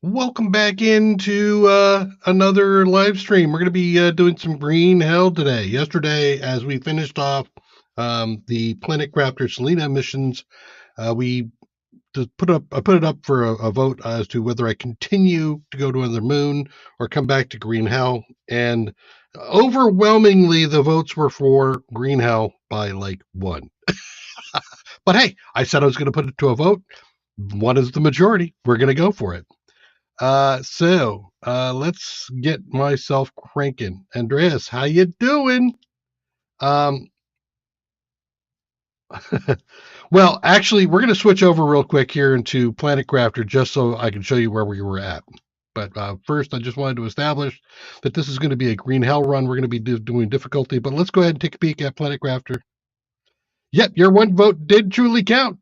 Welcome back into another live stream. We're going to be doing some green hell today. Yesterday, as we finished off the Planet Crafter Selena missions, we just I put it up for a vote as to whether I continue to go to another moon or come back to green hell. And overwhelmingly, the votes were for green hell by like one. But hey, I said I was going to put it to a vote. One is the majority. We're going to go for it. Let's get myself cranking. Andreas, how you doing? Um, well, actually, we're going to switch over real quick here into Planet Crafter just so I can show you where we were at. But first, I just wanted to establish that this is going to be a green hell run. We're going to be doing difficulty, but let's go ahead and take a peek at Planet Crafter. Yep, your one vote did truly count.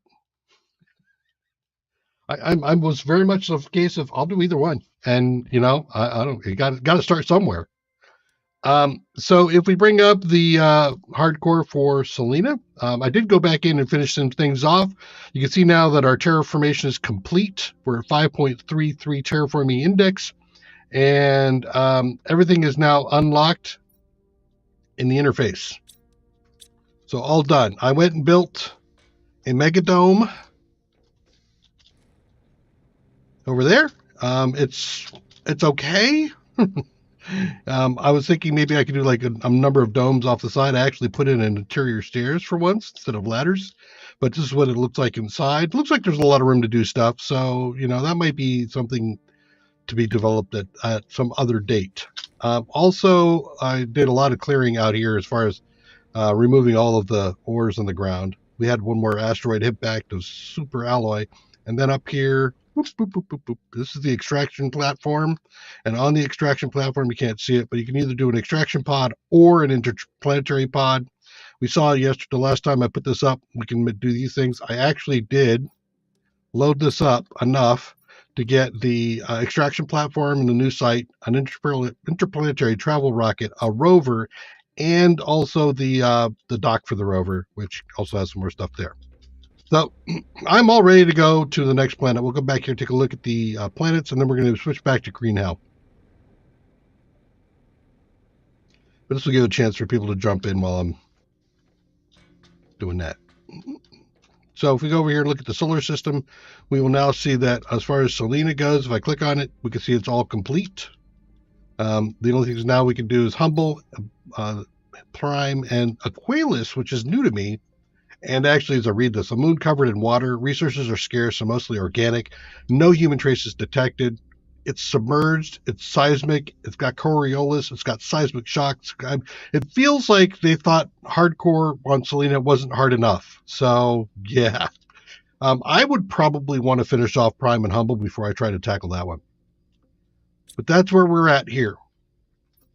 I was very much the case of I'll do either one, and I don't. You got to start somewhere. So if we bring up the hardcore for Selena, I did go back in and finish some things off. You can see now that our terraformation is complete. We're at 5.33 terraforming index, and everything is now unlocked in the interface. So all done. I went and built a megadome over there. It's okay. I was thinking maybe I could do like a number of domes off the side. I actually put in an interior stairs for once instead of ladders, but this is what it looks like inside. Looks like there's a lot of room to do stuff. So, that might be something to be developed at some other date. Also, I did a lot of clearing out here as far as removing all of the ores on the ground. We had one more asteroid hit back to super alloy. And then up here, boop, boop, boop, boop, boop. This is the extraction platform. And on the extraction platform, you can't see it, but you can either do an extraction pod or an interplanetary pod. We saw yesterday, the last time I put this up, we can do these things. I actually did load this up enough to get the extraction platform and the new site, an interplanetary travel rocket, a rover, and also the dock for the rover, which also has some more stuff there. So I'm all ready to go to the next planet. We'll go back here, take a look at the planets, and then we're going to switch back to green hell. But this will give a chance for people to jump in while I'm doing that. So if we go over here and look at the solar system, we will now see that as far as Selena goes, if I click on it, we can see it's all complete. The only things now we can do is Humble, uh, Prime, and Aqualus, which is new to me. And actually, as I read this, a moon covered in water, resources are scarce and mostly organic, no human traces detected. It's submerged, it's seismic, it's got Coriolis, it's got seismic shocks. It feels like they thought hardcore on Selena wasn't hard enough. So, yeah. I would probably want to finish off Prime and Humble before I try to tackle that one. But that's where we're at here.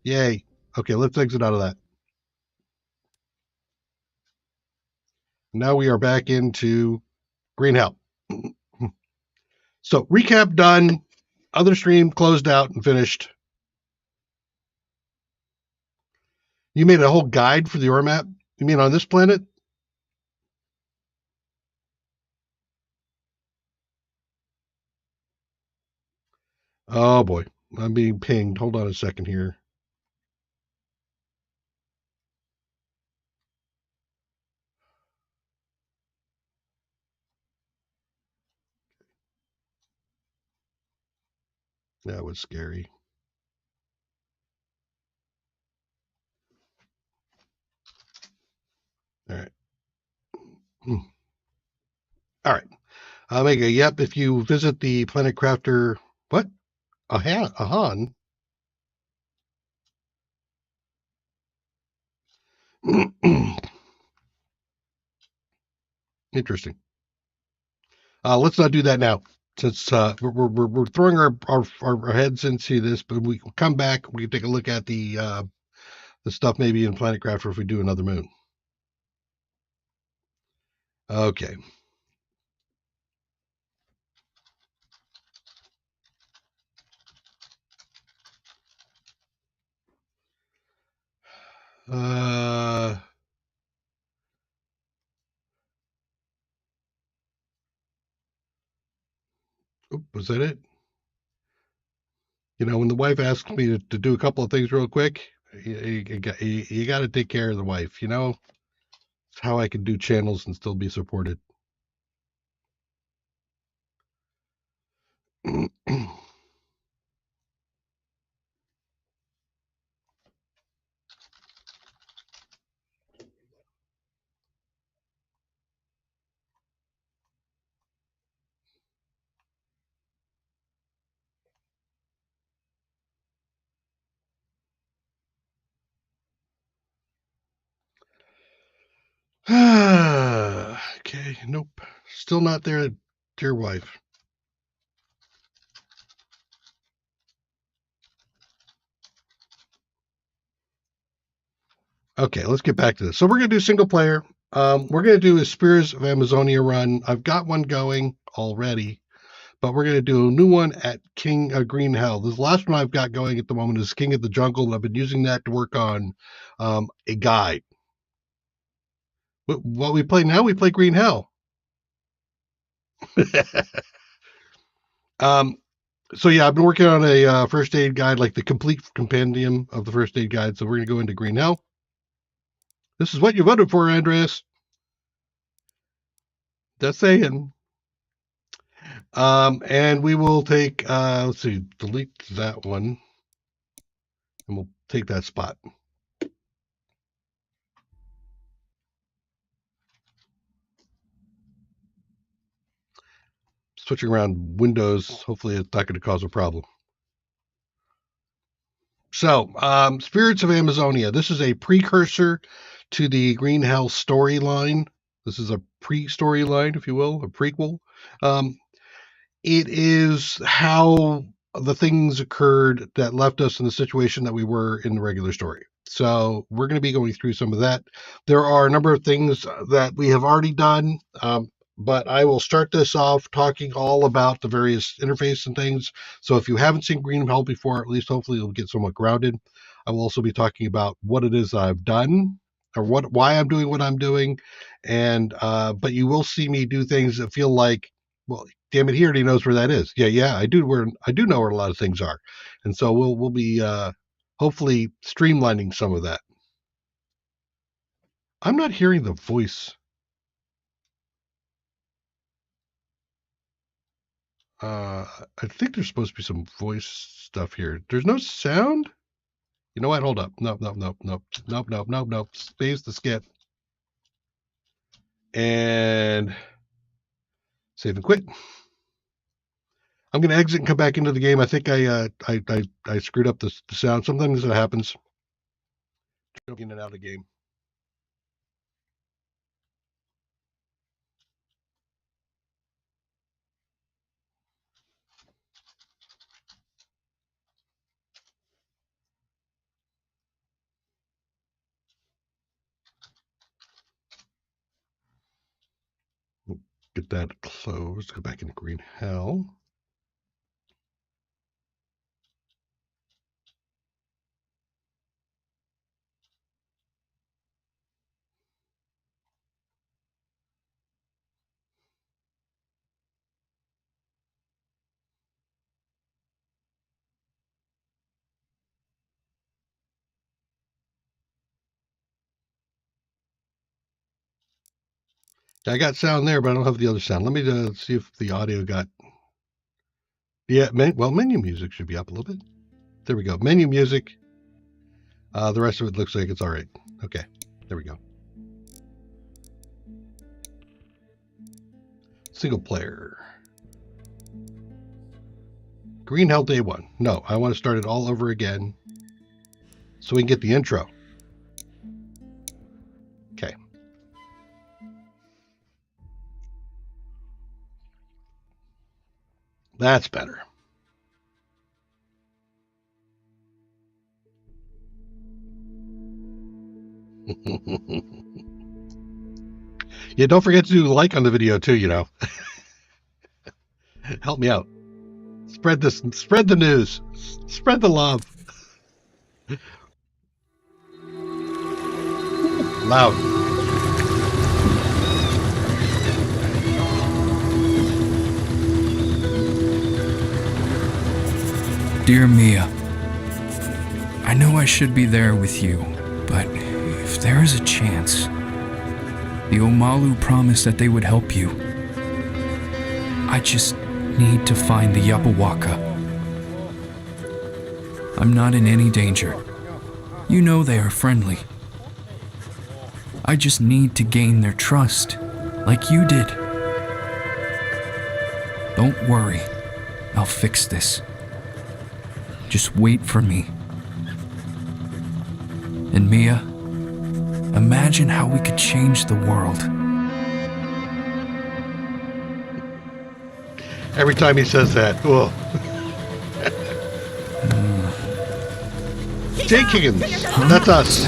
Yay. Okay, let's exit out of that. Now we are back into green hell. So recap done. Other stream closed out and finished. You made a whole guide for the ore map? You mean on this planet? Oh boy. I'm being pinged. Hold on a second here. That was scary. All right. All right. Omega, yep. If you visit the Planet Crafter, what? Ahan. Interesting. Let's not do that now, since we're throwing our heads into this. But we come back, we can take a look at the stuff maybe in Planet Crafter if we do another moon. Okay. Uh, was that it? You know, when the wife asks me to do a couple of things real quick, you got to take care of the wife. You know, it's how I can do channels and still be supported. Okay, nope. Still not there, dear wife. Okay, let's get back to this. So we're going to do single player. We're going to do a Spears of Amazonia run. I've got one going already, but we're going to do a new one at King Green Hell. This last one I've got going at the moment is King of the Jungle, and I've been using that to work on a guide. What we play now, we play Green Hell. So yeah, I've been working on a first aid guide, like the complete compendium of the first aid guide. So we're going to go into Green Hell. This is what you voted for, Andreas. Just saying. And we will take, let's see, delete that one, and we'll take that spot. Switching around windows, hopefully it's not going to cause a problem. So, Spirits of Amazonia. This is a precursor to the Green Hell storyline. This is a pre-storyline, if you will, a prequel. It is how the things occurred that left us in the situation that we were in the regular story. So we're going to be going through some of that. There are a number of things that we have already done, but I will start this off talking all about the various interface and things. So if you haven't seen Green Hell before, at least hopefully you'll get somewhat grounded. I will also be talking about what it is I've done, or why I'm doing what I'm doing, and but you will see me do things that feel like, well, damn it, he already knows where that is. Yeah, I do know where a lot of things are, and so we'll be hopefully streamlining some of that. I'm not hearing the voice. I think there's supposed to be some voice stuff here. There's no sound. You know what? Hold up. Nope. Saves the skip. And save and quit. I'm going to exit and come back into the game. I think I screwed up the sound. Sometimes it happens. In and out of the game. Get that closed. Go back into Green Hell. I got sound there, but I don't have the other sound. Let me see if the audio got. Yeah, menu music should be up a little bit. There we go. Menu music. The rest of it looks like it's all right. Okay, there we go. Single player. Green Hell Day 1. No, I want to start it all over again so we can get the intro. Okay. That's better. Yeah, don't forget to do a like on the video too, you know. Help me out. Spread the news. Spread the love. Loud. Dear Mia, I know I should be there with you, but if there is a chance, the Omalu promised that they would help you. I just need to find the Yapawaka. I'm not in any danger. You know they are friendly. I just need to gain their trust, like you did. Don't worry, I'll fix this. Just wait for me. And Mia, imagine how we could change the world. Every time he says that, whoa. Jake Higgins, that's us.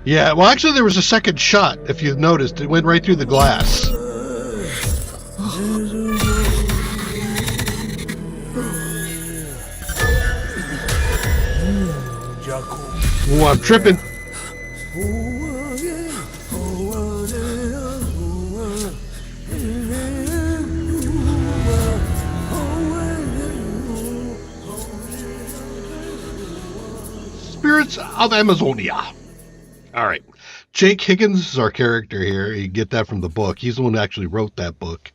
Yeah, well, actually, there was a second shot, if you noticed. It went right through the glass. Oh, I'm tripping. Spirits of Amazonia. All right. Jake Higgins is our character here. You get that from the book. He's the one who actually wrote that book.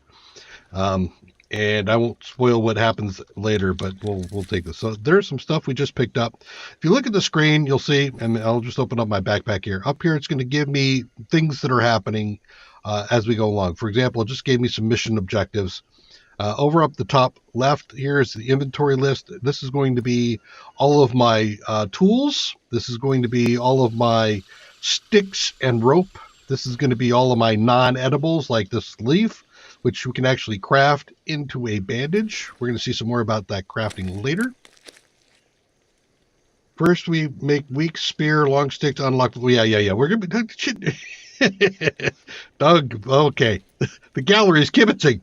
And I won't spoil what happens later, but we'll take this. So there's some stuff we just picked up. If you look at the screen, you'll see, and I'll just open up my backpack here. Up here, it's going to give me things that are happening as we go along. For example, it just gave me some mission objectives. Over up the top left here is the inventory list. This is going to be all of my tools. This is going to be all of my sticks and rope. This is going to be all of my non-edibles like this leaf, which we can actually craft into a bandage. We're going to see some more about that crafting later. First, we make weak spear, long stick to unlock. Yeah. We're going to be... Doug, okay. The gallery is kibitzing.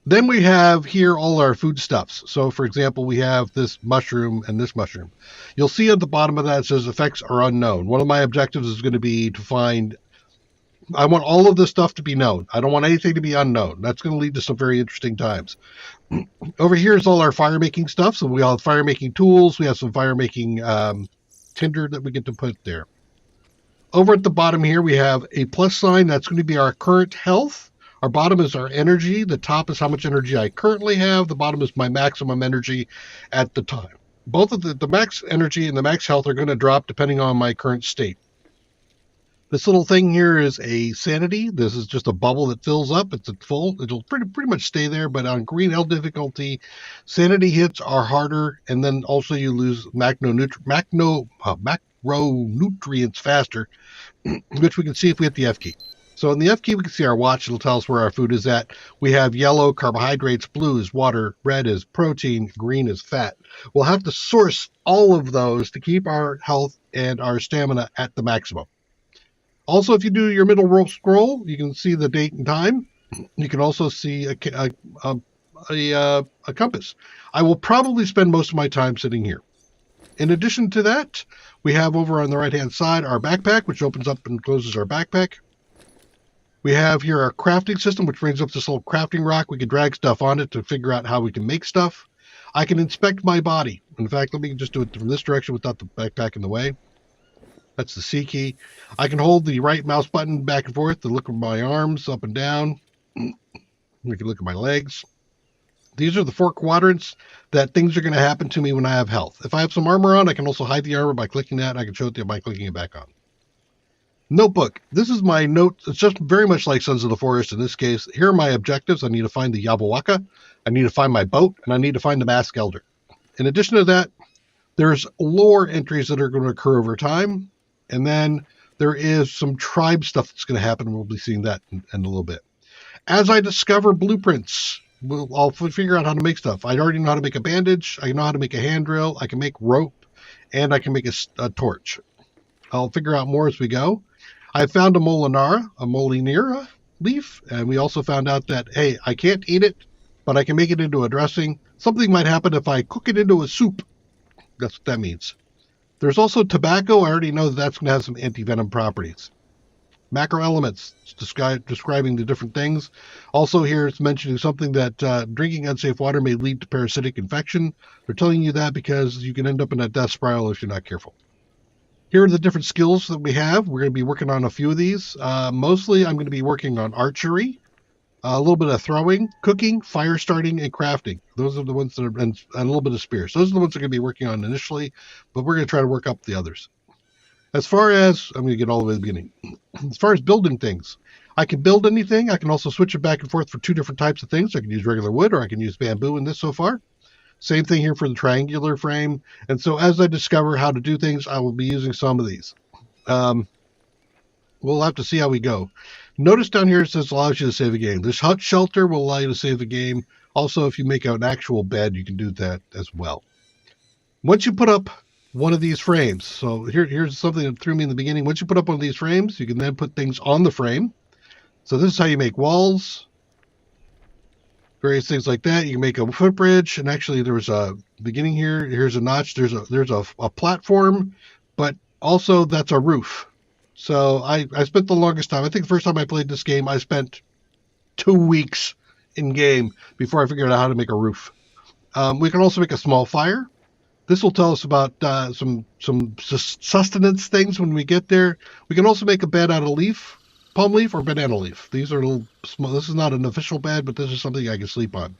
Then we have here all our foodstuffs. So, for example, we have this mushroom and this mushroom. You'll see at the bottom of that it says effects are unknown. One of my objectives is going to be to find... I want all of this stuff to be known. I don't want anything to be unknown. That's going to lead to some very interesting times. Over here is all our fire making stuff. So we all have fire making tools. We have some fire making tinder that we get to put there. Over at the bottom here, we have a plus sign. That's going to be our current health. Our bottom is our energy. The top is how much energy I currently have. The bottom is my maximum energy at the time. Both of the max energy and the max health are going to drop depending on my current state. This little thing here is a sanity. This is just a bubble that fills up. It's at full. It'll pretty much stay there, but on green L difficulty, sanity hits are harder, and then also you lose macronutrients faster, which we can see if we hit the F key. So in the F key, we can see our watch. It'll tell us where our food is at. We have yellow carbohydrates, blue is water, red is protein, green is fat. We'll have to source all of those to keep our health and our stamina at the maximum. Also, if you do your middle row scroll, you can see the date and time. You can also see a compass. I will probably spend most of my time sitting here. In addition to that, we have over on the right-hand side our backpack, which opens up and closes our backpack. We have here our crafting system, which brings up this little crafting rock. We can drag stuff on it to figure out how we can make stuff. I can inspect my body. In fact, let me just do it from this direction without the backpack in the way. That's the C key. I can hold the right mouse button back and forth to look at my arms up and down. We can look at my legs. These are the 4 quadrants that things are going to happen to me when I have health. If I have some armor on, I can also hide the armor by clicking that. I can show it to you by clicking it back on. Notebook. This is my note. It's just very much like Sons of the Forest in this case. Here are my objectives. I need to find the Yabawaka. I need to find my boat. And I need to find the Mask Elder. In addition to that, there's lore entries that are going to occur over time. And then there is some tribe stuff that's going to happen. We'll be seeing that in a little bit. As I discover blueprints, I'll figure out how to make stuff. I already know how to make a bandage. I know how to make a hand drill. I can make rope. And I can make a torch. I'll figure out more as we go. I found a molinera leaf. And we also found out that, hey, I can't eat it. but I can make it into a dressing. Something might happen if I cook it into a soup. That's what that means. There's also tobacco. I already know that's going to have some anti-venom properties. Macro elements, describing the different things. Also here it's mentioning something that drinking unsafe water may lead to parasitic infection. They're telling you that because you can end up in a death spiral if you're not careful. Here are the different skills that we have. We're going to be working on a few of these. Mostly I'm going to be working on archery, a little bit of throwing, cooking, fire starting, and crafting. Those are the ones that are, and a little bit of spears. Those are the ones we're going to be working on initially, but we're going to try to work up the others. As far as, I'm going to get all the way to the beginning. As far as building things, I can build anything. I can also switch it back and forth for two different types of things. I can use regular wood or I can use bamboo in this so far. Same thing here for the triangular frame. And so as I discover how to do things, I will be using some of these. We'll have to see how we go. Notice down here it says allows you to save a game. This hut shelter will allow you to save the game. Also, if you make an actual bed, you can do that as well. Once you put up one of these frames, so here's something that threw me in the beginning. Once you put up one of these frames, you can then put things on the frame. So this is how you make walls, various things like that. You can make a footbridge, and actually there was a beginning here. Here's a notch. There's a platform, but also that's a roof. So I spent the longest time. I think the first time I played this game, I spent 2 weeks in game before I figured out how to make a roof. We can also make a small fire. This will tell us about some sustenance things when we get there. We can also make a bed out of leaf, palm leaf, or banana leaf. These are a little small. This is not an official bed, but this is something I can sleep on.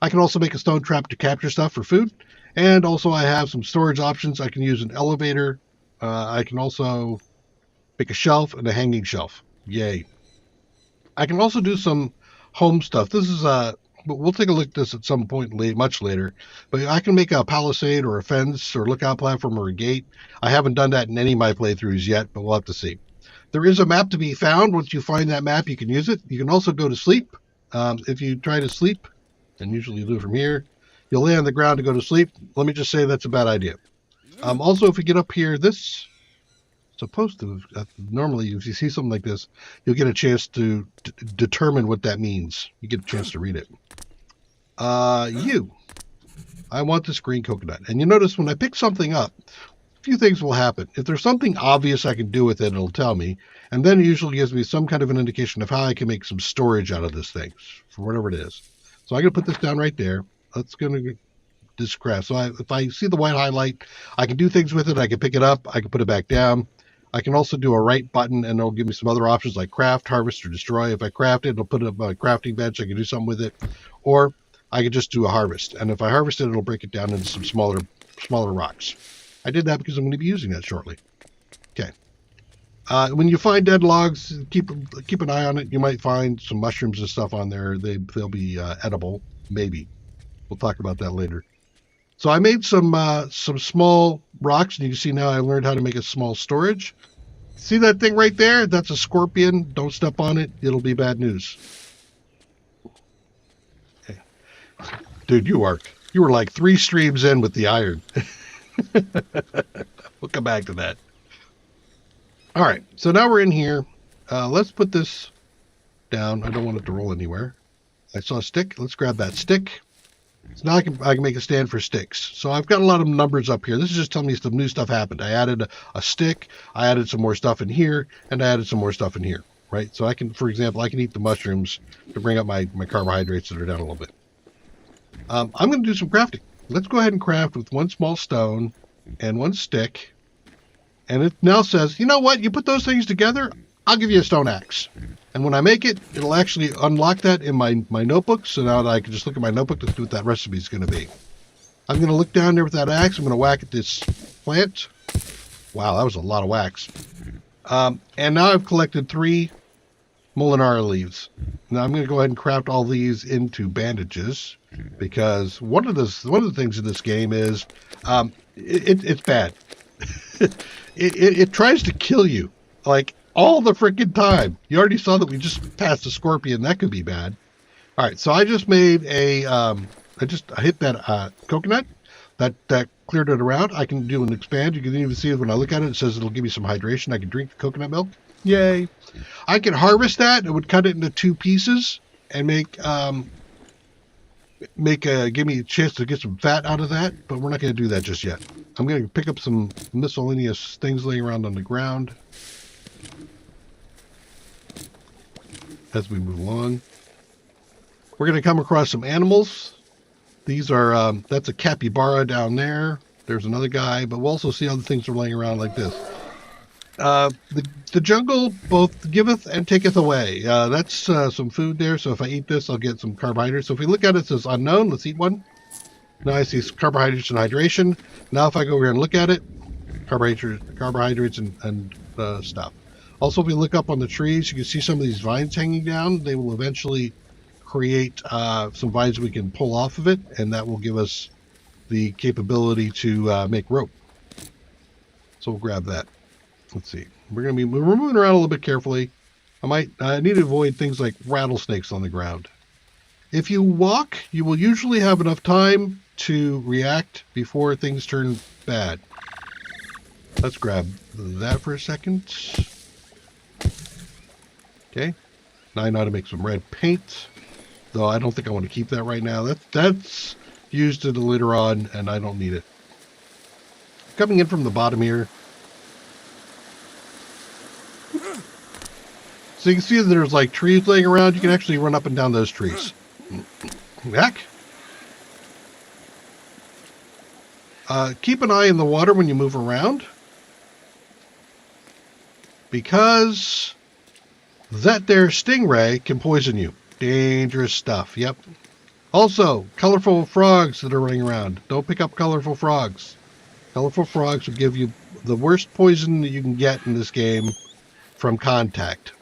I can also make a stone trap to capture stuff for food. And also I have some storage options. I can use an elevator. I can also make a shelf and a hanging shelf. Yay. I can also do some home stuff. This is but we'll take a look at this at some point much later. But I can make a palisade or a fence or lookout platform or a gate. I haven't done that in any of my playthroughs yet, but we'll have to see. There is a map to be found. Once you find that map, you can use it. You can also go to sleep. If you try to sleep, and usually you do it from here, you'll lay on the ground to go to sleep. Let me just say that's a bad idea. Also, if you get up here, this supposed to, normally if you see something like this, you'll get a chance to determine what that means. You get a chance to read it. I want this green coconut. And you notice when I pick something up, a few things will happen. If there's something obvious I can do with it, it'll tell me. And then it usually gives me some kind of an indication of how I can make some storage out of this thing, for whatever it is. So I'm going to put this down right there. That's going to this craft. So if I see the white highlight, I can do things with it. I can pick it up. I can put it back down. I can also do a right button, and it'll give me some other options like craft, harvest, or destroy. If I craft it, it'll put it up on a crafting bench. I can do something with it. Or I can just do a harvest. And if I harvest it, it'll break it down into some smaller rocks. I did that because I'm going to be using that shortly. Okay. When you find dead logs, keep an eye on it. You might find some mushrooms and stuff on there. They'll be edible, maybe. We'll talk about that later. So I made some small rocks, and you can see now I learned how to make a small storage. See that thing right there? That's a scorpion. Don't step on it. It'll be bad news. Okay. Dude, you were like 3 streams in with the iron. We'll come back to that. All right, so now we're in here. Let's put this down. I don't want it to roll anywhere. I saw a stick. Let's grab that stick. So now I can make a stand for sticks. So I've got a lot of numbers up here. This is just telling me some new stuff happened. I added a stick. I added some more stuff in here, and I added some more stuff in here. Right. So I can, for example, I can eat the mushrooms to bring up my carbohydrates that are down a little bit. I'm going to do some crafting. Let's go ahead and craft with 1 small stone and 1 stick. And it now says, you know what? You put those things together, I'll give you a stone axe. And when I make it, it'll actually unlock that in my notebook. So now that I can just look at my notebook to see what that recipe is going to be. I'm going to look down there with that axe. I'm going to whack at this plant. Wow, that was a lot of wax. And now I've collected 3 Molinara leaves. Now I'm going to go ahead and craft all these into bandages, because one of the things in this game is it's bad. it tries to kill you like all the freaking time. You already saw that we just passed a scorpion. That could be bad. All right, so I just made I hit that coconut that cleared it around. I can do an expand. You can even see it when I look at it. It says it'll give me some hydration. I can drink the coconut milk. Yay! I can harvest that. It would cut it into 2 pieces and make give me a chance to get some fat out of that, but we're not going to do that just yet. I'm going to pick up some miscellaneous things laying around on the ground as we move along. We're going to come across some animals. These are, that's a capybara down there. There's another guy, but we'll also see other things are laying around like this. The jungle both giveth and taketh away. That's some food there, so if I eat this, I'll get some carbohydrates. So if we look at it, it says unknown. Let's eat one. Now I see carbohydrates and hydration. Now if I go over here and look at it, carbohydrates and stuff. Also, if we look up on the trees, you can see some of these vines hanging down. They will eventually create some vines we can pull off of it, and that will give us the capability to make rope. So we'll grab that. Let's see. We're moving around a little bit carefully. I need to avoid things like rattlesnakes on the ground. If you walk, you will usually have enough time to react before things turn bad. Let's grab that for a second. Okay. Now I know how to make some red paint, though I don't think I want to keep that right now. That's used it later on, and I don't need it. Coming in from the bottom here. So you can see that there's like trees laying around. You can actually run up and down those trees. Heck. Keep an eye in the water when you move around, because that there stingray can poison you. Dangerous stuff. Yep. Also, colorful frogs that are running around. Don't pick up colorful frogs. Colorful frogs will give you the worst poison that you can get in this game from contact.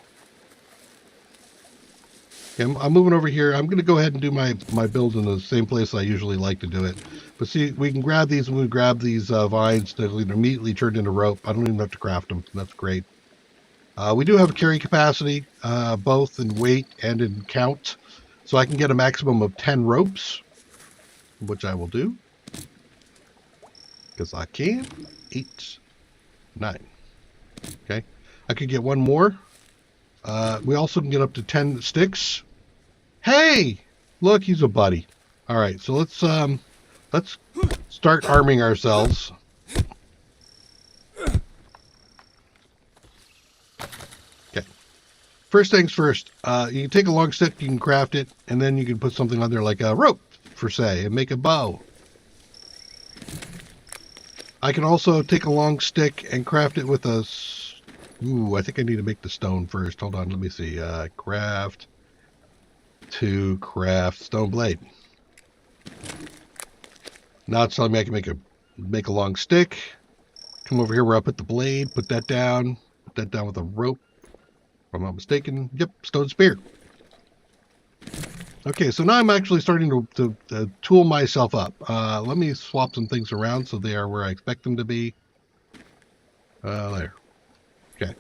Okay, I'm moving over here. I'm going to go ahead and do my build in the same place I usually like to do it. But see, we can grab these, and we grab these vines that immediately turned into rope. I don't even have to craft them. That's great. We do have a carry capacity, both in weight and in count. So I can get a maximum of 10 ropes, which I will do. Because I can. 8, 9. Okay. I could get one more. We also can get up to 10 sticks. Hey! Look, he's a buddy. Alright, so let's start arming ourselves. Okay. First things first, you can take a long stick, you can craft it, and then you can put something on there like a rope, per se, and make a bow. I can also take a long stick and craft it with a... Ooh, I think I need to make the stone first. Hold on, let me see. Craft stone blade. Now it's telling me I can make a long stick. Come over here where I put the blade, put that down with a rope. If I'm not mistaken. Yep, stone spear. Okay, so now I'm actually starting to tool myself up. Let me swap some things around so they are where I expect them to be. There. Okay.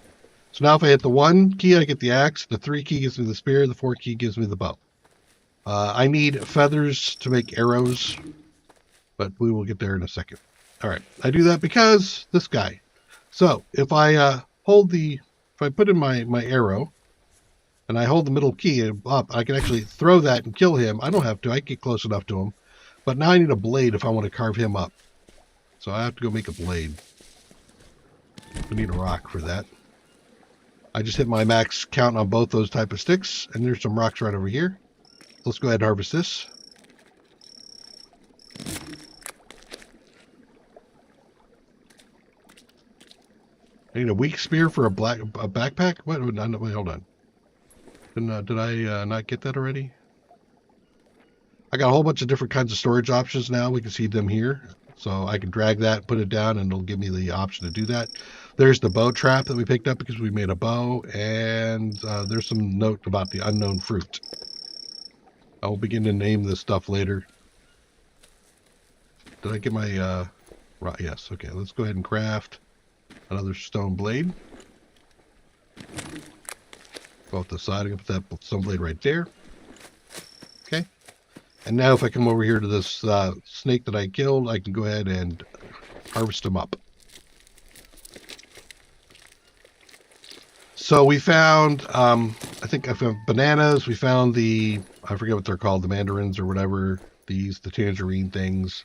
So now if I hit the 1 key, I get the axe. The 3 key gives me the spear. The 4 key gives me the bow. I need feathers to make arrows, but we will get there in a second. All right. I do that because this guy. So if I put in my arrow and I hold the middle key up, I can actually throw that and kill him. I don't have to. I get close enough to him. But now I need a blade if I want to carve him up. So I have to go make a blade. I need a rock for that. I just hit my max count on both those type of sticks, and there's some rocks right over here. Let's go ahead and harvest this. I need a weak spear for a backpack? What? Wait, hold on. Did I not get that already? I got a whole bunch of different kinds of storage options now. We can see them here. So I can drag that, put it down, and it'll give me the option to do that. There's the bow trap that we picked up because we made a bow, and there's some note about the unknown fruit. I will begin to name this stuff later. Did I get my... right, yes, okay, let's go ahead and craft another stone blade. Go off the side, I can put that stone blade right there. Okay. And now if I come over here to this snake that I killed, I can go ahead and harvest them up. So we found, I think I found bananas. We found I forget what they're called, the mandarins or whatever. these, the tangerine things.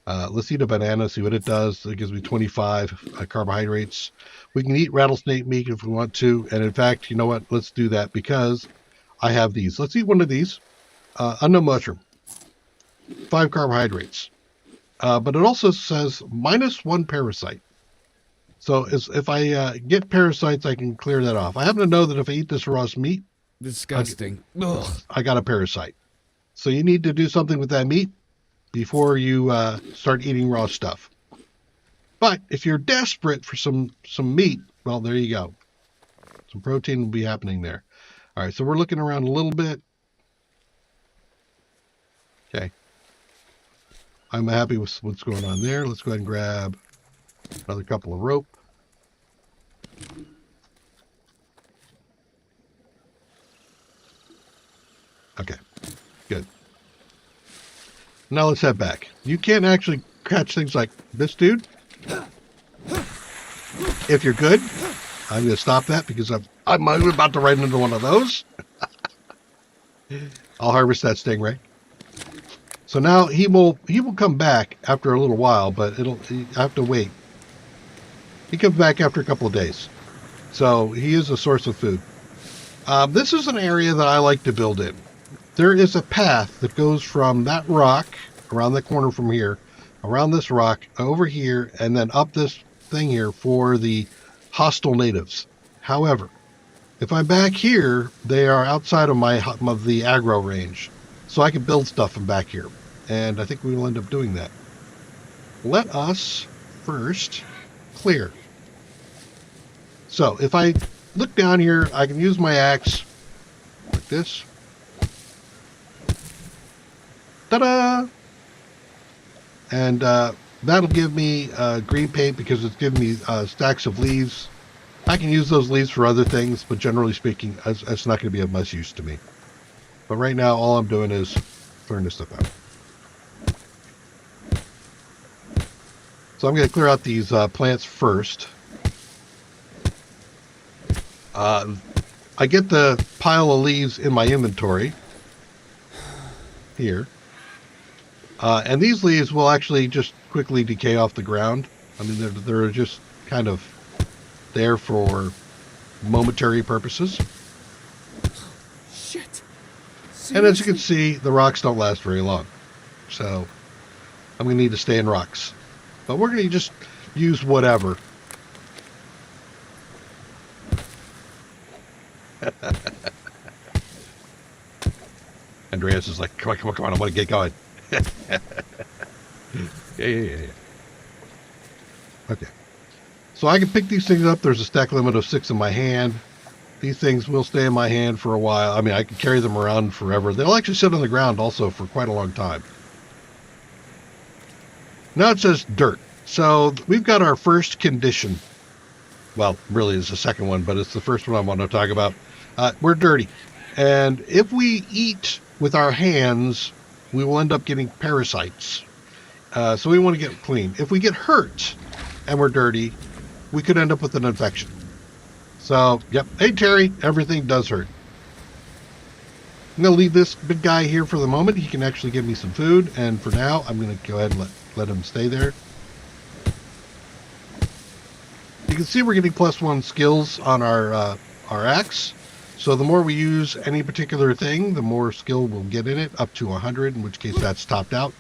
Let's eat a banana, see what it does. It gives me 25 carbohydrates. We can eat rattlesnake meat if we want to. And in fact, you know what? Let's do that because I have these. Let's eat one of these. Unknown mushroom. 5 carbohydrates. But it also says -1 parasite. So if I get parasites, I can clear that off. I happen to know that if I eat this raw meat, Disgusting. Ugh. I got a parasite. So you need to do something with that meat before you start eating raw stuff. But if you're desperate for some meat, well, there you go. Some protein will be happening there. All right, so we're looking around a little bit. Okay. I'm happy with what's going on there. Let's go ahead and grab another couple of rope. Okay, good. Now let's head back. You can't actually catch things like this dude. If you're good, I'm going to stop that because I'm about to run into one of those. I'll harvest that stingray. So now he will come back after a little while, but I have to wait. He comes back after a couple of days. So he is a source of food. This is an area that I like to build in. There is a path that goes from that rock, around the corner from here, around this rock, over here, and then up this thing here for the hostile natives. However, if I'm back here, they are outside of the aggro range. So I can build stuff from back here. And I think we will end up doing that. Let us first clear. So if I look down here, I can use my axe like this. Ta-da! And that'll give me green paint because it's giving me stacks of leaves. I can use those leaves for other things, but generally speaking, it's not going to be of much use to me. But right now, all I'm doing is clearing this stuff out. So I'm going to clear out these plants first. I get the pile of leaves in my inventory here. And these leaves will actually just quickly decay off the ground. I mean, they're just kind of there for momentary purposes. Shit. And as you can see, the rocks don't last very long. So I'm going to need to stay in rocks. But we're going to just use whatever. Andreas is like, come on, I want to get going. Yeah. Okay. So I can pick these things up. There's a stack limit of 6 in my hand. These things will stay in my hand for a while. I mean, I can carry them around forever. They'll actually sit on the ground also for quite a long time. Now it says dirt. So we've got our first condition. Well, really it's the second one, but it's the first one I want to talk about. We're dirty. And if we eat with our hands, we will end up getting parasites. So we want to get clean. If we get hurt and we're dirty, we could end up with an infection. So, yep. Hey, Terry, everything does hurt. I'm going to leave this big guy here for the moment. He can actually give me some food. And for now, I'm going to go ahead and let him stay there. You can see we're getting +1 skills on our axe. So the more we use any particular thing, the more skill we'll get in it, up to 100, in which case that's topped out.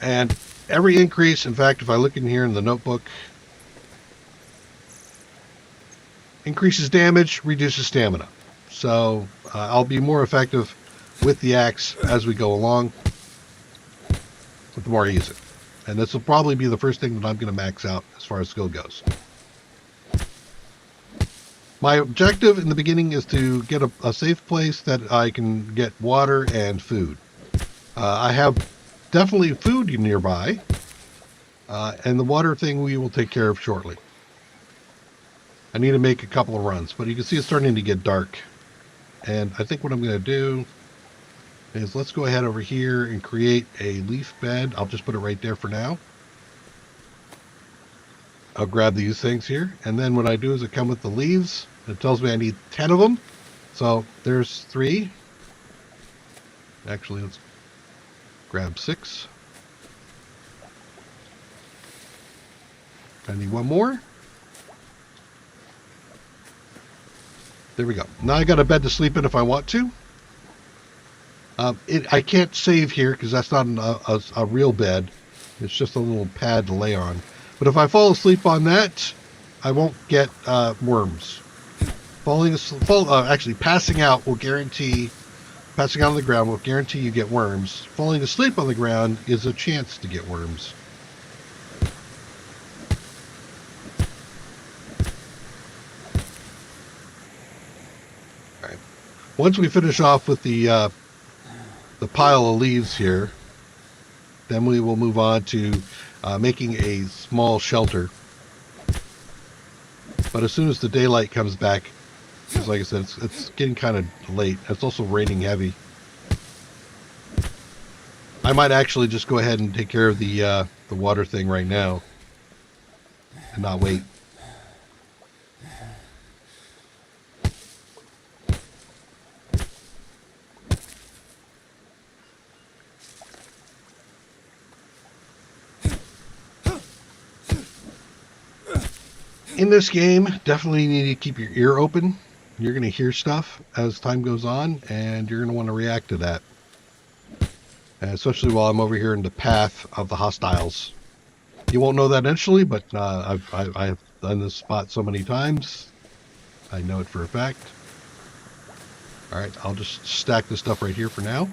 And every increase, in fact, if I look in here in the notebook, increases damage, reduces stamina. So I'll be more effective with the axe as we go along, with the more I use it. And this will probably be the first thing that I'm going to max out as far as skill goes. My objective in the beginning is to get a safe place that I can get water and food. I have definitely food nearby, and the water thing we will take care of shortly. I need to make a couple of runs, but you can see it's starting to get dark. And I think what I'm going to do is let's go ahead over here and create a leaf bed. I'll just put it right there for now. I'll grab these things here, and then what I do is I come with the leaves. It tells me I need 10 of them. So there's 3. Actually, let's grab 6. I need one more. There we go. Now I got a bed to sleep in if I want to. I can't save here because that's not a real bed. It's just a little pad to lay on. But if I fall asleep on that, I won't get worms. Actually, passing out will guarantee. Passing out on the ground will guarantee you get worms. Falling asleep on the ground is a chance to get worms. All right. Once we finish off with the pile of leaves here, then we will move on to making a small shelter. But as soon as the daylight comes back, because like I said, it's getting kind of late. It's also raining heavy. I might actually just go ahead and take care of the water thing right now and not wait. In this game, definitely need to keep your ear open. You're going to hear stuff as time goes on, and you're going to want to react to that. Especially while I'm over here in the path of the hostiles. You won't know that initially, but I've done this spot so many times. I know it for a fact. Alright, I'll just stack this stuff right here for now. I'm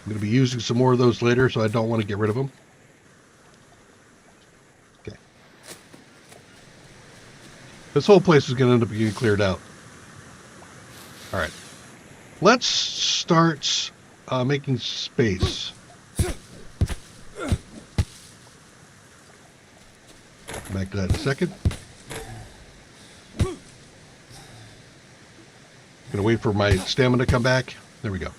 going to be using some more of those later, so I don't want to get rid of them. Okay. This whole place is going to end up getting cleared out. Alright. Let's start making space. Back to that in a second. Gonna wait for my stamina to come back. There we go.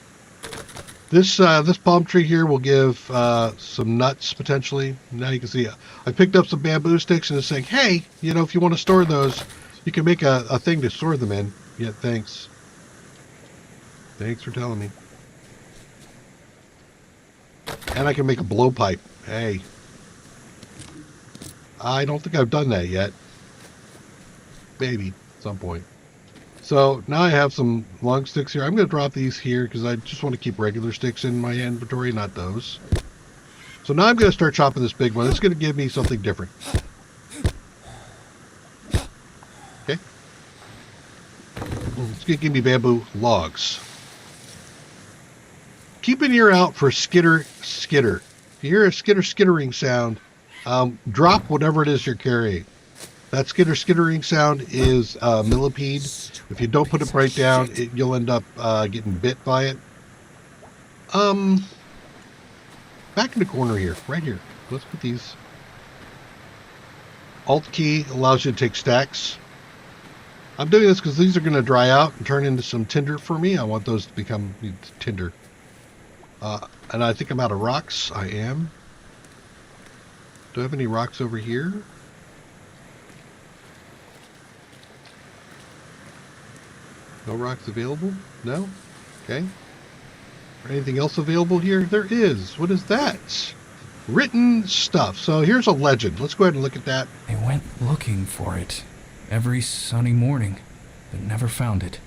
This palm tree here will give some nuts potentially. Now you can see I picked up some bamboo sticks and it's saying, hey, you know, if you want to store those, you can make a thing to store them in. Yeah, thanks. Thanks for telling me. And I can make a blowpipe. Hey. I don't think I've done that yet. Maybe at some point. So now I have some long sticks here. I'm going to drop these here because I just want to keep regular sticks in my inventory, not those. So now I'm going to start chopping this big one. It's going to give me something different. Okay. It's going to give me bamboo logs. Keep an ear out for skitter. If you hear a skittering sound, drop whatever it is you're carrying. That skittering sound is millipede. If you don't put it right down, you'll end up getting bit by it. Back in the corner here, right here. Let's put these. Alt key allows you to take stacks. I'm doing this because these are going to dry out and turn into some tinder for me. I want those to become tinder. And I think I'm out of rocks. I am. Do I have any rocks over here? No rocks available? No? Okay. Anything else available here? There is. What is that? Written stuff. So here's a legend. Let's go ahead and look at that. I went looking for it every sunny morning, but never found it.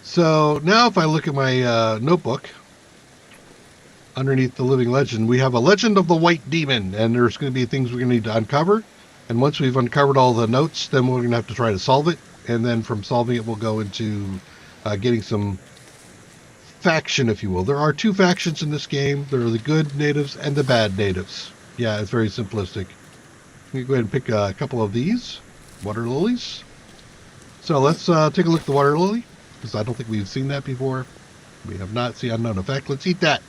So now if I look at my notebook, underneath the living legend, we have a legend of the white demon, and there's going to be things we're going to need to uncover. And once we've uncovered all the notes, then we're going to have to try to solve it. And then from solving it, we'll go into getting some faction, if you will. There are 2 factions in this game. There are the good natives and the bad natives. Yeah, it's very simplistic. Let me go ahead and pick a couple of these water lilies. So let's take a look at the water lily, because I don't think we've seen that before. We have not seen unknown effect. Let's eat that.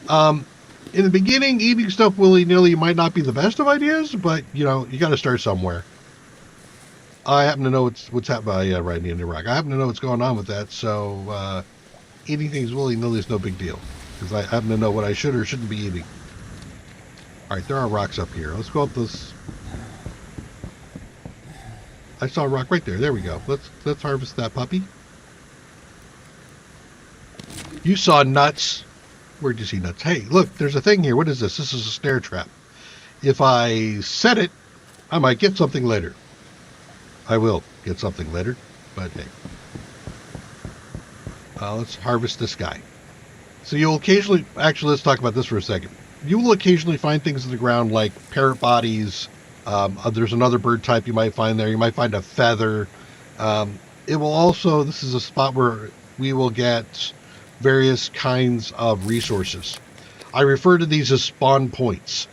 In the beginning, eating stuff willy-nilly might not be the best of ideas, but, you know, you got to start somewhere. I happen to know what's happening right in Iraq. I happen to know what's going on with that, so eating things willy-nilly is no big deal, because I happen to know what I should or shouldn't be eating. All right, there are rocks up here. Let's go up this. I saw a rock right there. There we go. Let's harvest that puppy. You saw nuts. Where'd you see nuts? Hey, look, there's a thing here. What is this? This is a snare trap. If I set it, I might get something later. I will get something later, but hey. Let's harvest this guy. So you'll occasionally, actually, let's talk about this for a second. You will occasionally find things in the ground like parrot bodies. There's another bird type you might find there. You might find a feather. It will also, this is a spot where we will get various kinds of resources. I refer to these as spawn points.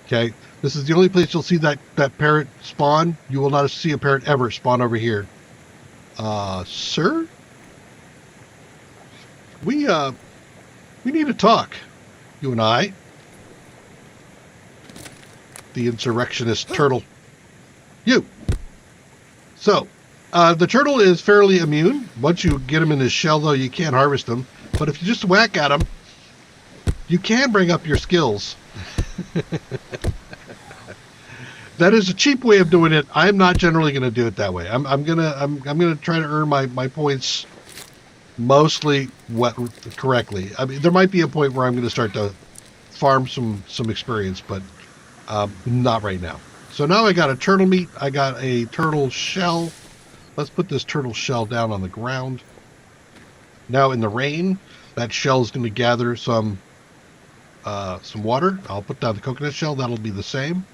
Okay, this is the only place you'll see that parrot spawn. You will not see a parrot ever spawn over here. Sir? We need to talk, you and I. The insurrectionist turtle. You. So, the turtle is fairly immune. Once you get him in his shell, though, you can't harvest him. But if you just whack at him, you can bring up your skills. That is a cheap way of doing it. I'm not generally going to do it that way. I'm gonna try to earn my points mostly correctly. I mean, there might be a point where I'm going to start to farm some experience, but not right now. So now I got a turtle meat. I got a turtle shell. Let's put this turtle shell down on the ground. Now in the rain, that shell is going to gather some water. I'll put down the coconut shell. That'll be the same.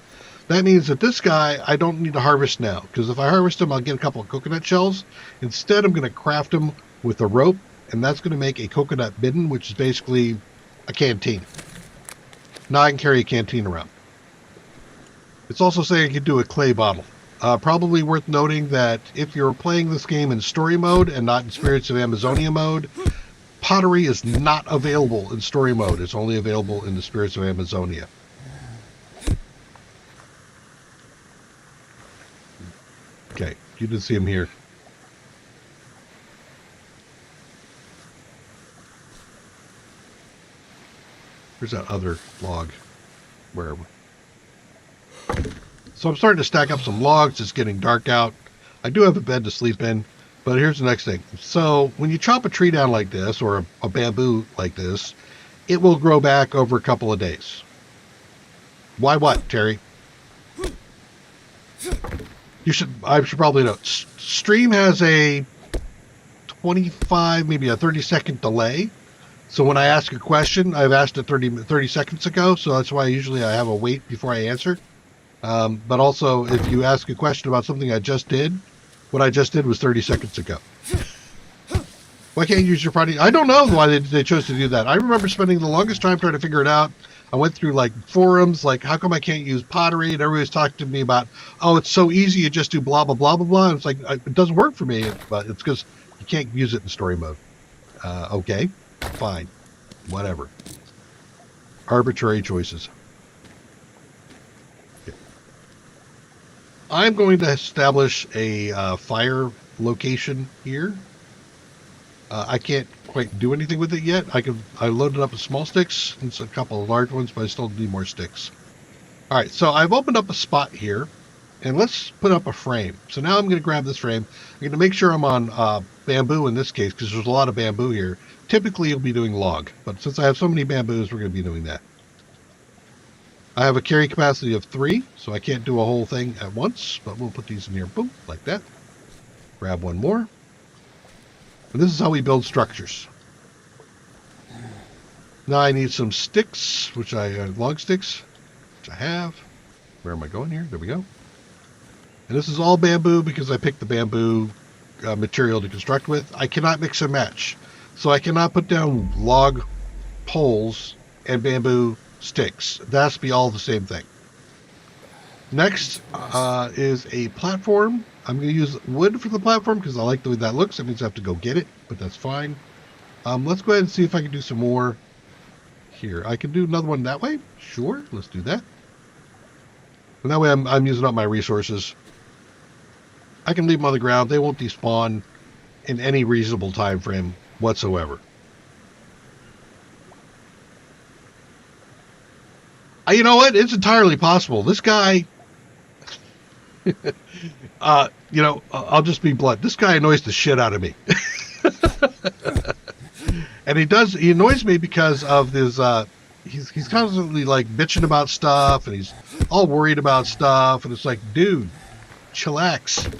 That means that this guy, I don't need to harvest now, because if I harvest him, I'll get a couple of coconut shells. Instead, I'm going to craft him with a rope, and that's going to make a coconut midden, which is basically a canteen. Now I can carry a canteen around. It's also saying I can do a clay bottle. Probably worth noting that if you're playing this game in story mode and not in Spirits of Amazonia mode, pottery is not available in story mode. It's only available in the Spirits of Amazonia. Okay, you didn't see him here. Where's that other log? Wherever. So I'm starting to stack up some logs. It's getting dark out. I do have a bed to sleep in, but here's the next thing. So when you chop a tree down like this, or a bamboo like this, it will grow back over a couple of days. Why what, Terry? I should probably know. Stream has a 25, maybe a 30-second delay. So when I ask a question, I've asked it 30 seconds ago, so that's why usually I have a wait before I answer. But also, if you ask a question about something I just did, what I just did was 30 seconds ago. Why can't you use your pottery? I don't know why they chose to do that. I remember spending the longest time trying to figure it out. I went through like forums, like how come I can't use pottery? And everybody's talking to me about, oh, it's so easy, you just do blah, blah, blah, blah, blah. And it's like, it doesn't work for me, but it's because you can't use it in story mode. Okay, fine, whatever. Arbitrary choices. Okay. I'm going to establish a fire location here. I can't quite do anything with it yet. I loaded up with small sticks and a couple of large ones, but I still need more sticks. All right, so I've opened up a spot here, and let's put up a frame. So now I'm going to grab this frame. I'm going to make sure I'm on bamboo in this case, because there's a lot of bamboo here. Typically, you'll be doing log, but since I have so many bamboos, we're going to be doing that. I have a carry capacity of 3, so I can't do a whole thing at once, but we'll put these in here, boom, like that. Grab one more. And this is how we build structures. Now I need some sticks, log sticks, which I have. Where am I going here? There we go. And this is all bamboo because I picked the bamboo material to construct with. I cannot mix and match. So I cannot put down log poles and bamboo sticks. That has to be all the same thing. Next is a platform. I'm going to use wood for the platform because I like the way that looks. That means I have to go get it, but that's fine. Let's go ahead and see if I can do some more here. I can do another one that way. Sure, let's do that. And that way I'm using up my resources. I can leave them on the ground. They won't despawn in any reasonable time frame whatsoever. You know what? It's entirely possible. This guy... I'll just be blunt. This guy annoys the shit out of me. And he annoys me because of his, he's constantly like bitching about stuff, and he's all worried about stuff, and it's like, dude, chillax.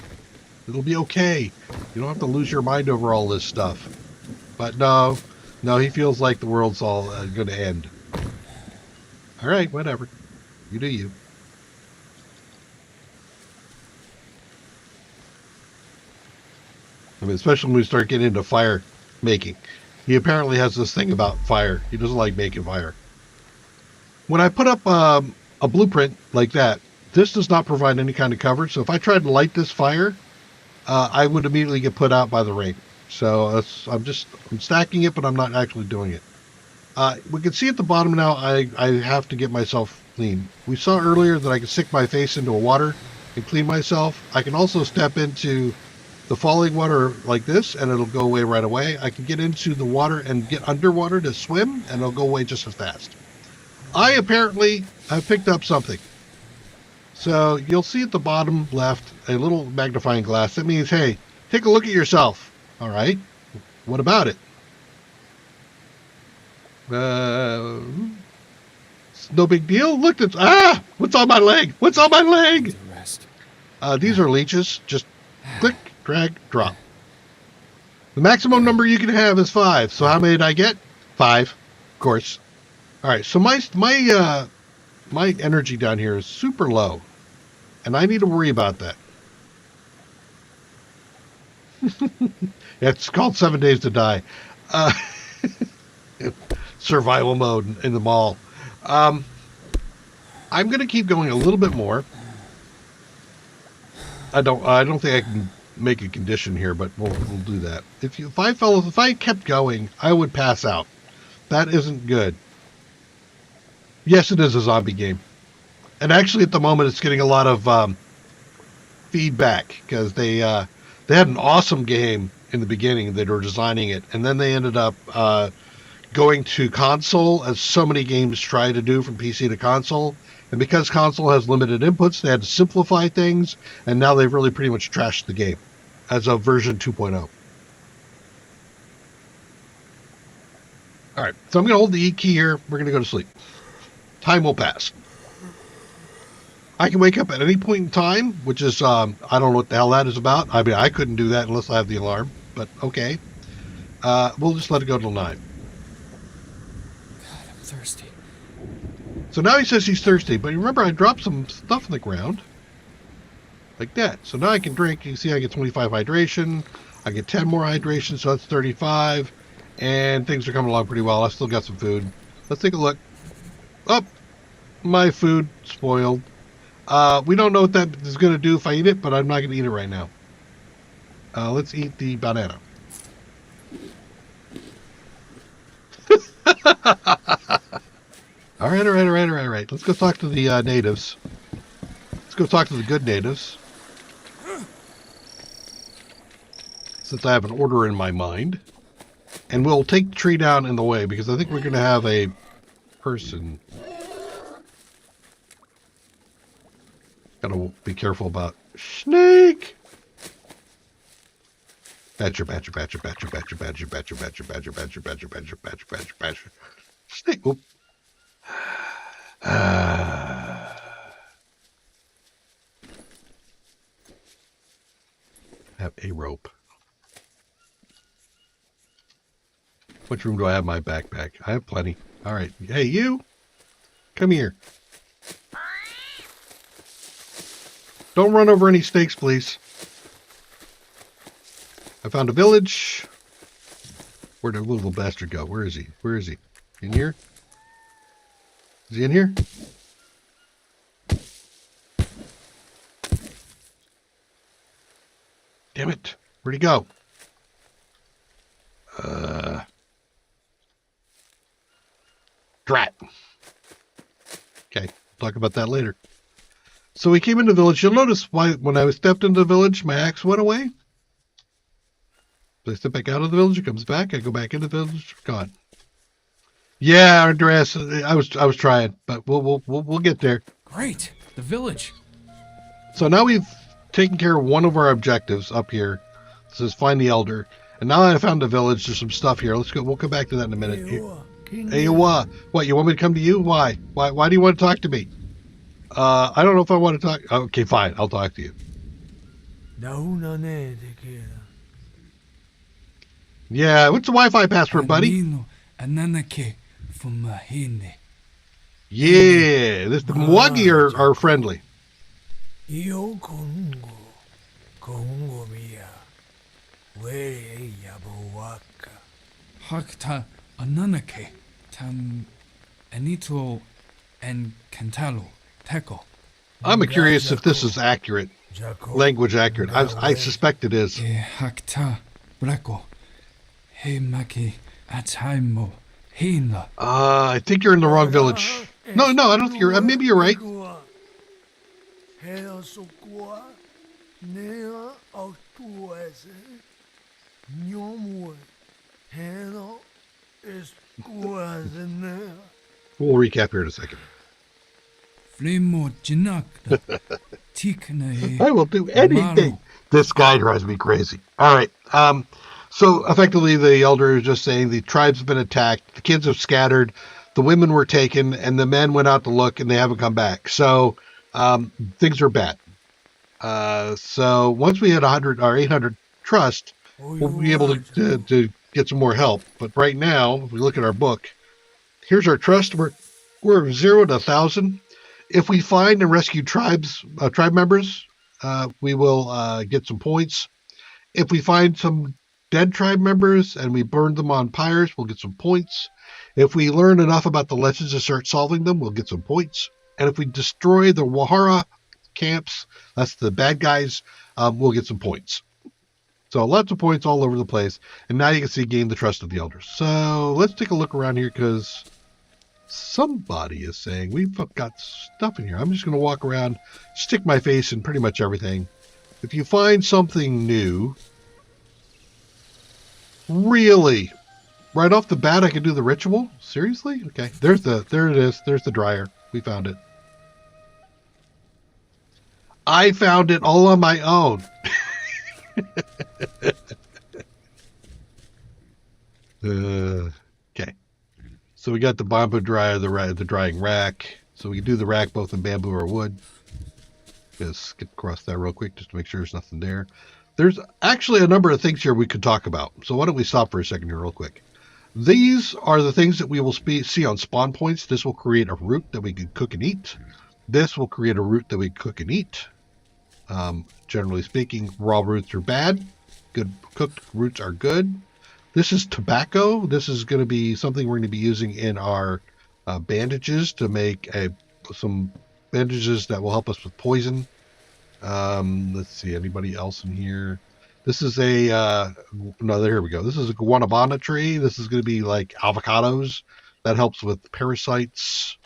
It'll be okay. You don't have to lose your mind over all this stuff. But no, he feels like the world's all going to end. All right, whatever. You do you. I mean, especially when we start getting into fire making. He apparently has this thing about fire. He doesn't like making fire. When I put up a blueprint like that, this does not provide any kind of cover. So if I tried to light this fire, I would immediately get put out by the rain. So I'm stacking it, but I'm not actually doing it. We can see at the bottom now, I have to get myself clean. We saw earlier that I can stick my face into water and clean myself. I can also step into the falling water like this, and it'll go away right away. I can get into the water and get underwater to swim, and it'll go away just as fast. I apparently have picked up something. So you'll see at the bottom left a little magnifying glass. That means, hey, take a look at yourself. All right. What about it? It's no big deal. Look, what's on my leg? What's on my leg? These are leeches. Just click, drag, drop. The maximum number you can have is 5. So how many did I get? 5, of course. All right. So my energy down here is super low, and I need to worry about that. It's called 7 Days to Die. Survival mode in the mall. I'm going to keep going a little bit more. I don't think I can make a condition here, but we'll do that. If I kept going, I would pass out. That isn't good. Yes, it is a zombie game, and actually at the moment it's getting a lot of feedback because they had an awesome game in the beginning. They were designing it, and then they ended up going to console, as so many games try to do from PC to console. And because console has limited inputs, they had to simplify things, and now they've really pretty much trashed the game as of version 2.0. All right, so I'm going to hold the E key here. We're going to go to sleep. Time will pass. I can wake up at any point in time, which is, I don't know what the hell that is about. I mean, I couldn't do that unless I have the alarm, but okay. We'll just let it go till 9. God, I'm thirsty. So now he says he's thirsty, but remember I dropped some stuff on the ground. Like that. So now I can drink. You can see I get 25 hydration. I get 10 more hydration, so that's 35. And things are coming along pretty well. I still got some food. Let's take a look. Oh, my food spoiled. We don't know what that is going to do if I eat it, but I'm not going to eat it right now. Let's eat the banana. All right. Let's go talk to the natives. Let's go talk to the good natives. Since I have an order in my mind. And we'll take the tree down in the way, because I think we're going to have a person. Gotta be careful about snake. Badger. Snake. Oop. Have a rope. Which room do I have in my backpack? I have plenty. All right. Hey, you. Come here. Don't run over any snakes, please. I found a village. Where'd the little bastard go? Where is he? In here? Is he in here? Damn it. Where'd he go? Drat. Okay, talk about that later. So we came into the village. You'll notice when I stepped into the village, my axe went away. So I step back out of the village, it comes back. I go back into the village, gone. Yeah, Andreas, I was trying, but we'll get there. Great, the village. So now we've taken care of one of our objectives up here. It says find the elder. And now that I found the village, there's some stuff here. Let's go. We'll come back to that in a minute. Hey, what? You want me to come to you? Why? Why do you want to talk to me? I don't know if I want to talk. Okay, fine. I'll talk to you. Yeah, what's the Wi-Fi password, buddy? Yeah, the Mwagi are friendly. Hakta ananake tam enito and cantalo teko. I'm curious if this is accurate, language accurate. I suspect it is. Hakta brako he maki ataimo hina. I think you're in the wrong village. No, I don't think you're. Maybe you're right. We'll recap here in a second. I will do anything. This guy drives me crazy. All right. So effectively, the elder is just saying the tribe's been attacked. The kids have scattered. The women were taken, and the men went out to look, and they haven't come back. So things are bad. So once we hit 100 or 800 trust, we'll be able to get some more help. But right now, if we look at our book, here's our trust. We're 0 to 1,000. If we find and rescue tribe members, we will get some points. If we find some dead tribe members and we burn them on pyres, we'll get some points. If we learn enough about the legends to start solving them, we'll get some points. And if we destroy the Wahara camps, that's the bad guys, we'll get some points. So lots of points all over the place. And now you can see gain the trust of the elders. So let's take a look around here because somebody is saying we've got stuff in here. I'm just going to walk around, stick my face in pretty much everything. If you find something new, really, right off the bat, I can do the ritual? Seriously? Okay, there it is. There's the dryer. We found it. I found it all on my own. Okay. So we got the bamboo dryer, the drying rack. So we can do the rack both in bamboo or wood. Just skip across that real quick just to make sure there's nothing there. There's actually a number of things here we could talk about. So why don't we stop for a second here real quick. These are the things that we will see on spawn points. This will create a root that we can cook and eat. This will create a root that we cook and eat. Generally speaking, raw roots are bad. Good cooked roots are good. This is tobacco. This is going to be something we're going to be using in our bandages to make some bandages that will help us with poison. Let's see, anybody else in here? This is here we go. This is a guanabana tree. This is going to be like avocados. That helps with parasites.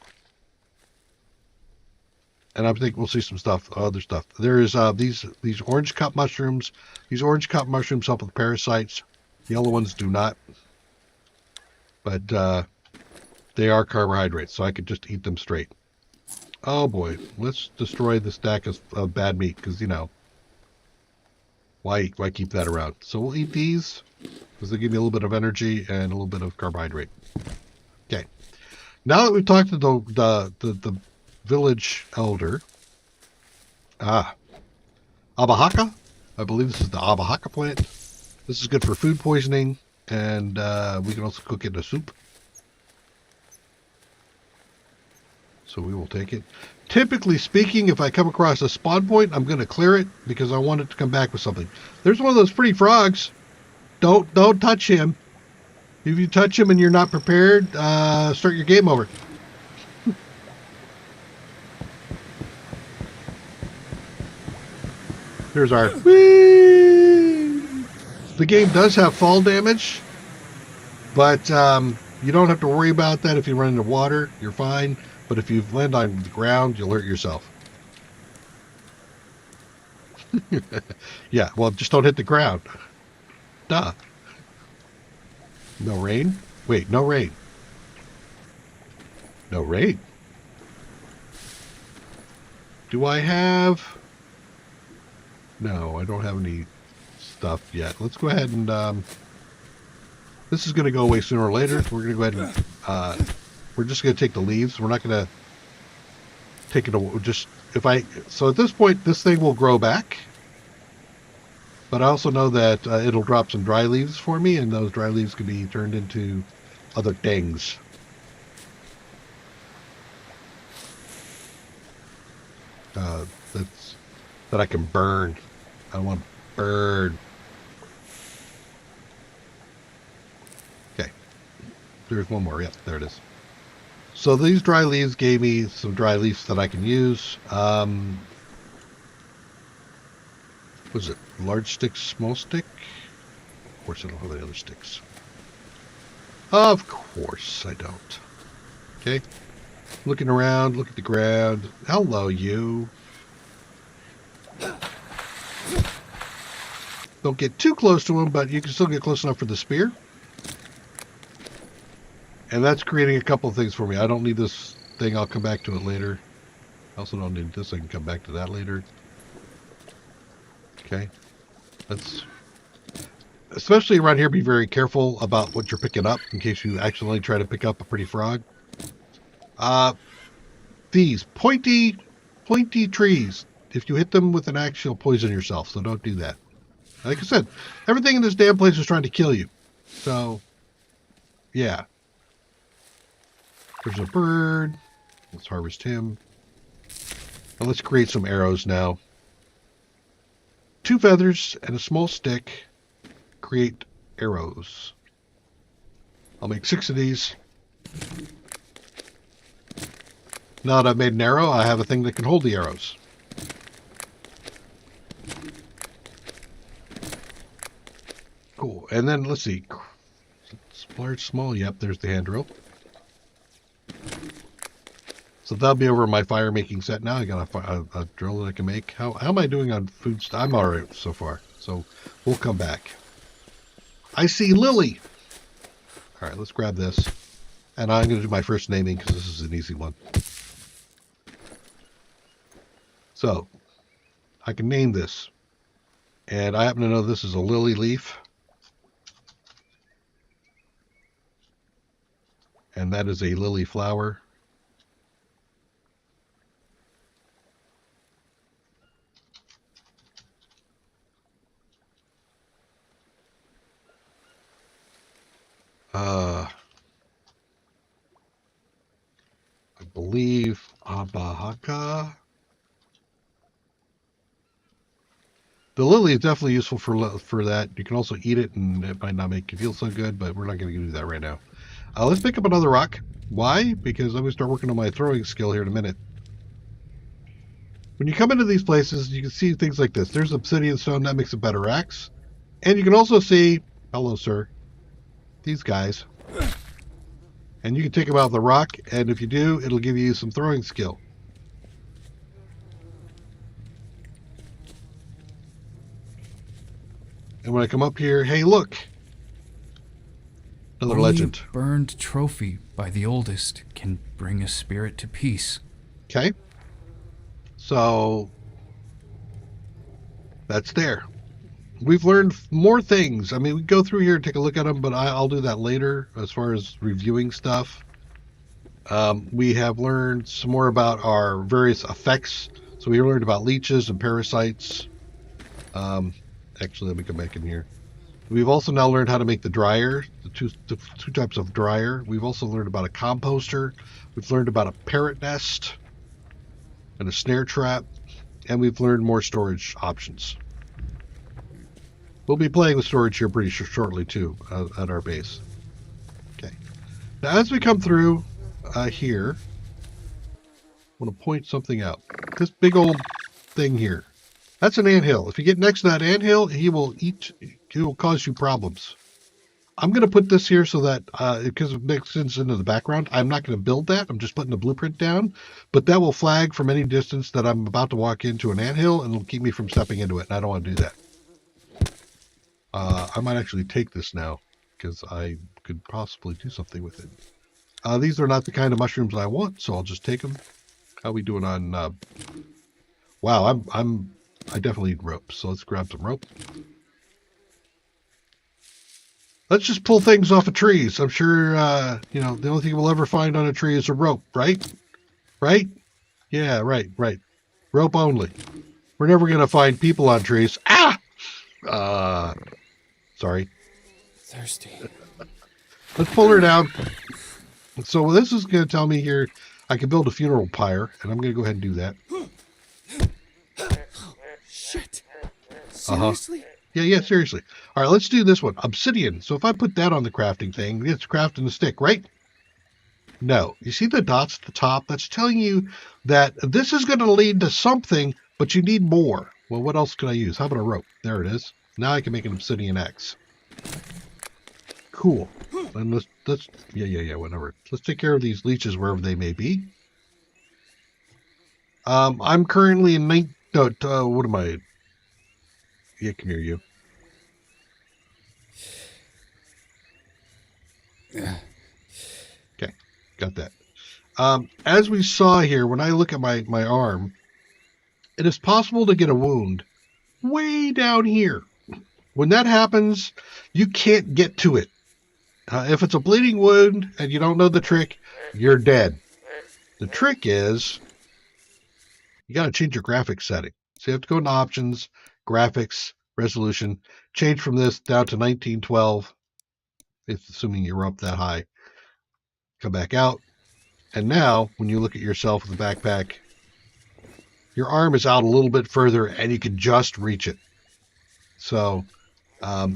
And I think we'll see some other stuff. There's these orange cup mushrooms. These orange cup mushrooms help with parasites. The yellow ones do not. But they are carbohydrates, so I could just eat them straight. Oh boy, let's destroy the stack of bad meat, because, why keep that around? So we'll eat these, because they give me a little bit of energy and a little bit of carbohydrate. Okay. Now that we've talked to the village elder, abahaka, I believe this is the abahaka plant. This is good for food poisoning, and we can also cook it in a soup. So we will take it. Typically speaking, if I come across a spawn point, I'm going to clear it because I want it to come back with something. There's one of those pretty frogs. Don't touch him. If you touch him and you're not prepared, start your game over. Here's our... Whee! The game does have fall damage, but you don't have to worry about that if you run into water. You're fine. But if you land on the ground, you'll hurt yourself. Yeah, well, just don't hit the ground. Duh. No rain? Wait, no rain. No rain. Do I have... No, I don't have any stuff yet. Let's go ahead and this is going to go away sooner or later. We're going to go ahead and we're just going to take the leaves. We're not going to take it away. So at this point, this thing will grow back. But I also know that it'll drop some dry leaves for me, and those dry leaves can be turned into other things. That I can burn. I want to burn. Okay. There's one more. Yep, there it is. So these dry leaves gave me some dry leaves that I can use. Was it large stick, small stick? Of course I don't have any other sticks. Of course I don't. Okay. Looking around, look at the ground. Hello, you. Don't get too close to him, but you can still get close enough for the spear. And that's creating a couple of things for me. I don't need this thing. I'll come back to it later. I also don't need this. I can come back to that later. Okay. Especially around here, be very careful about what you're picking up in case you accidentally try to pick up a pretty frog. These pointy trees. If you hit them with an axe, you'll poison yourself, so don't do that. Like I said, everything in this damn place is trying to kill you. So, yeah. There's a bird. Let's harvest him. And let's create some arrows now. 2 feathers and a small stick create arrows. I'll make 6 of these. Now that I've made an arrow, I have a thing that can hold the arrows. Cool. And then let's see. Large, small. Yep, there's the hand drill. So that'll be over my fire making set now. I got a drill that I can make. How am I doing on food stuff? I'm alright so far. So we'll come back. I see Lily. Alright, let's grab this. And I'm going to do my first naming because this is an easy one. So I can name this. And I happen to know this is a lily leaf. And that is a lily flower. I believe Abahaka. The lily is definitely useful for that. You can also eat it, and it might not make you feel so good, but we're not going to do that right now. Let's pick up another rock. Why? Because I'm going to start working on my throwing skill here in a minute. When you come into these places, you can see things like this. There's obsidian stone. That makes a better axe. And you can also see, hello, sir, these guys. And you can take them out of the rock, and if you do, it'll give you some throwing skill. And when I come up here, hey, look. Another legend. A burned trophy by the oldest can bring a spirit to peace. Okay. So that's there. We've learned more things. I mean, we go through here and take a look at them, but I'll do that later as far as reviewing stuff. We have learned some more about our various effects. So we learned about leeches and parasites. Actually, let me come back in here. We've also now learned how to make the dryer, the two types of dryer. We've also learned about a composter. We've learned about a parrot nest and a snare trap. And we've learned more storage options. We'll be playing with storage here pretty shortly, too, at our base. Okay. Now, as we come through here, I want to point something out. This big old thing here. That's an anthill. If you get next to that anthill, he will cause you problems. I'm going to put this here so that, because it makes sense into the background, I'm not going to build that. I'm just putting the blueprint down. But that will flag from any distance that I'm about to walk into an anthill, and it'll keep me from stepping into it, and I don't want to do that. I might actually take this now, because I could possibly do something with it. These are not the kind of mushrooms I want, so I'll just take them. How are we doing on... Wow, I definitely need rope, so let's grab some rope. let's just pull things off of trees. I'm sure, you know, the only thing we'll ever find on a tree is a rope, right? Right? Yeah, right. Rope only. We're never going to find people on trees. Ah! Sorry. Thirsty. Let's pull her down. So this is going to tell me here I can build a funeral pyre, and I'm going to go ahead and do that. Shit. Seriously? Yeah, seriously. All right, let's do this one. Obsidian. So if I put that on the crafting thing, it's crafting the stick, right? No. You see the dots at the top? That's telling you that this is going to lead to something, but you need more. Well, what else can I use? How about a rope? There it is. Now I can make an obsidian axe. Cool. And let's yeah, whatever. Let's take care of these leeches wherever they may be. I'm currently in what am I? Yeah, come here, you. Yeah. Okay, got that. As we saw here, when I look at my arm, it is possible to get a wound way down here. When that happens, you can't get to it. If it's a bleeding wound and you don't know the trick, you're dead. The trick is you got to change your graphics setting. So you have to go into options, graphics, resolution, change from this down to 1912, if assuming you're up that high. Come back out. And now, when you look at yourself with the backpack, your arm is out a little bit further and you can just reach it. So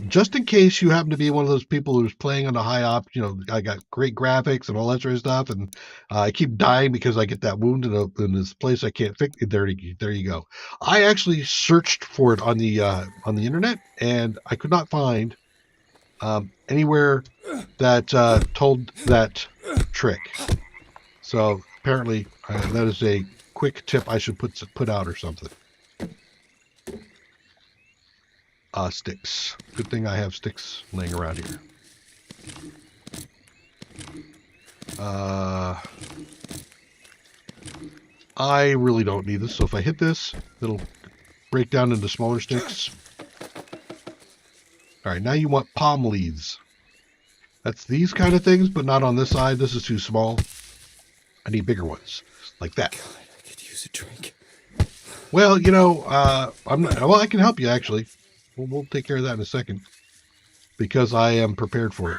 just in case you happen to be one of those people who's playing on a high op, you know, I got great graphics and all that sort of stuff, and I keep dying because I get that wound in this place I can't fix. There you go. I actually searched for it on the internet, and I could not find anywhere that told that trick. So apparently that is a quick tip I should put out or something. Sticks. Good thing I have sticks laying around here. I really don't need this, so if I hit this, it'll break down into smaller sticks. Alright, now you want palm leaves. That's these kind of things, but not on this side. This is too small. I need bigger ones, like that. God, I could use a drink. Well, you know, I can help you, actually. We'll take care of that in a second, because I am prepared for it.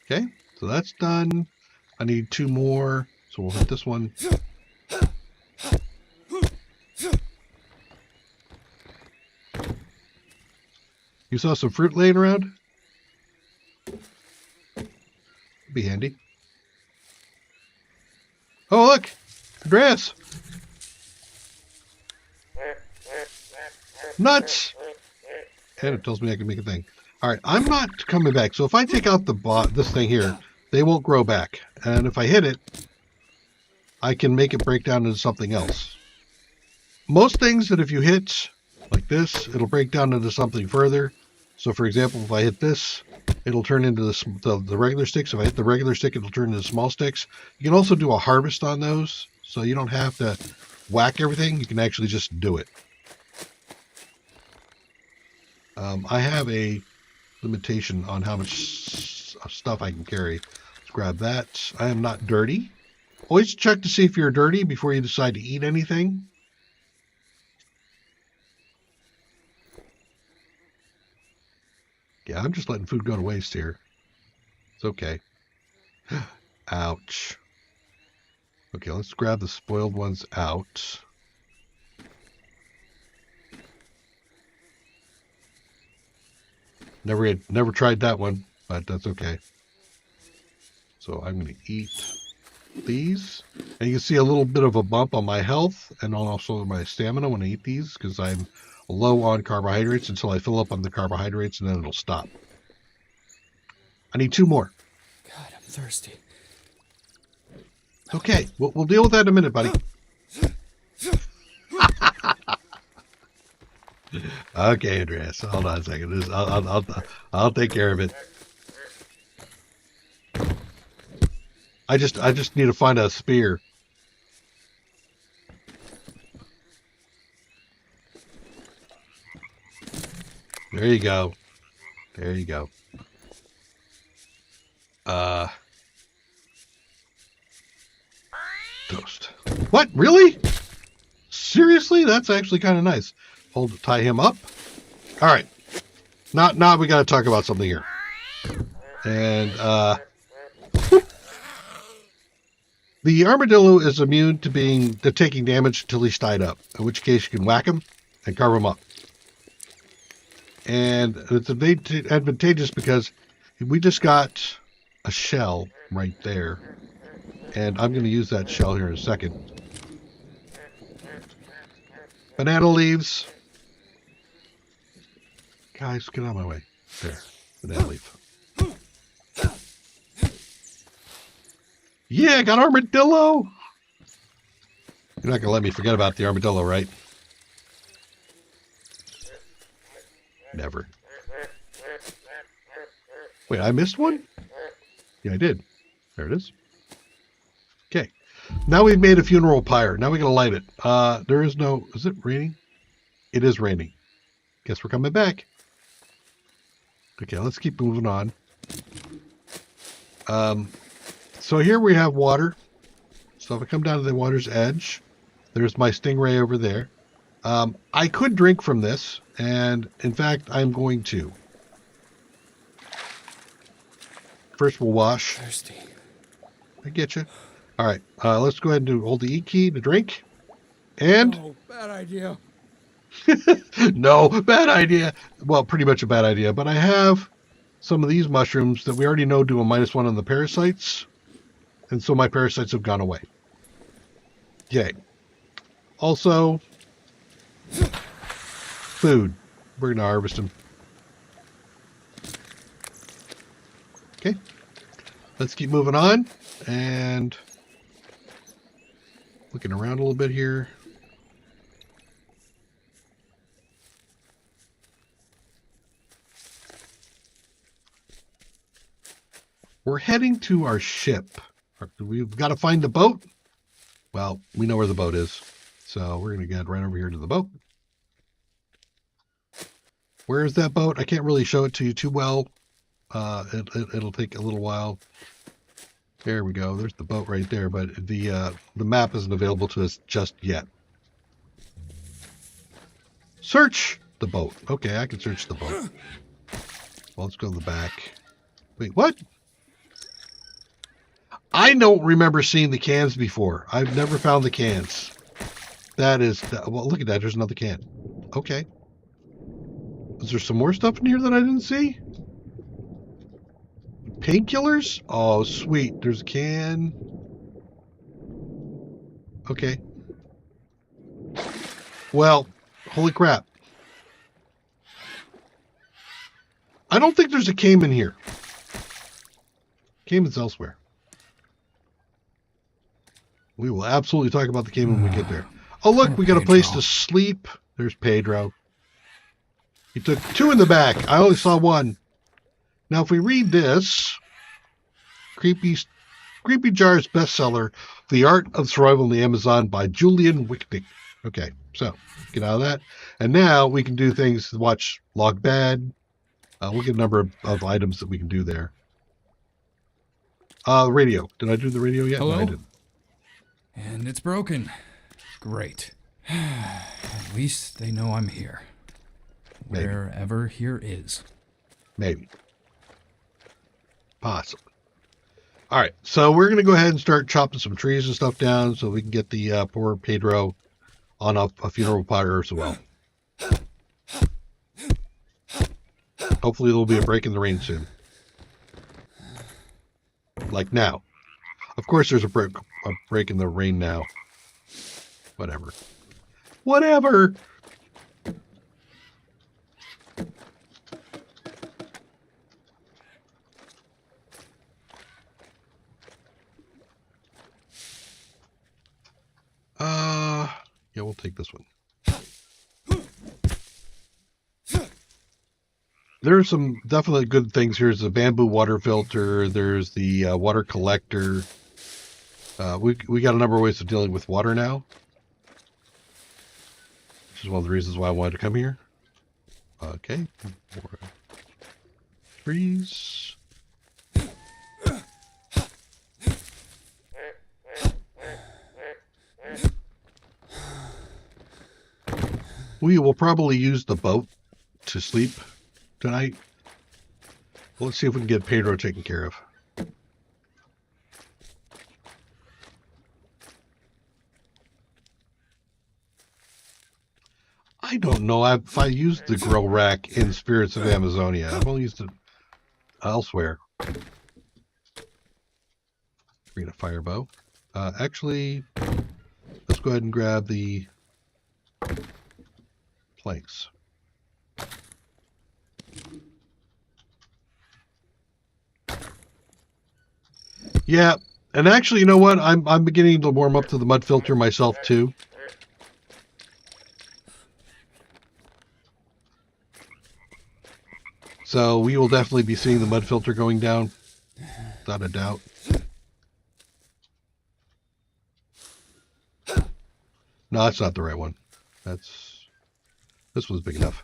Okay, so that's done. I need 2 more, so we'll hit this one. You saw some fruit laying around? Be handy. Oh, look! Grass! Nuts! And it tells me I can make a thing. Alright, I'm not coming back. So if I take out this thing here, they won't grow back. And if I hit it, I can make it break down into something else. Most things that if you hit, like this, it'll break down into something further. So for example, if I hit this, it'll turn into the regular sticks. If I hit the regular stick, it'll turn into small sticks. You can also do a harvest on those, so you don't have to whack everything. You can actually just do it. I have a limitation on how much stuff I can carry. Let's grab that. I am not dirty. Always check to see if you're dirty before you decide to eat anything. Yeah, I'm just letting food go to waste here. It's okay. Ouch. Okay, let's grab the spoiled ones out. Never tried that one, but that's okay. So I'm going to eat these. And you can see a little bit of a bump on my health and also my stamina when I eat these, because I'm low on carbohydrates until I fill up on the carbohydrates, and then it'll stop. I need 2 more. God, I'm thirsty. Okay, we'll deal with that in a minute, buddy. Okay, Andreas, hold on a second. I'll take care of it. I just need to find a spear. There you go. There you go. Toast. What? Really? Seriously? That's actually kind of nice. Tie him up. All right. Now we got to talk about something here. And the armadillo is immune to taking damage until he's tied up, in which case you can whack him and carve him up. And it's advantageous because we just got a shell right there. And I'm going to use that shell here in a second. Banana leaves. Guys, get out of my way. There. Banana leaf. Yeah, got armadillo. You're not going to let me forget about the armadillo, right? Never. Wait, I missed one? Yeah, I did. There it is. Okay. Now we've made a funeral pyre. Now we're going to light it. There is no... Is it raining? It is raining. Guess we're coming back. Okay, let's keep moving on. So here we have water. So if I come down to the water's edge, there's my stingray over there. I could drink from this, and in fact, I'm going to. First, we'll wash. Thirsty. I get you. All right, let's go ahead and hold the E key to drink. And... Oh, bad idea. No, bad idea. Well, pretty much a bad idea. But I have some of these mushrooms that we already know do a -1 on the parasites. And so my parasites have gone away. Okay. Also, food. We're going to harvest them. Okay. Let's keep moving on. And looking around a little bit here. We're heading to our ship. We've got to find the boat. Well, we know where the boat is. So we're going to get right over here to the boat. Where is that boat? I can't really show it to you too well. It'll take a little while. There we go. There's the boat right there. But the map isn't available to us just yet. Search the boat. Okay, I can search the boat. Well, let's go to the back. Wait, what? I don't remember seeing the cans before. I've never found the cans. That is... Well, look at that. There's another can. Okay. Is there some more stuff in here that I didn't see? Painkillers? Oh, sweet. There's a can. Okay. Well, holy crap. I don't think there's a caiman here. Caiman's elsewhere. We will absolutely talk about the caiman when we get there. Oh, look, we got a place to sleep. There's Pedro. He took 2 in the back. I only saw 1. Now, if we read this, Creepy Jar's bestseller, The Art of Survival in the Amazon by Julian Wiki. Okay, so get out of that. And now we can do things, watch Log Bad. We'll get a number of items that we can do there. Radio. Did I do the radio yet? Hello? No, I didn't. And it's broken. Great. At least they know I'm here. Maybe. Wherever here is. Maybe. Possibly. All right, so we're going to go ahead and start chopping some trees and stuff down so we can get the poor Pedro on a funeral pyre as well. Hopefully there'll be a break in the rain soon. Like now. Of course there's a break in the rain now. Whatever. Whatever! Yeah, we'll take this one. There's some definitely good things here. There's a bamboo water filter. There's the water collector. We got a number of ways of dealing with water now. Which is one of the reasons why I wanted to come here. Okay. More trees. We will probably use the boat to sleep tonight. Let's see if we can get Pedro taken care of. I don't know if I used the grow rack in Spirits of Amazonia. I've only used it elsewhere. Bring a fire bow. Actually, let's go ahead and grab the planks. Yeah, and actually, you know what? I'm beginning to warm up to the mud filter myself too. So we will definitely be seeing the mud filter going down, without a doubt. No, that's not the right one. This one's big enough.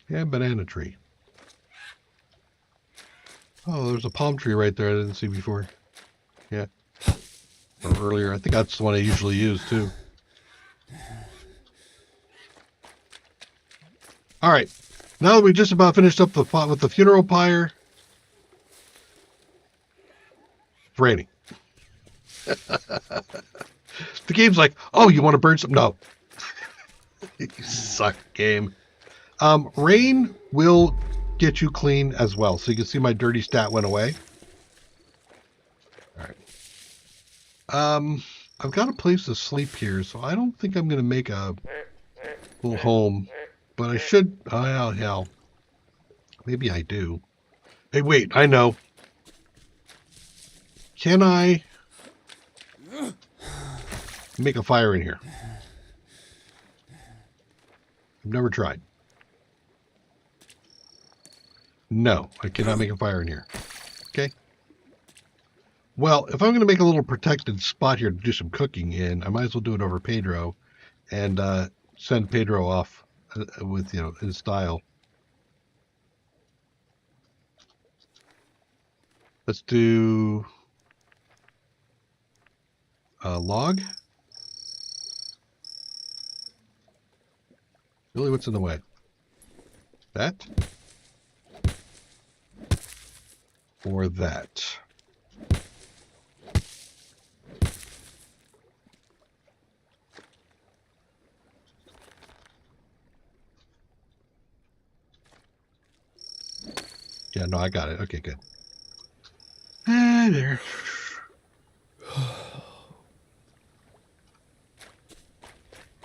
Yeah, banana tree. Oh, there's a palm tree right there I didn't see before. Yeah. Or earlier. I think that's the one I usually use too. All right. Now that we just about finished up the pot with the funeral pyre, it's raining. The game's like, oh, you want to burn some? No. You suck, game. Rain will get you clean as well. So you can see my dirty stat went away. All right. I've got a place to sleep here, so I don't think I'm going to make a little home. But I should. Oh, hell. Maybe I do. Hey, wait. I know. Can I make a fire in here? I've never tried. No, I cannot make a fire in here. Okay. Well, if I'm going to make a little protected spot here to do some cooking in, I might as well do it over Pedro and send Pedro off with, in style. Let's do a log. Really, what's in the way? That? Or that? Yeah, no, I got it. Okay, good. Ah, there.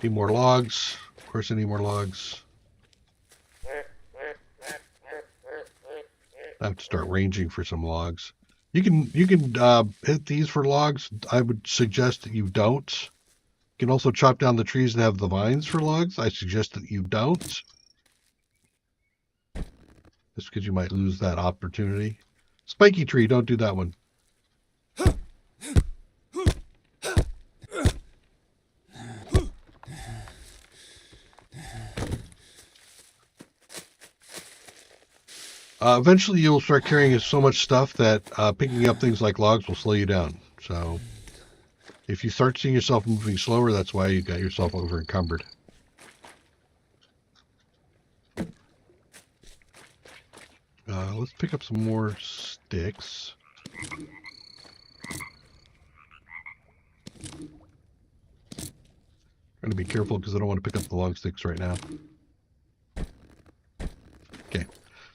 Need more logs. Of course, I need more logs. I have to start ranging for some logs. You can hit these for logs. I would suggest that you don't. You can also chop down the trees and have the vines for logs. I suggest that you don't. Just because you might lose that opportunity. Spiky tree, don't do that one. Eventually, you'll start carrying so much stuff that picking up things like logs will slow you down. So, if you start seeing yourself moving slower, that's why you got yourself over encumbered. Let's pick up some more sticks. I'm going to be careful because I don't want to pick up the long sticks right now. Okay.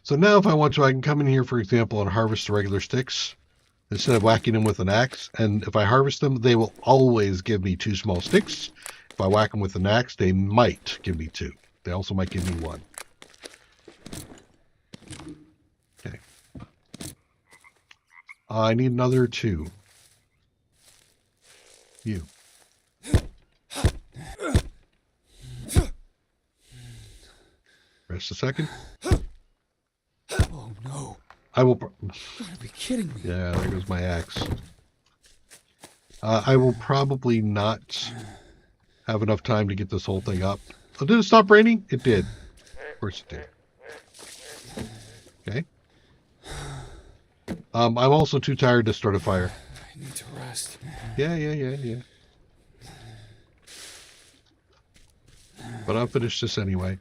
So now if I want to, I can come in here, for example, and harvest the regular sticks instead of whacking them with an axe. And if I harvest them, they will always give me 2 small sticks. If I whack them with an axe, they might give me 2. They also might give me 1. Okay. I need another 2. You. just a second. Oh no. I will... You gotta be kidding me. Yeah, there goes my axe. I will probably not have enough time to get this whole thing up. Oh, did it stop raining? It did. Of course it did. Okay. I'm also too tired to start a fire. I need to rest. Yeah. But I'll finish this anyway.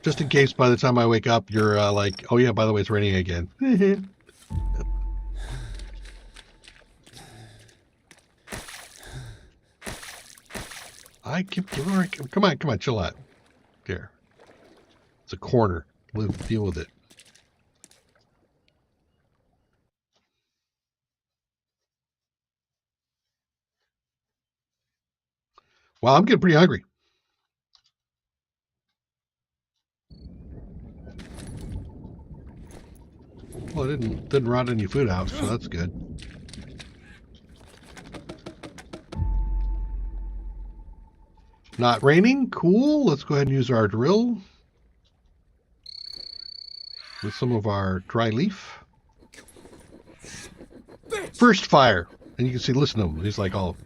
Just in case by the time I wake up, you're like, oh yeah, by the way, it's raining again. I keep... Come on, chill out. There. It's a corner. Deal with it. Well, I'm getting pretty hungry. Well, it didn't rot any food out, so that's good. Not raining? Cool. Let's go ahead and use our drill with some of our dry leaf. First fire. And you can see, listen to him. He's like all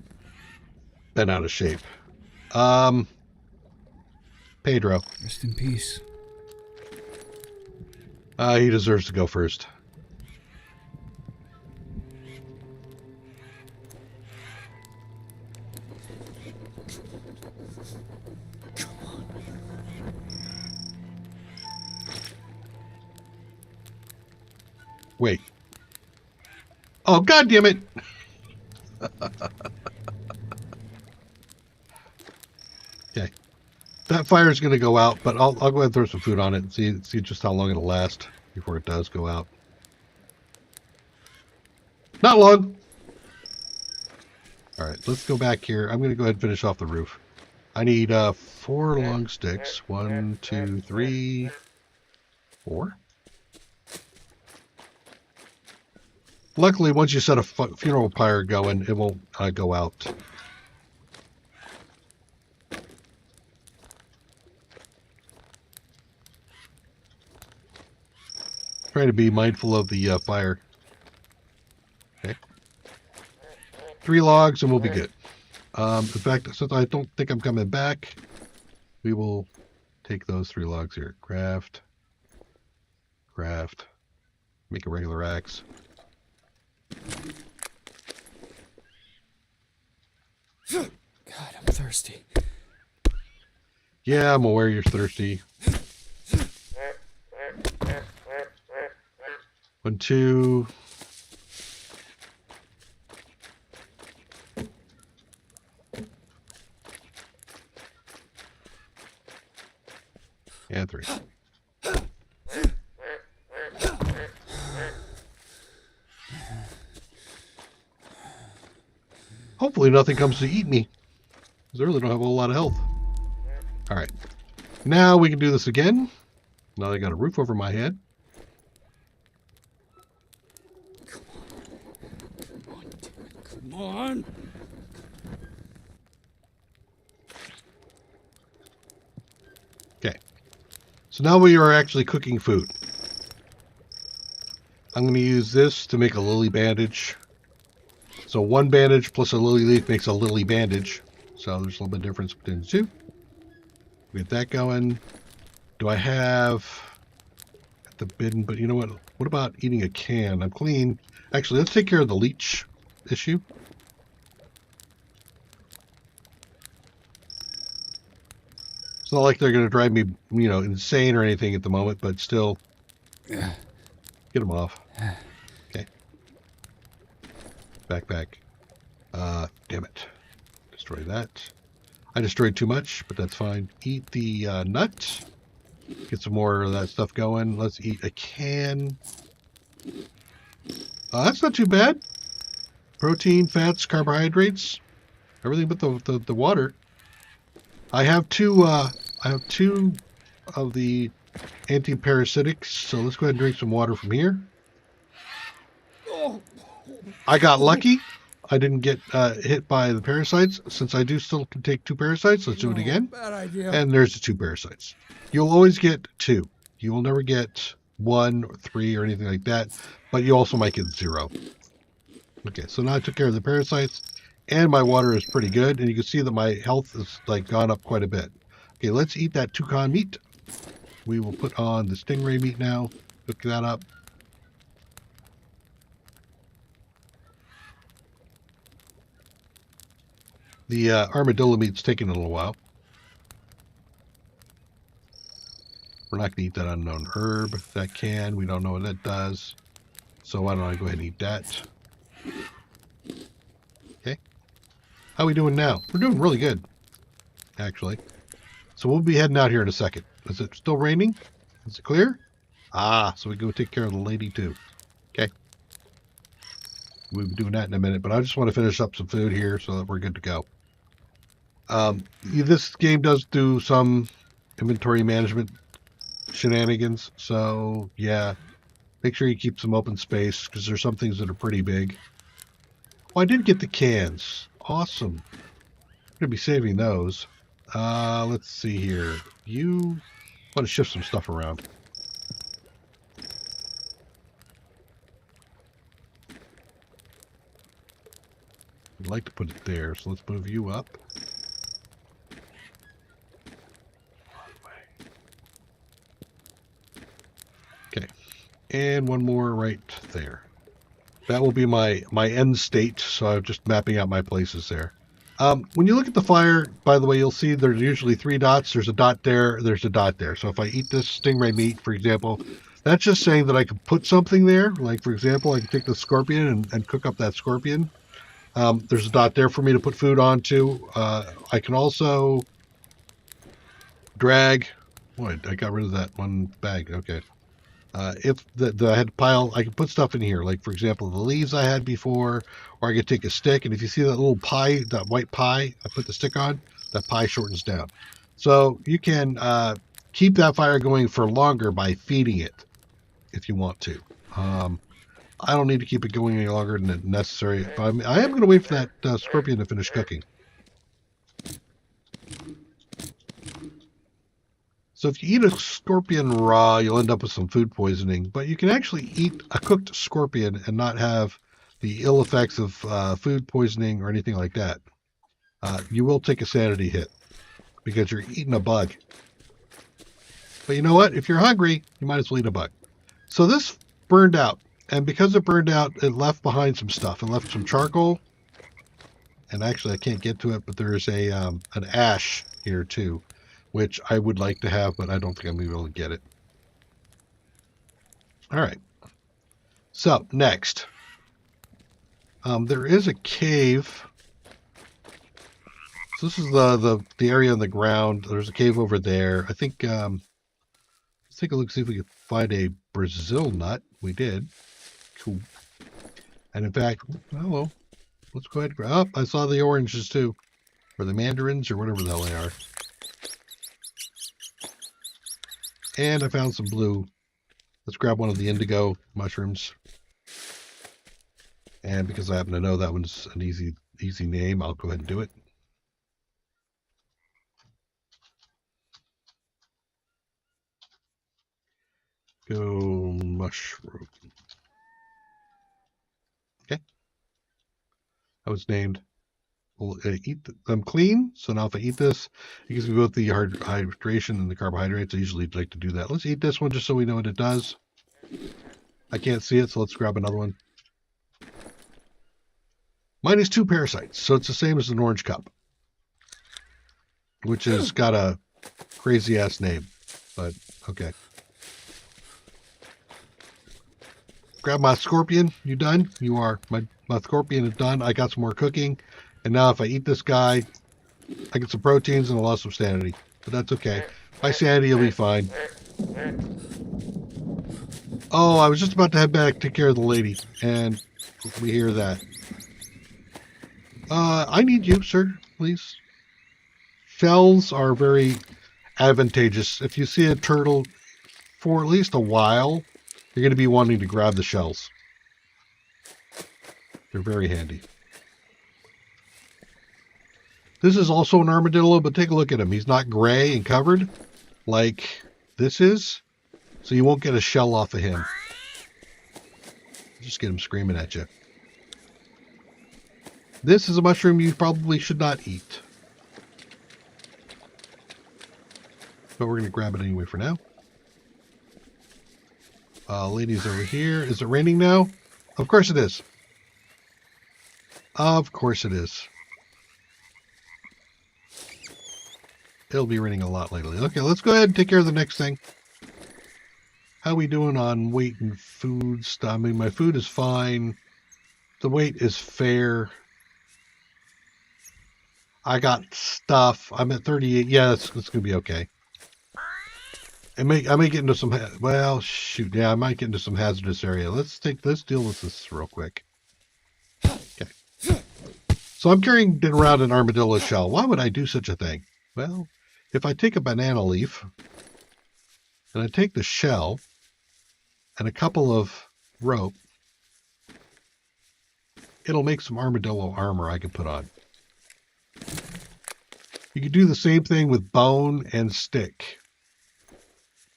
bent out of shape. Pedro. Rest in peace. He deserves to go first. Wait. Oh, God damn it. Okay. That fire is going to go out, but I'll go ahead and throw some food on it and see just how long it'll last before it does go out. Not long. All right, let's go back here. I'm going to go ahead and finish off the roof. I need 4 long sticks. 1, 2, 3, 4. Luckily, once you set a funeral pyre going, it won't go out. Trying to be mindful of the fire. Okay. 3 logs and we'll be good. In fact, since I don't think I'm coming back, we will take those 3 logs here. Craft. Make a regular axe. God, I'm thirsty. Yeah, I'm aware you're thirsty. 1, 2. And 3. Hopefully nothing comes to eat me, because I really don't have a whole lot of health. All right. Now we can do this again. Now I got a roof over my head. Come on. Okay. So now we are actually cooking food. I'm going to use this to make a lily bandage. So 1 bandage plus a lily leaf makes a lily bandage. So there's a little bit of difference between the 2. Get that going. Do I have at the bin? But you know what? What about eating a can? I'm clean. Actually, let's take care of the leech issue. It's not like they're going to drive me, insane or anything at the moment, but still, get them off. Okay. Backpack. Damn it. Destroy that. I destroyed too much, but that's fine. Eat the nut. Get some more of that stuff going. Let's eat a can. That's not too bad. Protein, fats, carbohydrates, everything but the water. I have two of the anti-parasitics, so let's go ahead and drink some water from here. I got lucky. I didn't get hit by the parasites. Since I do still can take 2 parasites, let's do it again. Bad idea. And there's the 2 parasites. You'll always get 2. You will never get 1 or 3 or anything like that, but you also might get 0. Okay, so now I took care of the parasites, and my water is pretty good, and you can see that my health has like gone up quite a bit. Okay, let's eat that toucan meat. We will put on the stingray meat now. Cook that up. The armadillo meat's taking a little while. We're not going to eat that unknown herb. That can. We don't know what that does. So why don't I go ahead and eat that? Okay. How are we doing now? We're doing really good, actually. So we'll be heading out here in a second. Is it still raining? Is it clear? Ah, so we go take care of the lady too. Okay. We'll be doing that in a minute, but I just want to finish up some food here so that we're good to go. This game does do some inventory management shenanigans, so yeah, make sure you keep some open space because there's some things that are pretty big. Oh, I did get the cans. Awesome. I'm gonna be saving those. Let's see here. You want to shift some stuff around. I'd like to put it there, so let's move you up. Okay, and one more right there. That will be my end state, so I'm just mapping out my places there. When you look at the fire, by the way, you'll see there's usually 3 dots. There's a dot there, there's a dot there. So if I eat this stingray meat, for example, that's just saying that I can put something there. Like, for example, I can take the scorpion and cook up that scorpion. There's a dot there for me to put food onto. I can also drag... Boy, I got rid of that one bag. Okay. If I had a pile, I could put stuff in here. Like, for example, the leaves I had before, or I could take a stick, and if you see that little pie, that white pie I put the stick on, that pie shortens down. So you can keep that fire going for longer by feeding it, if you want to. I don't need to keep it going any longer than necessary. I am going to wait for that scorpion to finish cooking. So if you eat a scorpion raw, you'll end up with some food poisoning. But you can actually eat a cooked scorpion and not have the ill effects of food poisoning or anything like that. You will take a sanity hit because you're eating a bug. But you know what? If you're hungry, you might as well eat a bug. So this burned out. And because it burned out, it left behind some stuff. It left some charcoal. And actually, I can't get to it, but there's an ash here too, which I would like to have, but I don't think I'm going to be able to get it. All right. So, next. There is a cave. So this is the area on the ground. There's a cave over there. I think, let's take a look, see if we can find a Brazil nut. We did. Cool. And in fact, oh, well, let's go ahead and grab. Oh, I saw the oranges too. Or the mandarins, or whatever the hell they are. And I found some blue. Let's grab one of the indigo mushrooms. And because I happen to know that one's an easy name, I'll go ahead and do it. Go mushroom. Okay. That was named. We'll eat them clean. So now if I eat this, it gives me both the hydration and the carbohydrates. I usually like to do that. Let's eat this one just so we know what it does. I can't see it, so let's grab another one. Mine is 2 parasites, so it's the same as an orange cup, which has got a crazy ass name, but okay. Grab my scorpion. You done? You are. My scorpion is done. I got some more cooking. And now if I eat this guy, I get some proteins and I lost some sanity. But that's okay. My sanity will be fine. Oh, I was just about to head back to take care of the lady. And we hear that. I need you, sir, please. Shells are very advantageous. If you see a turtle for at least a while, you're going to be wanting to grab the shells. They're very handy. This is also an armadillo, but take a look at him. He's not gray and covered like this is, so you won't get a shell off of him. Just get him screaming at you. This is a mushroom you probably should not eat. But we're going to grab it anyway for now. Ladies over here. Is it raining now? Of course it is. Of course it is. It'll be raining a lot lately. Okay, let's go ahead and take care of the next thing. How are we doing on weight and food stuff? I mean, my food is fine. The weight is fair. I got stuff. I'm at 38. Yeah, that's going to be okay. I may get into some, well, shoot. Yeah, I might get into some hazardous area. Let's deal with this real quick. Okay. So I'm carrying around an armadillo shell. Why would I do such a thing? Well, if I take a banana leaf and I take the shell and a couple of rope, it'll make some armadillo armor I can put on. You can do the same thing with bone and stick.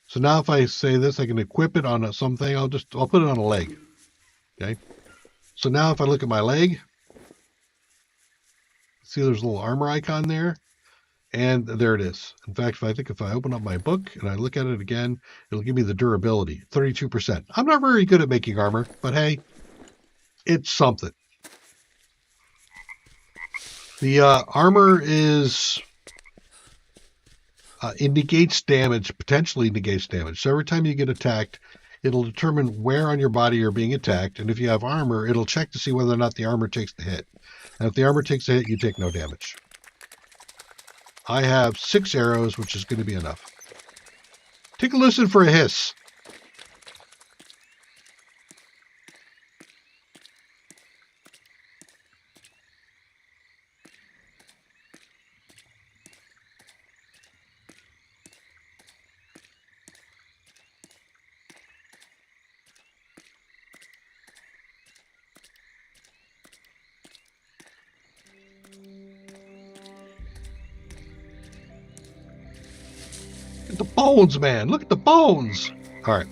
So now if I say this, I can equip it on something. I'll put it on a leg. Okay. So now if I look at my leg, see there's a little armor icon there, and there it is. In fact, if I open up my book and I look at it again, it'll give me the durability, 32%. I'm not very good at making armor, but hey, it's something. The armor is it negates damage, potentially negates damage. So every time you get attacked, it'll determine where on your body you're being attacked, and if you have armor, it'll check to see whether or not the armor takes the hit. And if the armor takes a hit, you take no damage. I have 6 arrows, which is going to be enough. Take a listen for a hiss. The bones, man. Look at the bones. All right.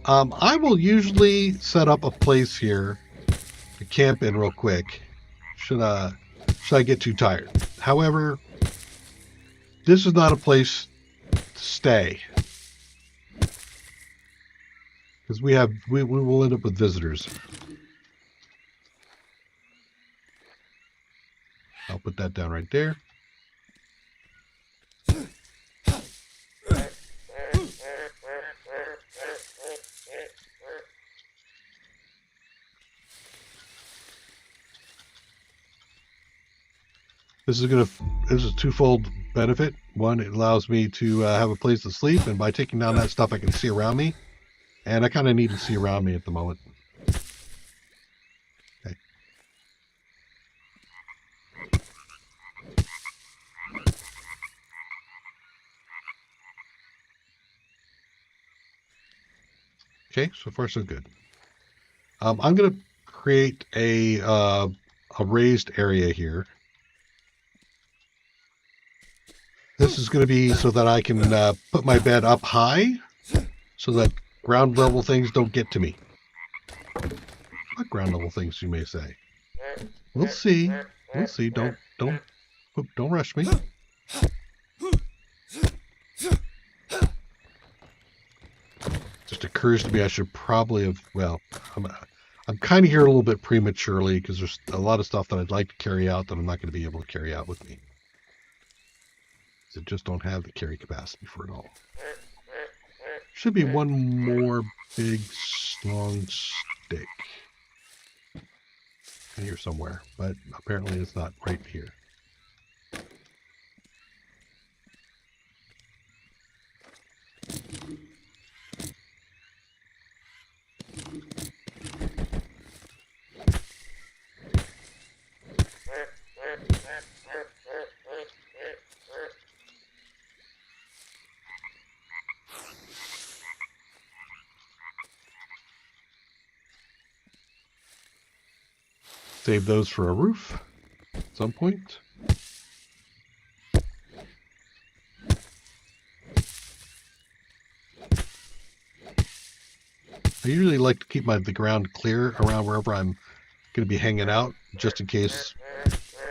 I will usually set up a place here to camp in real quick. Should I get too tired? However, this is not a place to stay, because we will end up with visitors. I'll put that down right there. This is a twofold benefit. One, it allows me to have a place to sleep, and by taking down that stuff, I can see around me. And I kind of need to see around me at the moment. Okay. Okay, so far so good. I'm going to create a raised area here. This is going to be so that I can put my bed up high so that ground level things don't get to me. What ground level things, you may say? We'll see. We'll see. Don't rush me. Just occurs to me I should probably have, well, I'm kind of here a little bit prematurely because there's a lot of stuff that I'd like to carry out that I'm not going to be able to carry out with me. I just don't have the carry capacity for it all. Should be one more big long stick in here somewhere, but apparently it's not right here. Save those for a roof at some point. I usually like to keep the ground clear around wherever I'm going to be hanging out, just in case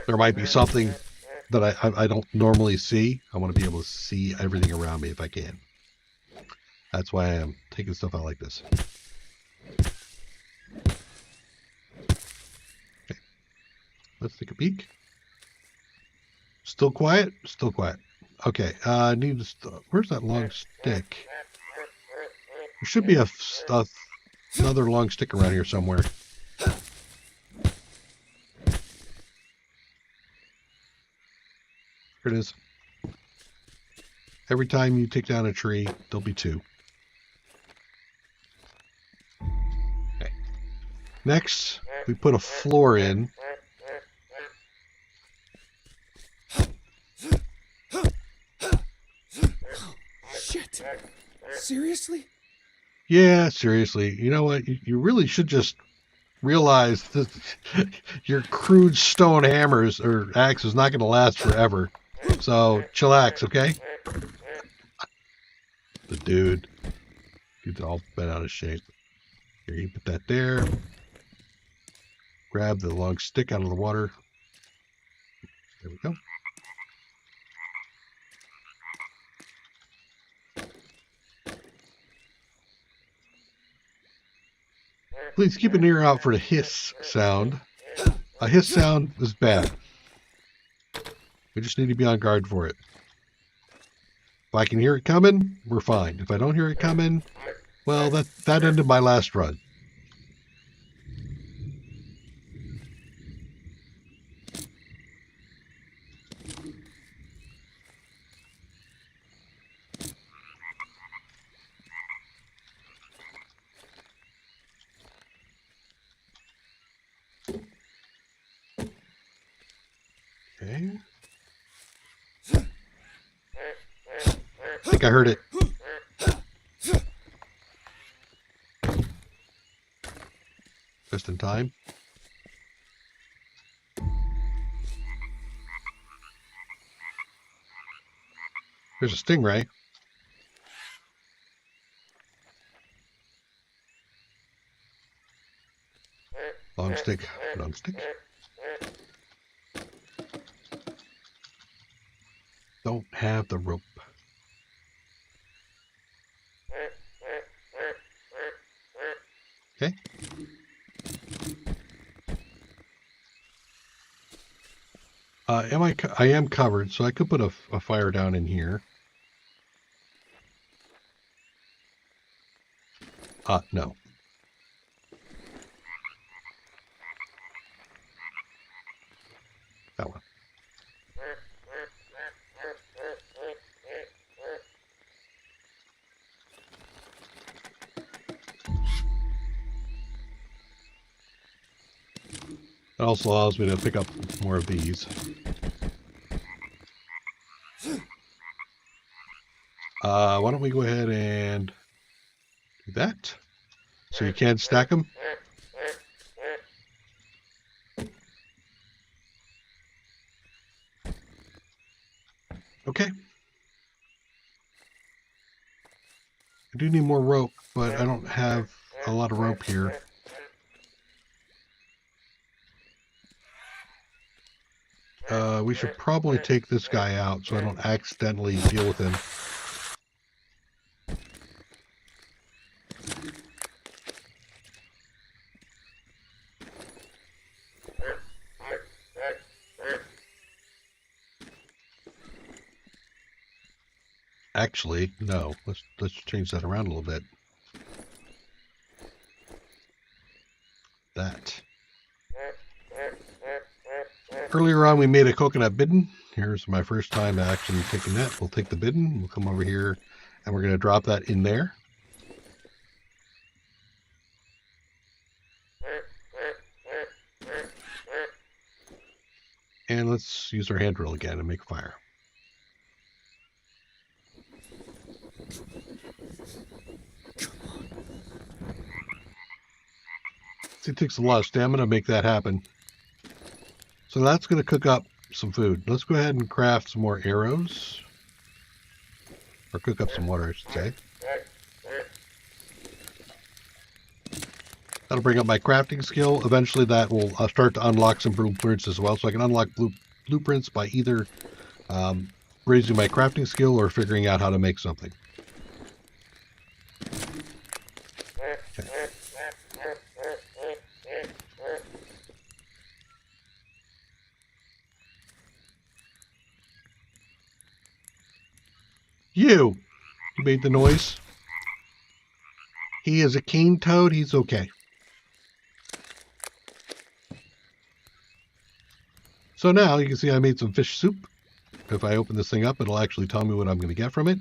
there might be something that I don't normally see. I want to be able to see everything around me if I can. That's why I'm taking stuff out like this. Okay. Let's take a peek. Still quiet? Still quiet. Okay, I need to... Where's that long stick? There should be another long stick around here somewhere. Here it is. Every time you take down a tree, there'll be two. Okay. Next, we put a floor in. Shit. Seriously? Yeah, seriously. You know what? You really should just realize that your crude stone hammers or axe is not going to last forever. So, chillax, okay? The dude. He's all bent out of shape. Here, you put that there. Grab the long stick out of the water. There we go. Please keep an ear out for the hiss sound. A hiss sound is bad. We just need to be on guard for it. If I can hear it coming, we're fine. If I don't hear it coming, well, that ended my last run. Okay. I think I heard it. Just in time. There's a stingray. Long stick, long stick. Don't have the rope. Okay. I am covered, so I could put a fire down in here. No. That one. It also allows me to pick up more of these. Why don't we go ahead and do that? So you can stack them. Okay. I do need more rope, but I don't have a lot of rope here. We should probably take this guy out so I don't accidentally deal with him. Actually, no. Let's change that around a little bit. That. Earlier on, we made a coconut bidden. Here's my first time actually taking that. We'll take the bidden. We'll come over here, and we're going to drop that in there. And let's use our hand drill again and make a fire. It takes a lot of stamina to make that happen. So that's going to cook up some food. Let's go ahead and craft some more arrows. Or cook up some water, I should say. That'll bring up my crafting skill. Eventually that will start to unlock some blueprints as well. So I can unlock blueprints by either raising my crafting skill or figuring out how to make something. Okay. You made the noise. He is a cane toad. He's okay. So now you can see I made some fish soup. If I open this thing up, it'll actually tell me what I'm going to get from it.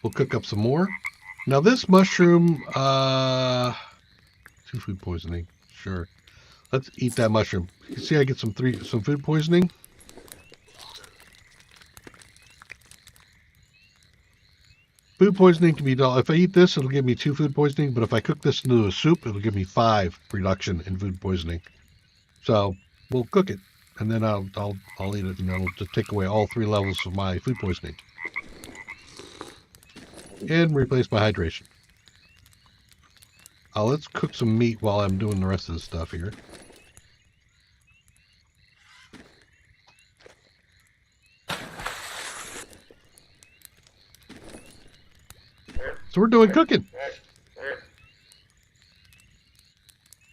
We'll cook up some more. Now this mushroom, 2 food poisoning. Sure. Let's eat that mushroom. You see I get some food poisoning. Food poisoning can be done. If I eat this, it'll give me 2 food poisoning, but if I cook this into a soup, it'll give me 5 reduction in food poisoning. So we'll cook it, and then I'll eat it, and it'll just take away all 3 levels of my food poisoning. And replace my hydration. Let's cook some meat while I'm doing the rest of the stuff here. So we're doing cooking.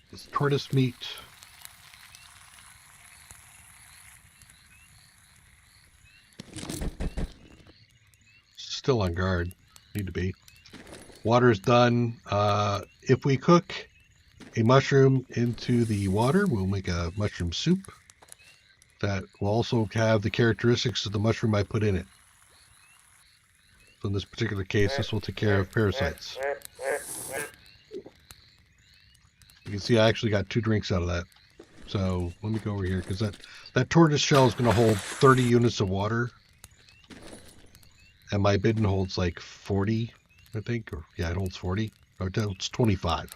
This tortoise meat. Still on guard. Need to be. Water's done. If we cook a mushroom into the water, we'll make a mushroom soup that will also have the characteristics of the mushroom I put in it. So in this particular case, this will take care of parasites. You can see I actually got 2 drinks out of that. So let me go over here, because that tortoise shell is going to hold 30 units of water. And my bidden holds like 40, I think. Or yeah, it holds 40. Or it holds 25.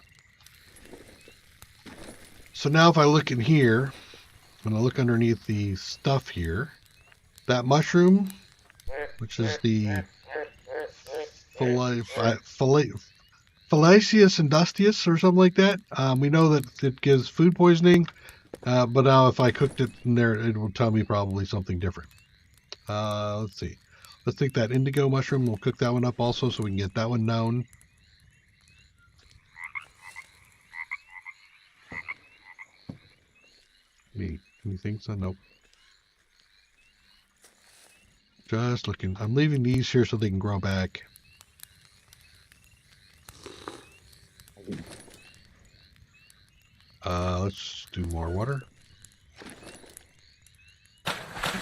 So now if I look in here, when I look underneath the stuff here, that mushroom, which is the Fallaceus industius or something like that, we know that it gives food poisoning, but now if I cooked it in there, it will tell me probably something different. Let's see. Let's take that indigo mushroom. We'll cook that one up also so we can get that one known. Anything? So nope. Just looking. I'm leaving these here so they can grow back. Let's do more water.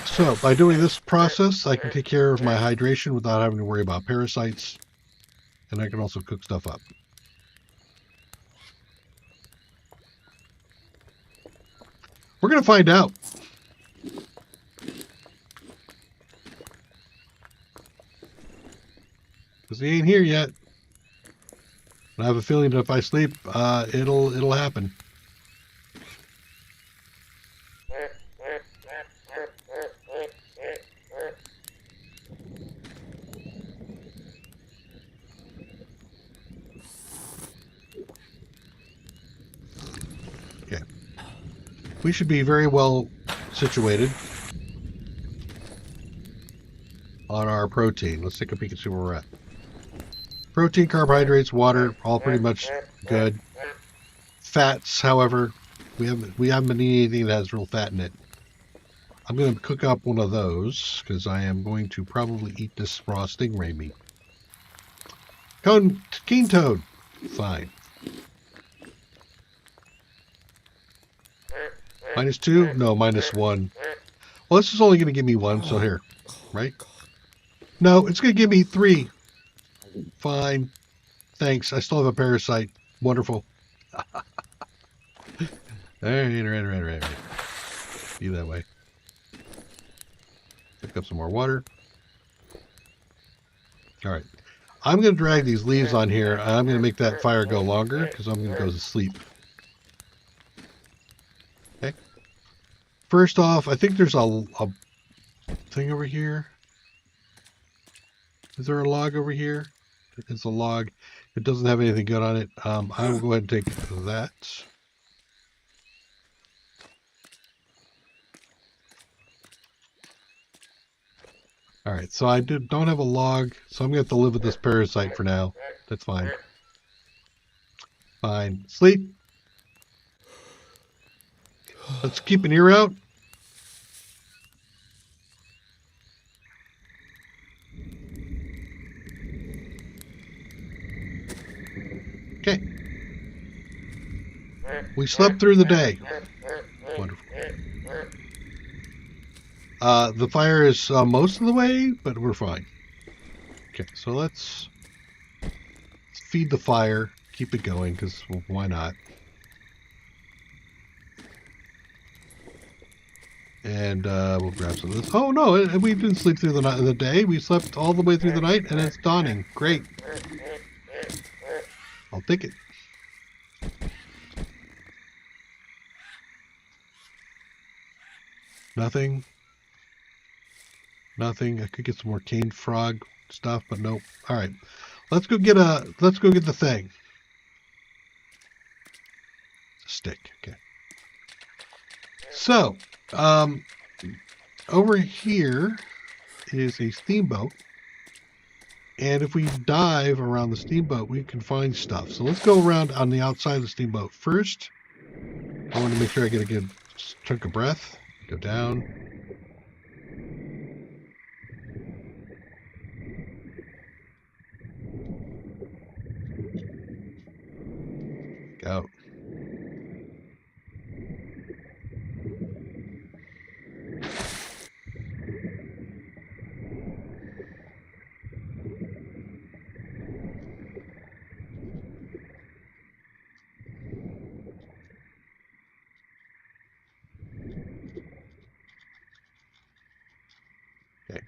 So by doing this process, I can take care of my hydration without having to worry about parasites. And I can also cook stuff up. We're going to find out. Because he ain't here yet. And I have a feeling that if I sleep, it'll happen. Okay. We should be very well situated on our protein. Let's take a peek and see where we're at. Protein, carbohydrates, water, all pretty much good. Fats, however, we haven't been eating anything that has real fat in it. I'm going to cook up one of those because I am going to probably eat this raw stingray meat. Cane toad, fine. -2? No, -1. Well, this is only going to give me 1, so here, right? No, it's going to give me 3. Fine. Thanks. I still have a parasite. Wonderful. All right. Be that way. Pick up some more water. All right. I'm going to drag these leaves on here. I'm going to make that fire go longer because I'm going to go to sleep. Okay. First off, I think there's a thing over here. Is there a log over here? It's a log. It doesn't have anything good on it. I will go ahead and take that. All right, so I don't have a log, so I'm going to have to live with this parasite for now. That's fine. Fine. Sleep. Let's keep an ear out. Okay. We slept through the day. Wonderful. The fire is most of the way, but we're fine. Okay, so let's feed the fire. Keep it going, because well, why not? And we'll grab some of this. Oh, no, we didn't sleep through the day. We slept all the way through the night, and it's dawning. Great. I'll take it. Nothing. Nothing. I could get some more cane frog stuff, but nope. All right. Let's go get the thing. Stick. Okay. So, over here is a steamboat. And if we dive around the steamboat, we can find stuff. So let's go around on the outside of the steamboat first. I want to make sure I get a good chunk of breath. Go down. Go. Okay.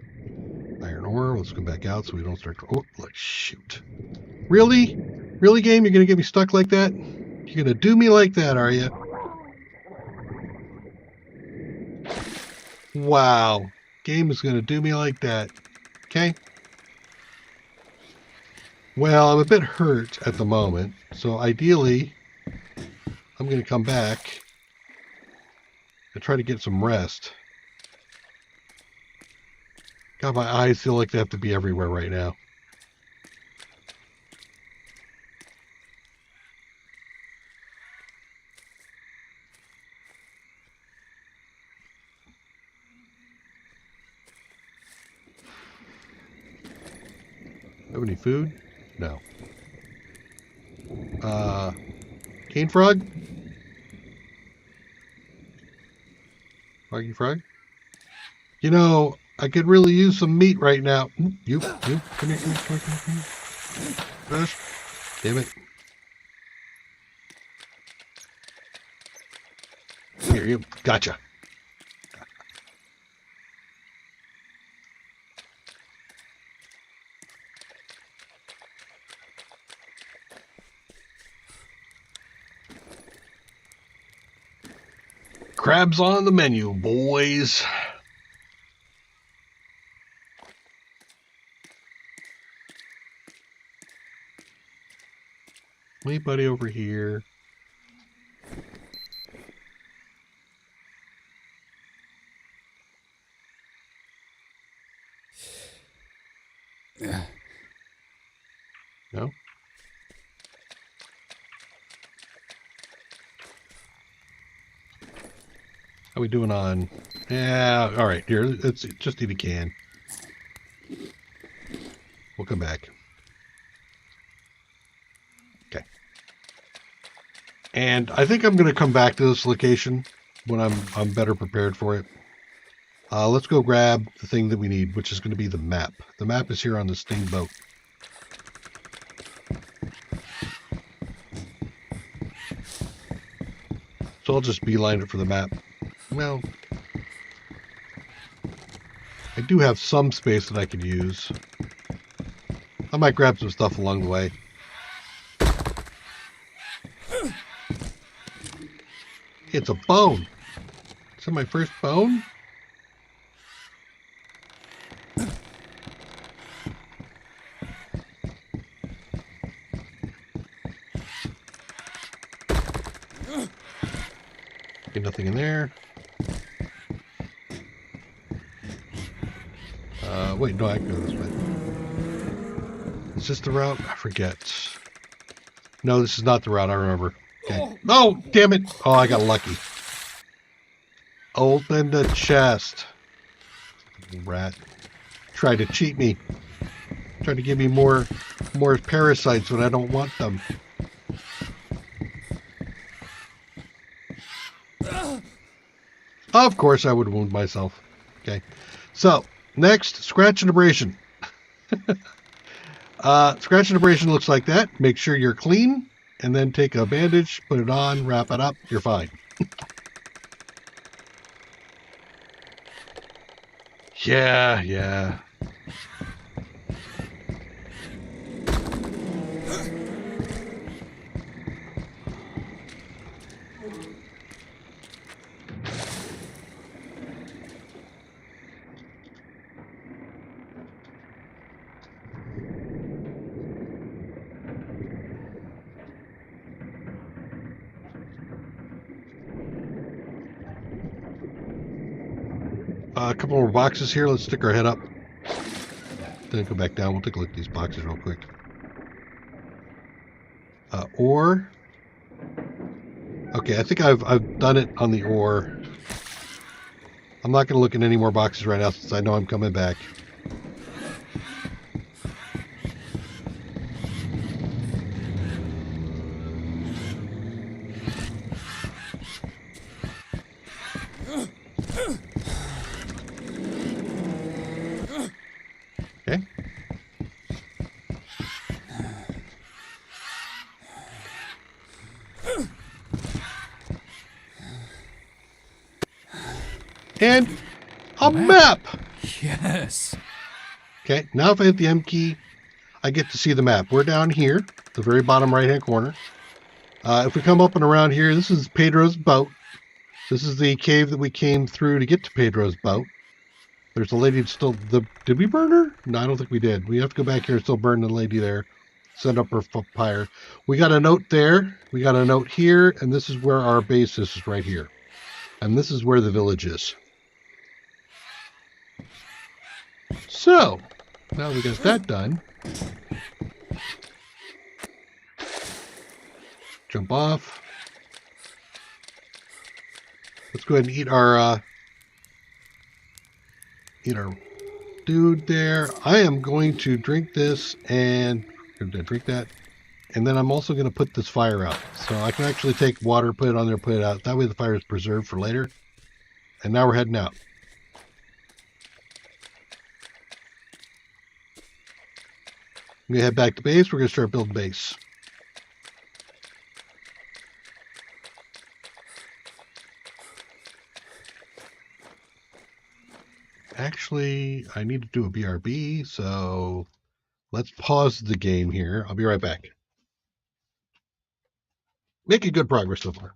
Iron ore. Let's go back out so we don't start to... Oh, like, shoot. Really? Really, game? You're going to get me stuck like that? You're going to do me like that, are you? Wow. Game is going to do me like that. Okay. Well, I'm a bit hurt at the moment. So ideally, I'm going to come back and try to get some rest. God, my eyes feel like they have to be everywhere right now. Have any food? No. Cane frog? Froggy frog? You know, I could really use some meat right now. You, come here, come here, come here. Gosh, damn it. Here, you, gotcha. Crabs on the menu, boys. Anybody over here? No? How we doing on... Yeah, all right. Here, let's just eat a can. We'll come back. Okay. And I think I'm going to come back to this location when I'm better prepared for it. Let's go grab the thing that we need, which is going to be the map. The map is here on the steamboat. So I'll just beeline it for the map. Well, I do have some space that I could use. I might grab some stuff along the way. It's a bone. Is that my first bone? Okay, nothing in there. Wait, no, I can go this way. Is this the route? I forget. No, this is not the route. I remember. Okay. Oh, damn it! Oh, I got lucky. Open the chest. Rat. Tried to cheat me. Tried to give me more parasites when I don't want them. Of course I would wound myself. Okay. So, next, scratch and abrasion. Scratch and abrasion looks like that. Make sure you're clean, and then take a bandage, put it on, wrap it up. You're fine. Yeah. A couple more boxes here. Let's stick our head up. Then go back down. We'll take a look at these boxes real quick. Ore. Okay, I think I've done it on the ore. I'm not going to look at any more boxes right now since I know I'm coming back. Okay. And a map! Yes. Okay, now if I hit the M key, I get to see the map. We're down here, the very bottom right-hand corner. If we come up and around here, this is Pedro's boat. This is the cave that we came through to get to Pedro's boat. There's a lady still... Did we burn her? No, I don't think we did. We have to go back here and still burn the lady there. Send up her fire. We got a note there. We got a note here. And this is where our base is right here. And this is where the village is. So, now we got that done. Jump off. Let's go ahead and eat our dude there. I am going to drink this and drink that. And then I'm also going to put this fire out. So I can actually take water, put it on there, put it out. That way the fire is preserved for later. And now we're heading out. I'm going to head back to base. We're going to start building base. Actually, I need to do a BRB, so let's pause the game here. I'll be right back. Making good progress so far.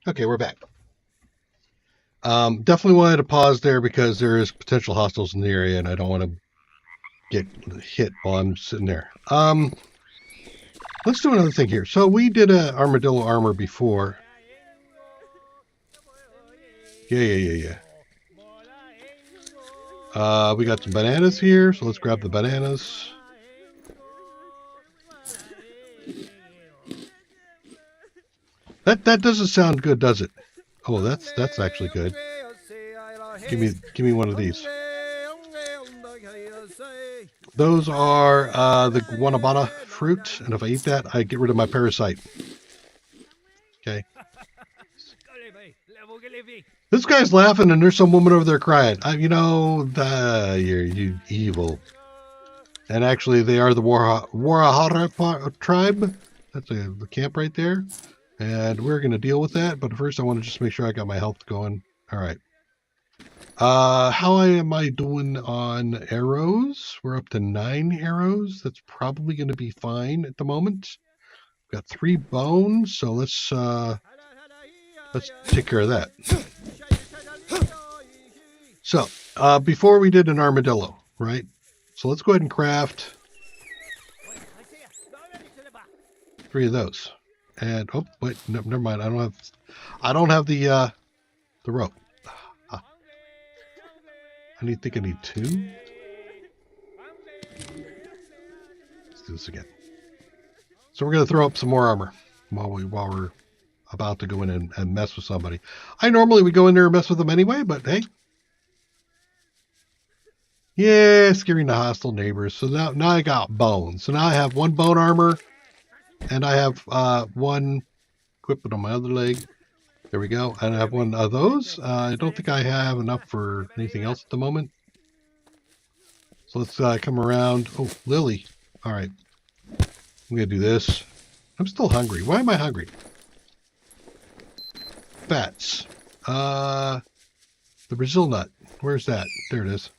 Okay, we're back. Definitely wanted to pause there because there is potential hostiles in the area, and I don't want to get hit while I'm sitting there. Let's do another thing here. So we did a armadillo armor before. Yeah. We got some bananas here, so let's grab the bananas. That doesn't sound good, does it? Oh, that's actually good. Give me one of these. Those are the guanabana fruit, and if I eat that, I get rid of my parasite. Okay. This guy's laughing, and there's some woman over there crying. You evil. And actually, they are the Warahara tribe. That's the camp right there. And we're going to deal with that. But first, I want to just make sure I got my health going. All right. How am I doing on arrows? We're up to 9 arrows. That's probably going to be fine at the moment. We've got 3 bones, so let's take care of that. So, before we did an armadillo, right? So let's go ahead and craft 3 of those. And oh wait, no, never mind. I don't have the rope. I think I need 2. Let's do this again. So we're gonna throw up some more armor while we're about to go in and mess with somebody. I normally would go in there and mess with them anyway, but hey. Yeah, scaring the hostile neighbors. So now I got bones. So now I have 1 bone armor, and I have 1 equipped on my other leg. There we go. And I have 1 of those. I don't think I have enough for anything else at the moment. So let's come around. Oh, Lily. All right. I'm going to do this. I'm still hungry. Why am I hungry? Fats. The Brazil nut. Where's that? There it is.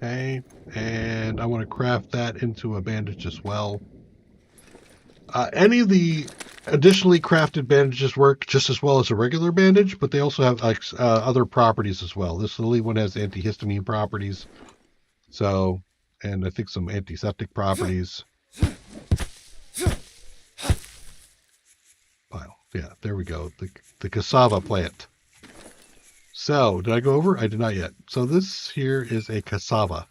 Okay, and I want to craft that into a bandage as well. Any of the additionally crafted bandages work just as well as a regular bandage, but they also have other properties as well. This Lily one has antihistamine properties, so, and I think some antiseptic properties. Wow, yeah, there we go. The cassava plant. So, did I go over? I did not yet. So this here is a cassava.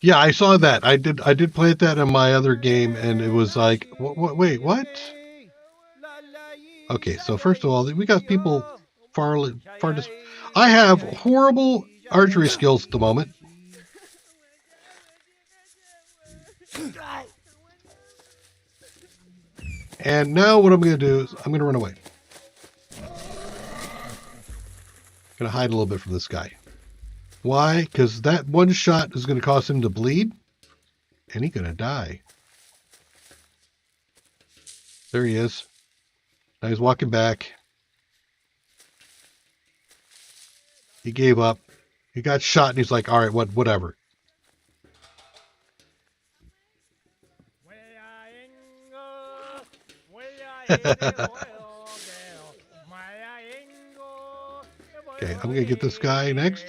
Yeah, I saw that. I did plant that in my other game, and it was like, wait, what? Okay, so first of all, we got people far. I have horrible archery skills at the moment. And now what I'm going to do is I'm going to run away. I'm going to hide a little bit from this guy. Why? Because that one shot is going to cause him to bleed, and he's going to die. There he is. Now he's walking back. He gave up. He got shot, and he's like, all right, whatever. Okay, I'm going to get this guy next.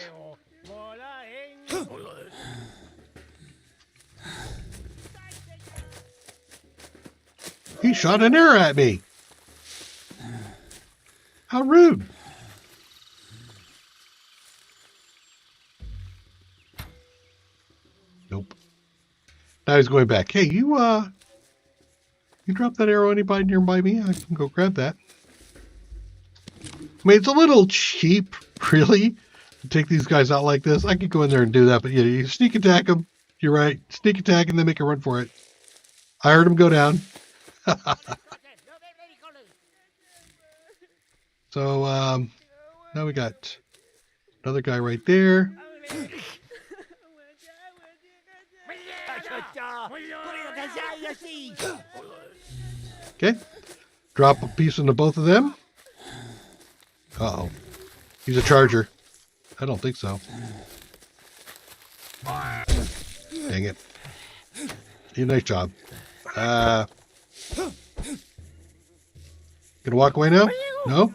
He shot an arrow at me. How rude. Nope. Now he's going back. Hey, you drop that arrow anybody nearby me? I can go grab that. I mean, it's a little cheap, really, to take these guys out like this. I could go in there and do that, but yeah, you sneak attack them. You're right. Sneak attack and then make a run for it. I heard him go down. So, now we got another guy right there. Okay. Drop a piece into both of them. Uh-oh. Use a charger. I don't think so. Dang it. Nice job. Gonna walk away now? No?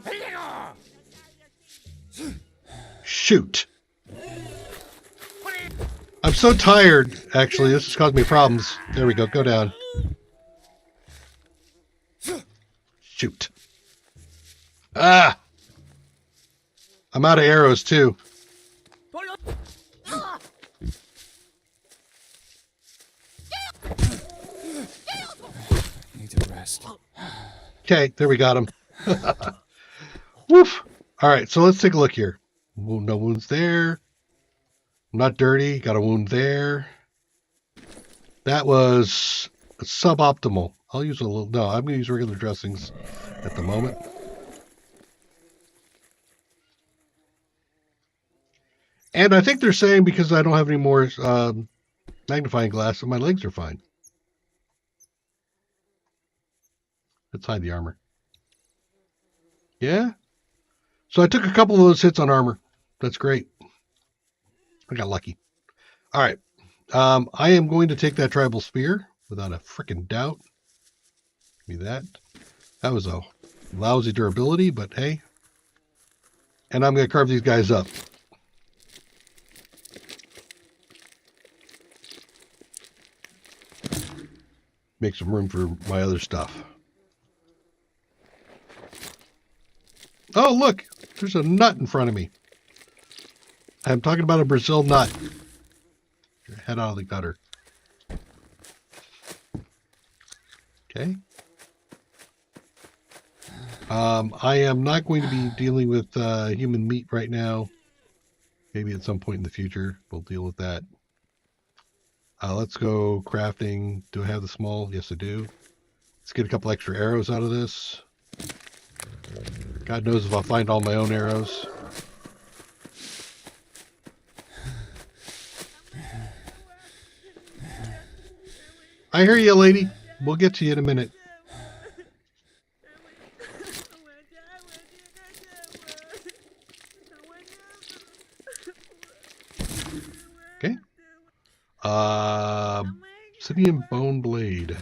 Shoot. I'm so tired, actually. This has caused me problems. There we go. Go down. Shoot. Ah! I'm out of arrows, too. Need to rest. Okay, there we got him. Woof. All right, so let's take a look here. No wounds there. I'm not dirty. Got a wound there. That was suboptimal. I'll use a little... No, I'm going to use regular dressings at the moment. And I think they're saying because I don't have any more magnifying glass, my legs are fine. Let's hide the armor. Yeah? So I took a couple of those hits on armor. That's great. I got lucky. All right. I am going to take that tribal spear without a freaking doubt. Give me that. That was a lousy durability, but hey. And I'm going to carve these guys up. Make some room for my other stuff. Oh, look. There's a nut in front of me. I'm talking about a Brazil nut. Head out of the gutter. Okay. I am not going to be dealing with human meat right now. Maybe at some point in the future we'll deal with that. Let's go crafting. Do I have the small? Yes, I do. Let's get a couple extra arrows out of this. God knows if I'll find all my own arrows. I hear you, lady. We'll get to you in a minute. Okay. Obsidian bone blade.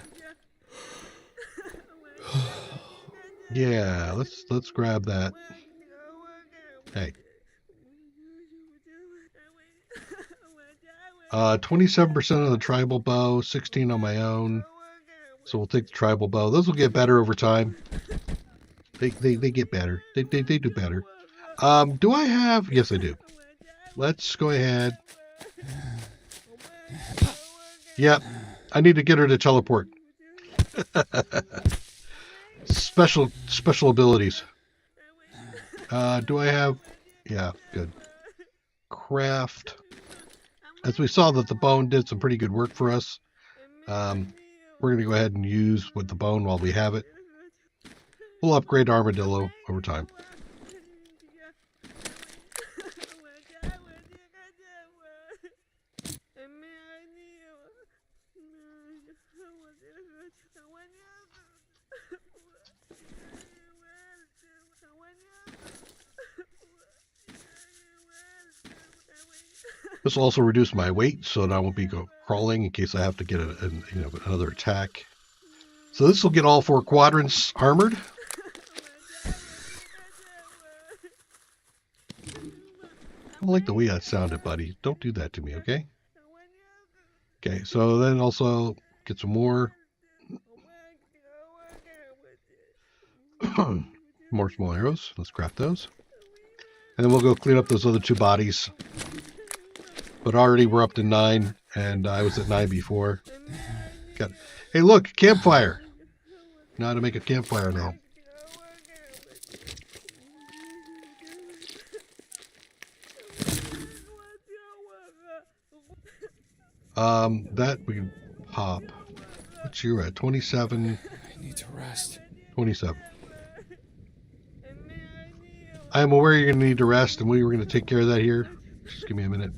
Yeah, let's grab that. Hey. 27% of the tribal bow, 16 on my own. So we'll take the tribal bow. Those will get better over time. They get better. They do better. Do I have? Yes, I do. Let's go ahead. Yep. I need to get her to teleport. Special abilities. Do I have? Yeah, good. Craft. As we saw that the bone did some pretty good work for us. We're going to go ahead and use with the bone while we have it. We'll upgrade Armadillo over time. This will also reduce my weight so that I won't be crawling in case I have to get another attack. So this will get all 4 quadrants armored. I don't like the way that sounded, buddy. Don't do that to me, okay? Okay, so then also get some more. More small arrows. Let's craft those. And then we'll go clean up those other 2 bodies. But already we're up to 9, and I was at 9 before. Hey, look, campfire. Know how to make a campfire now. That we can pop. What's you at? 27. I need to rest. 27. I am aware you're going to need to rest, and we were going to take care of that here. Just give me a minute.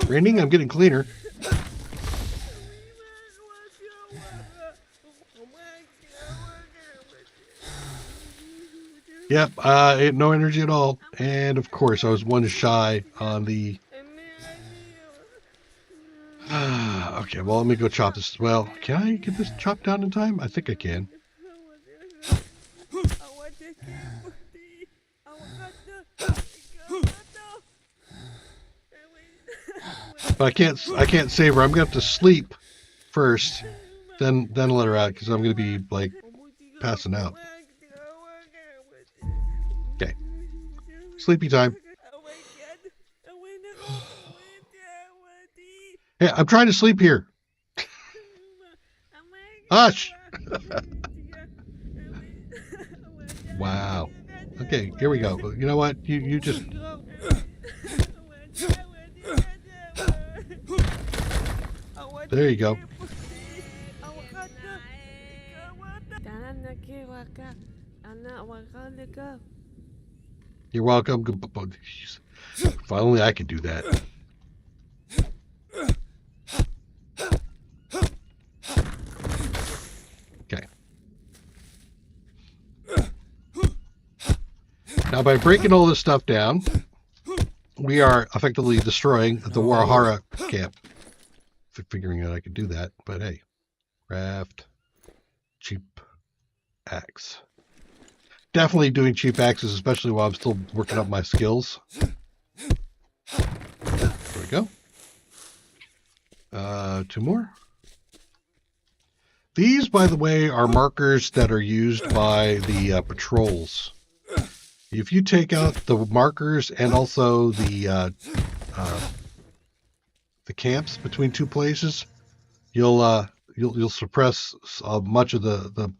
Raining, I'm getting cleaner. Yep, no energy at all. And of course, I was one shy on the... okay, well, let me go chop this. Well, can I get this chopped down in time? I think I can. But I can't save her. I'm gonna have to sleep first, then let her out because I'm gonna be like passing out. Okay, sleepy time. Hey, I'm trying to sleep here. Hush. Wow. Okay, here we go. You know what? You just... There you go. You're welcome. If only I could do that. Okay. Now, by breaking all this stuff down, we are effectively destroying the Warahara camp. Figuring out I could do that, but hey, craft cheap axe. Definitely doing cheap axes, especially while I'm still working up my skills. There we go. 2 more. These, by the way, are markers that are used by the patrols. If you take out the markers and also the camps between 2 places, you'll suppress much of the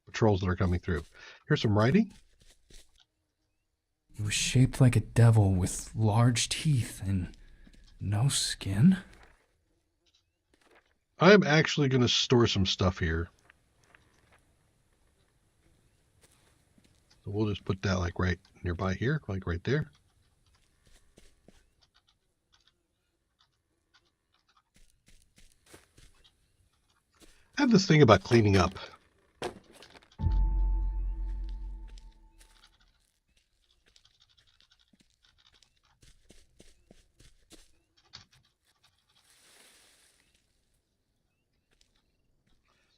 patrols that are coming through. Here's some writing. He was shaped like a devil with large teeth and no skin. I'm actually going to store some stuff here. So we'll just put that like right nearby here, like right there. I have this thing about cleaning up.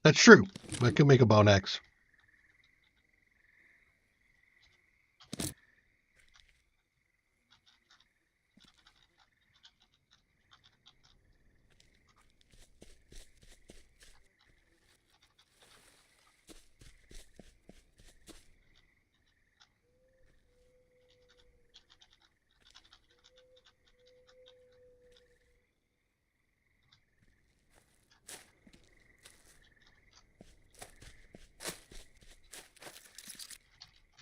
That's true. I could make a bone axe.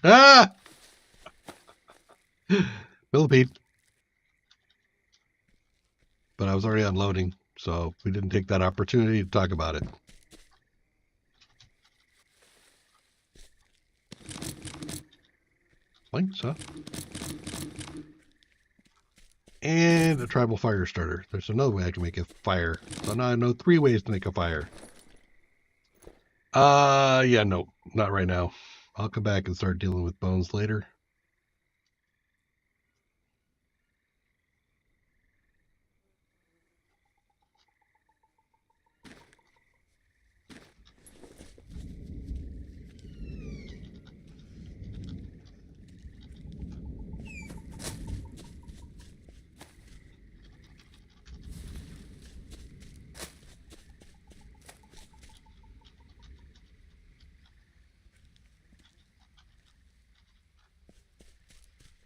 Ah! Millipede. But I was already unloading, so we didn't take that opportunity to talk about it. Links, huh? And a tribal fire starter. There's another way I can make a fire. So now I know 3 ways to make a fire. Yeah, no, not right now. I'll come back and start dealing with bones later.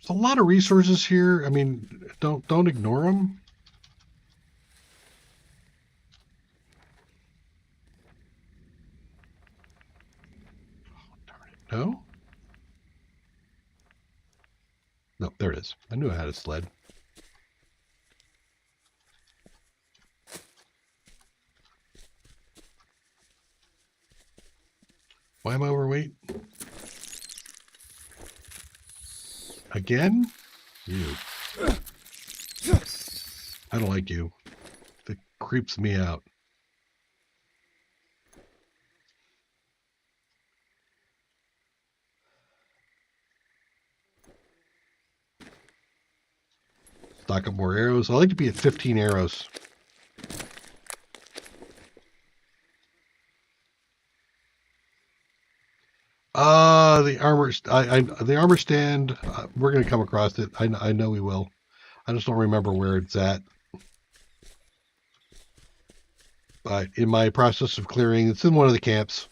There's a lot of resources here. I mean, don't ignore them. Oh, darn it. No? No, there it is. I knew I had a sled. Why am I overweight? Again? You. I don't like you. It creeps me out. Stock up more arrows. I like to be at 15 arrows. The armor stand. We're gonna come across it. I know we will. I just don't remember where it's at. But in my process of clearing, it's in one of the camps.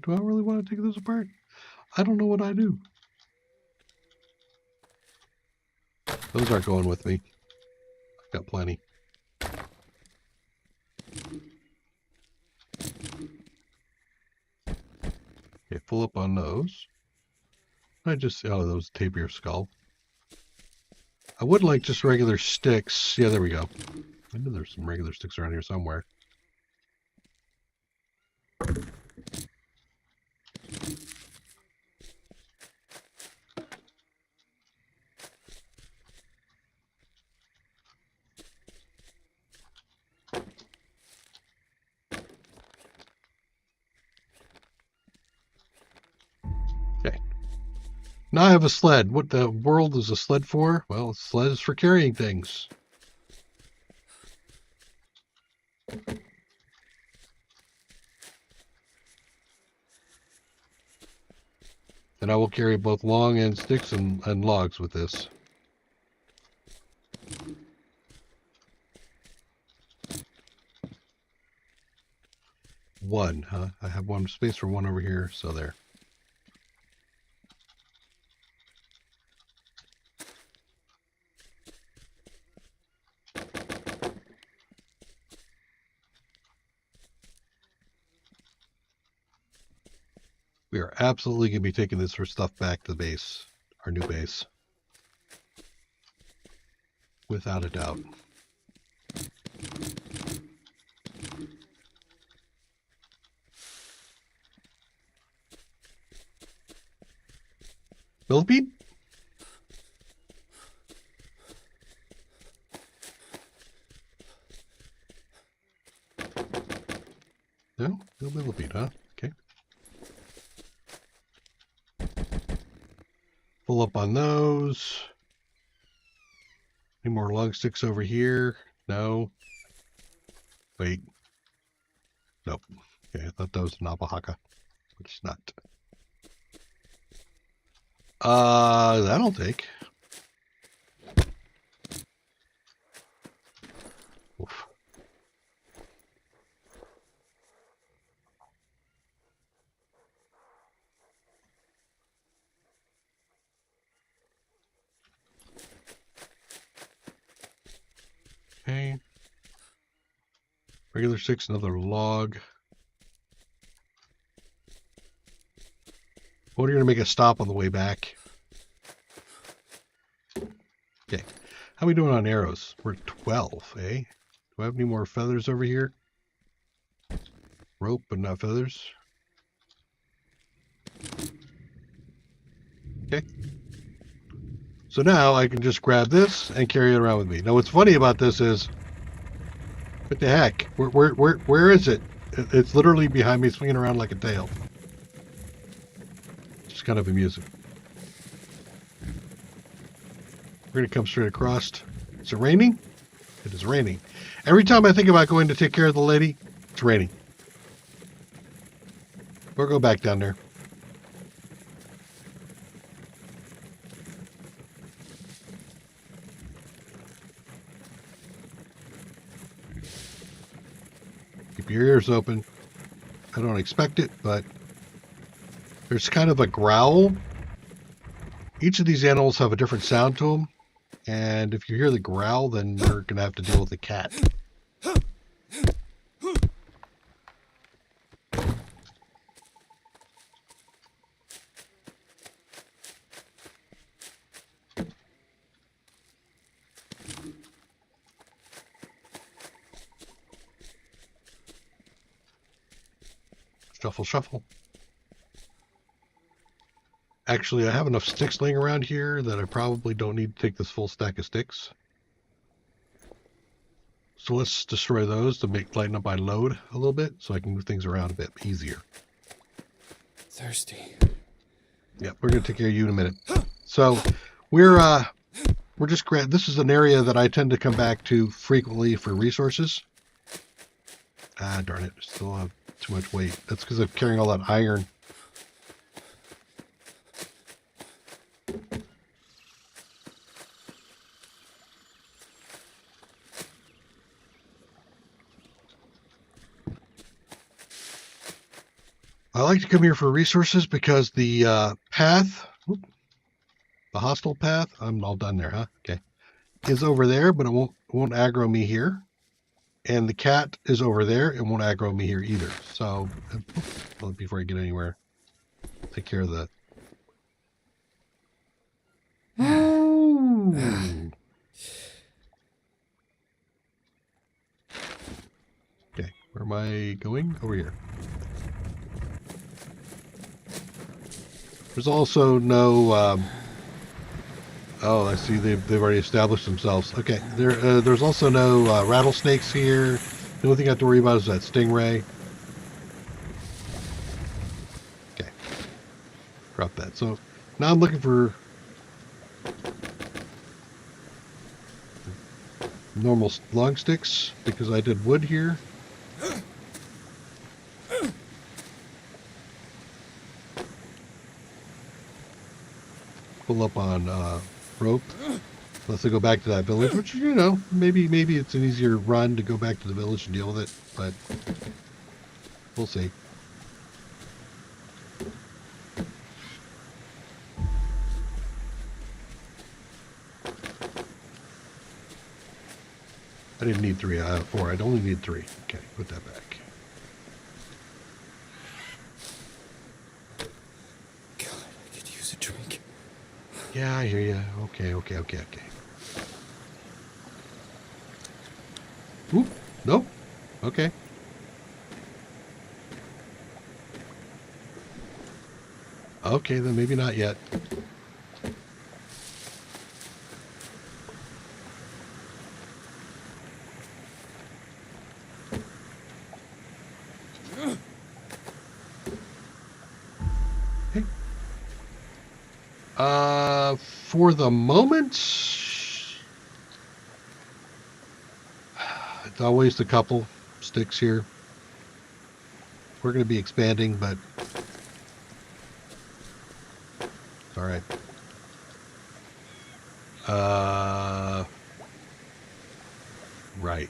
Do I really want to take this apart? I don't know what I do. Those aren't going with me. I've got plenty. Okay, full up on those. Those tape your skull. I would like just regular sticks. Yeah, there we go. I know there's some regular sticks around here somewhere. Now I have a sled. What the world is a sled for? Well, a sled is for carrying things. And I will carry both long end sticks and logs with this. One, huh? I have one space for one over here, so there. We are absolutely going to be taking this for stuff back to the base, our new base. Without a doubt. Millipede? No? No millipede, huh? Okay. Pull up on those. Any more log sticks over here? No. Wait. Nope. Okay, I thought that was an Nabahaka, but it's not. That'll take. Oof. Okay. Regular sticks, another log. What are you going to make a stop on the way back? Okay. How are we doing on arrows? We're at 12, eh? Do I have any more feathers over here? Rope, but not feathers. Okay. So now I can just grab this and carry it around with me. Now what's funny about this is, what the heck? Where is it? It's literally behind me, swinging around like a tail. It's kind of amusing. We're going to come straight across. Is it raining? It is raining. Every time I think about going to take care of the lady, it's raining. We'll go back down there. Keep your ears open. I don't expect it, but there's kind of a growl. Each of these animals have a different sound to them. And if you hear the growl, then you're going to have to deal with the cat. Shuffle, shuffle. Actually, I have enough sticks laying around here that I probably don't need to take this full stack of sticks. So let's destroy those to lighten up my load a little bit so I can move things around a bit easier. Thirsty. Yeah, we're going to take care of you in a minute. So we're just this is an area that I tend to come back to frequently for resources. Ah, darn it. Still have too much weight. That's because I'm carrying all that iron. I like to come here for resources because the path, the hostile path, I'm all done there, huh? Okay. Is over there, but it won't aggro me here. And the cat is over there. It won't aggro me here either. So, well, before I get anywhere, take care of the... Okay, where am I going? Over here. There's also no... oh, I see they've already established themselves. Okay, there's also no rattlesnakes here. The only thing I have to worry about is that stingray. Okay, drop that. So now I'm looking for normal long sticks because I did wood here. Pull up on rope. Unless I go back to that village, which, you know, maybe it's an easier run to go back to the village and deal with it, but we'll see. I didn't need 3, 4. I'd only need 3. Okay, put that back. God, I could use a drink. Yeah, I hear you. Okay. Oop, nope. Okay. Okay, then maybe not yet. Hey. For the moment, it's always a couple sticks here. We're going to be expanding, but it's all right. Right.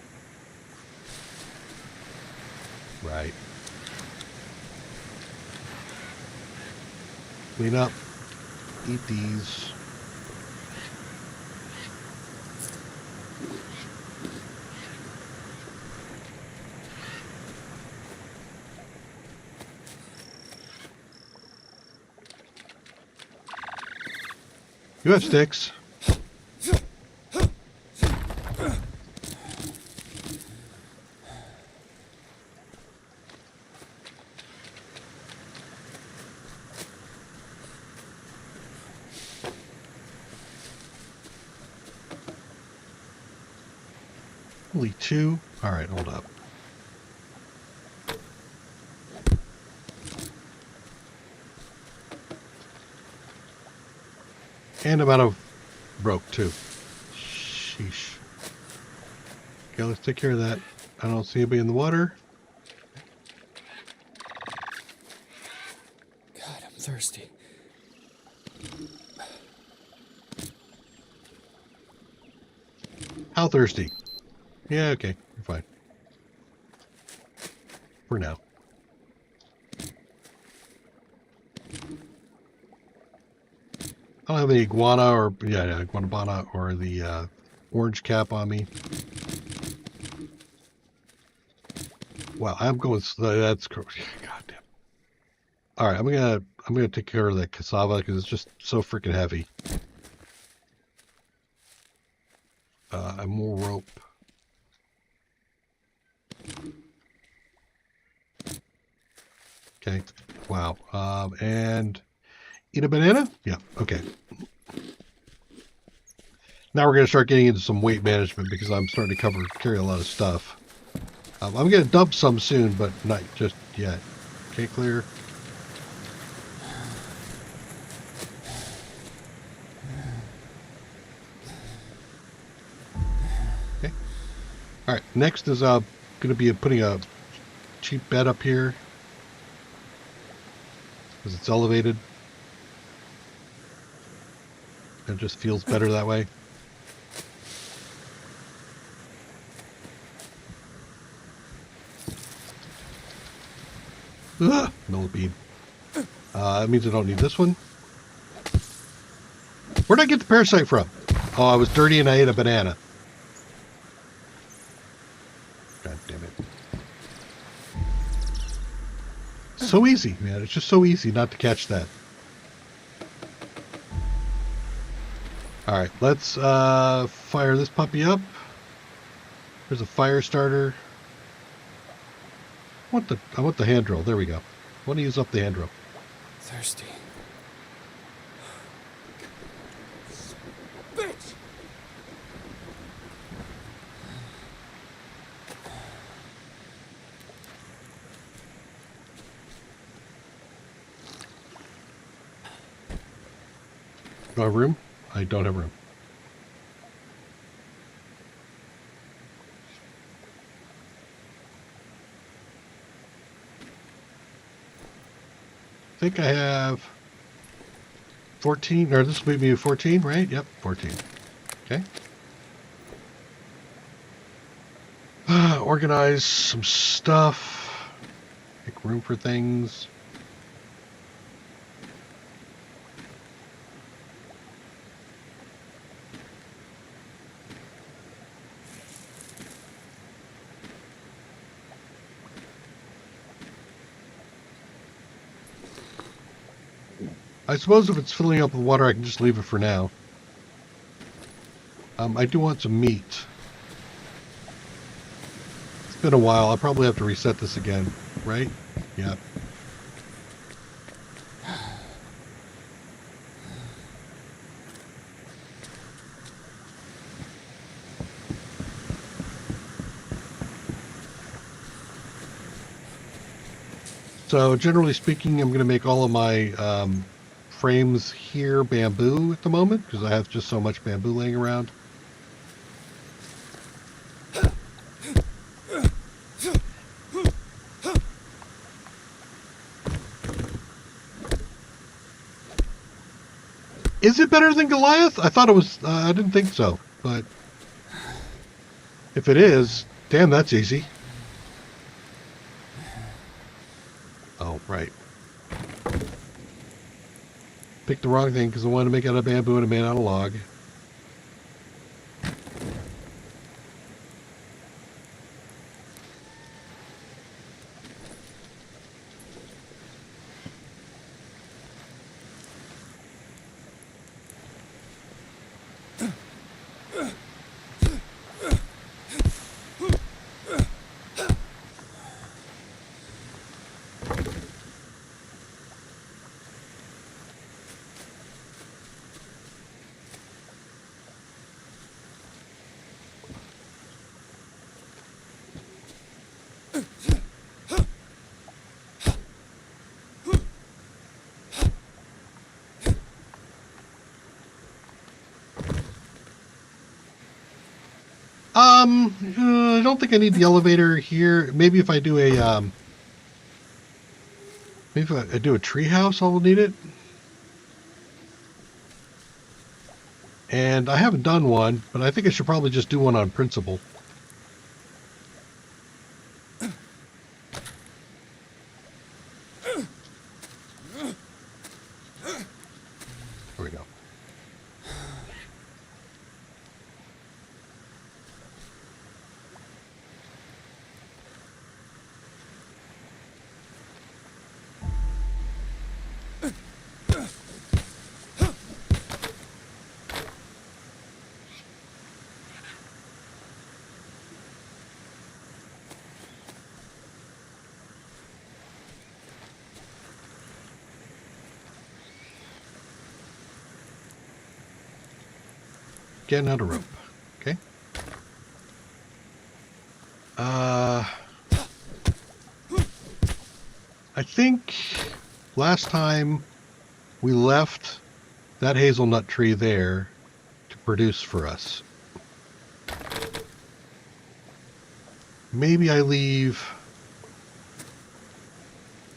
Clean up. Eat these. You have sticks. Only 2. All right, hold up. And I'm out of rope too. Sheesh. Okay, let's take care of that. I don't see anybody in the water. God, I'm thirsty. How thirsty? Yeah, okay, you're fine. For now. I don't have any iguana or iguanabana or the orange cap on me. Wow, I'm going. That's goddamn. All right, I'm gonna take care of that cassava because it's just so freaking heavy. And more rope. Okay. Wow. And eat a banana? Yeah. Okay. Now we're going to start getting into some weight management because I'm starting to carry a lot of stuff. I'm going to dump some soon, but not just yet. Okay, clear. Okay. All right. Next is going to be putting a cheap bed up here because it's elevated. It just feels better that way. Ugh, millipede. That means I don't need this one. Where'd I get the parasite from? Oh, I was dirty and I ate a banana. God damn it. So easy, man. It's just so easy not to catch that. Alright, let's fire this puppy up. There's a fire starter. I want the hand drill. There we go. I want to use up the hand drill. Thirsty. Bitch! Do I have room? I don't have room. I think I have 14, or this will be 14, right? Yep, 14. Okay. Organize some stuff. Make room for things. I suppose if it's filling up with water, I can just leave it for now. I do want some meat. It's been a while. I'll probably have to reset this again, right? Yeah. So generally speaking, I'm going to make all of my frames here bamboo at the moment because I have just so much bamboo laying around. Is it better than Goliath? I thought it was, I didn't think so, but if it is, damn, that's easy. Oh, right. Picked the wrong thing because I wanted to make it out of bamboo and I made it out of log. I don't think I need the elevator here. Maybe if I do a, maybe if I do a tree house, I'll need it. And I haven't done one, but I think I should probably just do one on principle. There we go. Getting out of rope. Okay. I think last time we left that hazelnut tree there to produce for us. Maybe I leave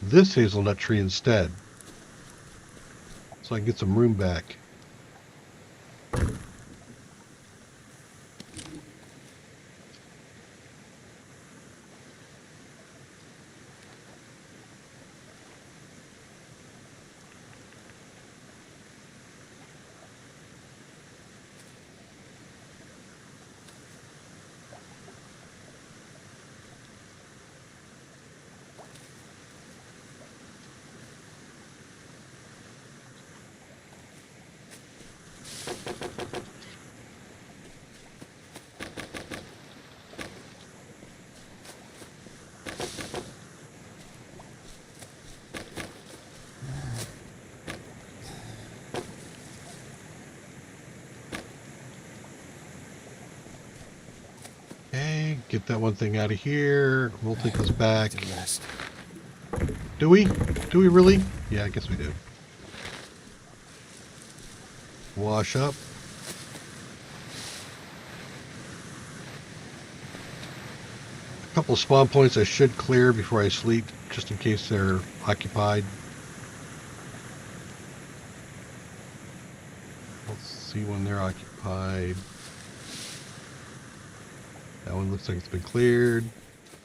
this hazelnut tree instead, so I can get some room back. Okay, get that one thing out of here. We'll take this back. Do we? Do we really? Yeah, I guess we do. Wash up. A couple of spawn points I should clear before I sleep, just in case they're occupied. Let's see when they're occupied. That one looks like it's been cleared.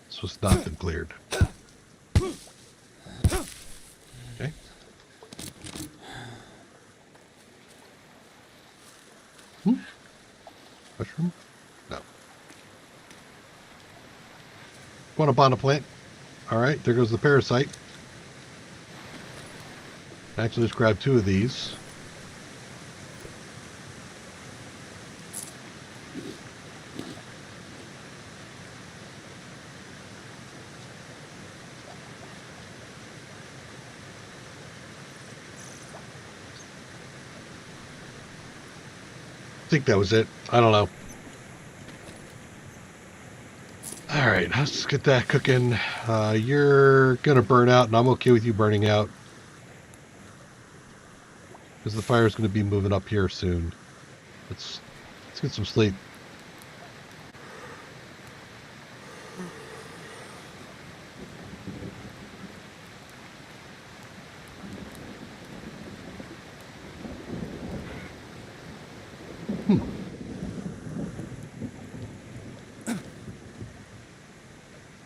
This was not been cleared. Okay. Mushroom? No. Guanabana plant. Alright, there goes the parasite. Actually, let's grab 2 of these. I think that was it. I don't know. Alright, let's get that cooking. You're gonna burn out, and I'm okay with you burning out. Because the fire's gonna be moving up here soon. Let's get some sleep.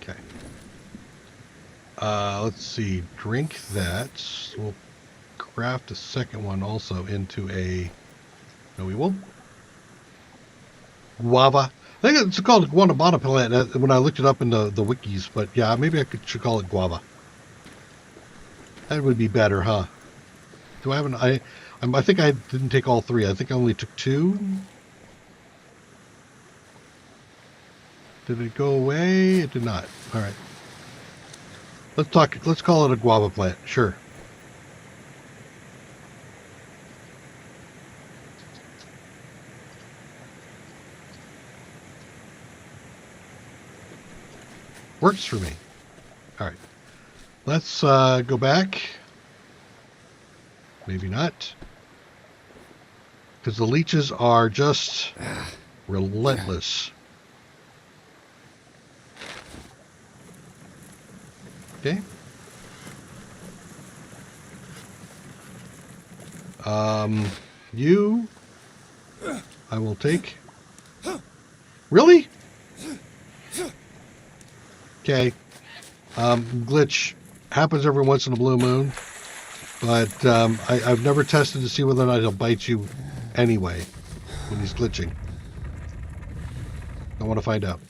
Okay. Let's see. Drink that. We'll craft a second one also into a... No, we won't. Guava. I think it's called Guanabana plant when I looked it up in the wikis, but yeah, maybe I should call it guava. That would be better, huh? Do I have an... I think I didn't take all 3. I think I only took 2. Did it go away? It did not. All right. Let's call it a guava plant. Sure. Works for me. All right. Let's go back. Maybe not. Because the leeches are just relentless. Okay. You, I will take. Really? Okay. Glitch happens every once in a blue moon, but I've never tested to see whether or not he'll bite you anyway when he's glitching. I want to find out.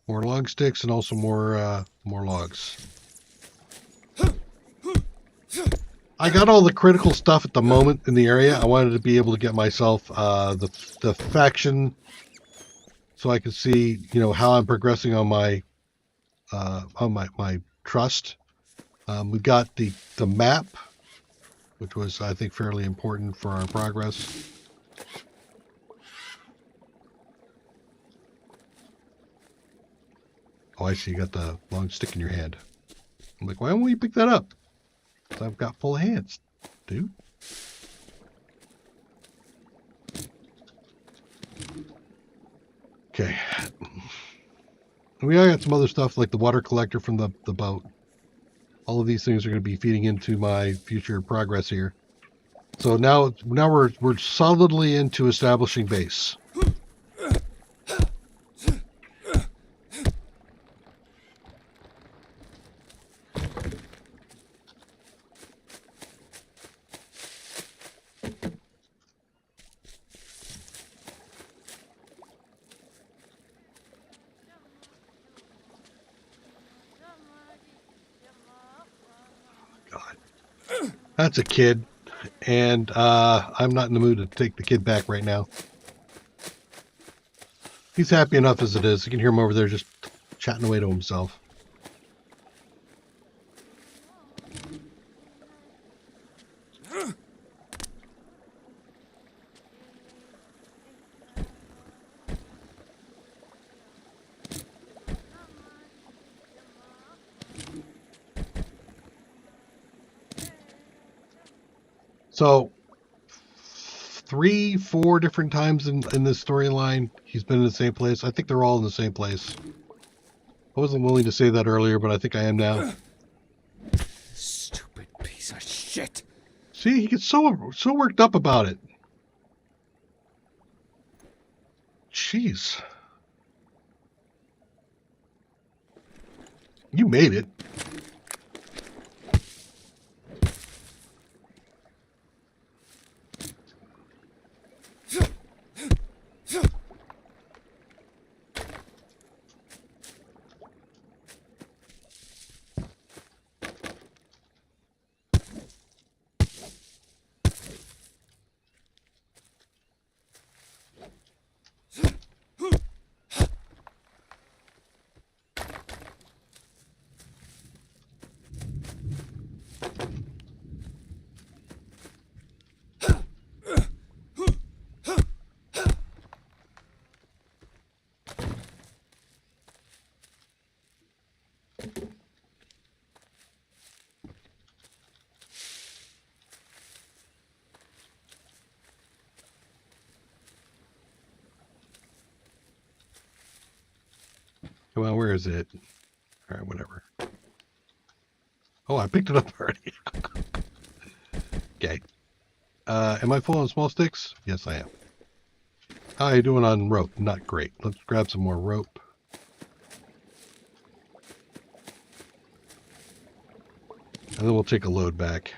More log sticks and also more logs. I got all the critical stuff at the moment in the area. I wanted to be able to get myself the faction, so I could see, you know, how I'm progressing on my trust. We got the map which was, I think, fairly important for our progress. Oh, I see. You got the long stick in your hand. I'm like, why won't you pick that up? 'Cause I've got full hands, dude. Okay. We got some other stuff like the water collector from the boat. All of these things are going to be feeding into my future progress here. So now we're solidly into establishing base. God, that's a kid, and I'm not in the mood to take the kid back right now. He's happy enough as it is. You can hear him over there just chatting away to himself. So 3-4 different times in this storyline, he's been in the same place. I think they're all in the same place. I wasn't willing to say that earlier, but I think I am now. Stupid piece of shit. See, he gets so worked up about it. Jeez. You made it. Well, where is it? All right, whatever. Oh, I picked it up already. Okay. Am I full on small sticks? Yes, I am. How are you doing on rope? Not great. Let's grab some more rope. And then we'll take a load back.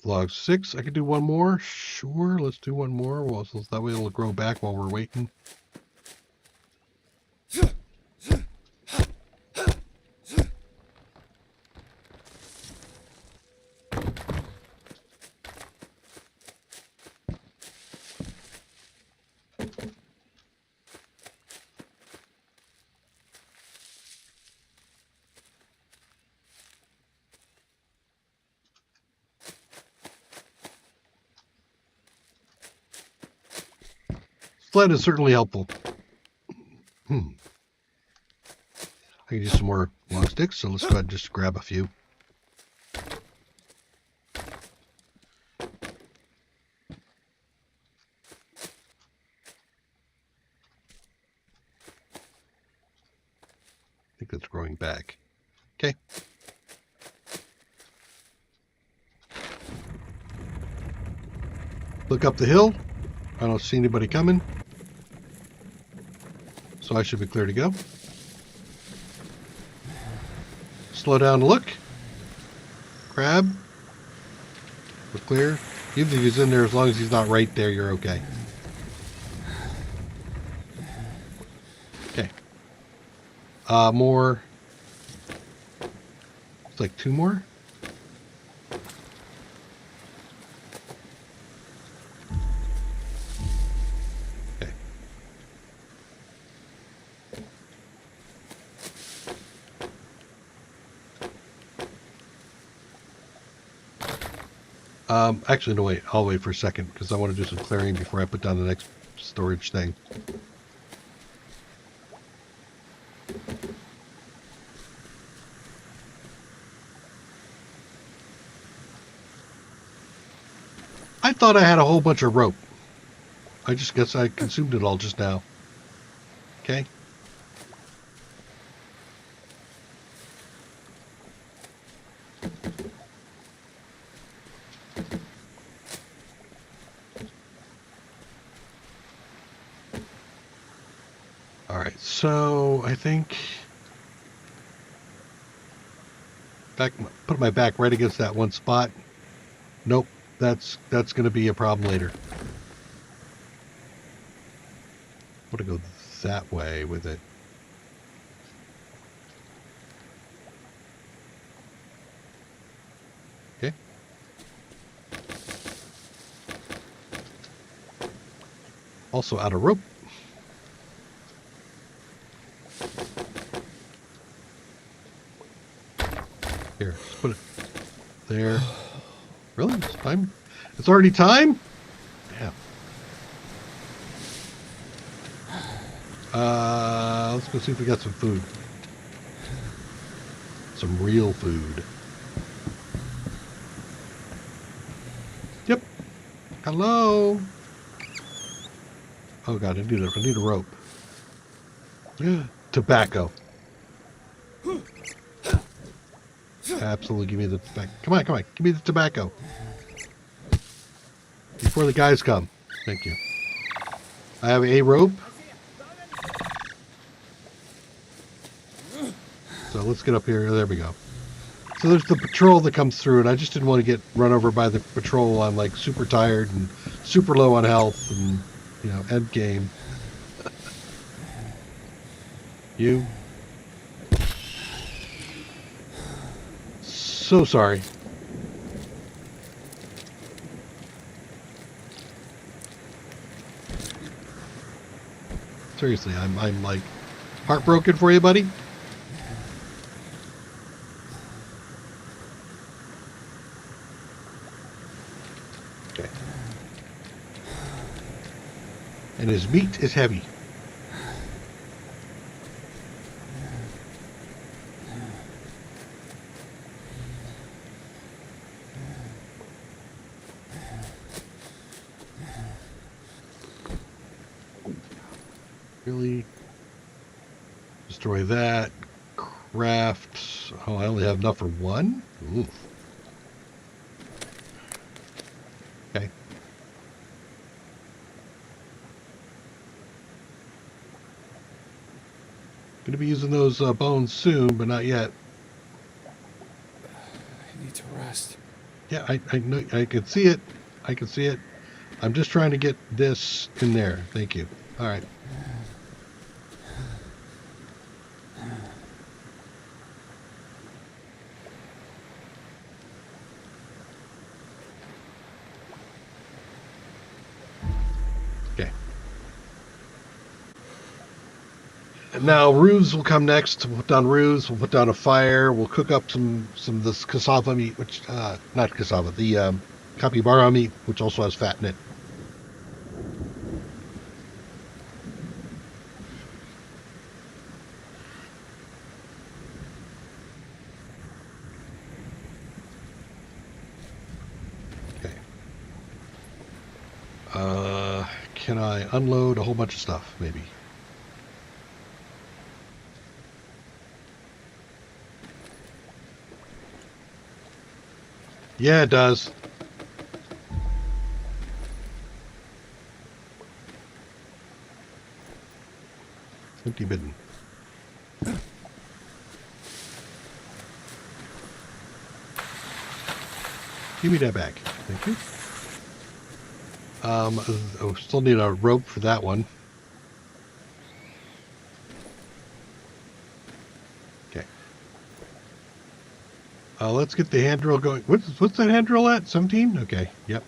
Log 6. I could do one more. Sure, let's do one more. Well, so that way it'll grow back while we're waiting. Sled is certainly helpful. I can use some more log sticks, so let's go ahead and just grab a few. I think that's growing back. Okay. Look up the hill. I don't see anybody coming. So I should be clear to go. Slow down to look. Grab. We're clear. Even if he's in there, as long as he's not right there, you're okay. Okay. More. It's like 2 more. Actually, no, wait. I'll wait for a second because I want to do some clearing before I put down the next storage thing. I thought I had a whole bunch of rope. I just guess I consumed it all just now. Okay. All right, so I think put my back right against that one spot. Nope, that's going to be a problem later. I'm going to go that way with it. Okay. Also out of rope. Here, just put it there. Really? It's time? It's already time? Damn. Let's go see if we got some food. Some real food. Yep. Hello. Oh god, I need a rope. Tobacco. Absolutely, give me the tobacco. Come on, give me the tobacco. Before the guys come. Thank you. I have a rope. So let's get up here. There we go. So there's the patrol that comes through, and I just didn't want to get run over by the patrol. I'm like super tired and super low on health, and end game. You. So sorry. Seriously, I'm like heartbroken for you, buddy. Okay. And his meat is heavy. Really? Destroy that. Craft. Oh, I only have enough for one? Ooh. Okay. Gonna be using those bones soon, but not yet. I need to rest. Yeah, I know. I can see it. I can see it. I'm just trying to get this in there. Thank you. All right. Okay. Now roofs will come next. We'll put down roofs. We'll put down a fire. We'll cook up some of this cassava meat, which not cassava, the capybara meat, which also has fat in it. Okay. Can I unload a whole bunch of stuff? Maybe. Yeah, it does. Empty bidden. Give me that back. Thank you. Oh, still need a rope for that one. Okay. Let's get the hand drill going. What's that hand drill at? 17? Okay. Yep.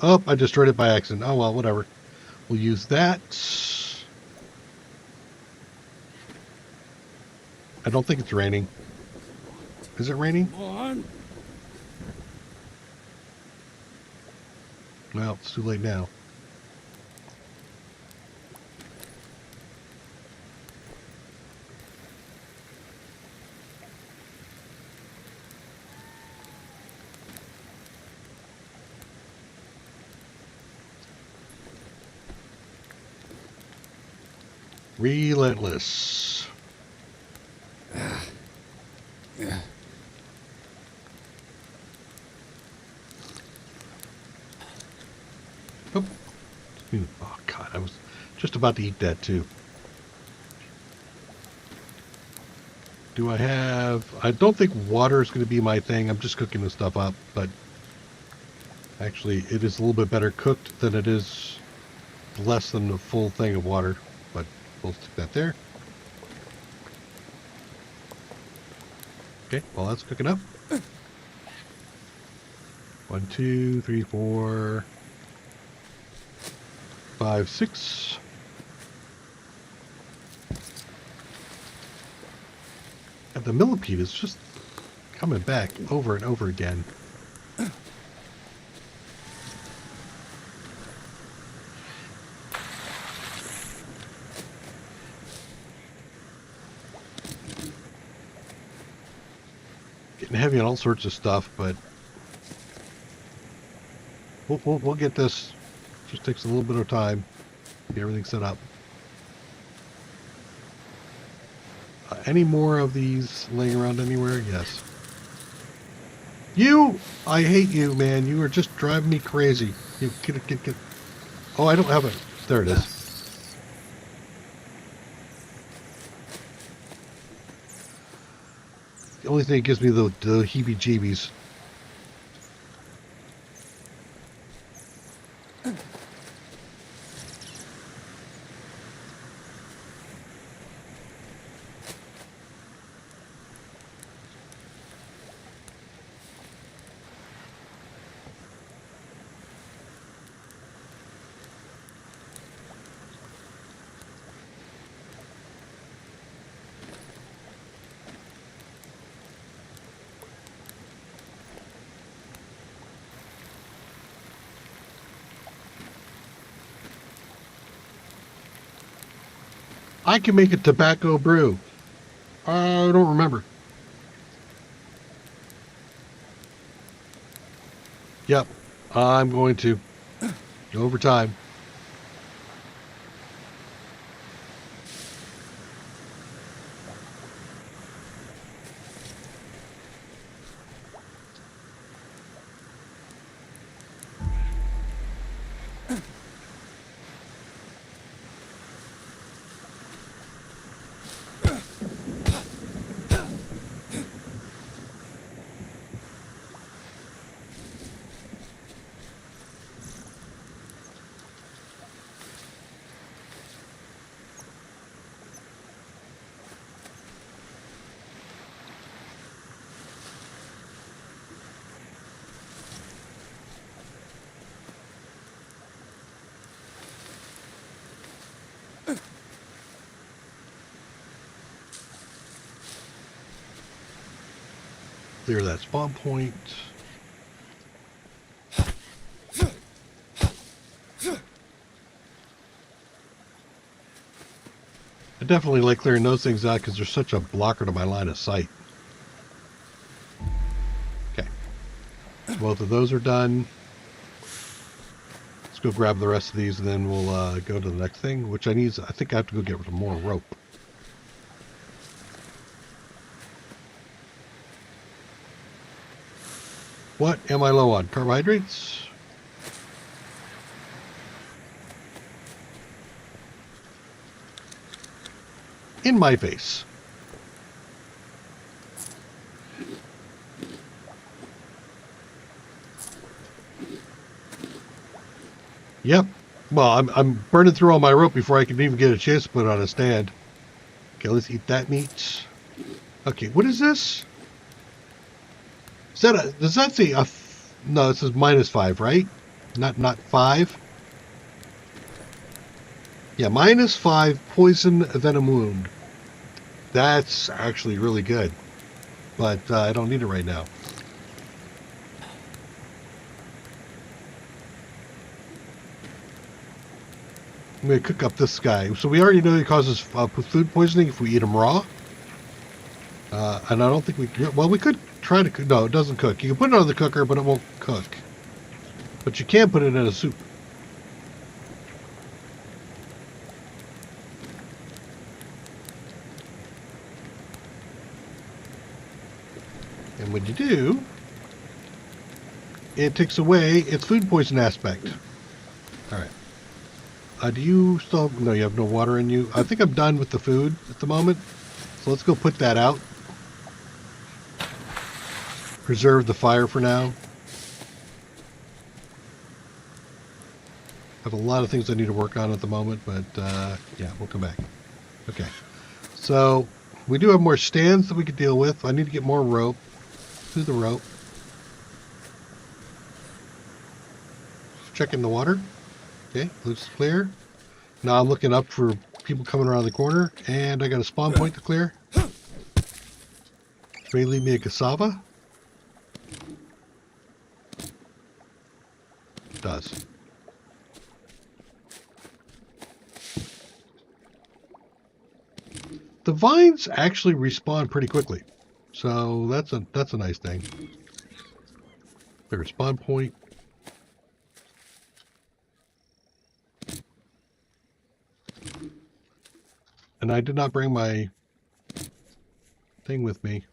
Oh, I destroyed it by accident. Oh, well, whatever. We'll use that. I don't think it's raining. Is it raining? Come on. Well, it's too late now. Relentless. Oh. Oh, God, I was just about to eat that, too. Do I have... I don't think water is going to be my thing. I'm just cooking this stuff up, but... Actually, it is a little bit better cooked than it is less than a full thing of water. But we'll stick that there. Okay, well, that's cooking up. 1, 2, 3, 4, 5, 6. And the millipede is just coming back over and over again. Getting heavy on all sorts of stuff, but we'll get this. Just takes a little bit of time to get everything set up. Any more of these laying around anywhere? Yes. You! I hate you, man. You are just driving me crazy. You get. Oh, I don't have it. There it is. The only thing that gives me the heebie-jeebies. I can make a tobacco brew. I don't remember. Yep, I'm going to. Over time. Clear that spawn point. I definitely like clearing those things out because they're such a blocker to my line of sight. Okay. Both of those are done. Let's go grab the rest of these and then we'll go to the next thing, which I think I have to go get some more rope. What am I low on? Carbohydrates? In my face. Yep. Well, I'm burning through all my rope before I can even get a chance to put it on a stand. Okay, let's eat that meat. Okay, what is this? Is that does that say no, it says -5, right? Not 5? Yeah, -5 poison venom wound. That's actually really good. But I don't need it right now. I'm going to cook up this guy. So we already know he causes food poisoning if we eat him raw. And I don't think we... Well, we could try to cook. No, it doesn't cook. You can put it on the cooker, but it won't cook. But you can put it in a soup. And when you do, it takes away its food poison aspect. All right. Do you still... No, you have no water in you. I think I'm done with the food at the moment. So let's go put that out. Preserve the fire for now. I have a lot of things I need to work on at the moment, but yeah, we'll come back. Okay. So we do have more stands that we could deal with. I need to get more rope. Do the rope. Checking the water. Okay, looks clear. Now I'm looking up for people coming around the corner, and I got a spawn point to clear. May leave me a cassava. It does. The vines actually respawn pretty quickly, so that's a nice thing. Clear a spawn point. And I did not bring my thing with me.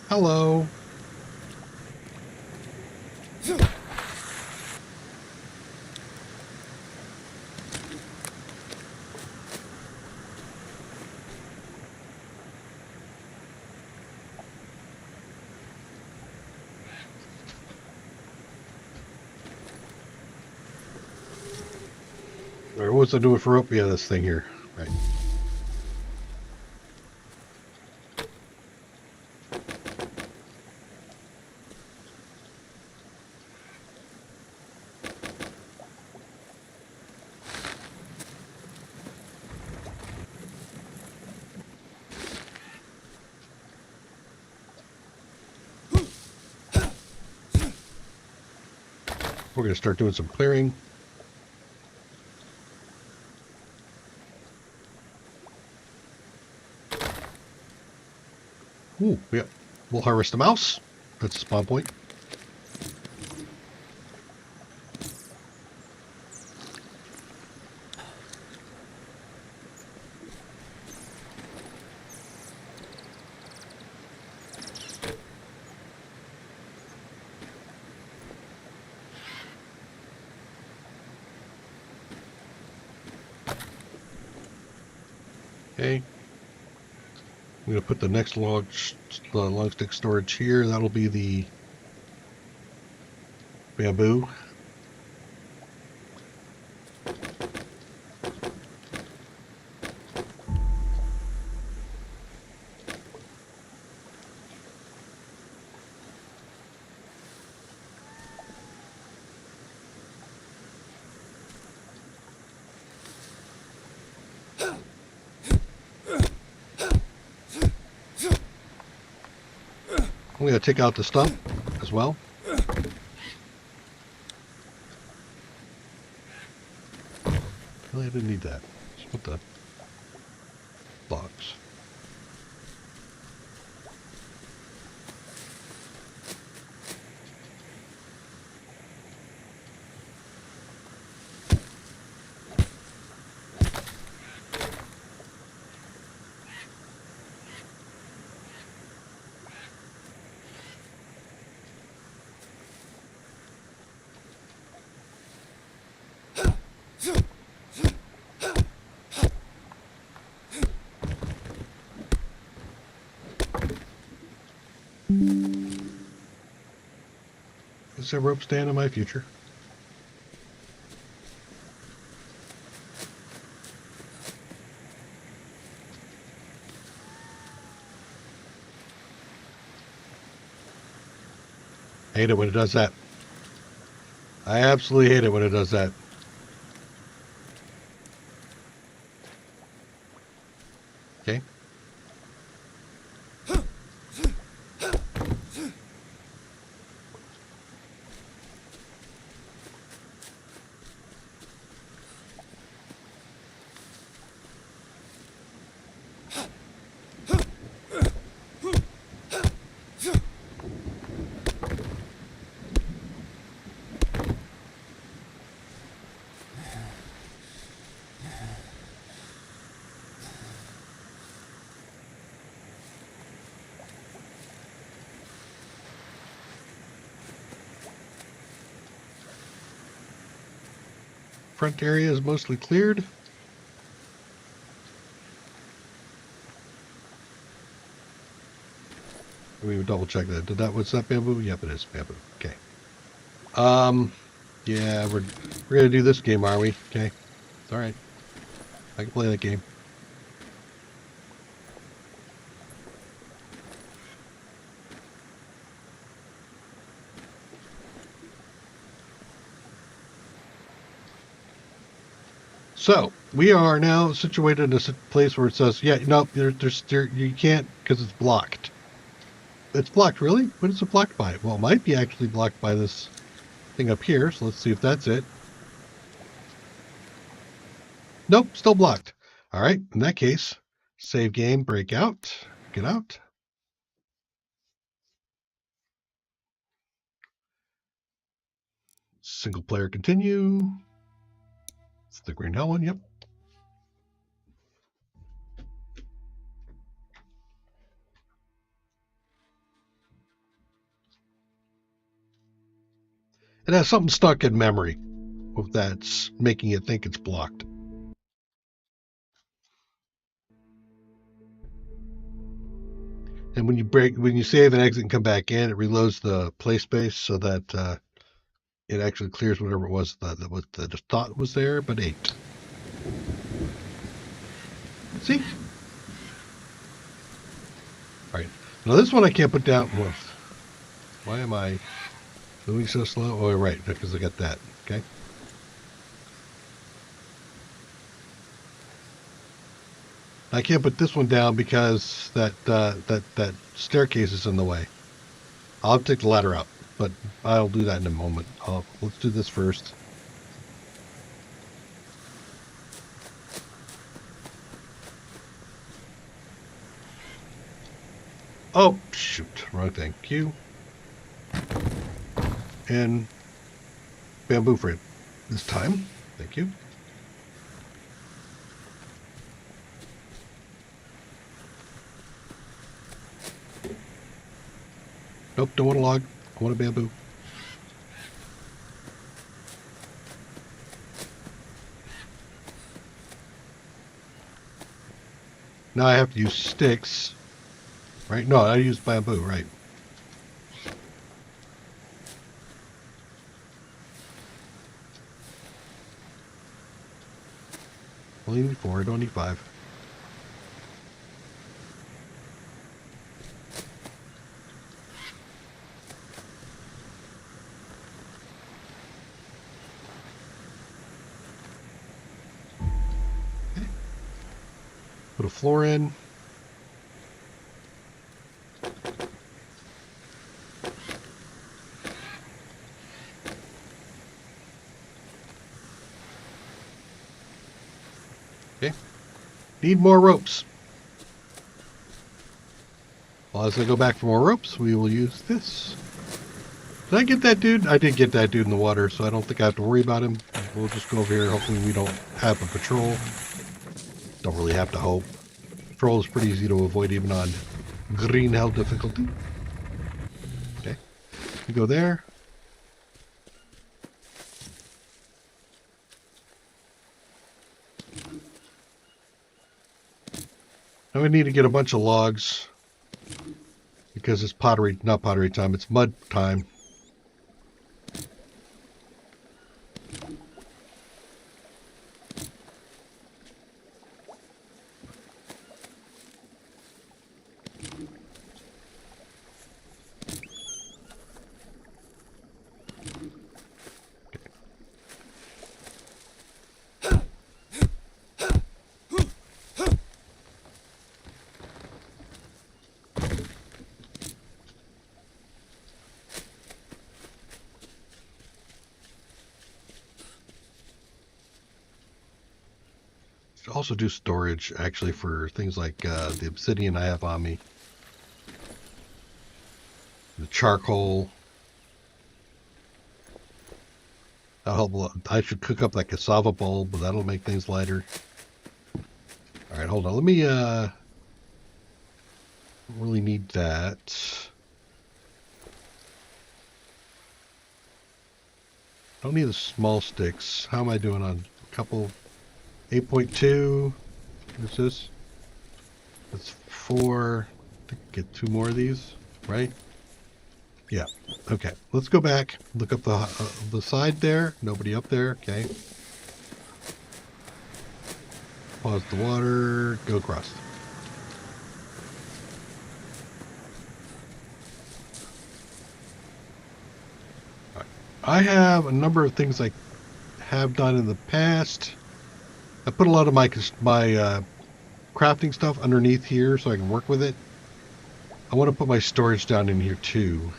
Hello. Or what was I doing for rope? Yeah, this thing here. Right. We're going to start doing some clearing. Ooh, yeah. We'll harvest a mouse. That's a spawn point. Okay. I'm going to put the next log stick storage here. That'll be the bamboo. I'm going to take out the stump as well. Really, I didn't need that. Just put the logs. Is there rope stand in my future? I hate it when it does that. I absolutely hate it when it does that. Okay. Front area is mostly cleared. We would double check that. What's that bamboo? Yep, it is bamboo. Okay. Yeah, we're gonna do this game, are we? Okay. It's all right. I can play that game. So we are now situated in a place where it says, "Yeah, no, you can't because it's blocked." It's blocked, really? What is it blocked by? Well, it might be actually blocked by this thing up here. So let's see if that's it. Nope, still blocked. All right. In that case, save game, break out, get out. Single player continue. It's the green hell one. Yep. It has something stuck in memory of that's making it think it's blocked. And when you save and exit and come back in, it reloads the play space so that it actually clears whatever it was that the thought was there, but ain't. See? All right. Now this one I can't put down. Why am I moving so slow? Oh, right, because I got that. Okay. I can't put this one down because that staircase is in the way. I'll take the ladder up, but I'll do that in a moment. Let's do this first. Oh, shoot. Wrong thing. Q. And bamboo frame this time. Thank you. Nope, don't want a log. I want a bamboo. Now I have to use sticks. Right? No, I use bamboo, right. Only need 4, I don't need 5. Okay. Put a floor in. Okay. Need more ropes. Well, as I go back for more ropes, we will use this. Did I get that dude? I did get that dude in the water, so I don't think I have to worry about him. We'll just go over here. Hopefully we don't have a patrol. Don't really have to hope. Patrol is pretty easy to avoid even on green hell difficulty. Okay. We go there. Now we need to get a bunch of logs because it's not pottery time, it's mud time. also do storage, actually, for things like the obsidian I have on me. The charcoal. That'll help a lot. I should cook up that cassava bulb, but that'll make things lighter. Alright, hold on. Let me, really need that. Don't need the small sticks. How am I doing on a couple? 8.2. What's this? That's 4. I think I get 2 more of these, right? Yeah. Okay. Let's go back. Look up the side there. Nobody up there. Okay. Pause the water. Go across. All right. I have a number of things I have done in the past. I put a lot of my crafting stuff underneath here so I can work with it. I want to put my storage down in here too.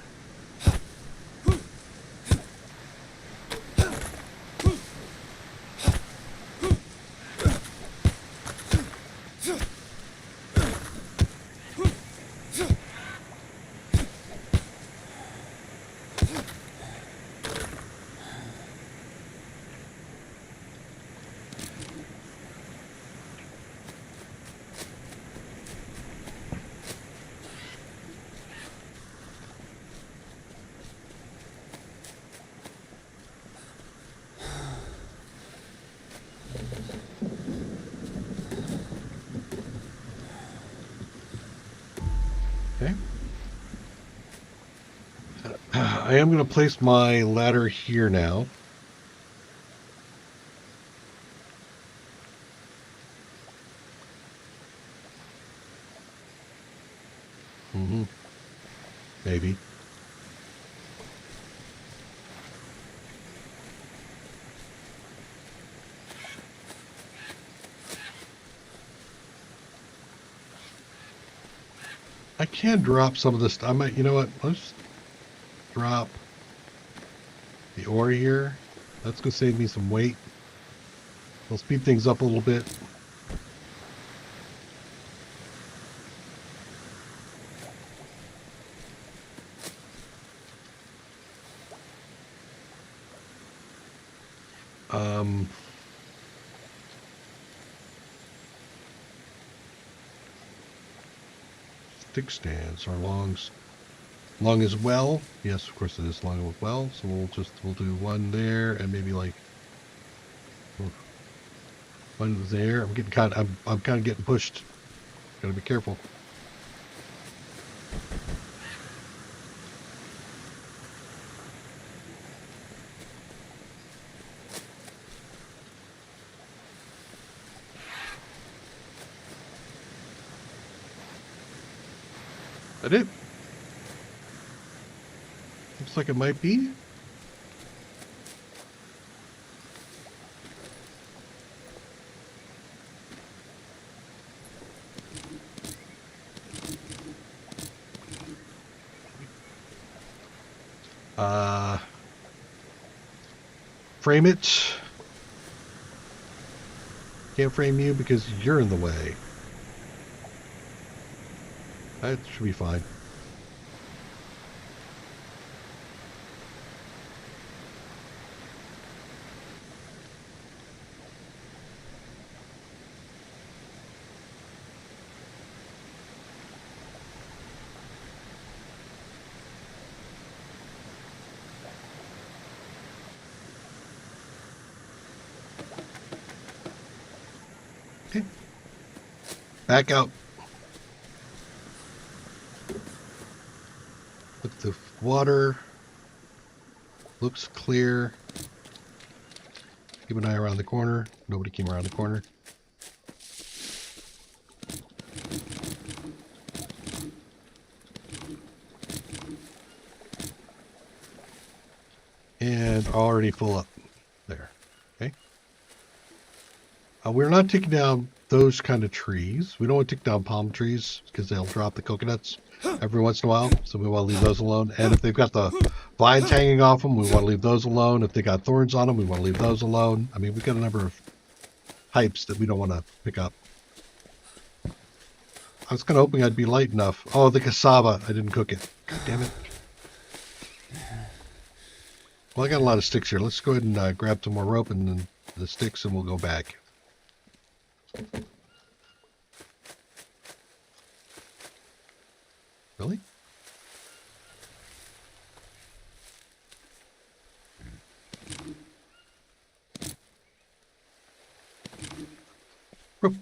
Okay. I am going to place my ladder here now. Maybe. I can drop some of this. I might, you know what? Let's drop the ore here. That's going to save me some weight. We'll speed things up a little bit. Stick stands are long as well. Yes, of course it is long as well. So we'll do one there and maybe like one there. I'm kind of getting pushed. Gotta be careful. That it? Looks like it might be. Frame it. Can't frame you because you're in the way. That should be fine. Okay. Back out. Look at the water. Looks clear. Keep an eye around the corner. Nobody came around the corner. And already full up there. Okay. We're not taking down those kind of trees. We don't want to take down palm trees because they'll drop the coconuts every once in a while. So we want to leave those alone. And if they've got the vines hanging off them, we want to leave those alone. If they got thorns on them, we want to leave those alone. I mean, we've got a number of pipes that we don't want to pick up. I was kind of hoping I'd be light enough. Oh, the cassava. I didn't cook it. God damn it. Well, I got a lot of sticks here. Let's go ahead and grab some more rope and then the sticks and we'll go back. Really? Rope.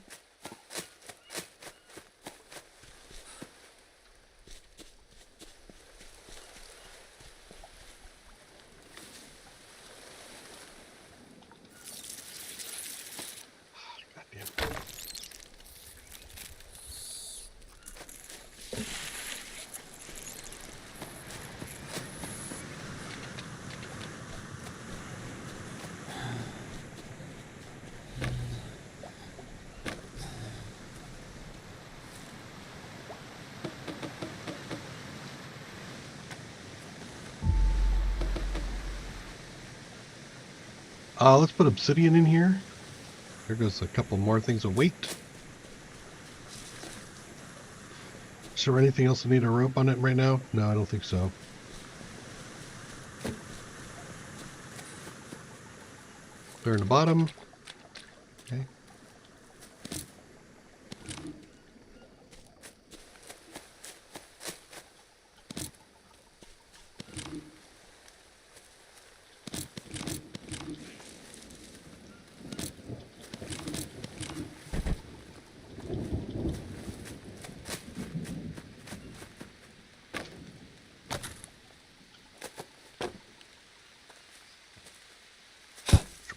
Let's put obsidian in here. There goes a couple more things of weight. Is there anything else that need a rope on it right now? No, I don't think so. Clear in the bottom. Okay.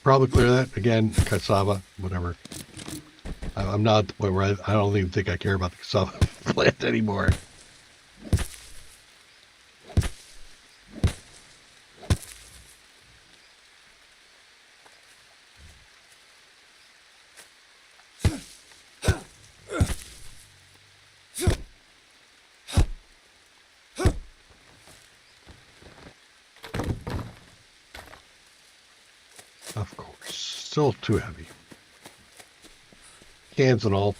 Probably clear that. Again, cassava, whatever. I'm not at the point where I don't even think I care about the cassava plant anymore. Of course. Still too heavy. Cans and all.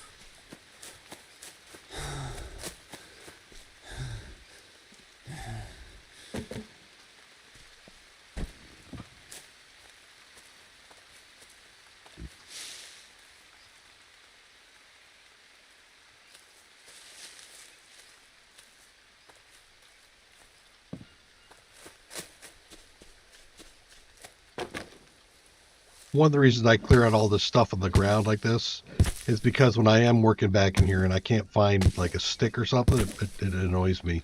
One of the reasons I clear out all this stuff on the ground like this is because when I am working back in here and I can't find like a stick or something, it annoys me.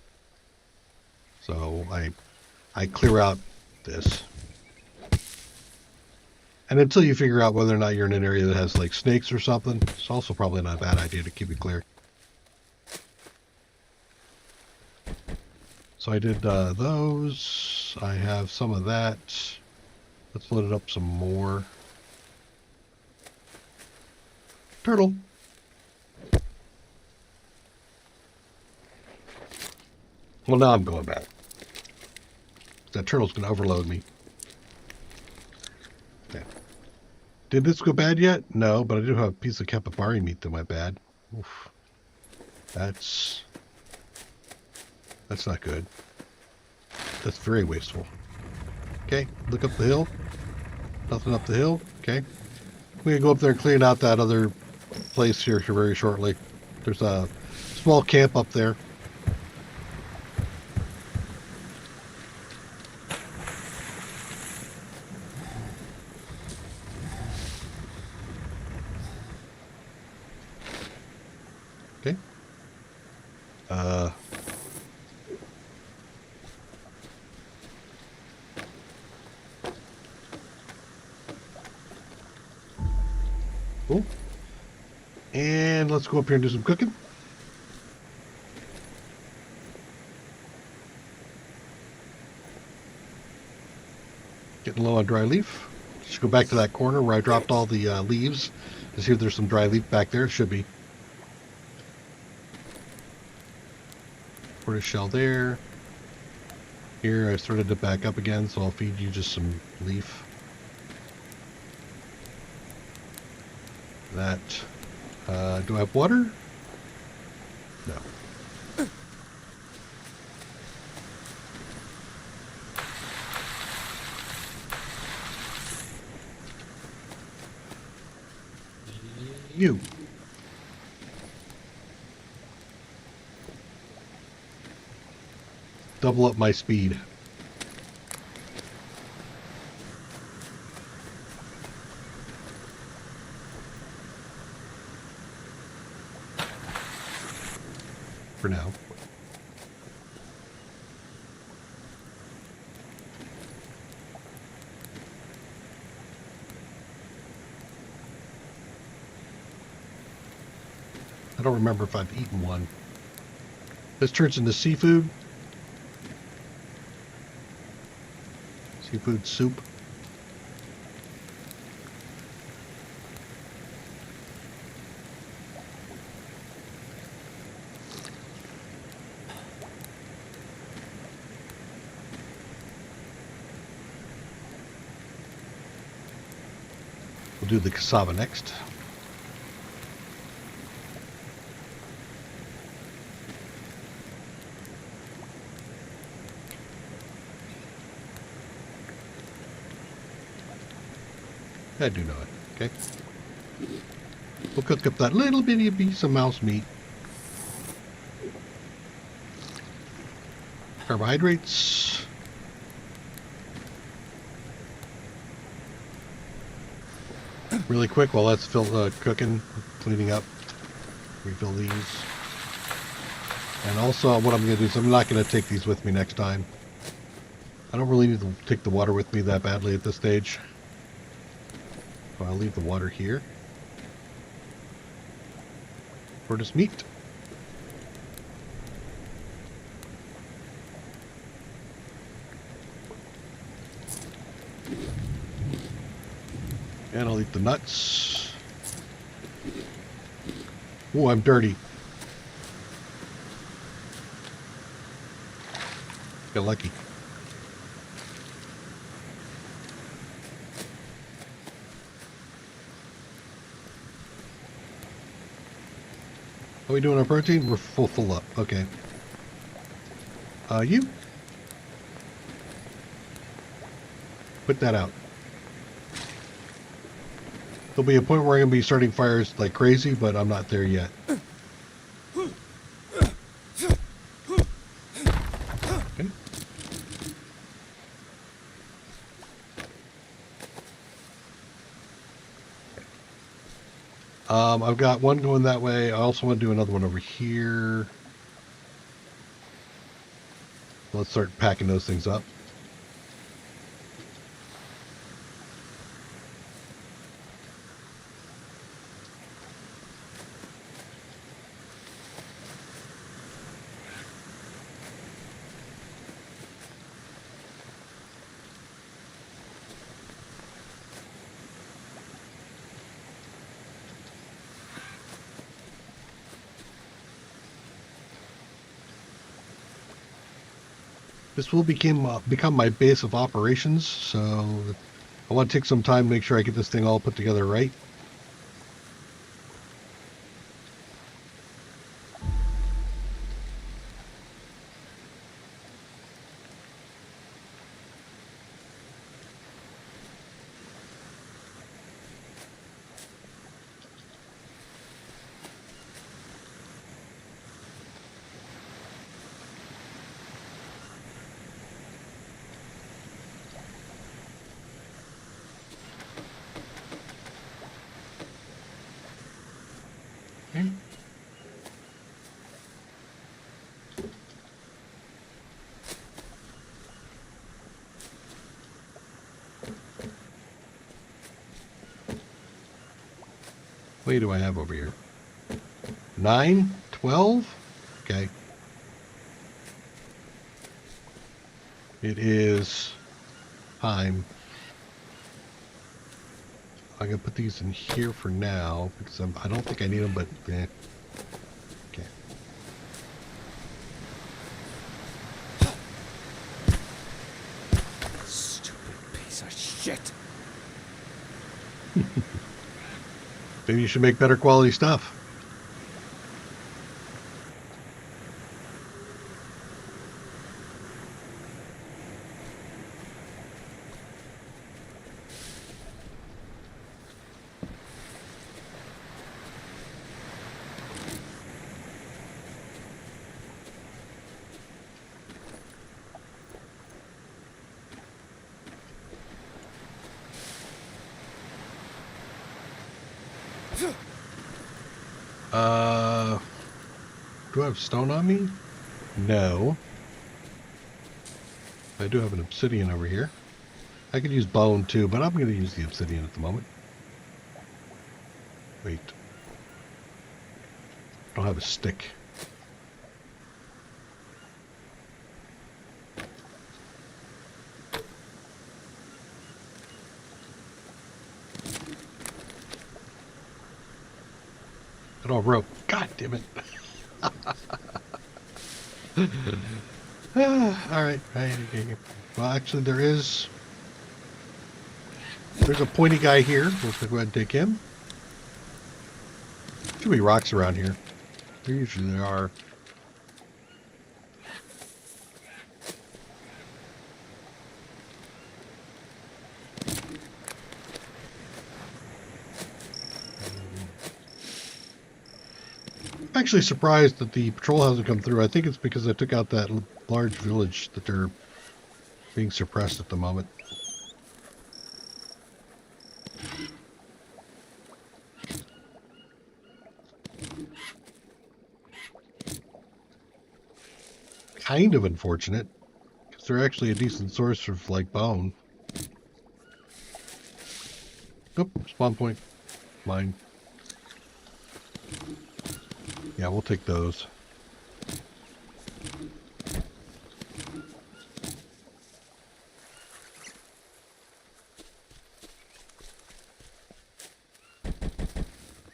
So I clear out this. And until you figure out whether or not you're in an area that has like snakes or something, it's also probably not a bad idea to keep it clear. So I did those. I have some of that. Let's load it up some more. Turtle. Well, now I'm going back. That turtle's going to overload me. Okay. Did this go bad yet? No, but I do have a piece of capybara meat that went bad. Oof. That's not good. That's very wasteful. Okay, look up the hill. Nothing up the hill. Okay. We're going to go up there and clean out that other place here very shortly. There's a small camp up there. Okay. Cool. And let's go up here and do some cooking. Getting low on dry leaf. Just go back to that corner where I dropped all the leaves to see if there's some dry leaf back there. It should be. Tortoise shell there. Here I started it back up again, so I'll feed you just some leaf. That. Do I have water? No. You. Double up my speed. For now. I don't remember if I've eaten one. This turns into seafood. Seafood soup. We'll do the cassava next. I do know it. Okay. We'll cook up that little bitty piece of mouse meat. Carbohydrates. Really quick while that's cooking, cleaning up. Refill these. And also what I'm going to do is I'm not going to take these with me next time. I don't really need to take the water with me that badly at this stage. So I'll leave the water here. For this meat. And I'll eat the nuts. Oh, I'm dirty. Got lucky. Are we doing our protein? We're full up. Okay. You? Put that out. There'll be a point where I'm going to be starting fires like crazy, but I'm not there yet. Okay. I've got one going that way. I also want to do another one over here. Let's start packing those things up. This will become my base of operations, so I want to take some time to make sure I get this thing all put together right. Okay. What do I have over here? 9, 12? Okay. It is time. I'm going to put these in here for now because I don't think I need them, but eh. Okay. Stupid piece of shit. Maybe you should make better quality stuff. Do I have stone on me? No. I do have an obsidian over here. I could use bone too, but I'm going to use the obsidian at the moment. Wait. I don't have a stick. I don't have rope. God damn it. Alright. Well, actually, there's a pointy guy here. Let's go ahead and take him. Should be rocks around here. There usually are. I'm actually surprised that the patrol hasn't come through. I think it's because I took out that large village that they're being suppressed at the moment. Kind of unfortunate, because they're actually a decent source of, like, bone. Nope, spawn point. Mine. Yeah, we'll take those.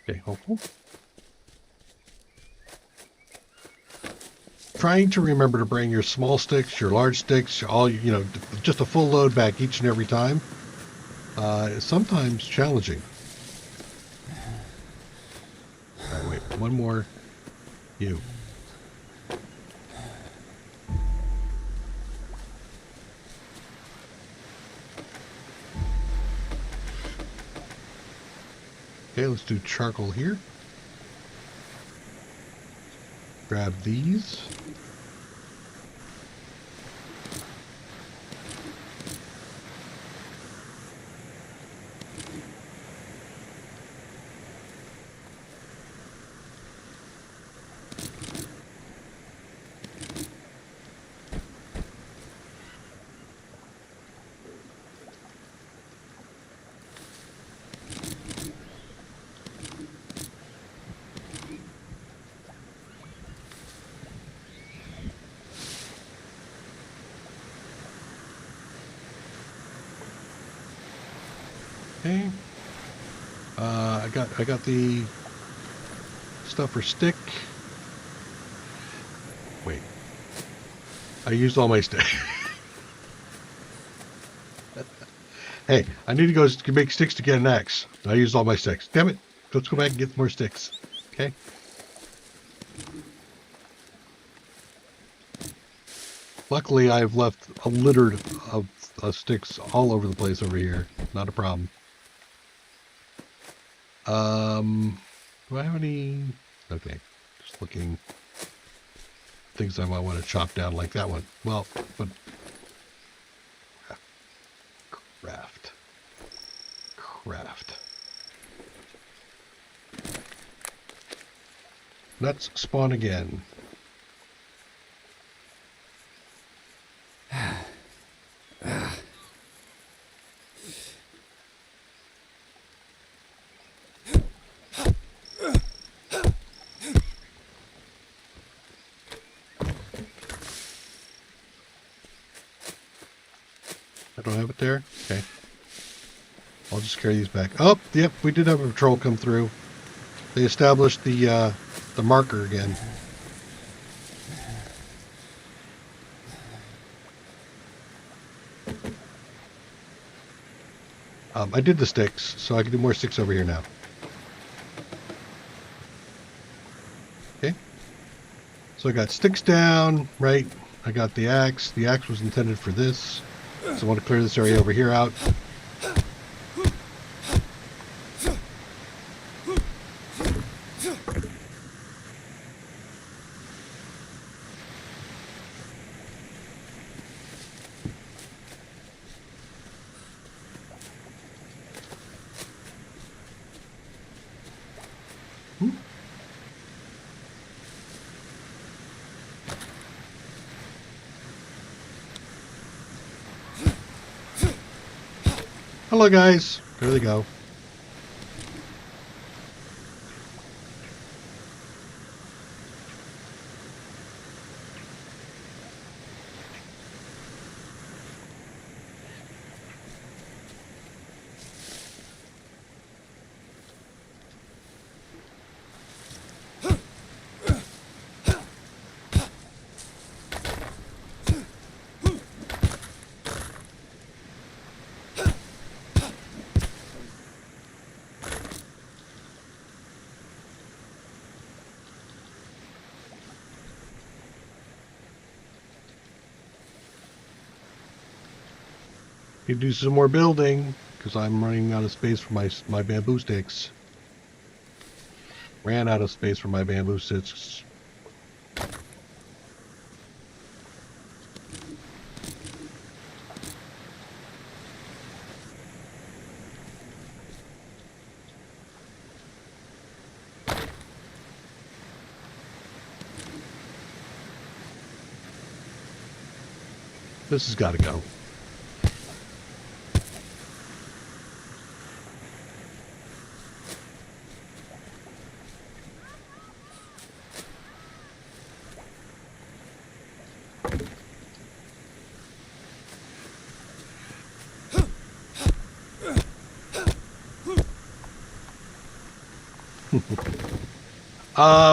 Okay, hopeful. Trying to remember to bring your small sticks, your large sticks, all, you know, just a full load back each and every time is sometimes challenging. All right, wait, one more. You. Okay, let's do charcoal here. Grab these. Okay. I got the stuff for stick. Wait. I used all my stick. Hey, I need to go make sticks to get an axe. I used all my sticks. Damn it. Let's go back and get more sticks. Okay. Luckily, I've left a litter of sticks all over the place over here. Not a problem. Do I have any? Okay, just looking. Things I might want to chop down like that one. Well, but craft. Let's spawn again. I don't have it there? Okay. I'll just carry these back. Oh, yep, we did have a patrol come through. They established the marker again. I did the sticks, so I can do more sticks over here now. So I got sticks down, right? I got the axe. The axe was intended for this. So I want to clear this area over here out. Hello, guys. There they go. Need to do some more building because I'm running out of space for my bamboo sticks. Ran out of space for my bamboo sticks. This has got to go.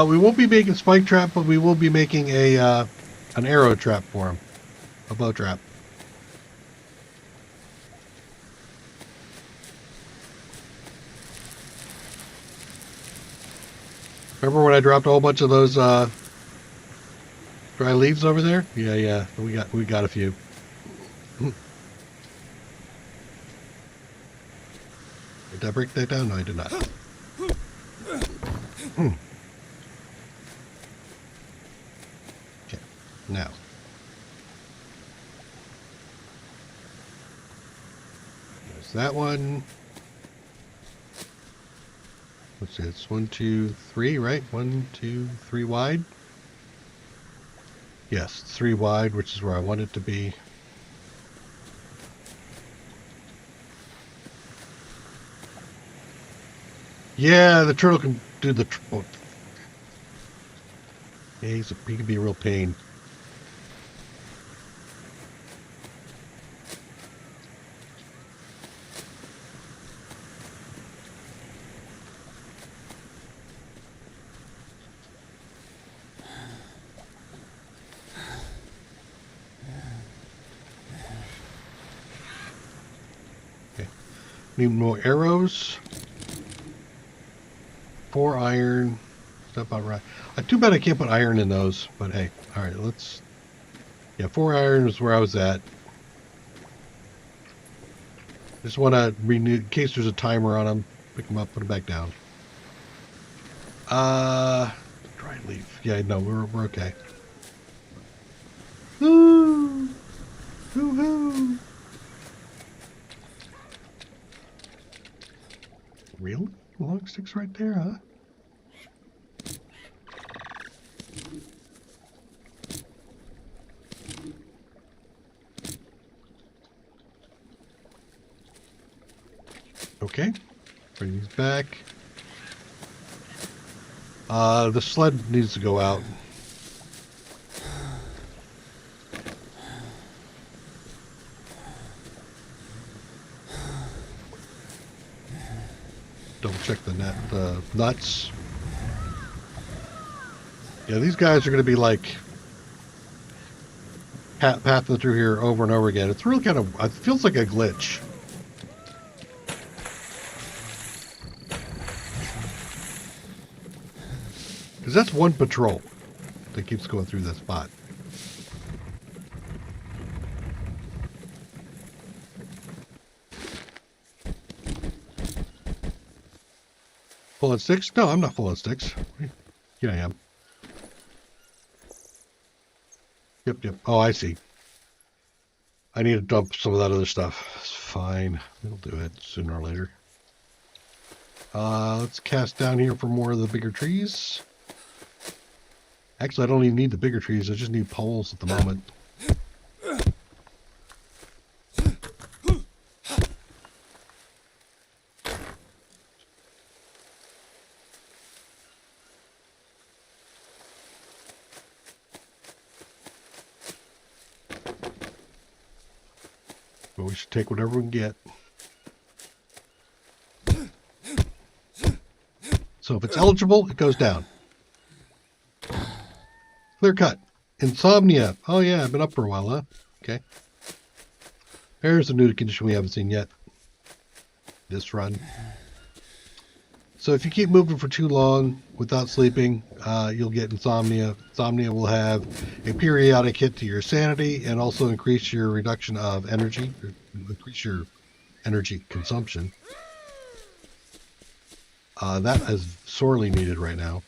We won't be making spike trap, but we will be making a an arrow trap for him, a bow trap. Remember when I dropped a whole bunch of those dry leaves over there? Yeah, we got a few. Did I break that down? No, I did not. Okay, now. There's that one. Let's see, it's 1, 2, 3, right? 1, 2, 3 wide. Yes, 3 wide, which is where I want it to be. Yeah, the turtle can do the... Yeah, he can be a real pain. Okay. Need more arrows. 4 iron. That's about right. Too bad I can't put iron in those, but hey. Alright, let's... Yeah, 4 iron is where I was at. Just want to renew, in case there's a timer on them. Pick them up, put them back down. Dry leaf. Yeah, no, we're okay. Woo! Woo-hoo! Really? Log sticks right there, huh? Okay, bring these back. The sled needs to go out. Double check the nuts. Yeah, these guys are going to be like pathing through here over and over again. It's really kind of, it feels like a glitch. Because that's one patrol. that keeps going through that spot. Full on sticks? No, I'm not full on sticks. Here I am. Yep. Oh, I see. I need to dump some of that other stuff. It's fine. We'll do it sooner or later. Let's cast down here for more of the bigger trees. Actually, I don't even need the bigger trees. I just need poles at the moment. But we should take whatever we can get. So if it's eligible, it goes down. Clear cut. Insomnia. Oh yeah, I've been up for a while, huh? Okay. There's a new condition we haven't seen yet. This run. So if you keep moving for too long without sleeping, you'll get insomnia. Insomnia will have a periodic hit to your sanity and also increase your reduction of energy, or increase your energy consumption. That is sorely needed right now.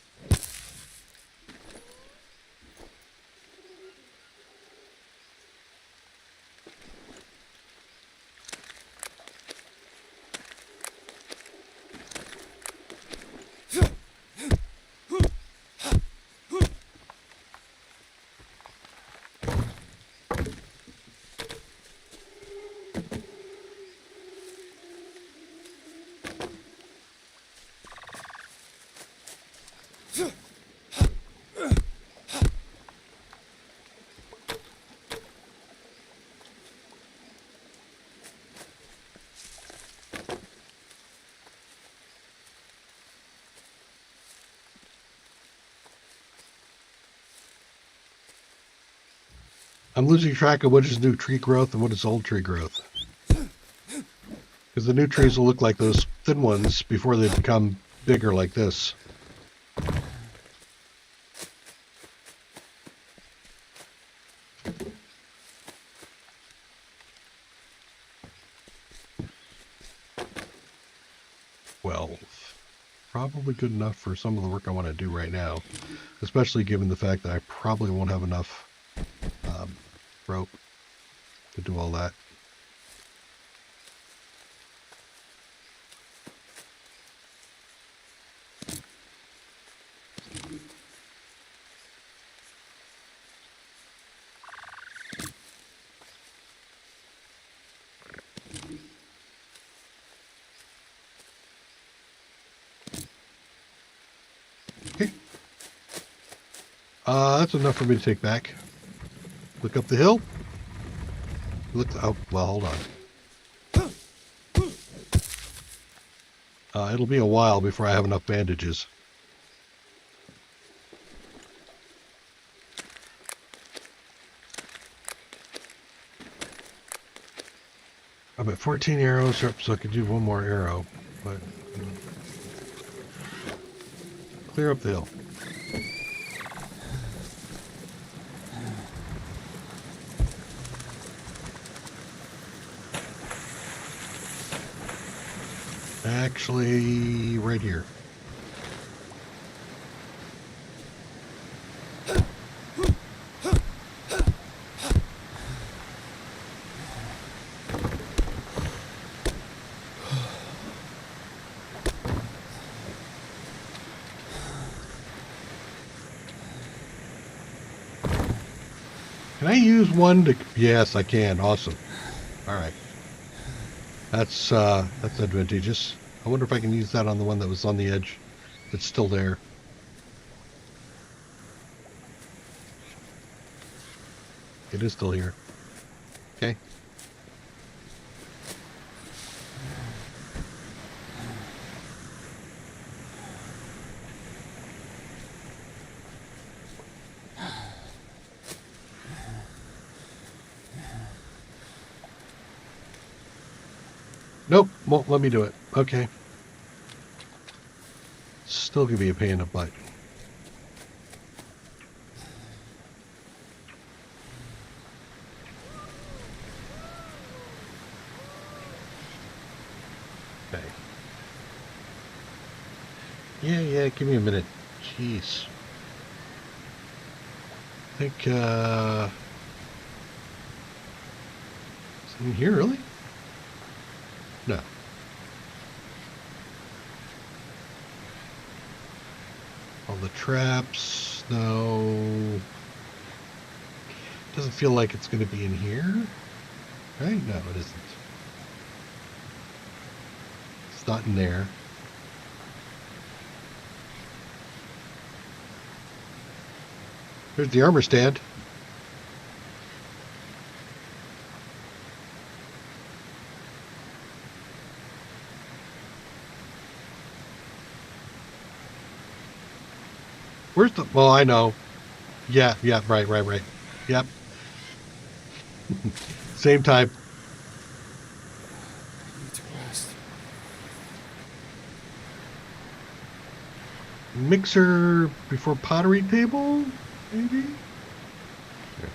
I'm losing track of what is new tree growth and what is old tree growth. Because the new trees will look like those thin ones before they become bigger like this. Well, probably good enough for some of the work I want to do right now. Especially given the fact that I probably won't have enough rope to do all that. Okay. That's enough for me to take back. Look up the hill. Look. Oh, well, hold on. It'll be a while before I have enough bandages. I'm at 14 arrows, so I could do one more arrow. But clear up the hill. Actually, right here. Can I use one to... Yes, I can. Awesome. All right. That's advantageous. I wonder if I can use that on the one that was on the edge. That's still there. It is still here. Okay. Nope, won't let me do it. Okay. Still gonna be a pain in the butt. Okay. Yeah, give me a minute. Jeez. I think, is it in here, really? No. All the traps, no. Doesn't feel like it's going to be in here, right? No, it isn't. It's not in there. There's the armor stand. Where's the... Well, I know. Yeah, right. Yep. Same time. I need to rest. Mixer before pottery table, maybe? Yeah.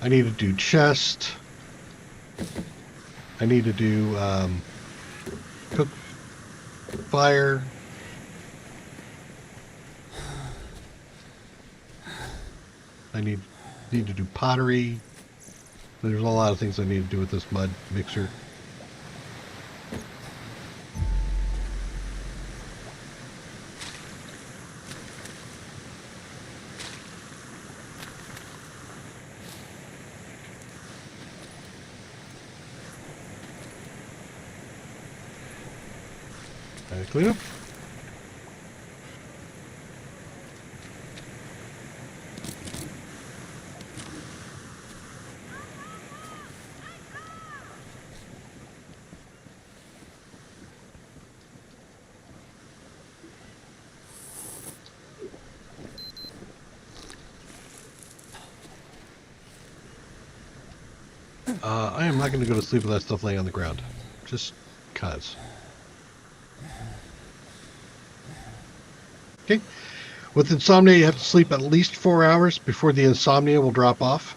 I need to do chest. I need to do cook fire. I need to do pottery. There's a lot of things I need to do with this mud mixer. Clean up. I am not going to go to sleep with that stuff laying on the ground. Just cause. Okay. With insomnia, you have to sleep at least 4 hours before the insomnia will drop off.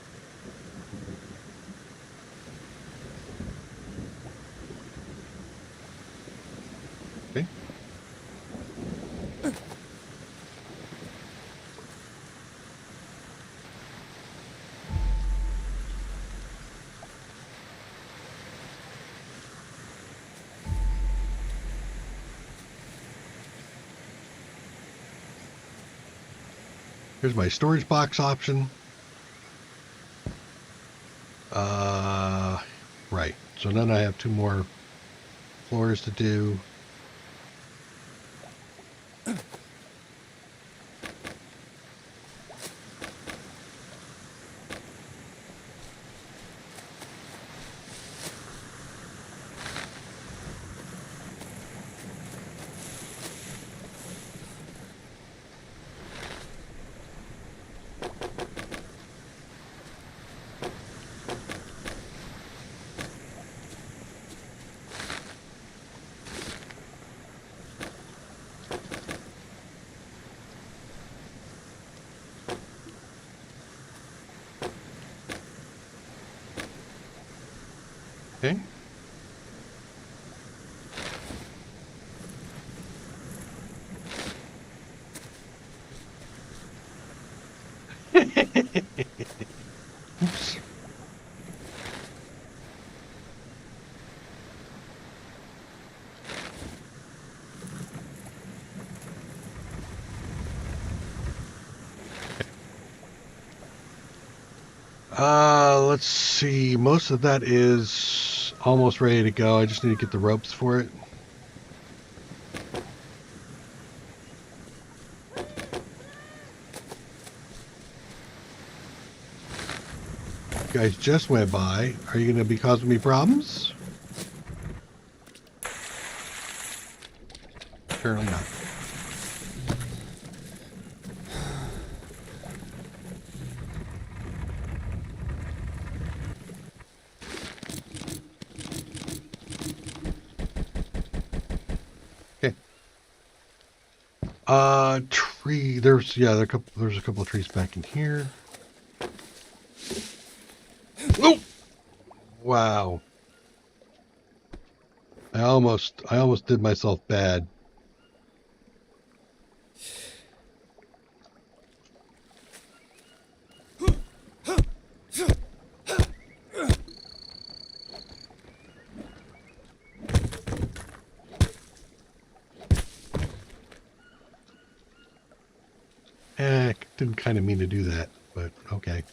Okay. Here's my storage box option. Right. So then I have 2 more floors to do. Okay. Oops. Let's see. Most of that is almost ready to go. I just need to get the ropes for it. You guys just went by. Are you going to be causing me problems? Apparently not. tree. There's a couple of trees back in here. Oh! Wow. I almost did myself bad. I didn't kind of mean to do that, but okay.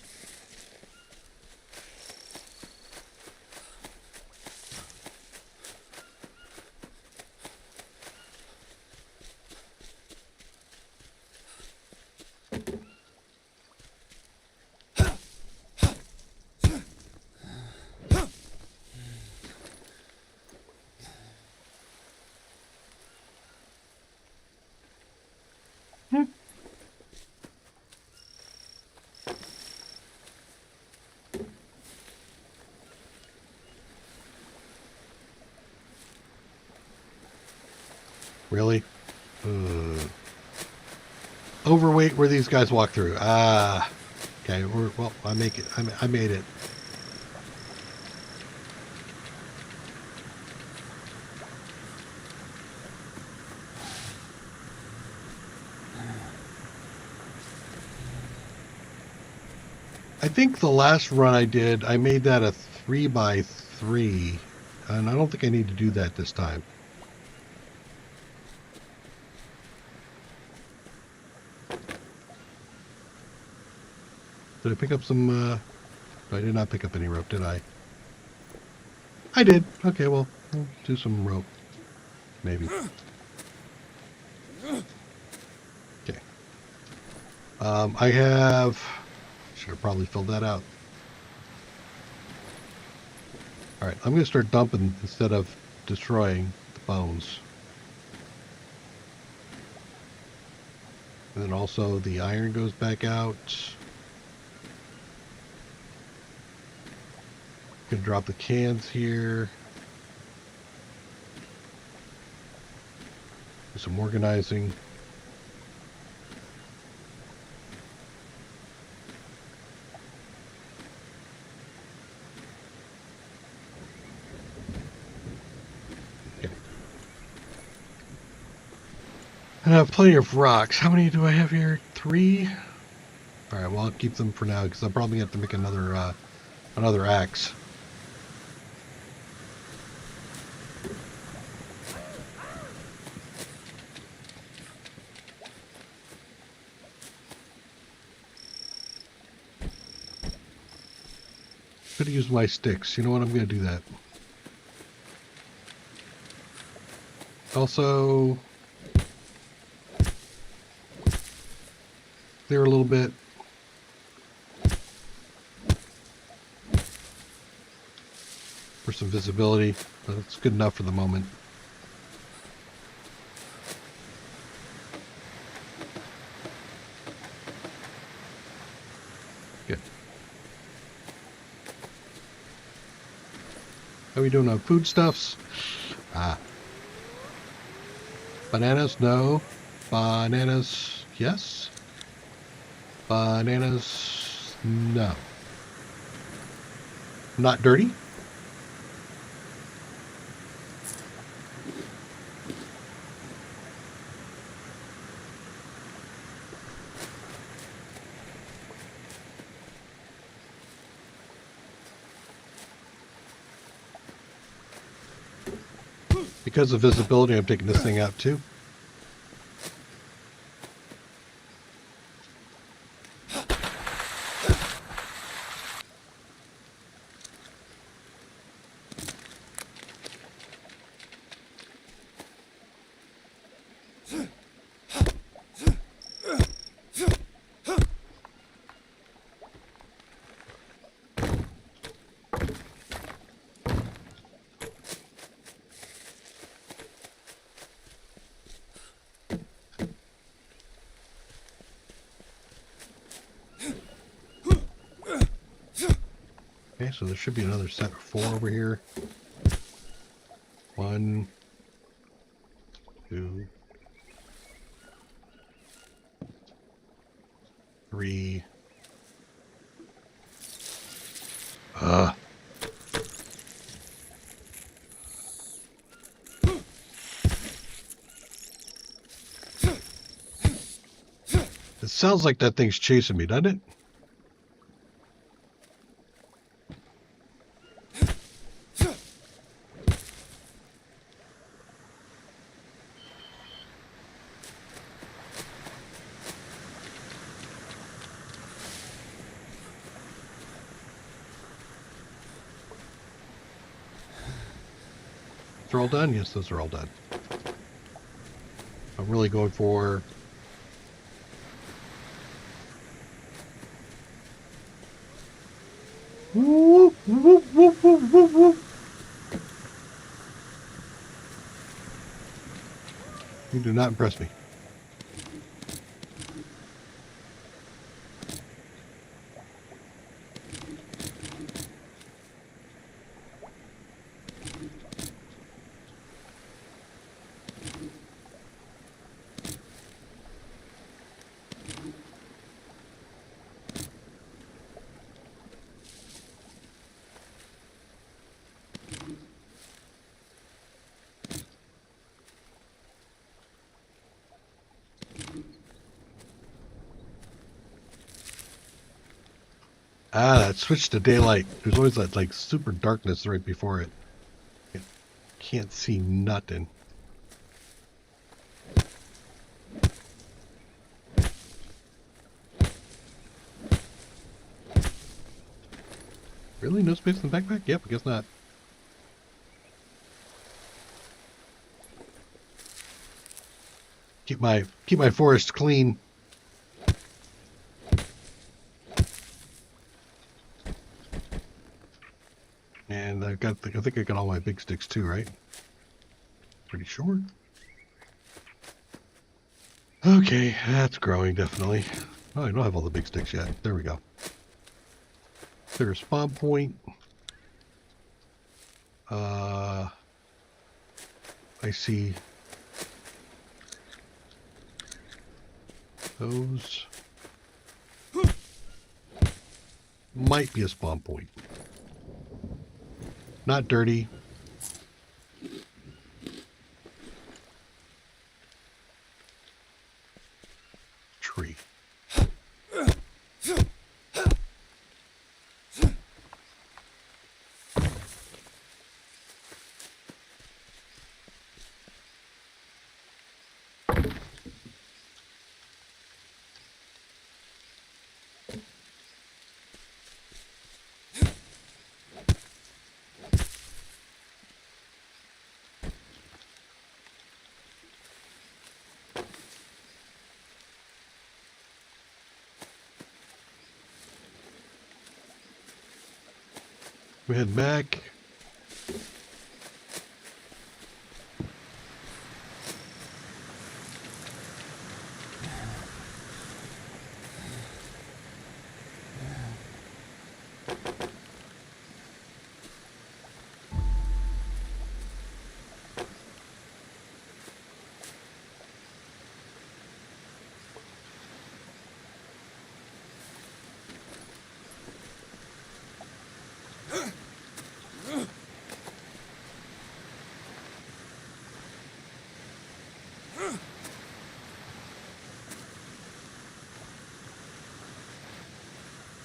Really? Overweight where these guys walk through. Ah. Okay, well, I make it. I made it. I think the last run I did, I made that a 3x3, and I don't think I need to do that this time. Did I pick up some, I did not pick up any rope, did I? I did. Okay, well, we'll do some rope. Maybe. Okay. I have... Should have probably filled that out. Alright, I'm going to start dumping instead of destroying the bones. And then also the iron goes back out. Gonna drop the cans here. Do some organizing. And I have plenty of rocks. How many do I have here? 3? Alright, well, I'll keep them for now because I'll probably have to make another axe. Could use my sticks. You know what? I'm going to do that. Also, clear a little bit. For some visibility, but it's good enough for the moment. Good. How are we doing on foodstuffs? Bananas, no. Bananas, yes. Bananas, no. Not dirty. Because of visibility, I'm taking this thing out too. Okay, so there should be another set of 4 over here. 1, 2, 3. It sounds like that thing's chasing me, doesn't it? They're all done? Yes, those are all done. I'm really going for... Whoop, whoop, whoop, whoop, whoop, whoop. You do not impress me. Ah, that switched to daylight. There's always that like super darkness right before it. Can't see nothing. Really? No space in the backpack? Yep, I guess not. Keep my forest clean. And I think I got all my big sticks too, right? Pretty sure. Okay, that's growing definitely. Oh, I don't have all the big sticks yet. There we go. Clear a spawn point. I see those. Might be a spawn point. Not dirty. Tree. We head back.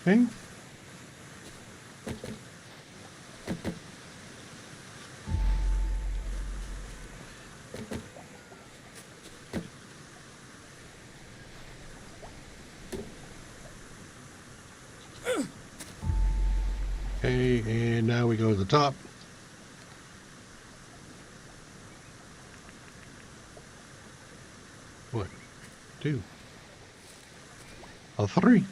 Okay. Okay, and now we go to the top. One, 2, 3.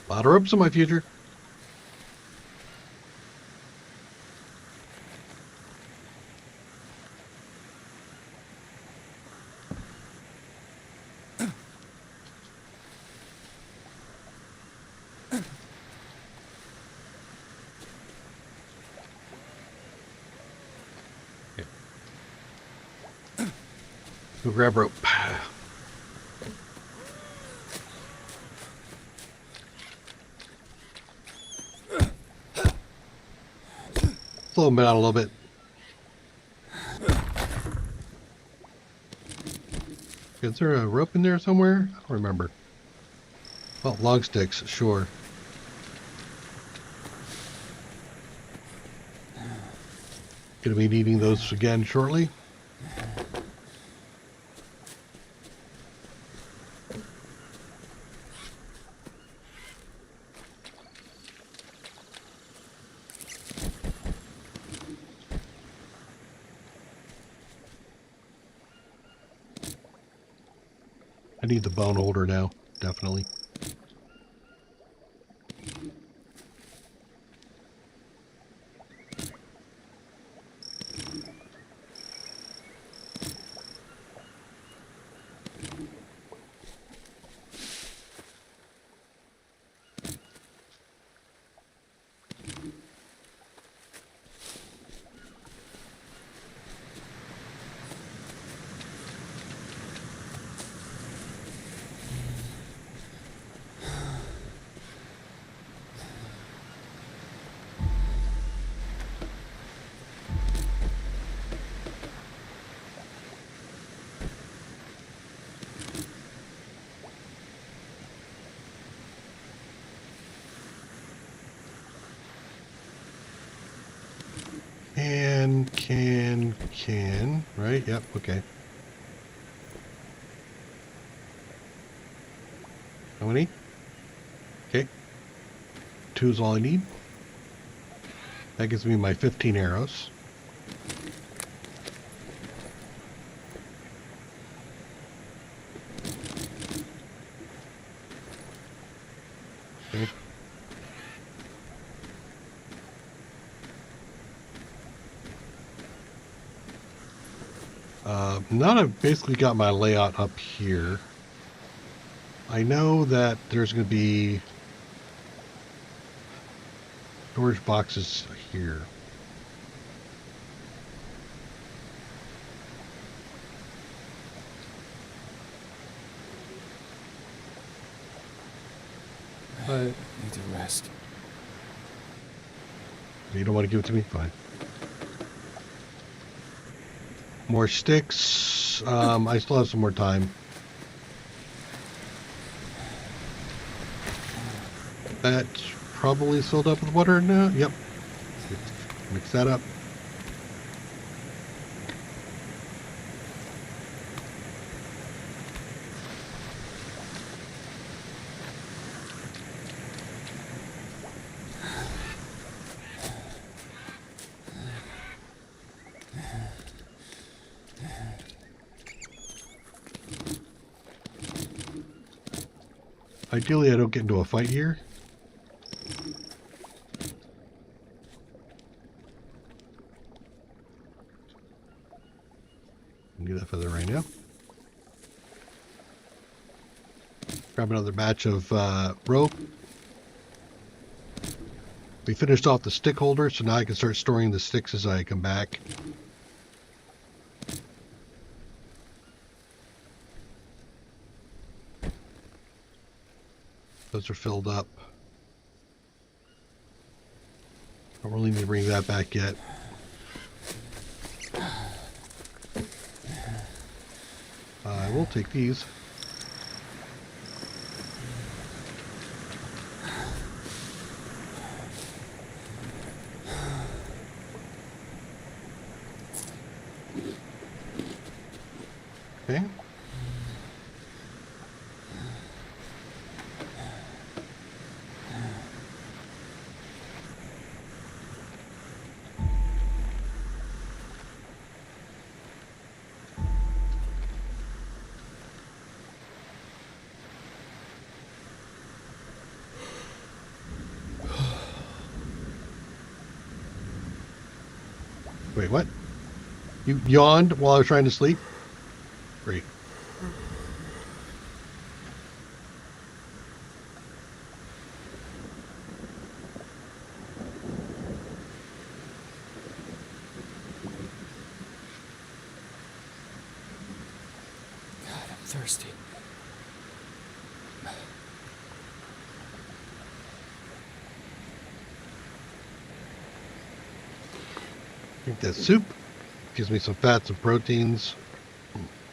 A lot of ropes in my future. Go grab rope. Slow him down a little bit. Is there a rope in there somewhere? I don't remember. Oh, log sticks, sure. Gonna be needing those again shortly. I need the bone holder now, definitely. Can, right? Yep, okay. How many? Okay. 2 is all I need. That gives me my 15 arrows. Okay. Now that I've basically got my layout up here, I know that there's going to be storage boxes here. But I need to rest. you don't want to give it to me? Fine. More sticks. I still have some more time. That's probably filled up with water now. Yep. Mix that up. Ideally, I don't get into a fight here. I'll do that for the right now. Grab another batch of rope. We finished off the stick holder, so now I can start storing the sticks as I come back. Those are filled up. Don't really need to bring that back yet. I will take these. Okay. Wait, what? You yawned while I was trying to sleep? Great. God, I'm thirsty. Drink that soup. Gives me some fats and proteins.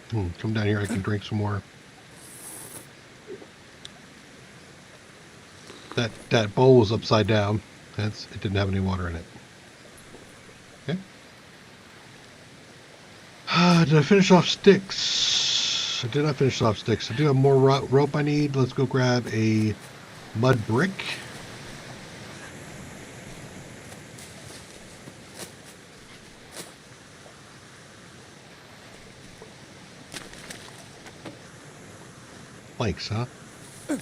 Come down here, I can drink some more. That bowl was upside down. It didn't have any water in it. Okay. Did I finish off sticks? I did not finish off sticks. I do have more rope I need. Let's go grab a mud brick. Planks, huh? Did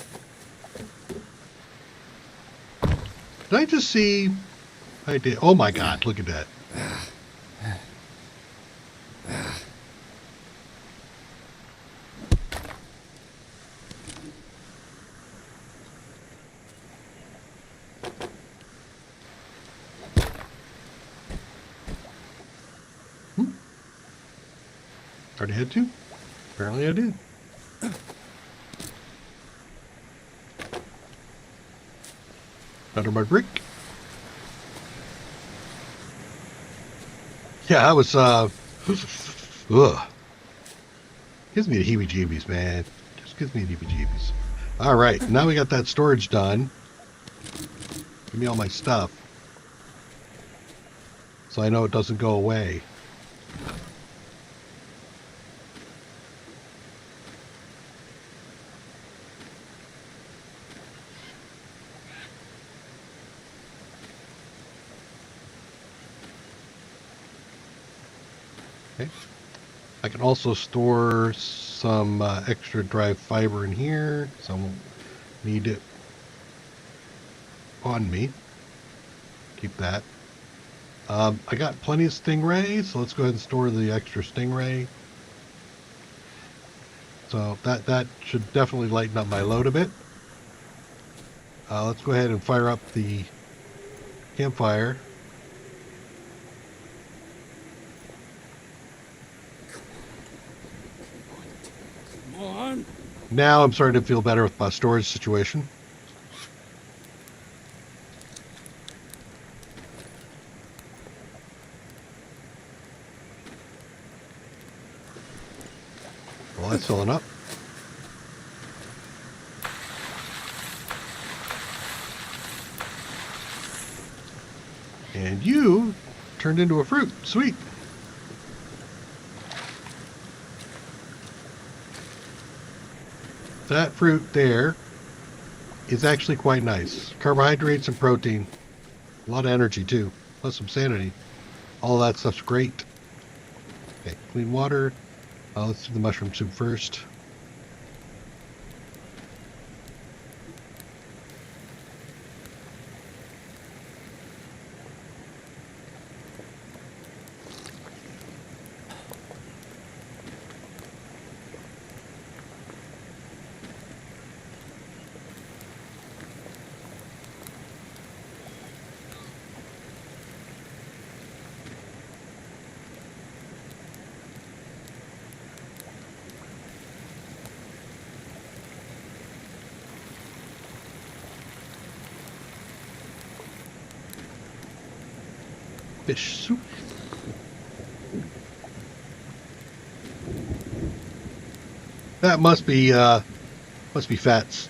I just see? I did. Oh my God! Look at that. Already had to? Apparently I did. Another mud brick. Yeah, that was ugh. Gives me the heebie-jeebies, man. Just gives me the heebie-jeebies. All right, now we got that storage done. Give me all my stuff, so I know it doesn't go away. Okay. I can also store some extra dry fiber in here, so I won't need it on me. Keep that. I got plenty of stingray, so let's go ahead and store the extra stingray. So that should definitely lighten up my load a bit. Let's go ahead and fire up the campfire. Come on. Now I'm starting to feel better with my storage situation. Well, that's filling up. And you turned into a fruit. Sweet. That fruit there is actually quite nice. Carbohydrates and protein. A lot of energy too. Plus some sanity. All that stuff's great. Okay, clean water. Let's do the mushroom soup first. Fish soup. That must be fats.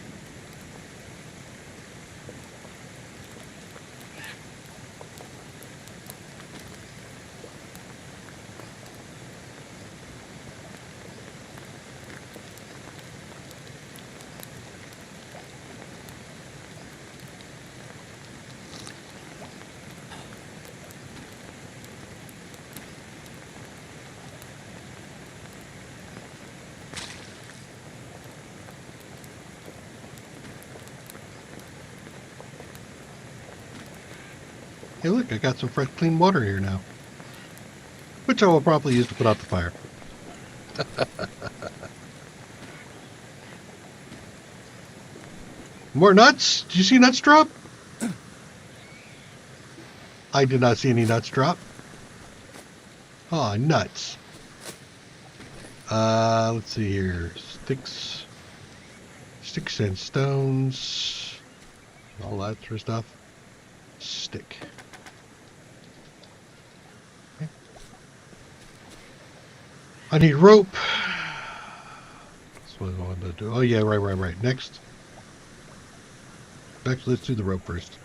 Hey, look, I got some fresh, clean water here now. which I will probably use to put out the fire. More nuts? Did you see nuts drop? I did not see any nuts drop. Oh, nuts. Let's see here. Sticks and stones. All that sort of stuff. Stick. Okay. I need rope. That's what I wanted to do. Oh yeah, right. Next. Actually, let's do the rope first.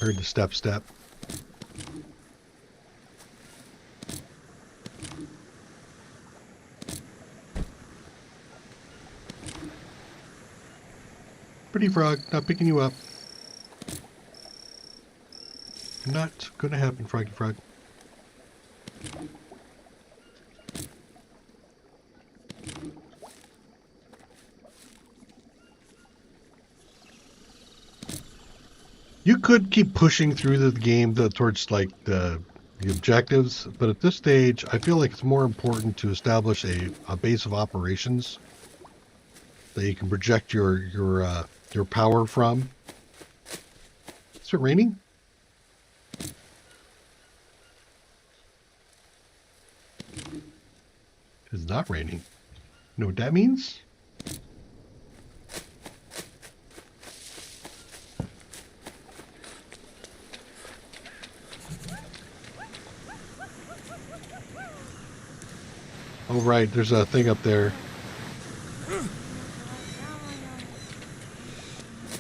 Heard the step. Pretty frog, not picking you up. Not gonna happen, Froggy Frog. You could keep pushing through the game towards like the objectives, but at this stage, I feel like it's more important to establish a base of operations that you can project your power from. Is it raining? It's not raining. You know what that means? Oh, right. There's a thing up there.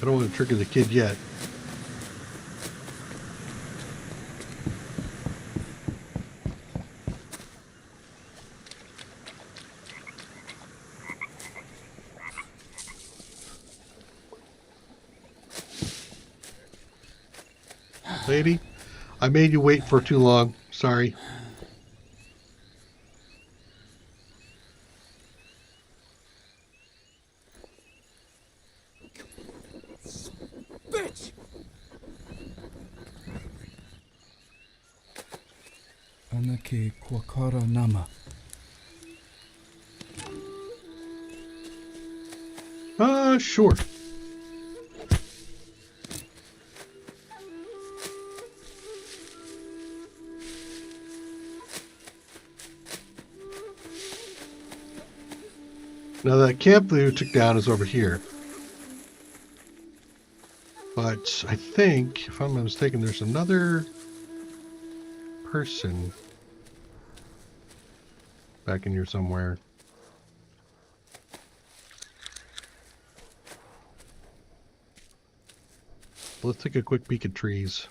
I don't want to trigger the kid yet. Lady, I made you wait for too long. Sorry. Bitch! Anake Kwakara Nama. Sure. Now that camp that you took down is over here. But I think, if I'm not mistaken, there's another person back in here somewhere. Let's take a quick peek at trees.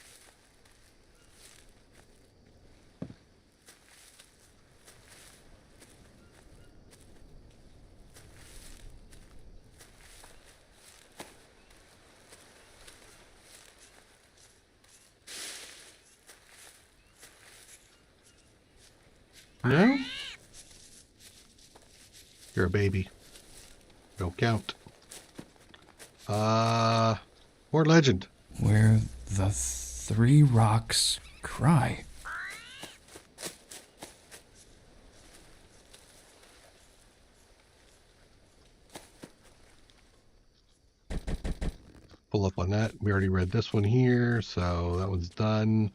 No? You're a baby. Don't count. More legend. Where the three rocks cry. Pull up on that. We already read this one here, so that one's done.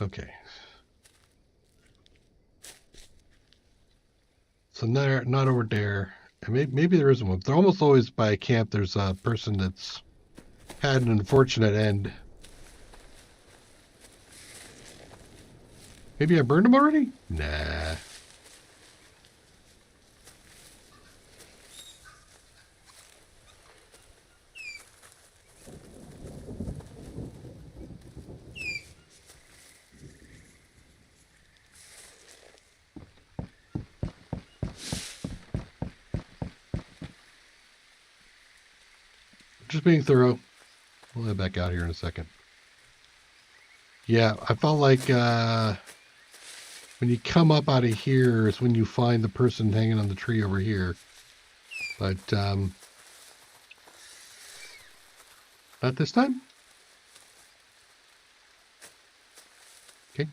Okay. So not over there. And maybe there isn't one. They're almost always by a camp. There's a person that's had an unfortunate end. Maybe I burned them already? Nah. Just being thorough. We'll head back out here in a second. Yeah, I felt like When you come up out of here is when you find the person hanging on the tree over here. But, not this time? Okay.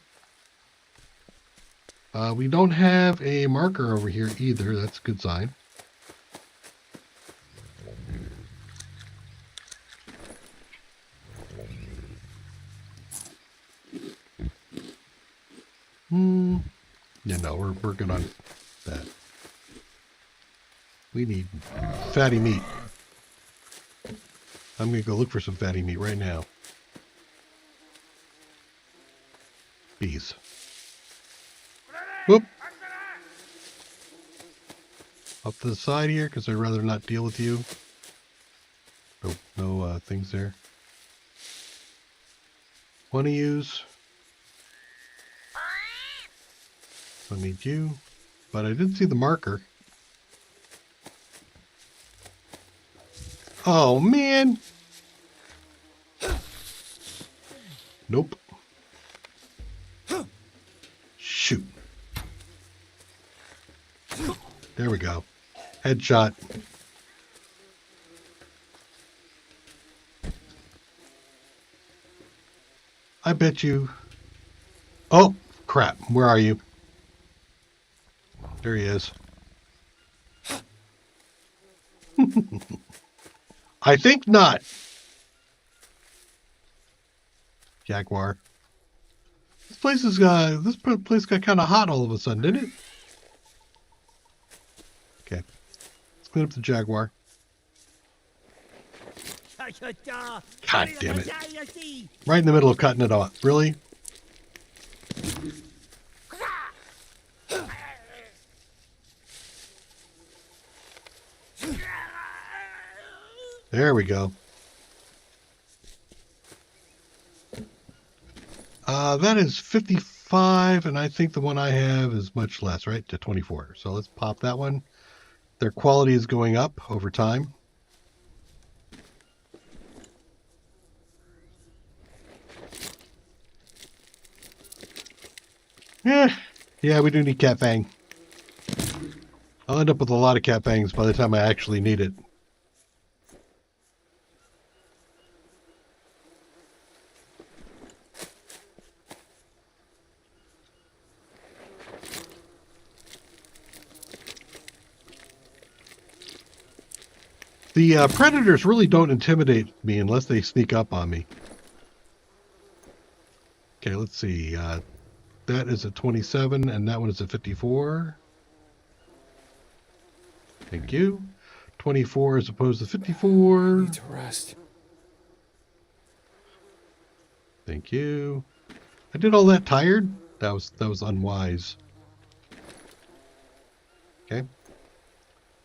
We don't have a marker over here either. That's a good sign. Yeah, no, we're good on that. We need fatty meat. I'm going to go look for some fatty meat right now. Bees. Whoop. Up to the side here, because I'd rather not deal with you. Oh, no things there. Want to use. I need you. But I did see the marker. Oh, man. Nope. Shoot. There we go. Headshot. I bet you. Oh, crap. Where are you? There he is. I think not. Jaguar. This place got kind of hot all of a sudden, didn't it? Okay. Let's clean up the Jaguar. God damn it. Right in the middle of cutting it off. Really? There we go. That is 55, and I think the one I have is much less, right? To 24. So let's pop that one. Their quality is going up over time. Yeah, we do need cat fang. I'll end up with a lot of cat fangs by the time I actually need it. The predators really don't intimidate me unless they sneak up on me. Okay, let's see. That is a 27, and that one is a 54. Thank you. 24 as opposed to 54. Need to rest. Thank you. I did all that tired. That was unwise. Okay.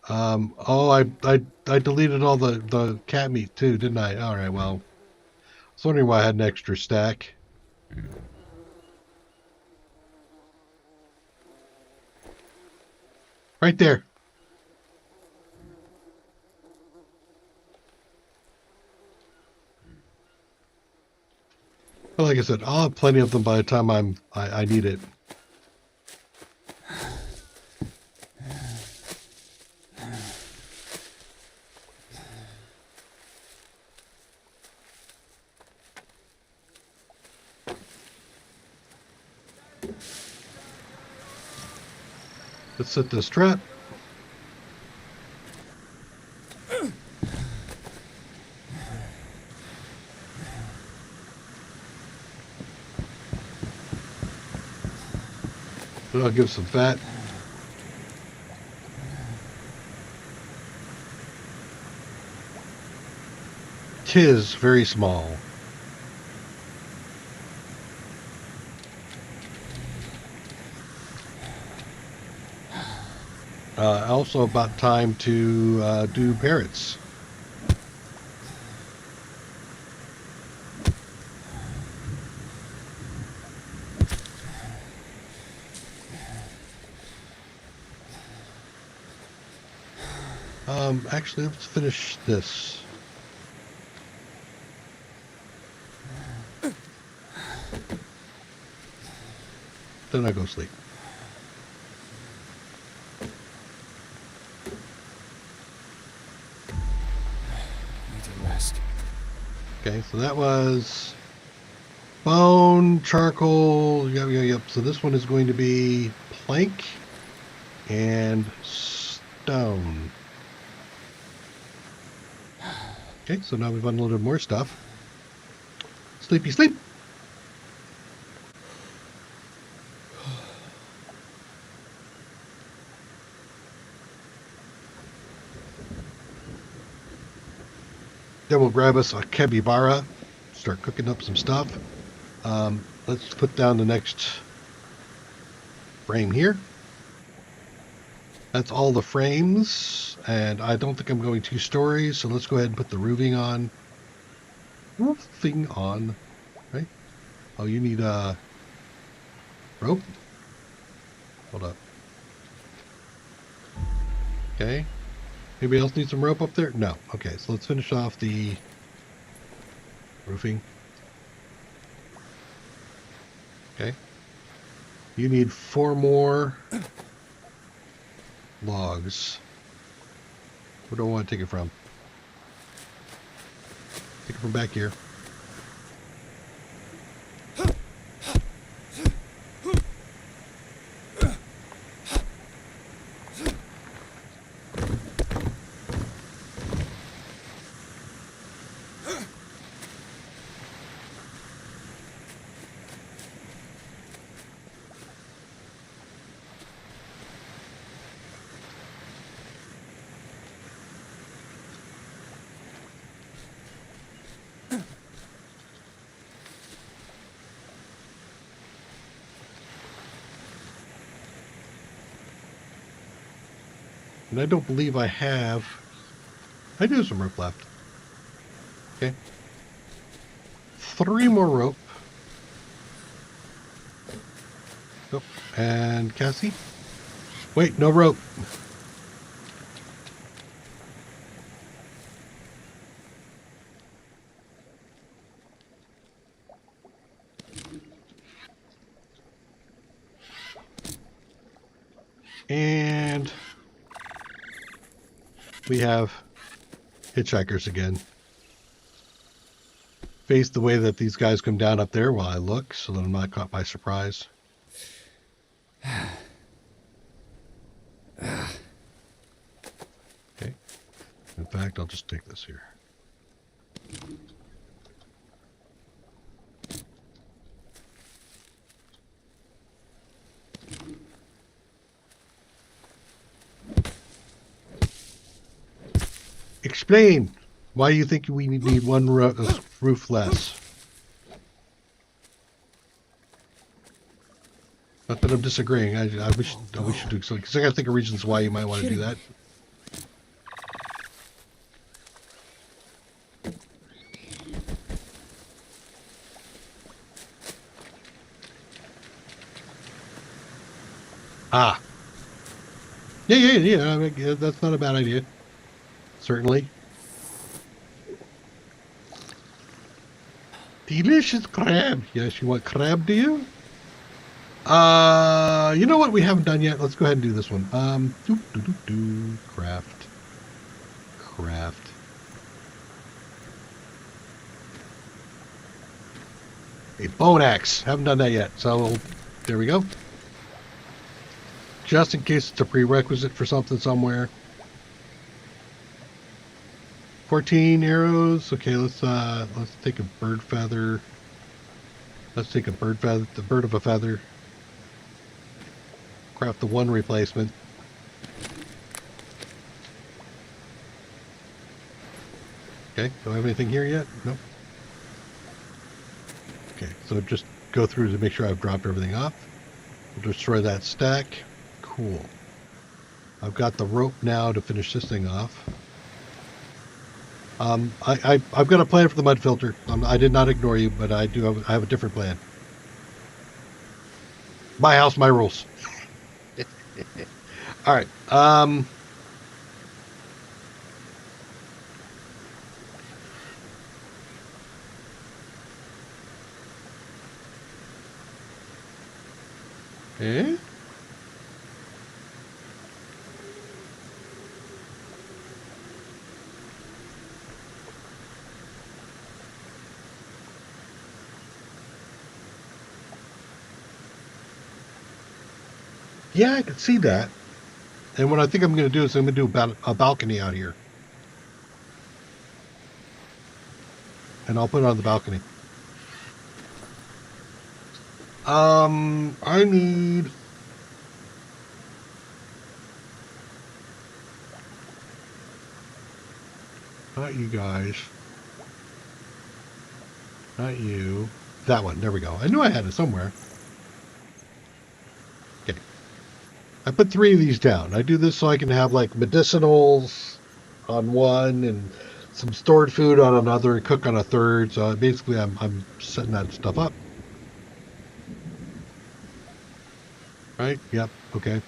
Oh, I deleted all the cat meat too, didn't I? All right, well, I was wondering why I had an extra stack. Right there. But like I said, I'll have plenty of them by the time I need it. Let's set this trap. I'll give some fat. Tis very small. Also about time to do parrots. Actually, let's finish this. Then I go sleep. Okay, so that was bone, charcoal, yep. So this one is going to be plank and stone. Okay, so now we've unloaded more stuff. Sleepy sleep. Then we'll grab us a capybara, start cooking up some stuff. Let's put down the next frame here. That's all the frames, and I don't think I'm going 2 stories, so let's go ahead and put the roofing on. Roofing on, right? Oh, you need a rope? Hold up. Okay. Anybody else need some rope up there? No. Okay, so let's finish off the roofing. Okay. You need 4 more logs. Where do I want to take it from? Take it from back here. And I don't believe I have... I do have some rope left. Okay. 3 more rope. Oh, and Cassie? Wait, no rope. And we have hitchhikers again. Face the way that these guys come down up there while I look, so that I'm not caught by surprise. Okay. In fact, I'll just take this here. Explain why you think we need 1 roof less. Not that I'm disagreeing. I wish you'd do so, because I got to think of reasons why you might want to do that. Ah. Yeah. I mean, that's not a bad idea. Certainly. Delicious crab. Yes, you want crab, do you? You know what we haven't done yet? Let's go ahead and do this one. Craft. A bone axe. Haven't done that yet. So, there we go. Just in case it's a prerequisite for something somewhere. 14 arrows. Okay, let's take a bird feather. Let's take a bird feather, the bird of a feather. Craft the 1 replacement. Okay, do I have anything here yet? Nope. Okay, so just go through to make sure I've dropped everything off. We'll destroy that stack. Cool. I've got the rope now to finish this thing off. I've got a plan for the mud filter. I did not ignore you, but I have a different plan. My house, my rules. All right. Eh? Yeah, I can see that. And what I think I'm going to do is I'm going to do about a balcony out here. And I'll put it on the balcony. I need... Not you guys. Not you. That one. There we go. I knew I had it somewhere. Okay. I put 3 of these down. I do this so I can have like medicinals on one and some stored food on another and cook on a third. So basically I'm setting that stuff up. Right? Yep. Okay.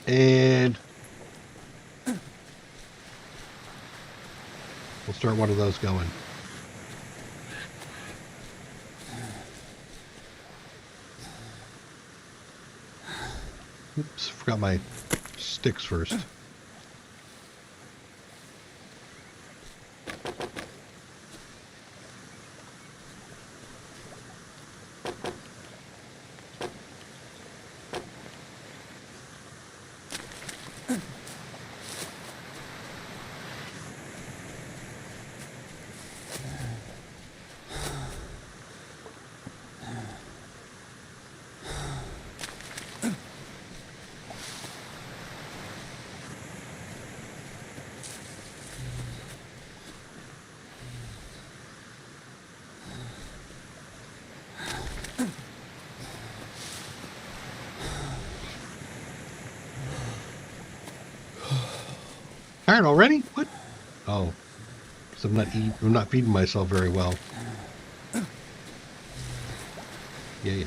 And we'll start one of those going. Oops, forgot my sticks first. Tired already? What? Oh, because I'm not feeding myself very well. Yeah.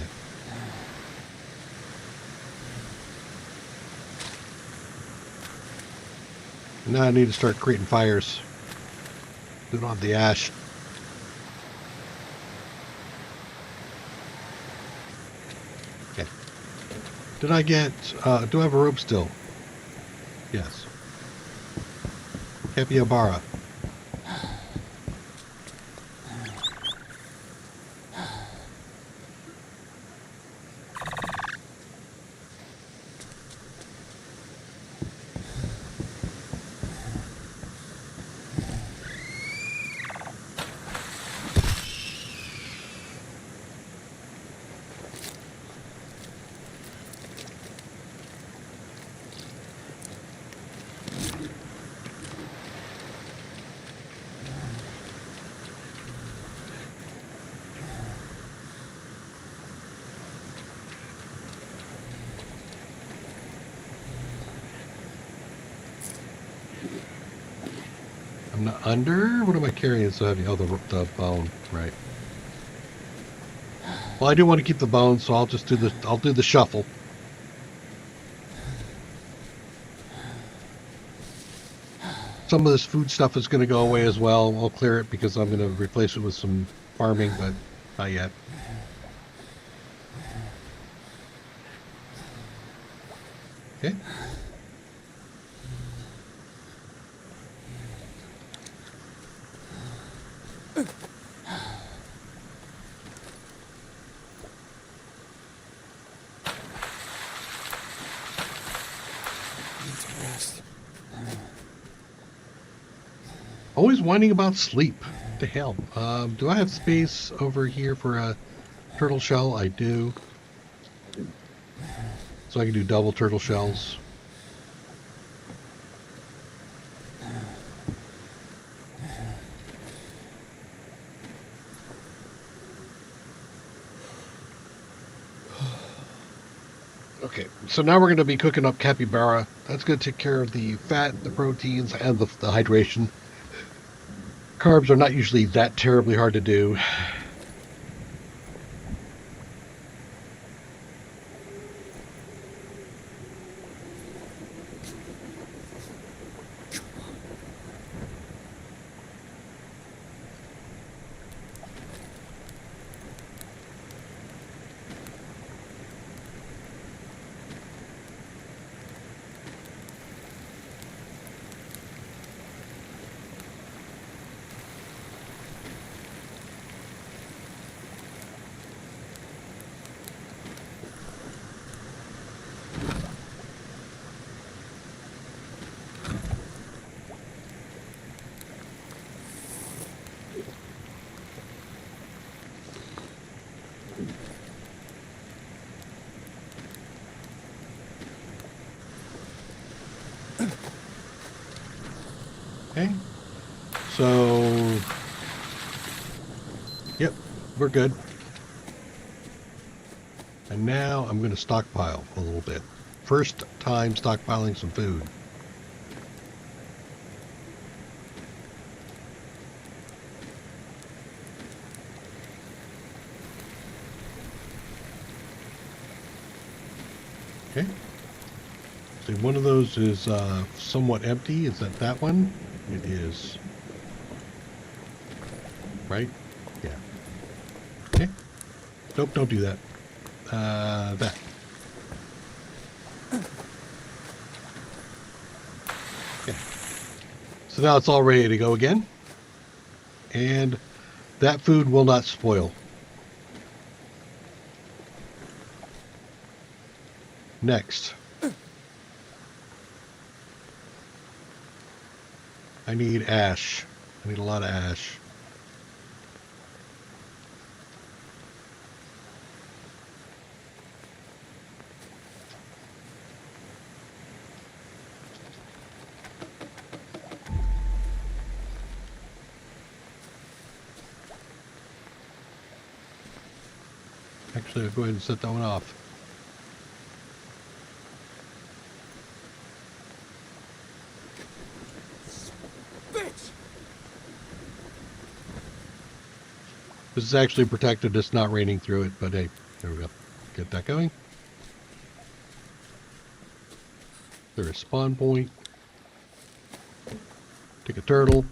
Now I need to start creating fires. Don't have the ash. Okay. Did I get, do I have a rope still? Yes. Capybara. I'm not under? What am I carrying so heavy? Oh, the bone, right. Well, I do want to keep the bone, so I'll just do the shuffle. Some of this food stuff is going to go away as well. I'll clear it because I'm going to replace it with some farming, but not yet. Okay. Always whining about sleep. What the hell? Do I have space over here for a turtle shell? I do. So I can do double turtle shells. Okay, so now we're going to be cooking up capybara. That's going to take care of the fat, the proteins, and the hydration. Carbs are not usually that terribly hard to do. Okay. So, yep, we're good. And now I'm going to stockpile a little bit. First time stockpiling some food. Okay. See, one of those is somewhat empty. Is that one? It is. Right? Yeah. Okay. Nope, don't do that. That. Okay. So now it's all ready to go again. And that food will not spoil. Next. I need ash. I need a lot of ash. Actually, I'll go ahead and set that one off. Bitch! This is actually protected. It's not raining through it, but hey, there we go. Get that going. There's a spawn point. Take a turtle.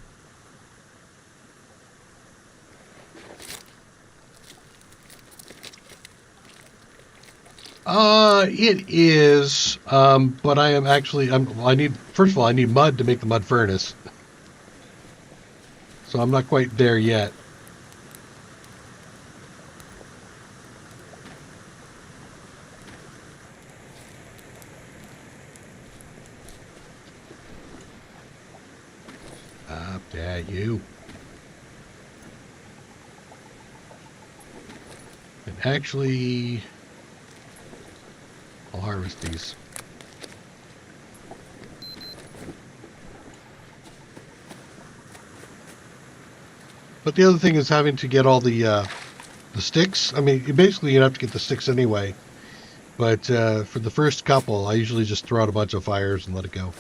It is, but I am actually, I need, first of all, I need mud to make the mud furnace. So I'm not quite there yet. Yeah, you. And actually, I'll harvest these. But the other thing is having to get all the sticks. I mean, basically you'd have to get the sticks anyway. But for the first couple, I usually just throw out a bunch of fires and let it go.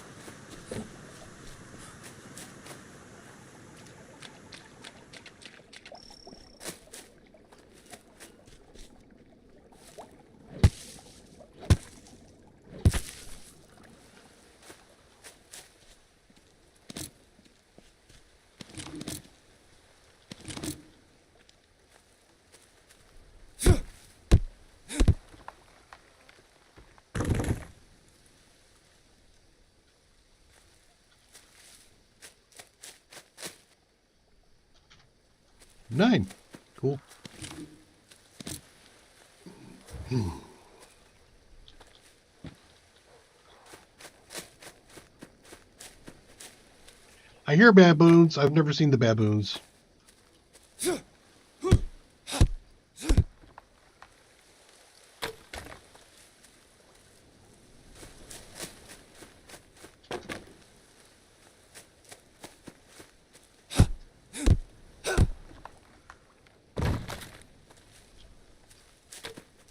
Nine. Cool. I hear baboons. I've never seen the baboons.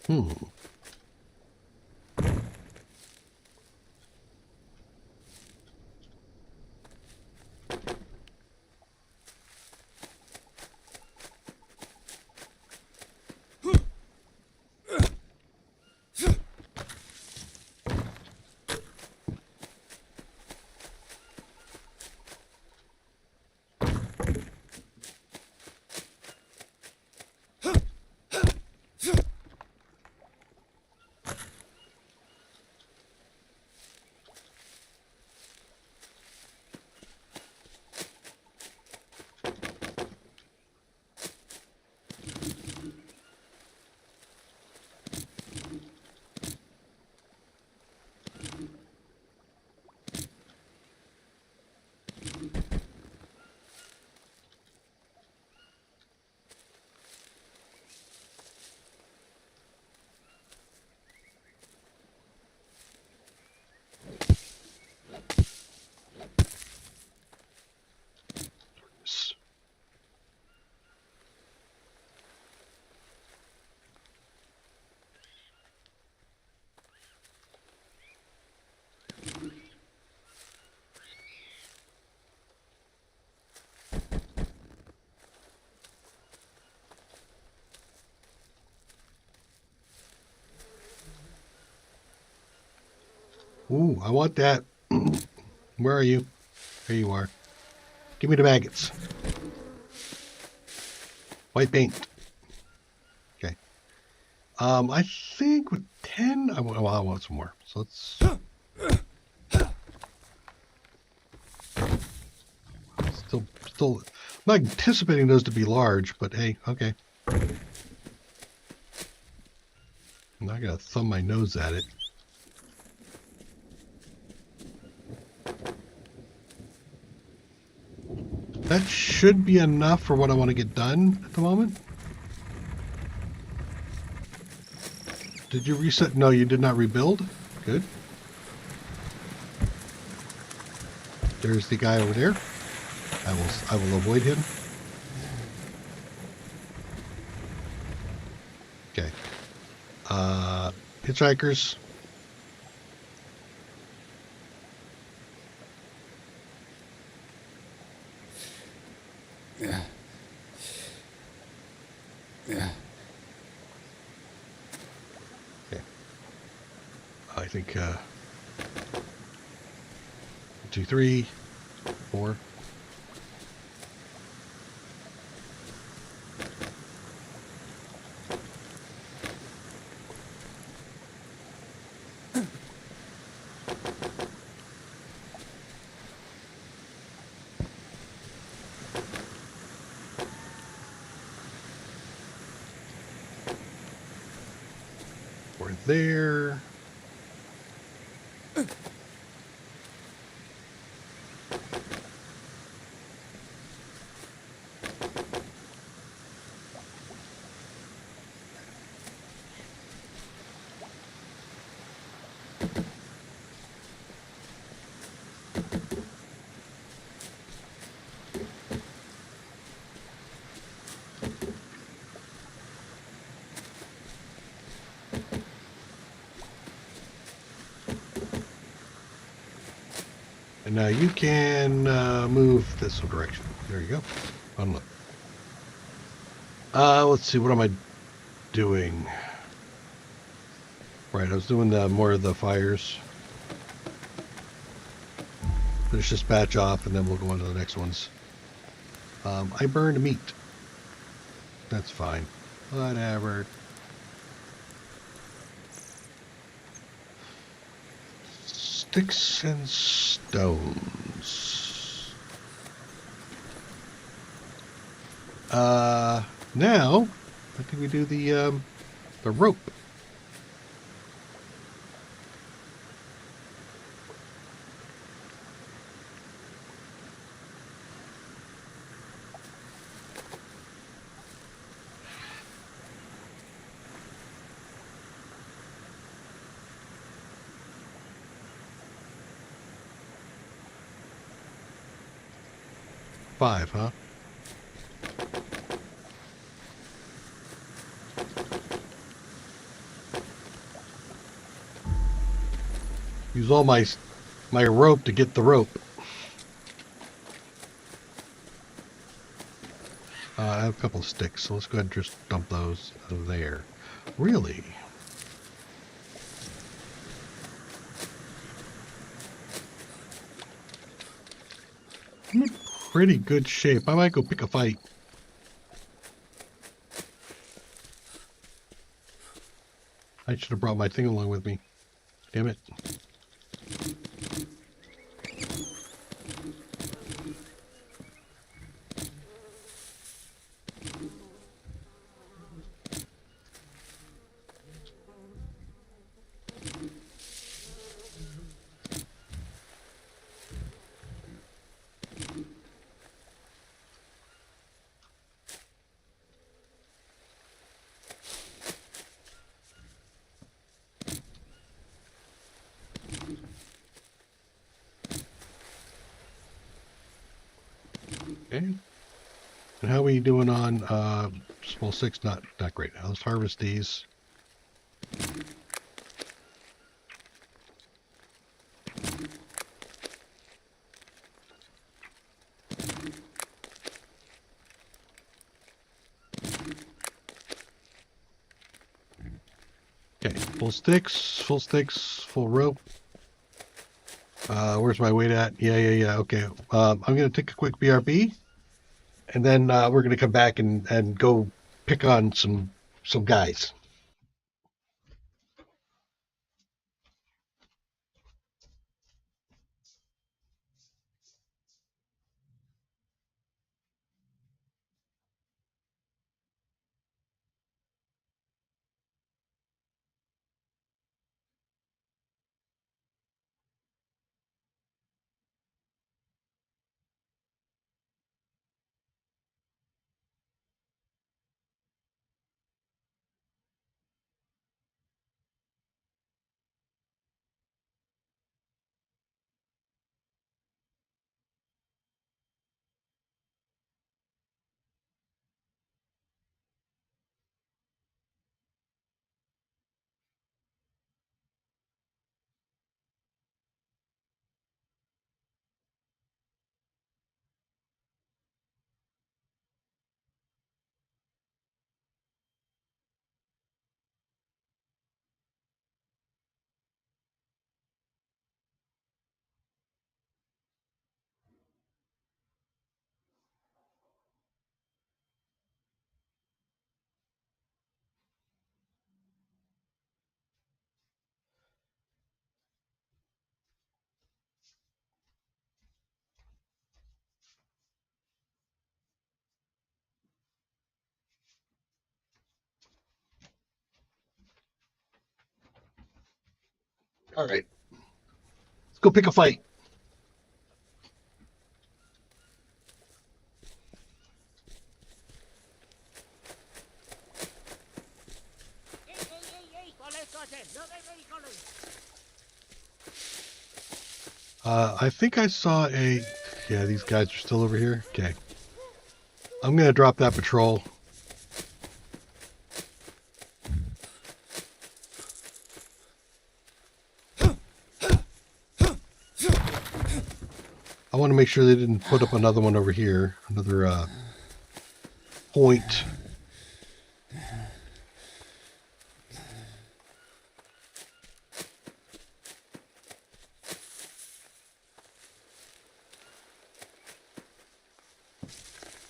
Hmm. Ooh, I want that. Where are you? There you are. Give me the maggots. White paint. Okay. I think with 10, I want some more. So let's... Still, I'm not anticipating those to be large, but hey, okay. I'm not gonna thumb my nose at it. That should be enough for what I want to get done at the moment. Did you reset? No, you did not rebuild. Good. There's the guy over there. I will avoid him. Okay. Hitchhikers. Yeah. Yeah. Okay. I think 1, 2, 3, 4. We're there. And now you can move this direction. There you go. Unload. Let's see. What am I doing? Right, I was doing more of the fires. Finish this batch off, and then we'll go on to the next ones. I burned meat. That's fine. Whatever. Sticks and stones. Now, I think we do the rope. Five, huh? Use all my rope to get the rope. I have a couple of sticks, so let's go ahead and just dump those out of there. Really? I'm in pretty good shape. I might go pick a fight. I should have brought my thing along with me. Damn it. Okay. And how are we doing on small 6? Not great. Now let's harvest these. Okay, full sticks, full rope. Where's my weight at? Yeah. Okay. I'm going to take a quick BRB, and then we're going to come back and go pick on some guys. All right. Let's go pick a fight. I think I saw a... Yeah, these guys are still over here. Okay. I'm going to drop that patrol. I want to make sure they didn't put up another one over here. Another point.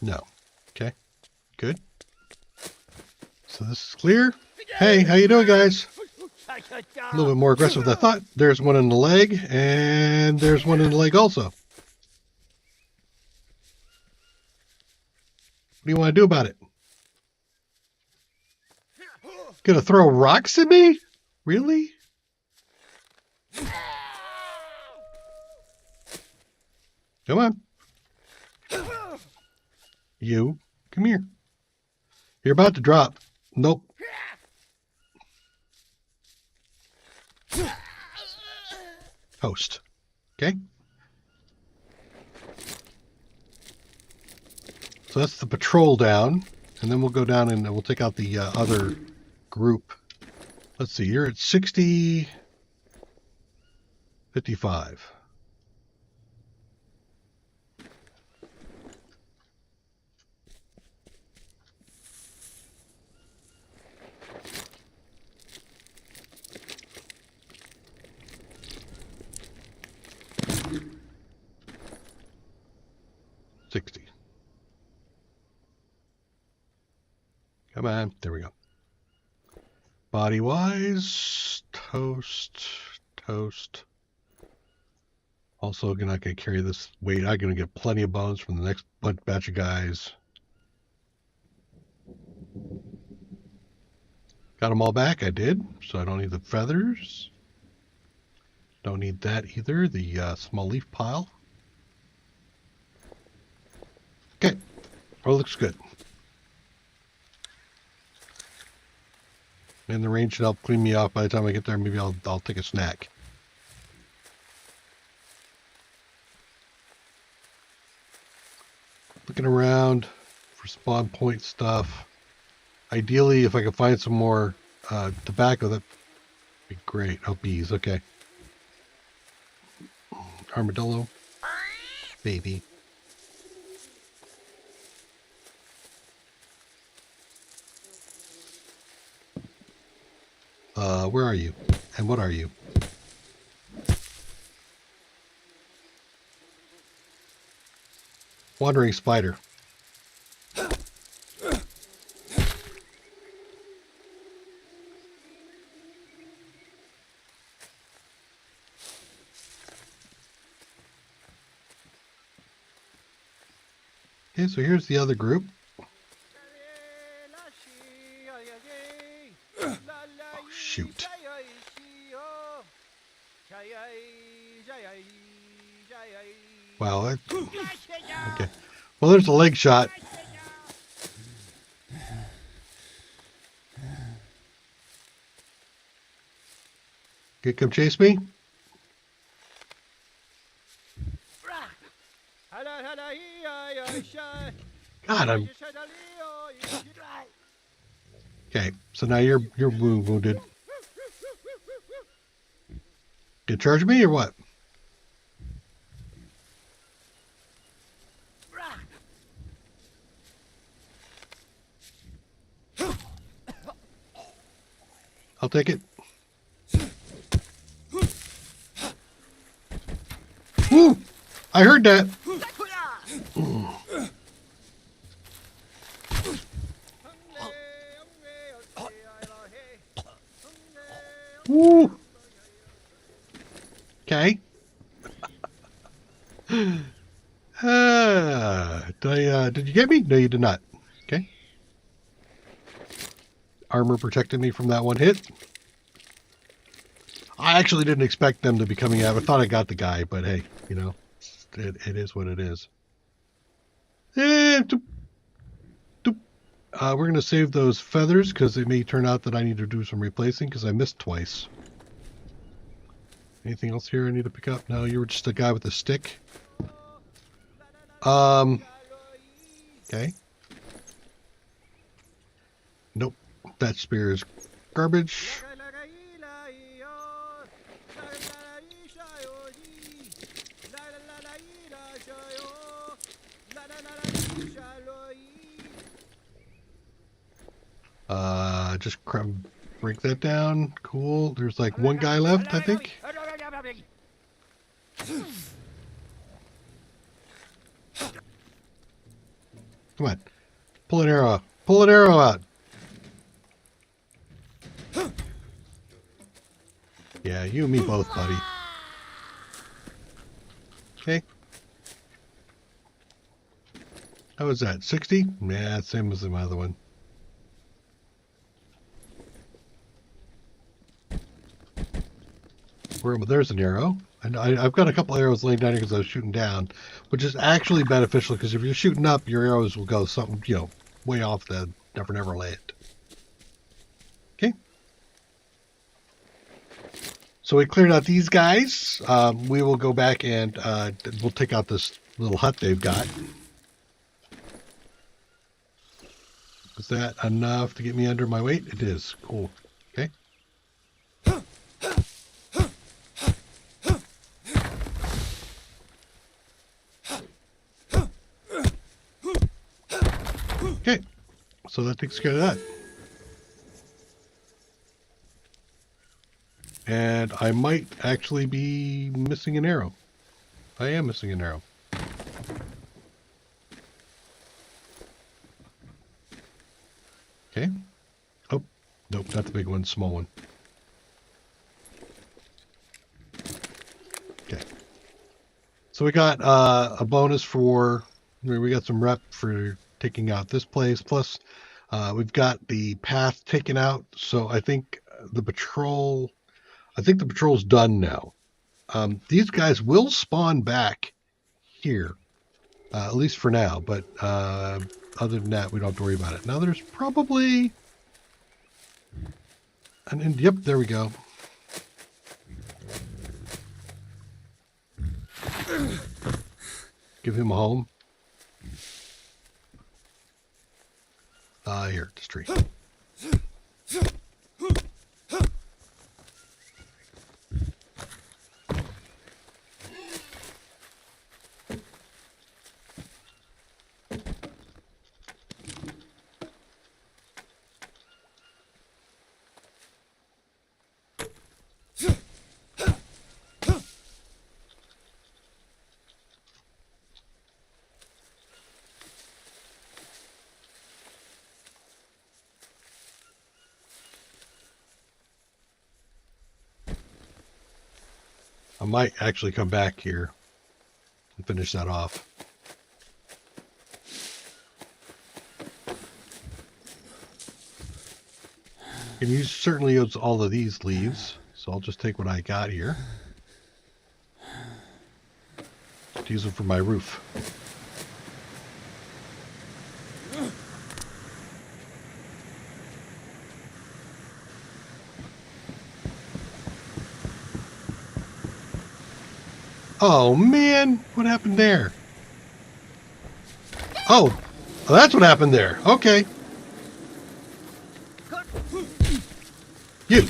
No. Okay. Good. So this is clear. Hey, how you doing, guys? A little bit more aggressive than I thought. There's one in the leg, and there's one in the leg also. What do you want to do about it? Gonna throw rocks at me? Really? Come on. You, come here. You're about to drop. Nope. Host. Okay. So that's the patrol down. And then we'll go down and we'll take out the other group. Let's see. You're at 60... 55. Come on. There we go. Body-wise, toast. Also, I'm not going to carry this weight. I'm going to get plenty of bones from the next batch of guys. Got them all back. I did. So I don't need the feathers. Don't need that either. The small leaf pile. Okay. Oh, looks good. And the rain should help clean me off. By the time I get there, maybe I'll take a snack. Looking around for spawn point stuff. Ideally, if I could find some more tobacco, that'd be great. Oh, bees. Okay. Armadillo. Baby. Where are you? And what are you? Wandering spider. Okay, so here's the other group. Oh, shoot. Wow. Okay. Well, there's a leg shot. Okay, come chase me. God, I'm... Okay, so now you're wounded. You charge me or what? I'll take it. Woo! I heard that. Woo! Okay. Did you get me? No, you did not. Okay. Armor protected me from that one hit. I actually didn't expect them to be coming out. I thought I got the guy, but hey, you know, it is what it is. We're going to save those feathers because it may turn out that I need to do some replacing because I missed twice. Anything else here I need to pick up? No, you were just a guy with a stick. Okay. Nope. That spear is garbage. Just break that down. Cool. There's like one guy left, I think. Come on. Pull an arrow out. Pull an arrow out. Yeah, you and me both, buddy. Okay. How was that? 60? Yeah, same as the other one. There's an arrow. I've got a couple arrows laying down here because I was shooting down, which is actually beneficial because if you're shooting up, your arrows will go something, you know, way off the never land. Okay. So we cleared out these guys. We will go back and we'll take out this little hut they've got. Is that enough to get me under my weight? It is. Cool. Okay. Okay, so that takes care of that. And I might actually be missing an arrow. I am missing an arrow. Okay. Oh, nope, not the big one, small one. Okay. So we got a bonus for, we got some rep for taking out this place. Plus, we've got the path taken out. So I think the patrol's done now. These guys will spawn back here, at least for now. But other than that, we don't have to worry about it. Now there's probably, and yep, there we go. Give him a home. Here, this tree. I might actually come back here and finish that off. Can use certainly use all of these leaves, so I'll just take what I got here to use them for my roof. Oh man, what happened there? Oh, that's what happened there. Okay. You,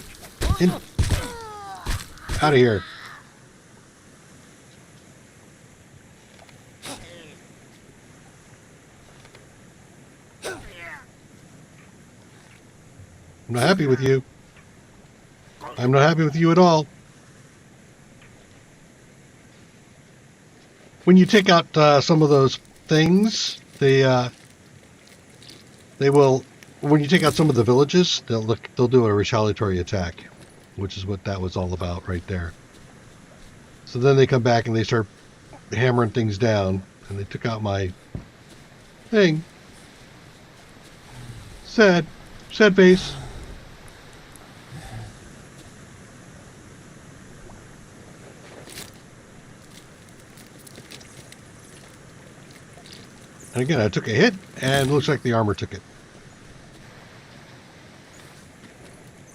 out of here. I'm not happy with you. I'm not happy with you at all. When you take out some of those things, they will. When you take out some of the villages, they'll do a retaliatory attack, which is what that was all about right there. So then they come back and they start hammering things down, and they took out my thing. Sad face. And again, I took a hit, and it looks like the armor took it.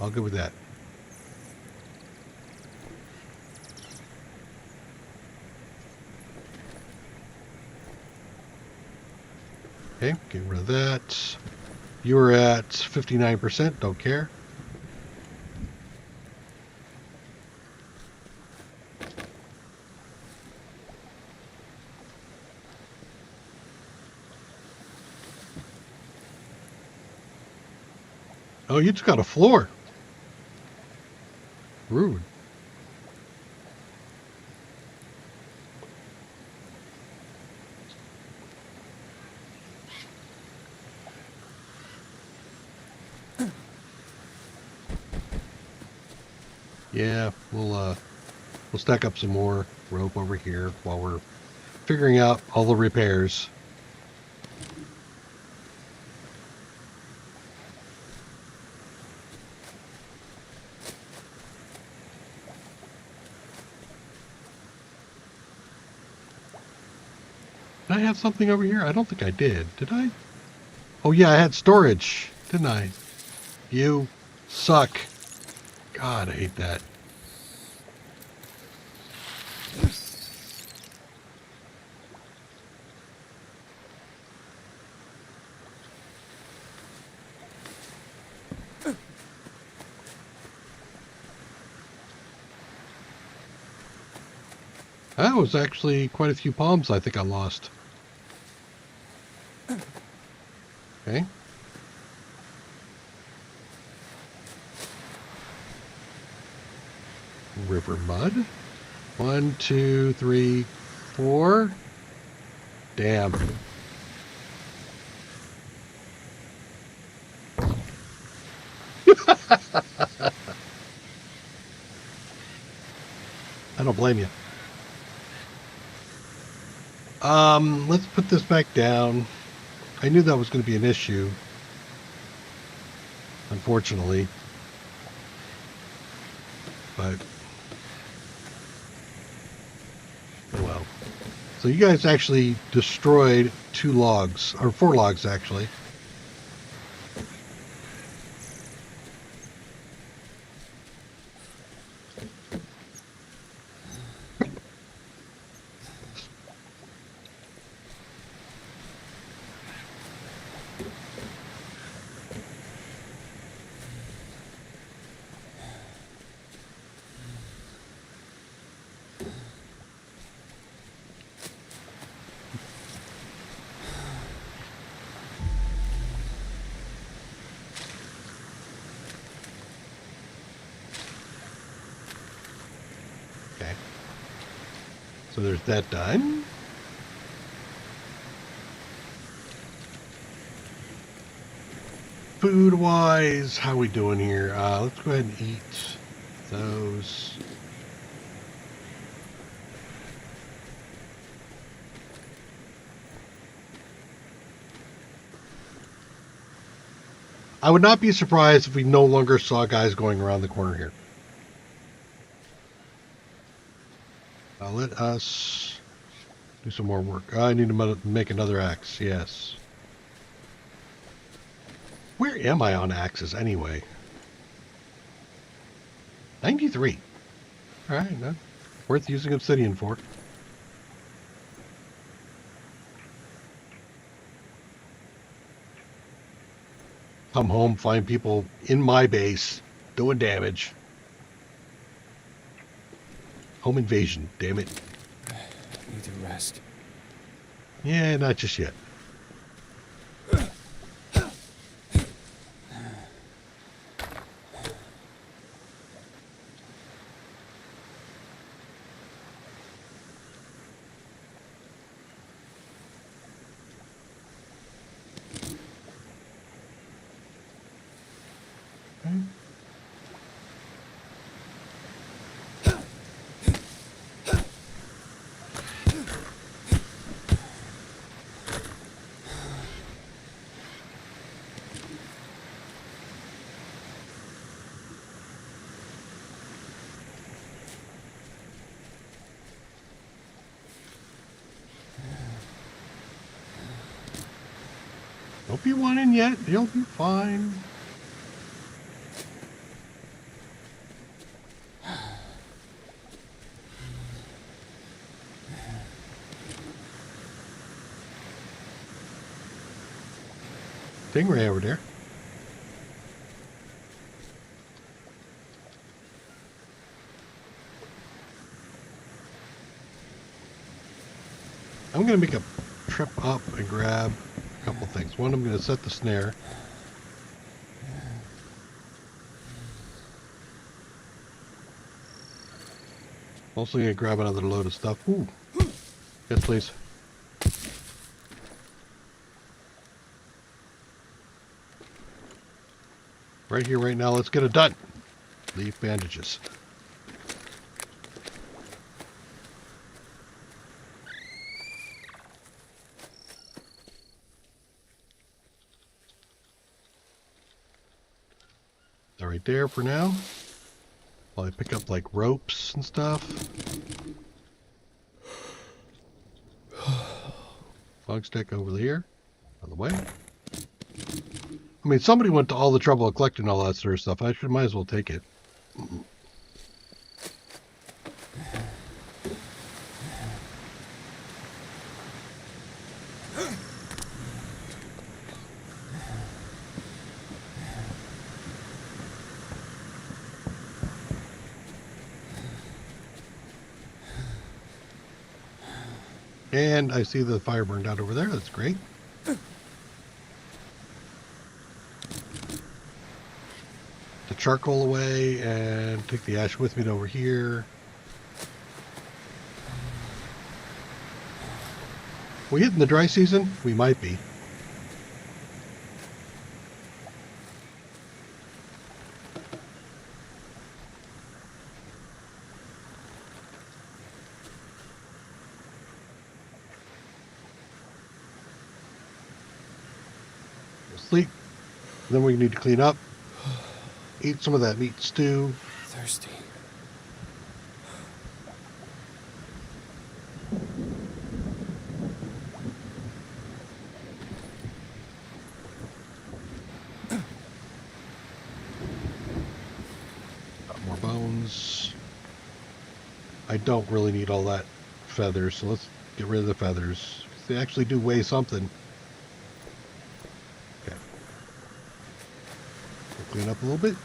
I'll go with that. Okay, get rid of that. You were at 59%, don't care. Oh, you took out a floor. Rude. Yeah, we'll stack up some more rope over here while we're figuring out all the repairs. Did I have something over here? I don't think I did. Did I? Oh yeah, I had storage, didn't I? You suck. God, I hate that. That was actually quite a few palms I think I lost. Okay. River mud. 1, 2, 3, 4. Damn. I don't blame you. Let's put this back down. I knew that was going to be an issue. Unfortunately. But oh well. So you guys actually destroyed 2 logs, or 4 logs actually. So there's that done. Food-wise, how we doing here? Let's go ahead and eat those. I would not be surprised if we no longer saw guys going around the corner here. Let us do some more work. I need to make another axe. Yes. Where am I on axes anyway? 93. All right, no, worth using obsidian for. Come home, find people in my base doing damage. Home invasion, damn it. I need to rest. Yeah, not just yet. Don't be whining yet. You'll be fine. Stingray over there. I'm going to make a trip up and grab a couple things. One, I'm going to set the snare. Also going to grab another load of stuff. Ooh. Yes, please. Right here, right now, let's get it done. Leaf bandages. All right, there for now. While I pick up like ropes and stuff. Fog stick over here. Out of the way. I mean, somebody went to all the trouble of collecting all that sort of stuff. Might as well take it. And I see the fire burned out over there. That's great. The charcoal away and take the ash with me to over here. We hitting the dry season? We might be. Sleep. Then we need to clean up. Eat some of that meat stew. Thirsty. Got more bones. I don't really need all that feathers, so let's get rid of the feathers. They actually do weigh something. Okay. We'll clean up a little bit.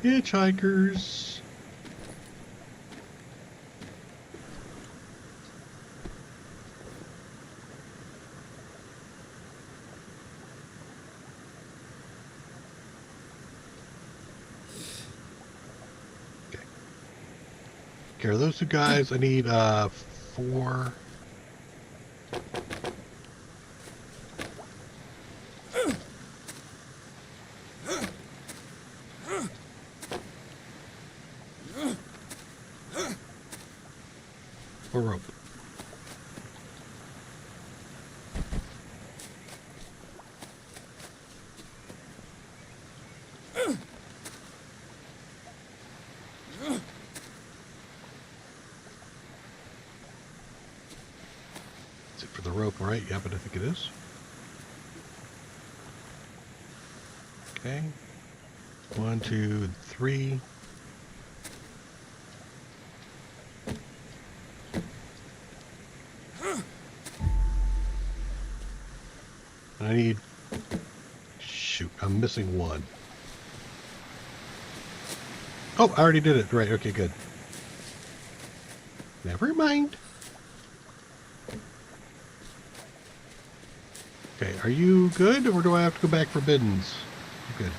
Hitchhikers. Okay. Okay, are those two guys? I need 4. A rope. Is it for the rope, right? Yeah, but I think it is. Okay. 1, 2, 3. I need... Shoot, I'm missing 1. Oh, I already did it. Right, okay, good. Never mind. Okay, are you good, or do I have to go back for biddens? Good.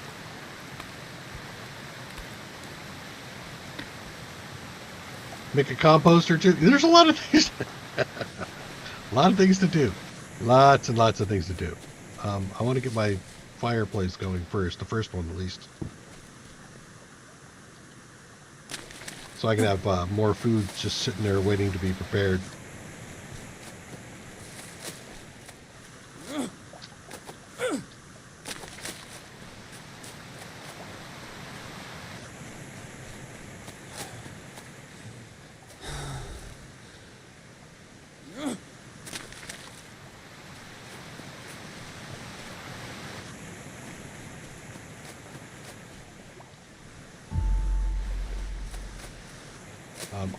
Make a composter too. There's a lot of things. A lot of things to do. Lots and lots of things to do. I want to get my fireplace going first, the first one at least. So I can have more food just sitting there waiting to be prepared.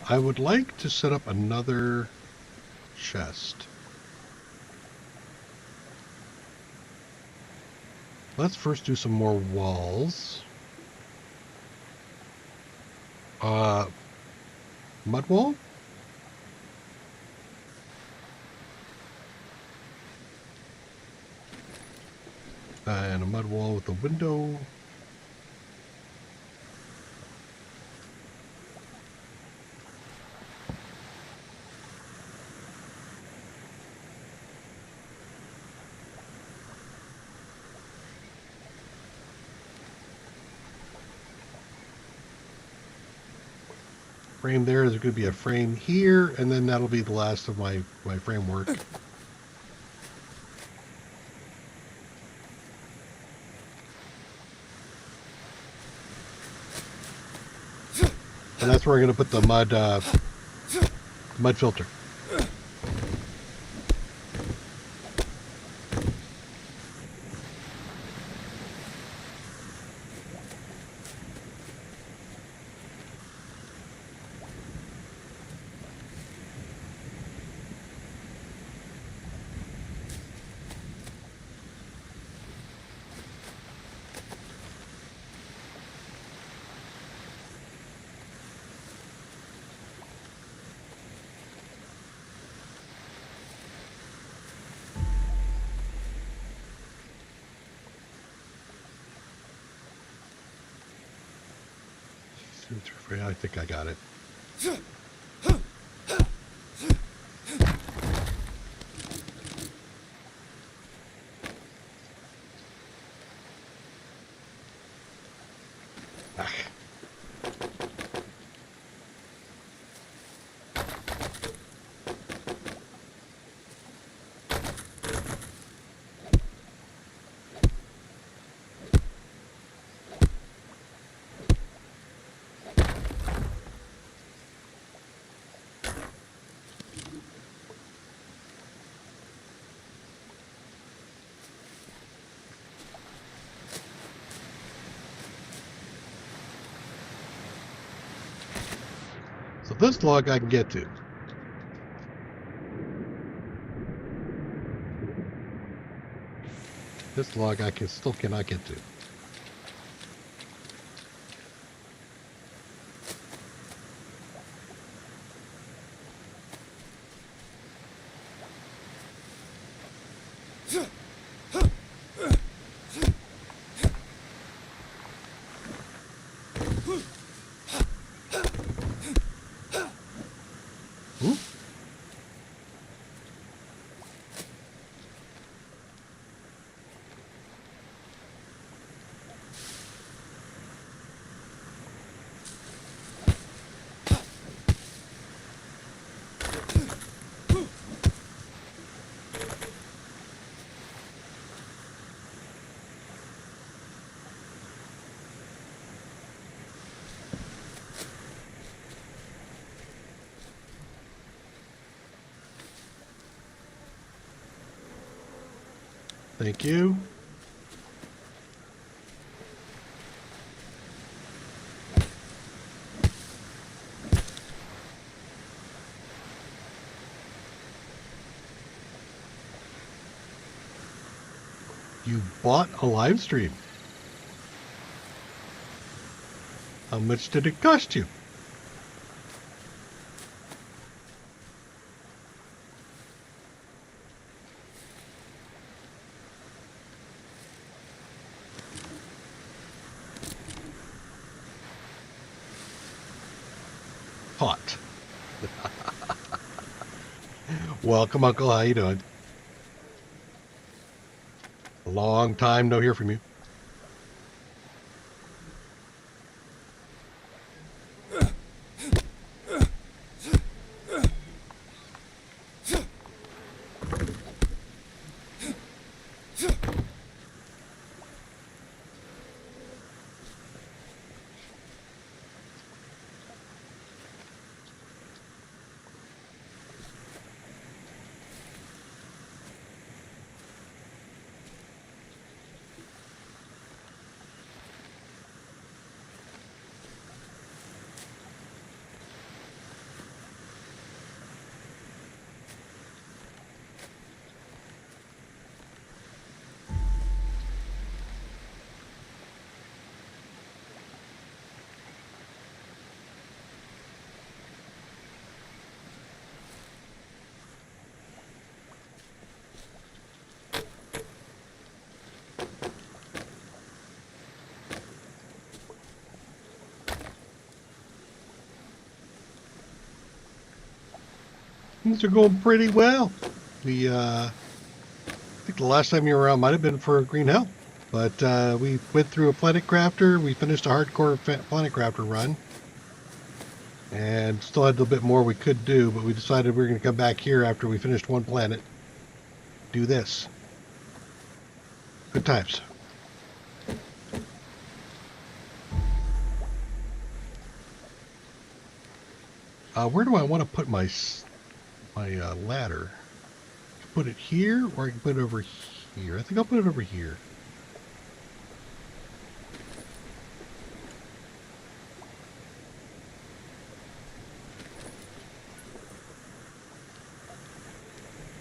I would like to set up another chest. Let's first do some more walls. Mud wall? And a mud wall with a window. Frame there. There's going to be a frame here, and then that'll be the last of my framework. And that's where I'm going to put the mud filter. I think I got it. Ah. So this log I can get to. This log I still cannot get to. Ooh. Thank you. You bought a live stream. How much did it cost you? Hot. Welcome, Uncle. How you doing? A long time no hear from you. Things are going pretty well. I think the last time you were around might have been for Green Hell, but we went through a Planet Crafter. We finished a hardcore Planet Crafter run, and still had a little bit more we could do, but we decided we were going to come back here after we finished one planet, do this. Good times. Where do I want to put my ladder? Put it here, or I can put it over here. I think I'll put it over here.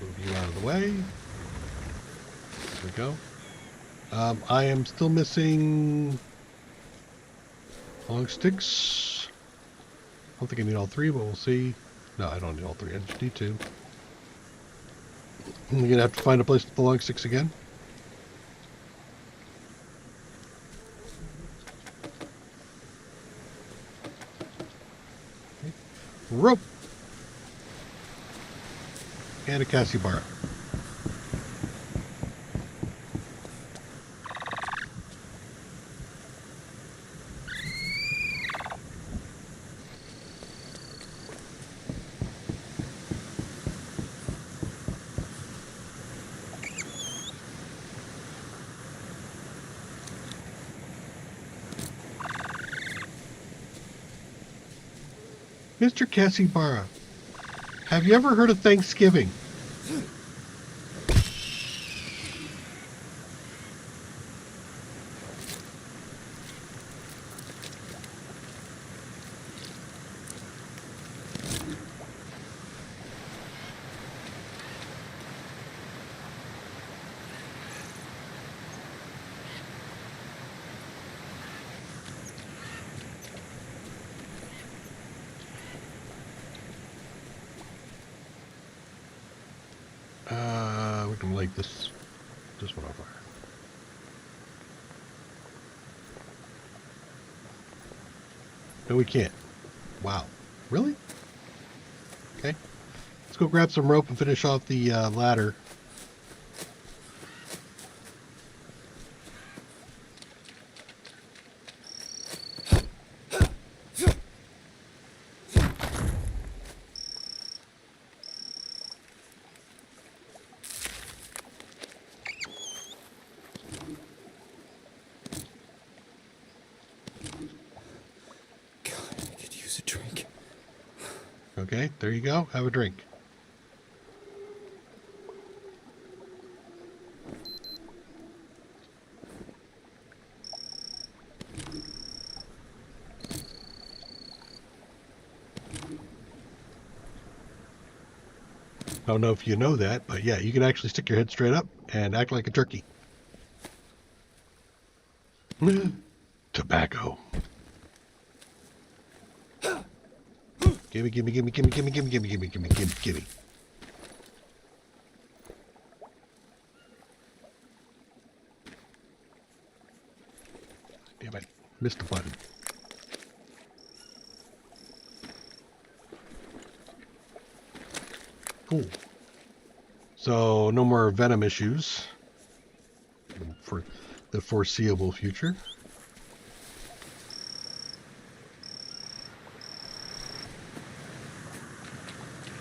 Move you out of the way. There we go. I am still missing long sticks. I don't think I need all three, but we'll see. No, I don't need all three. I just need two. I'm gonna have to find a place with the long sticks again. Okay. Rope and a capybara. Mr. Capybara, have you ever heard of Thanksgiving? We can like this. this one on fire. No, we can't. Wow. Really? Okay. Let's go grab some rope and finish off the ladder. Okay, there you go. Have a drink. I don't know if you know that, but yeah, you can actually stick your head straight up and act like a turkey. Tobacco. Gimme, gimme, gimme, gimme, gimme, gimme, gimme, gimme, gimme, gimme, gimme. Damn it. Missed the button. Cool. So, no more venom issues for the foreseeable future.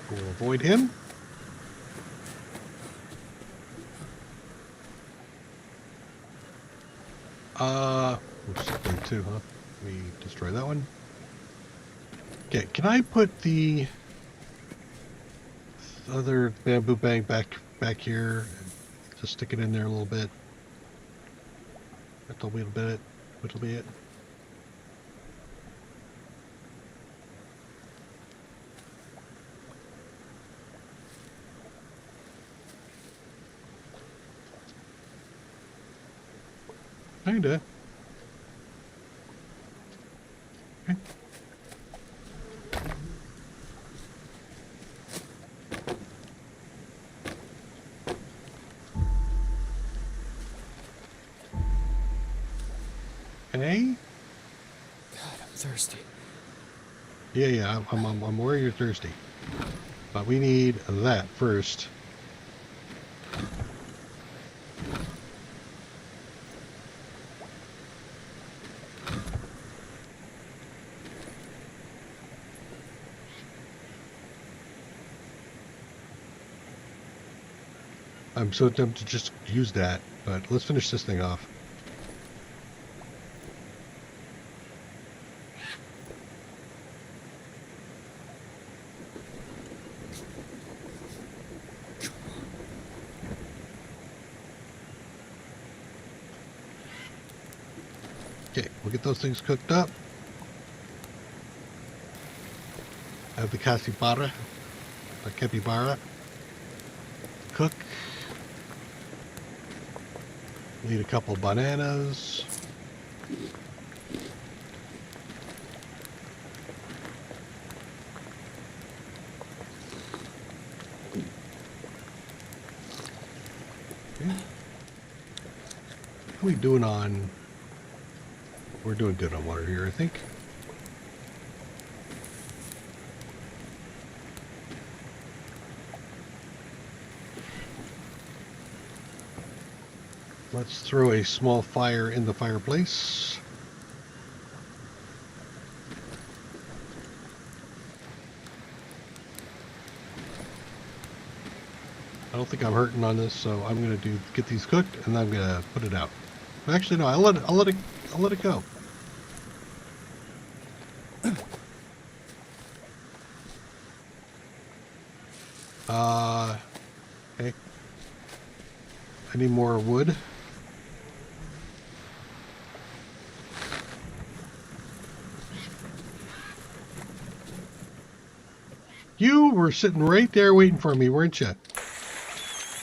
We'll avoid him. There's something too, huh? Let me destroy that one. Okay, can I put the other bamboo bag back here? Just stick it in there a little bit. That'll be it. That'll be it. Kinda. Okay. Hey. God, I'm thirsty. Yeah, I'm aware you're thirsty. But we need that first. I'm so tempted to just use that, but let's finish this thing off. Okay, we'll get those things cooked up. Have the capybara cook. Need a couple bananas. Okay. How are we doing on... We're doing good on water here, I think. Let's throw a small fire in the fireplace. I don't think I'm hurting on this, so I'm gonna get these cooked and I'm gonna put it out. Actually, no, I'll let it go. Okay. Any more wood? You were sitting right there waiting for me, weren't you?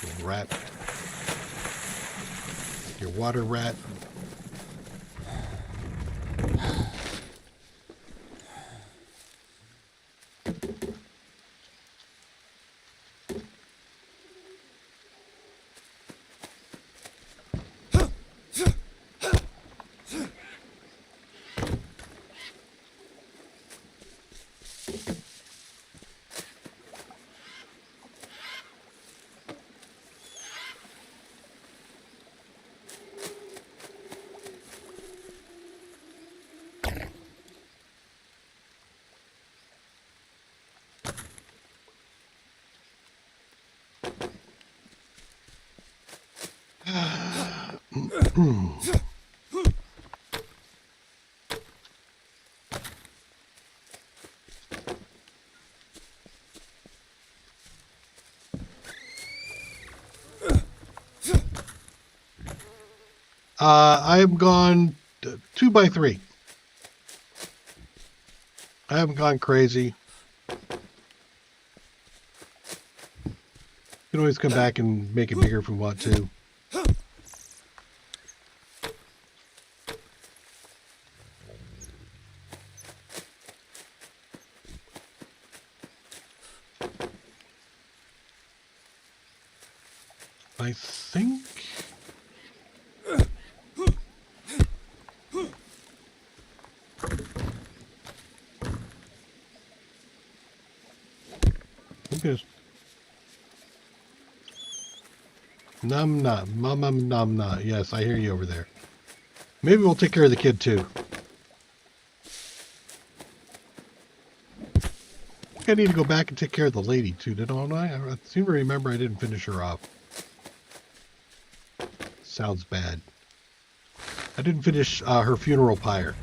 Little rat. Your water rat. I am gone 2 by 3. I haven't gone crazy. You can always come back and make it bigger if we want to. I think... Num num. Yes, I hear you over there. Maybe we'll take care of the kid too. I think I need to go back and take care of the lady too, don't I? I seem to remember I didn't finish her off. Sounds bad. I didn't finish her funeral pyre.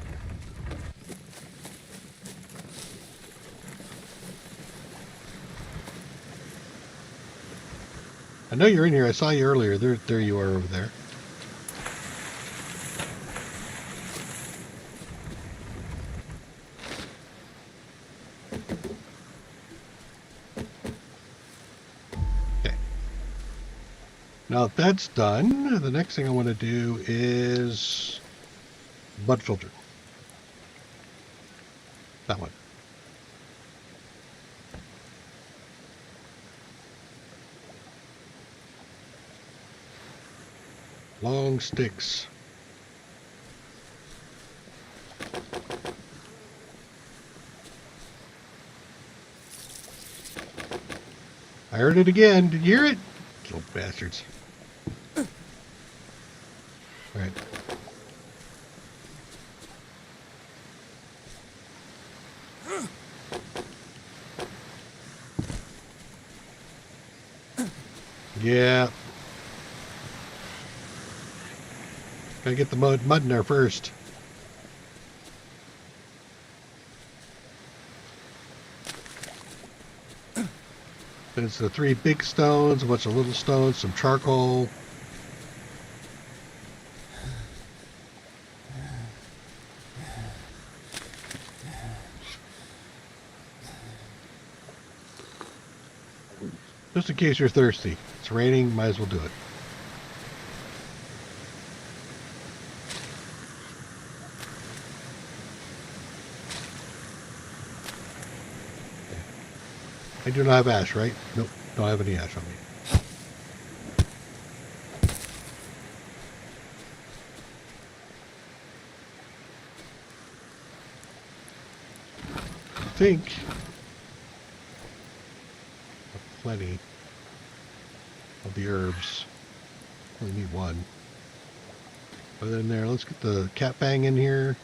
I know you're in here. I saw you earlier. There you are over there. Okay. Now that that's done, the next thing I want to do is blood filter. That one. Long sticks. I heard it again. Did you hear it? Little bastards. All right. Yeah. Gotta get the mud in there first. There's the 3 big stones, a bunch of little stones, some charcoal. Just in case you're thirsty. It's raining, might as well do it. I do not have ash, right? Nope, don't have any ash on me. I think I've plenty of the herbs. Only need 1. Put it in there. Let's get the cat bang in here.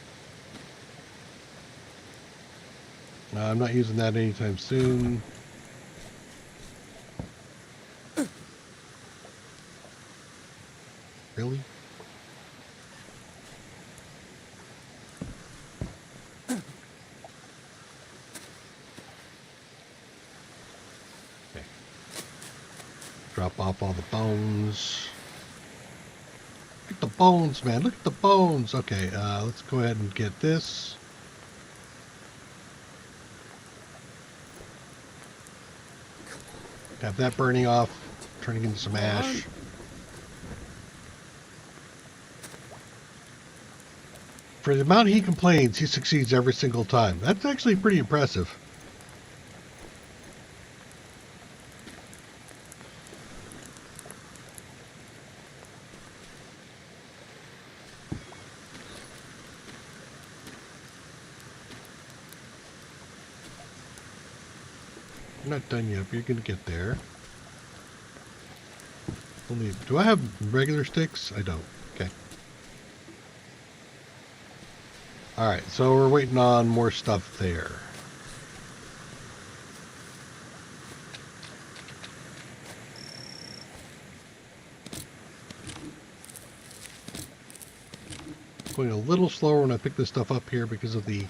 I'm not using that anytime soon. Really? Okay. Drop off all the bones. Look at the bones, man. Look at the bones. Okay, let's go ahead and get this. Have that burning off, turning into some ash. For the amount he complains, he succeeds every single time. That's actually pretty impressive. I'm not done yet, but you're going to get there. Do I have regular sticks? I don't. Okay. Alright, so we're waiting on more stuff there. Going a little slower when I pick this stuff up here because of the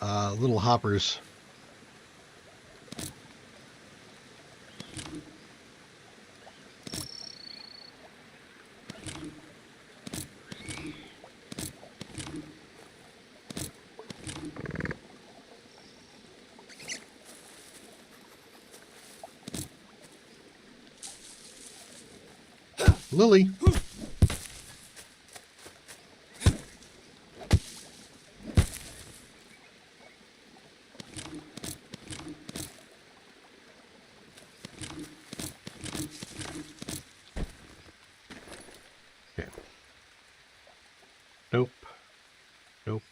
little hoppers. Lily. Okay. Nope. Nope.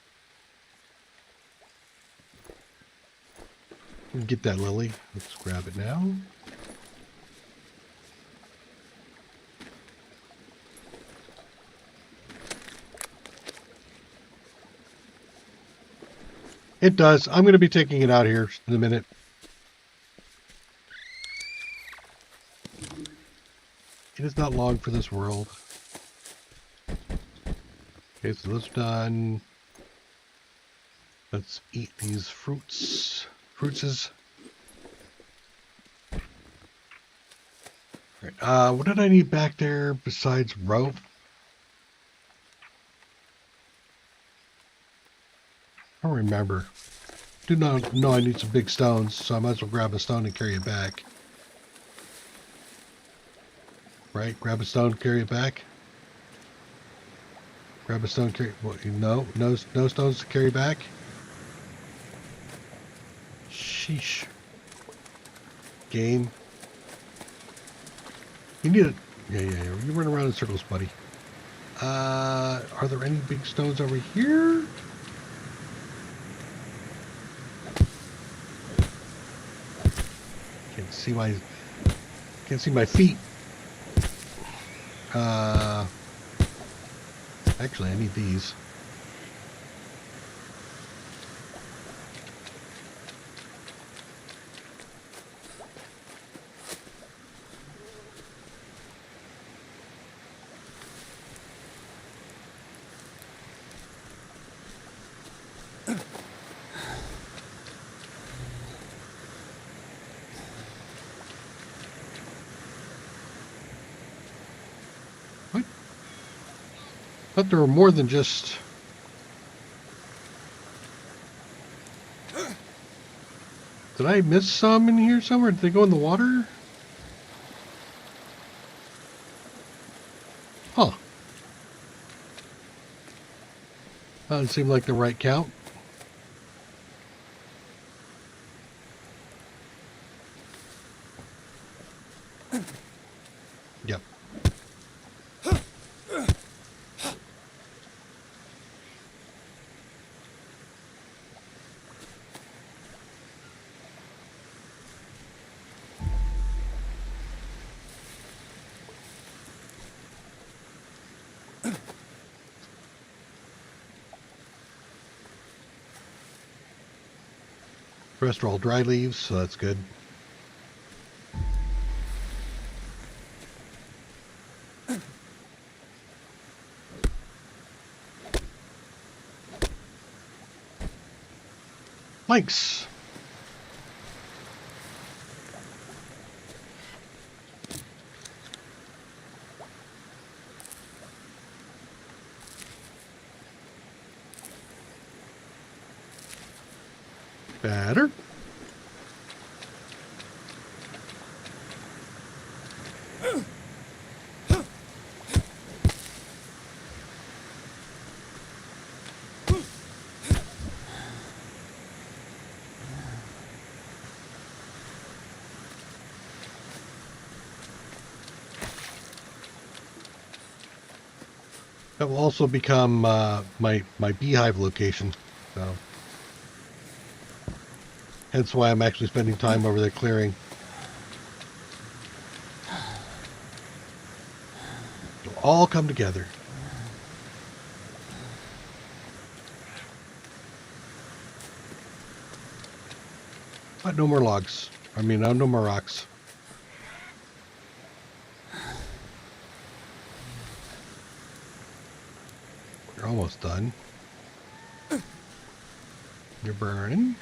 Get that, Lily. Let's grab it now. It does. I'm going to be taking it out here in a minute. It is not long for this world. Okay, so that's done. Let's eat these fruitses. Right, what did I need back there besides rope? I don't remember. Do not know I need some big stones, so I might as well grab a stone and carry it back. Right? Grab a stone, carry it back. Grab a stone, carry. What? No stones to carry back. Sheesh. Game. You need it. Yeah. You run around in circles, buddy. Are there any big stones over here? Can't see my feet. Actually, I need these. What? Thought there were more than just... Did I miss some in here somewhere? Did they go in the water? Huh. That doesn't seem like the right count. Yep. The rest are all dry leaves, so that's good. Thanks. Better. That will also become my beehive location. So, hence why I'm actually spending time over there clearing. It'll all come together. But no more logs. I mean, no more rocks. You're almost done. You're burning.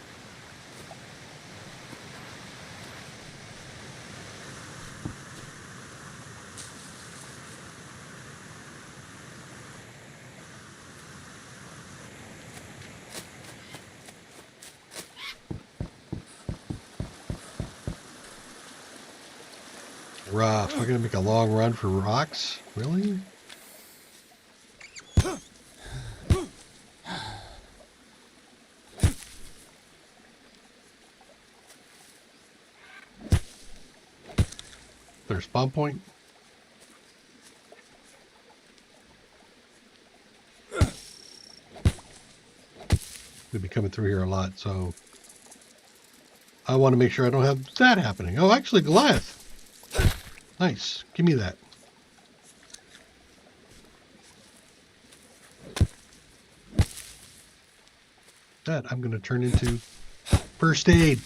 Rough. We're gonna make a long run for rocks? Really? Their spawn point? We'll be coming through here a lot, so I want to make sure I don't have that happening. Oh, actually, Goliath. Nice. Give me that. That I'm going to turn into first aid.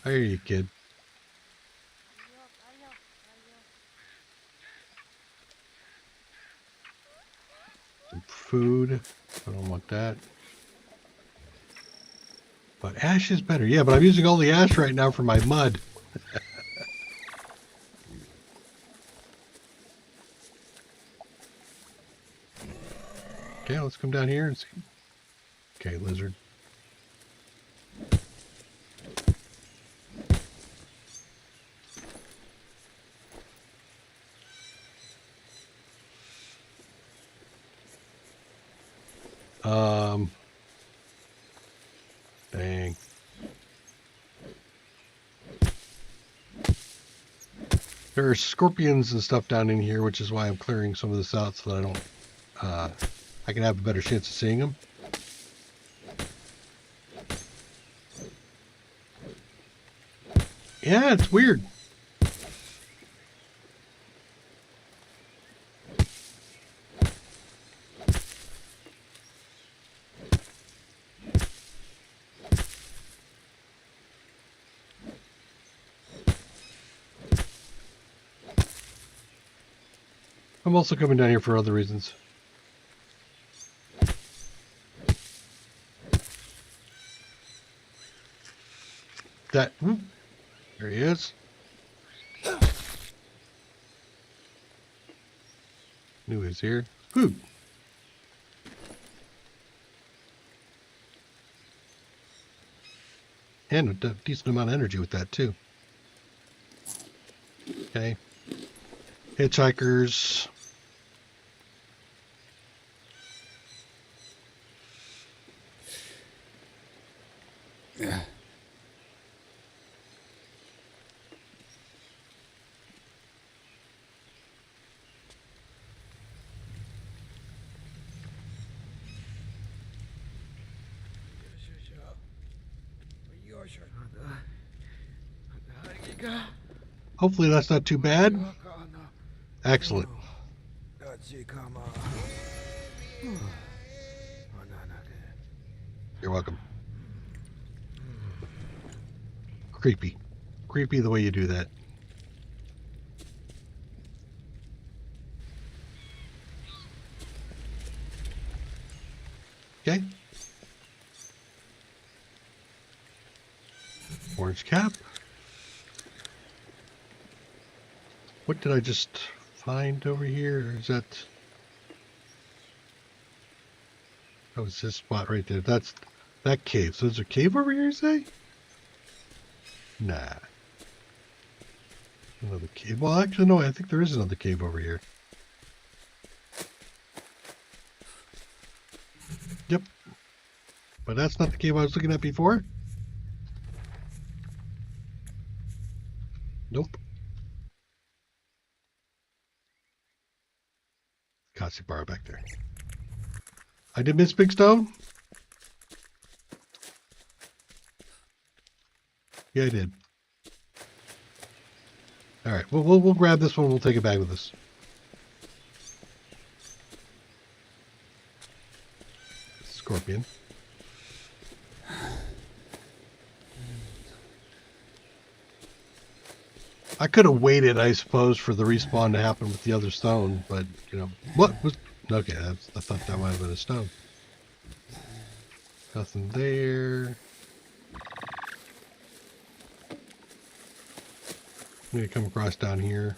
I hear you, kid. Some food. I don't want that. But ash is better. Yeah, but I'm using all the ash right now for my mud. Okay, let's come down here and see. Okay, lizard. Dang. There are scorpions and stuff down in here, which is why I'm clearing some of this out so that I don't, I can have a better chance of seeing them. Yeah, it's weird. I'm also coming down here for other reasons. That, there he is. Knew he was here. Food. And a decent amount of energy with that too. Okay. Hitchhikers. Yeah. Hopefully that's not too bad. Excellent. You're welcome. Creepy. Creepy the way you do that. Okay. Orange cap. What did I just find over here? Or is that... That was this spot right there. That's that cave. So there's a cave over here, you say? Nah. Another cave. Well, actually, no. I think there is another cave over here. Yep. But that's not the cave I was looking at before. Nope. Bar back there. I did miss Big Stone? Yeah, I did. All right, we'll grab this one. We'll take it back with us. Scorpion. I could have waited, I suppose, for the respawn to happen with the other stone, but, you know, what was... Okay, I thought that might have been a stone. Nothing there. I'm going to come across down here.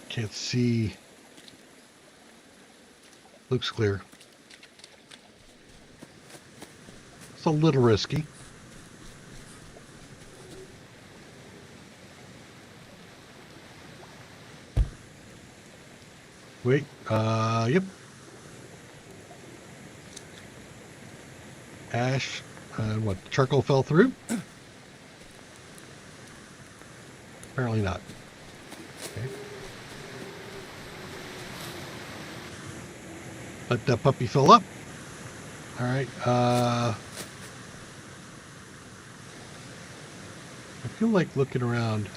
Can't see. Looks clear. It's a little risky. Wait, yep. Ash, what, charcoal fell through? Apparently not. Okay. Let that puppy fill up. All right. I feel like looking around.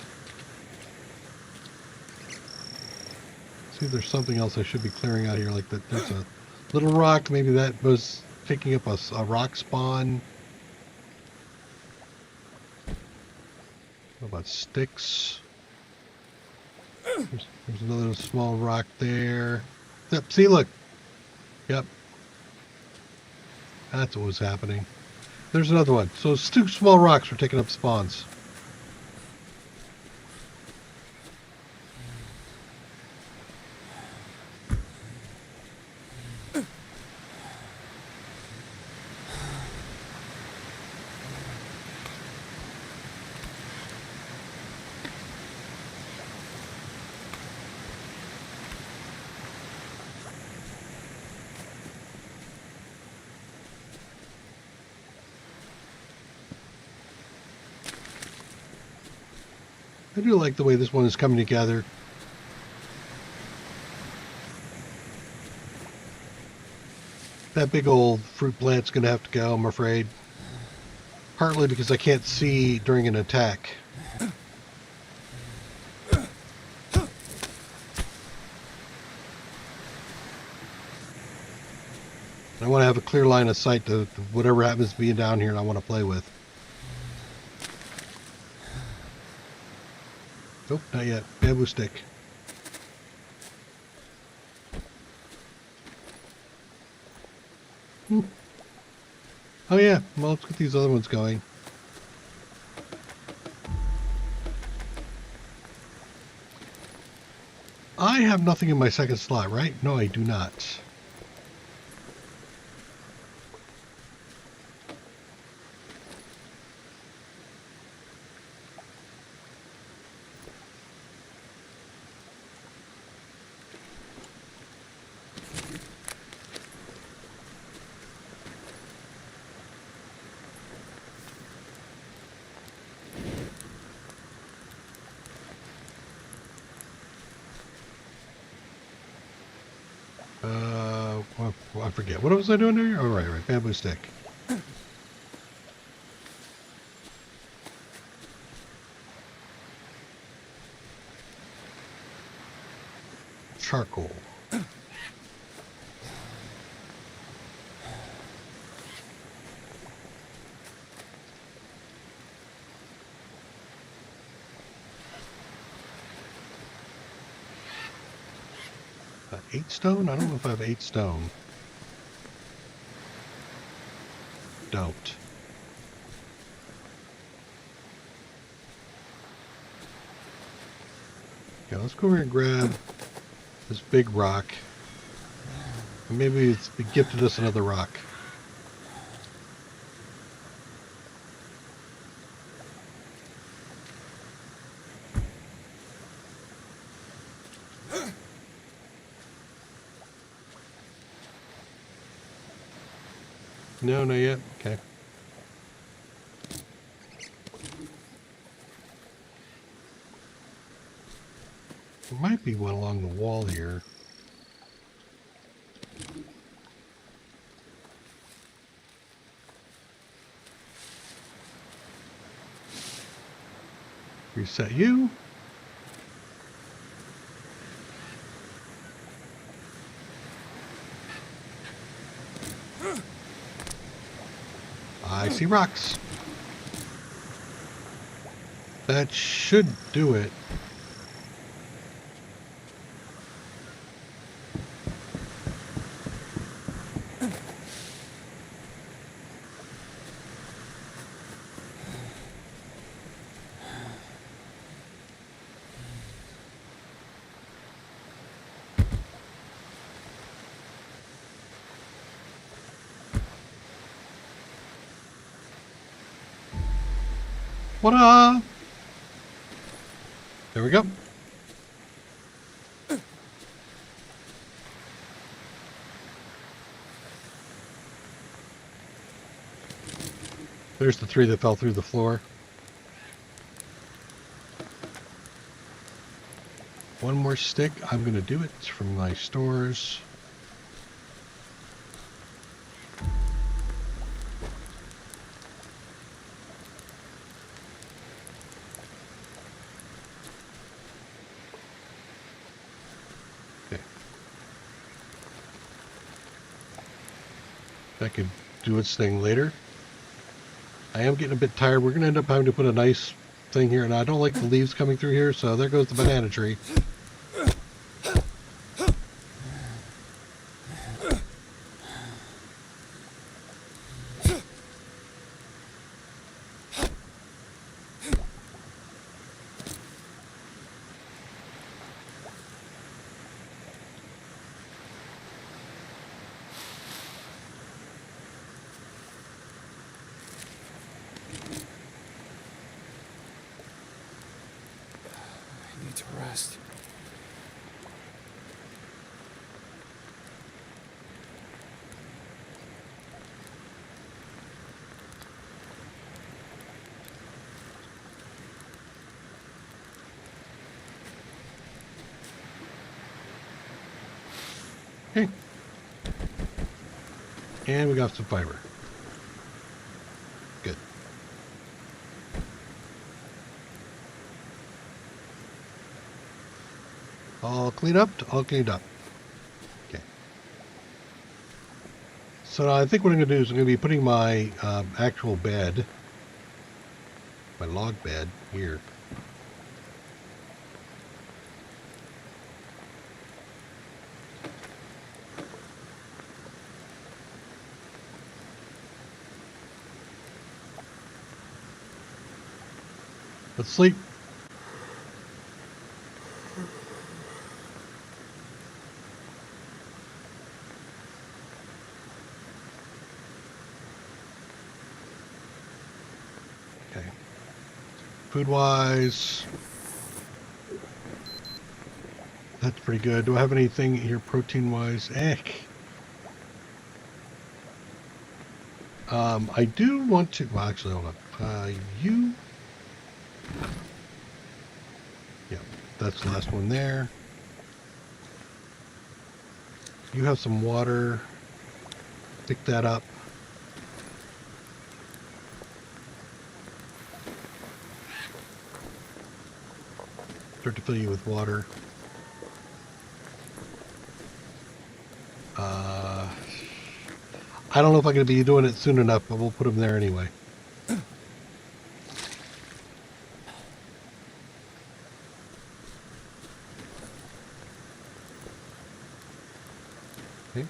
See if there's something else I should be clearing out here. Like that. There's a little rock. Maybe that was picking up a rock spawn. What about sticks? There's another small rock there. Yep. See, look. Yep. That's what was happening. There's another one. So it's two small rocks were taking up spawns. I do like the way this one is coming together. That big old fruit plant's going to have to go, I'm afraid. Partly because I can't see during an attack. I want to have a clear line of sight to whatever happens to be down here and I want to play with. Nope, not yet. Bamboo stick. Oh yeah, well, let's get these other ones going. I have nothing in my second slot, right? No, I do not. I forget. What was I doing here? Oh, right. Bamboo stick. Charcoal. Eight stone? I don't know if I have 8 stone. Don't. Okay, let's go over and grab this big rock. And maybe it's gifted us another rock. No, not yet. Okay. There might be one along the wall here. Reset you. I see rocks. That should do it. What-a! There we go. There's the 3 that fell through the floor. One more stick. I'm going to do it from my stores. That could do its thing later. I am getting a bit tired. We're going to end up having to put a nice thing here, and I don't like the leaves coming through here, so there goes the banana tree. To rest. Okay. And we got some fiber. Good. All cleaned up? All cleaned up. Okay. So I think what I'm going to do is I'm going to be putting my actual bed, my log bed, here. Let's sleep. Okay. Food-wise, that's pretty good. Do I have anything here protein-wise? I do want to, well, actually, hold on. Yeah, that's the last one there. You have some water. Pick that up. Start to fill you with water. I don't know if I'm going to be doing it soon enough, but we'll put them there anyway. Okay.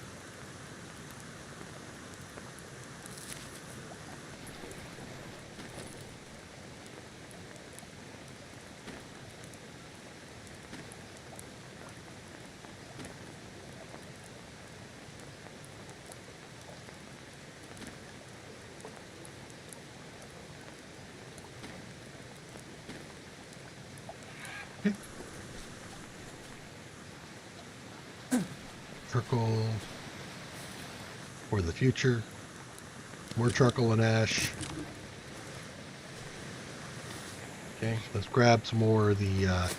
Charcoal for the future. More charcoal and ash. Okay, let's grab some more of the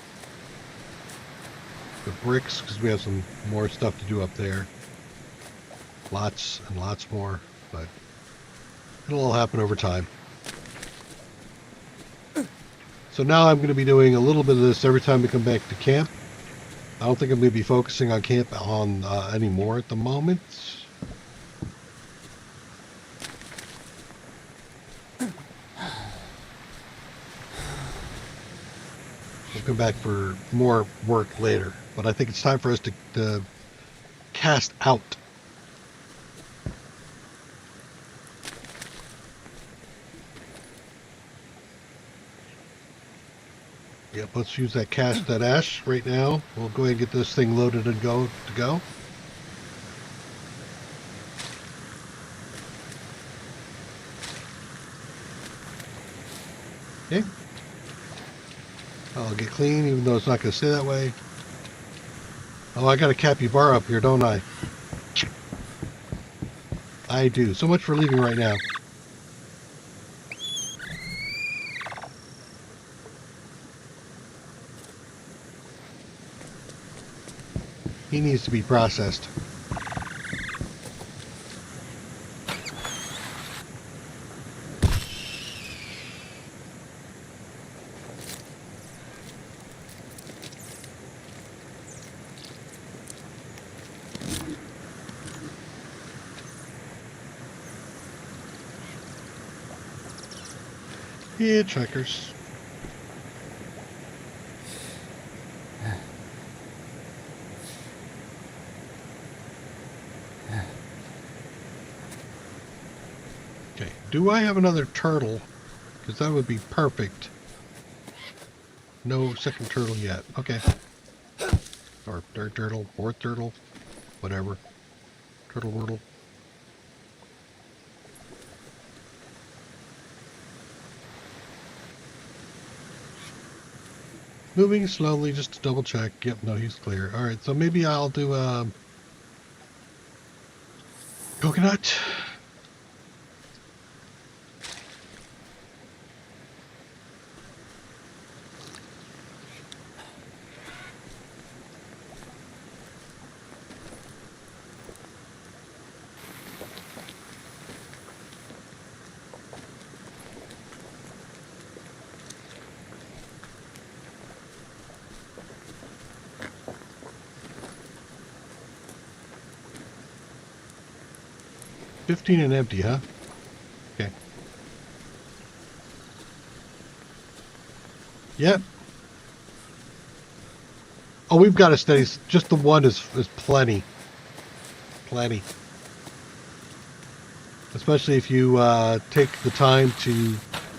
bricks because we have some more stuff to do up there. Lots and lots more, but it'll all happen over time. So now I'm going to be doing a little bit of this every time we come back to camp. I don't think I'm going to be focusing on camp on anymore at the moment. We'll come back for more work later, but I think it's time for us to cast out. Yep, let's use that that ash right now. We'll go ahead and get this thing loaded and go. Okay. I'll get clean, even though it's not going to stay that way. Oh, I got a capybara up here, don't I? I do. So much for leaving right now. He needs to be processed. Yeah, checkers. Okay, do I have another turtle? Because that would be perfect. No second turtle yet. Okay. Or third turtle, fourth turtle, whatever. Turtle wordle. Moving slowly just to double check. Yep, no, he's clear. Alright, so maybe I'll do coconut. $15 and empty, huh? Okay. Yep. Oh, we've got a steady. Just the one is plenty. Plenty. Especially if you take the time to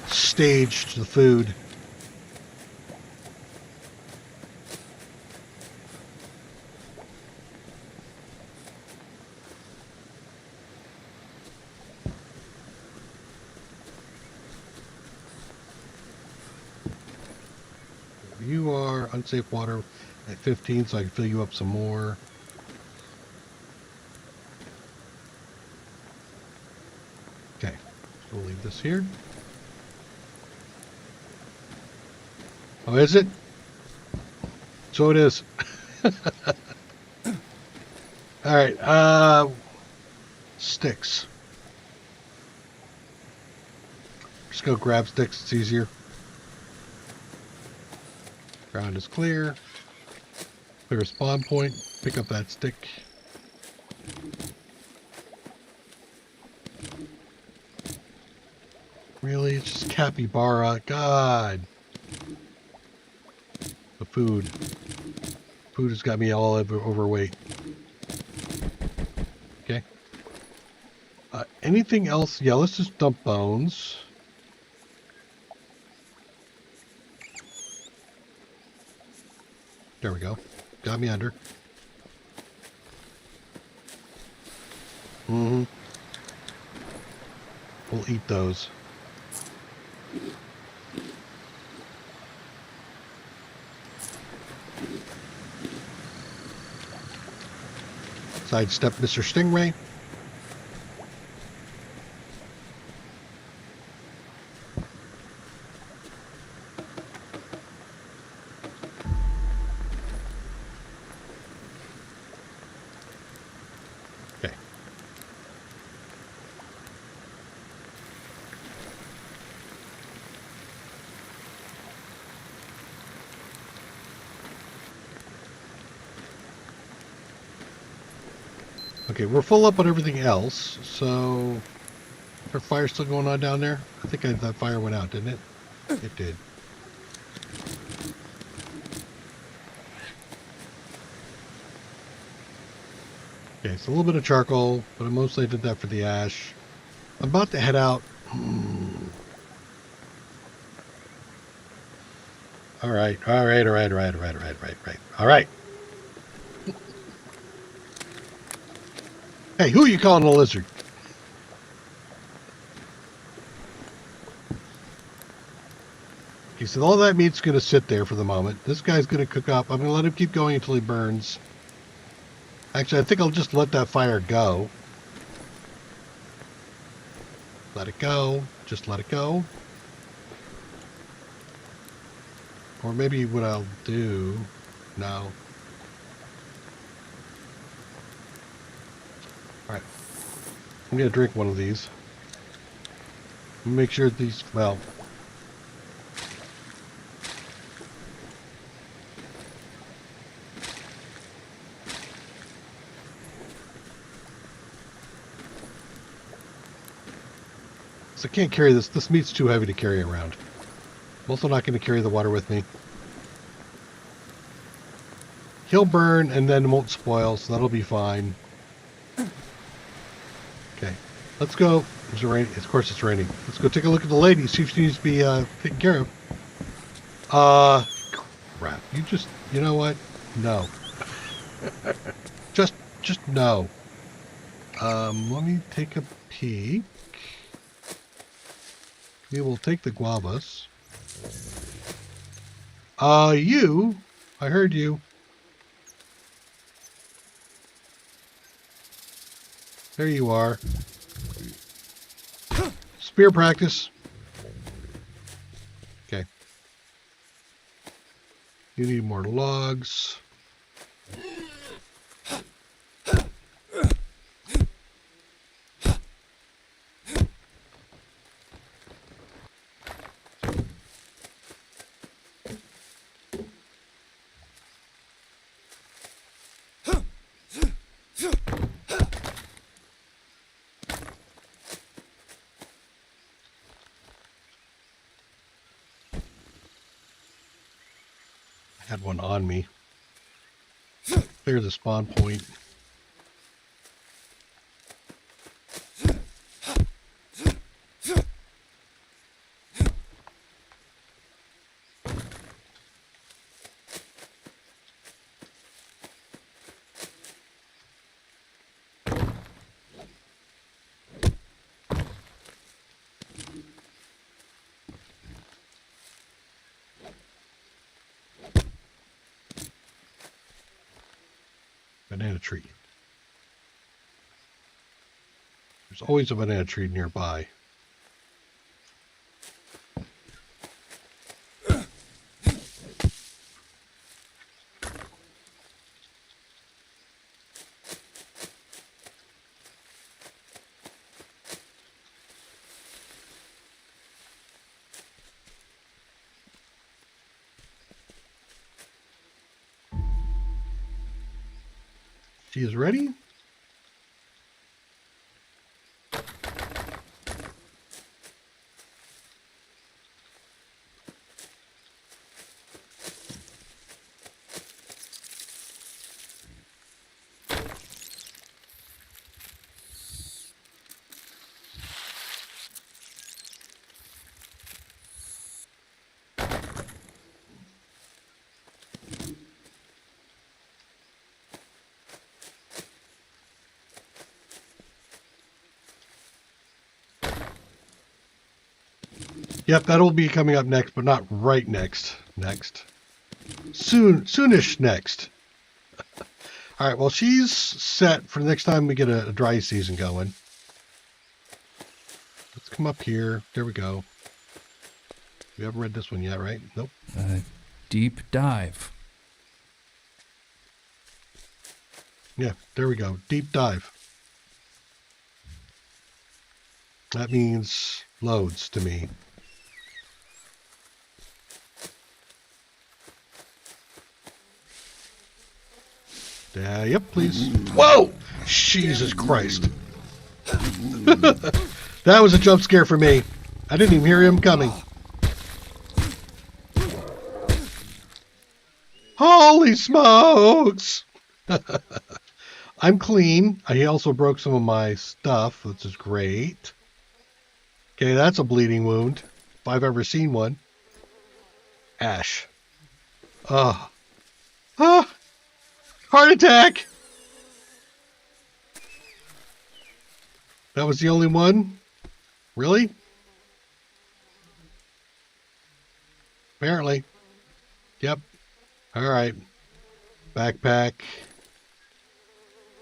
stage the food. You are unsafe water at 15, so I can fill you up some more. Okay, we'll leave this here. Oh, is it? So it is. All right, sticks. Just go grab sticks, it's easier. Ground is clear. Clear a spawn point. Pick up that stick. Really? It's just capybara. God. The food. Food has got me all overweight. Okay. Anything else? Yeah, let's just dump bones. There we go. Got me under. Mm-hmm. We'll eat those. Sidestep Mr. Stingray. Okay. Okay, we're full up on everything else, so... Is there fire still going on down there? I think that fire went out, didn't it? It did. Okay, so a little bit of charcoal, but I mostly did that for the ash. I'm about to head out. All right. Hey, who are you calling a lizard? Okay, so all that meat's going to sit there for the moment. This guy's going to cook up. I'm going to let him keep going until he burns. Actually, I think I'll just let that fire go. Let it go. Just let it go. Or maybe what I'll do... No. Alright. I'm going to drink one of these. Make sure these... Well... So I can't carry this. This meat's too heavy to carry around. I'm also not going to carry the water with me. He'll burn and then won't spoil, so that'll be fine. Okay, let's go. It's raining. Of course it's raining. Let's go take a look at the lady, see if she needs to be taken care of. Crap. You know what? No. just no. Let me take a peek. We will take the guavas. I heard you. There you are. Spear practice. Okay. You need more logs. Had one on me. Clear the spawn point. Banana tree. There's always a banana tree nearby. She is ready. Yep, that'll be coming up next, but not right next. Soonish next. All right, well, she's set for the next time we get a dry season going. Let's come up here. There we go. We haven't read this one yet, right? Nope. Deep dive. Yeah, there we go. Deep dive. That means loads to me. Yep, please. Whoa! Jesus Christ. That was a jump scare for me. I didn't even hear him coming. Holy smokes! I'm clean. He also broke some of my stuff, which is great. Okay, that's a bleeding wound, if I've ever seen one. Ash. Heart attack! That was the only one? Really? Apparently. Yep. Alright. Backpack.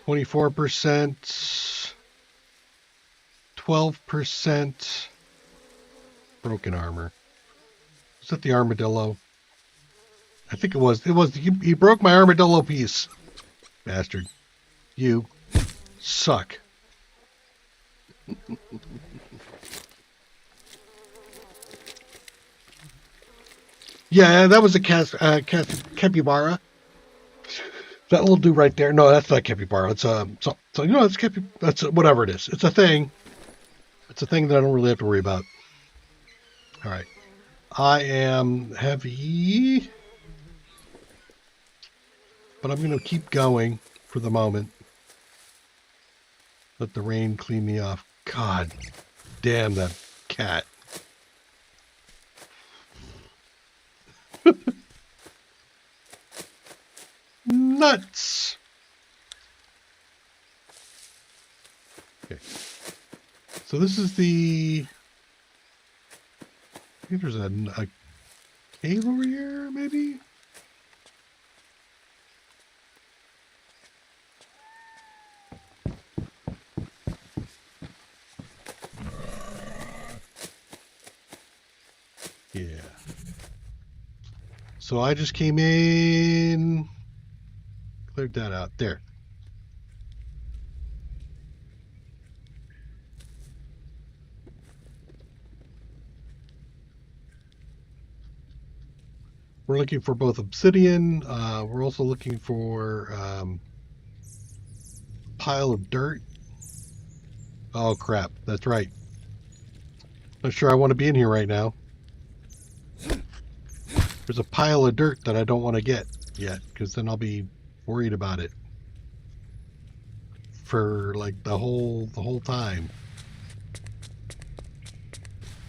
24%. 12%. Broken armor. Was that the armadillo? I think it was. He broke my armadillo piece. Bastard. You suck. Yeah, that was a capybara. That little dude right there. No, that's not capybara. It's so you know, it's that's whatever it is. It's a thing. It's a thing that I don't really have to worry about. All right. I am heavy, but I'm going to keep going for the moment. Let the rain clean me off. God damn that cat. Nuts. Okay. So this is the... I think there's a cave over here, maybe? Yeah. So I just came in, cleared that out. There. We're looking for both obsidian. We're also looking for pile of dirt. Oh crap, that's right. Not sure I want to be in here right now. There's a pile of dirt that I don't want to get yet, because then I'll be worried about it for like the whole time.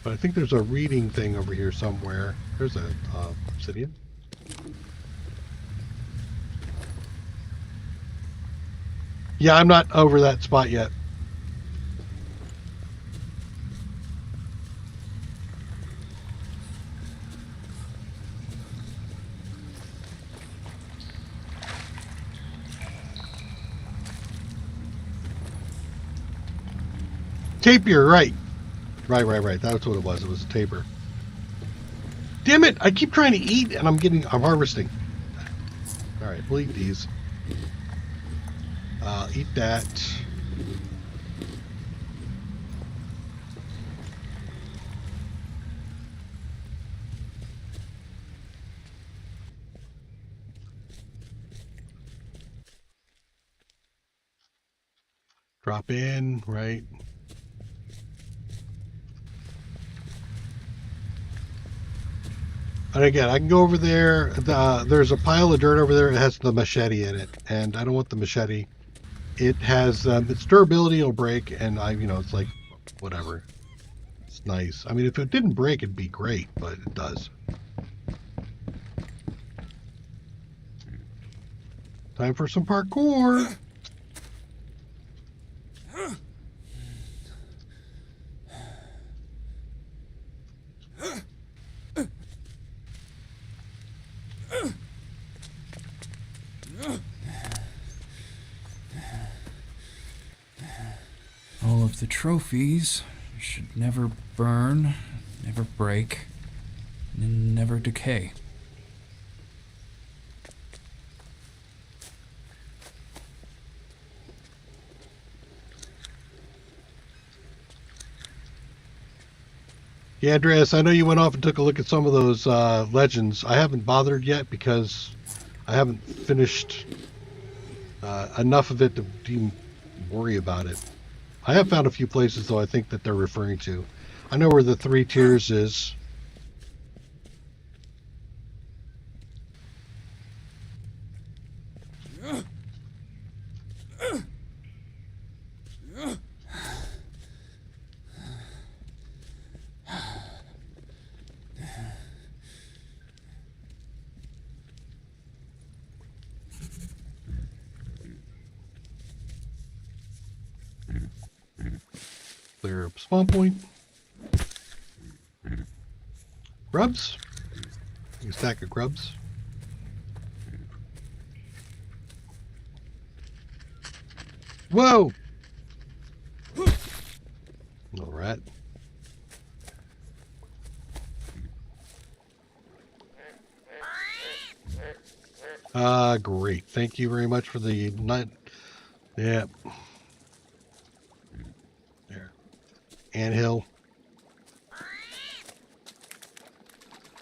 But I think there's a reading thing over here somewhere. There's a obsidian. Yeah, I'm not over that spot yet. Tapir, right. Right. That's what it was. It was a tapir. Damn it! I keep trying to eat and I'm harvesting. Alright, we'll eat these. Eat that. Drop in, right? And again, I can go over there. There's a pile of dirt over there. It has the machete in it, and I don't want the machete. It has its durability will break, and it's like whatever. It's nice. I mean, if it didn't break, it'd be great, but it does. Time for some parkour. All of the trophies should never burn, never break, and never decay. Yeah, Andreas, I know you went off and took a look at some of those legends. I haven't bothered yet because I haven't finished enough of it to even worry about it. I have found a few places, though, I think that they're referring to. I know where the 3 tiers is. Clear up spawn point. Grubs. A stack of grubs. Whoa! Little rat. Great. Thank you very much for the nut. Yeah. There. Anthill.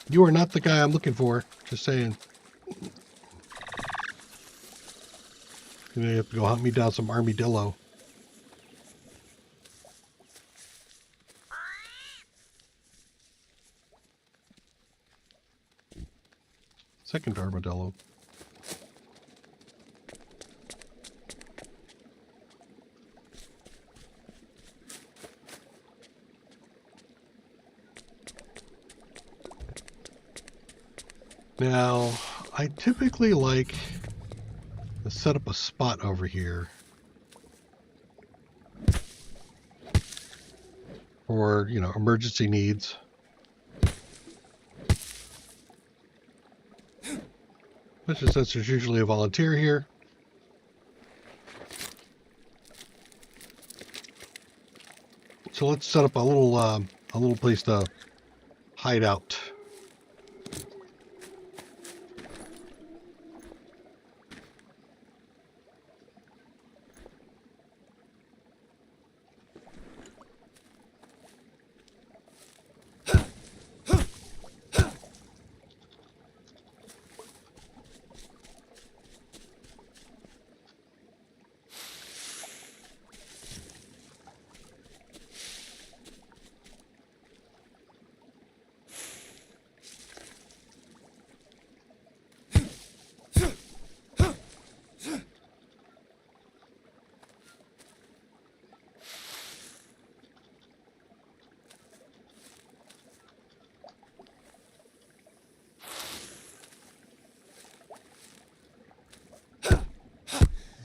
You are not the guy I'm looking for. Just saying. You're gonna have to go hunt me down some armadillo. Second armadillo. Now, I typically like to set up a spot over here for, you know, emergency needs. Especially since there's usually a volunteer here. So let's set up a little place to hide out.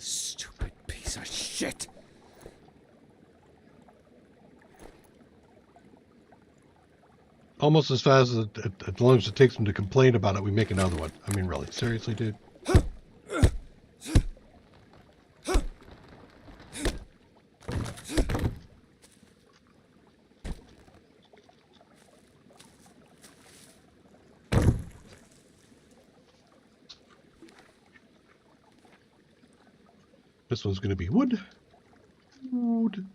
Stupid piece of shit. Almost as fast as long as it takes them to complain about it, we make another one. I mean, really, seriously, dude. This one's going to be wood. Wood.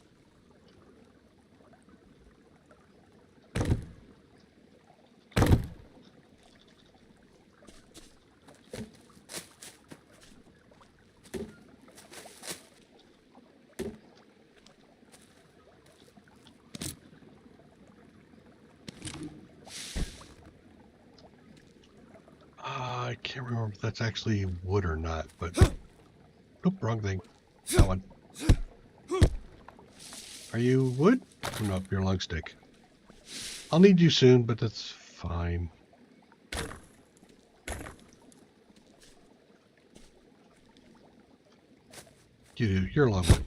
I can't remember if that's actually wood or not, but nope, wrong thing. That one. Are you wood? Oh, no, you're a lung stick. I'll need you soon, but that's fine. You're a lung one.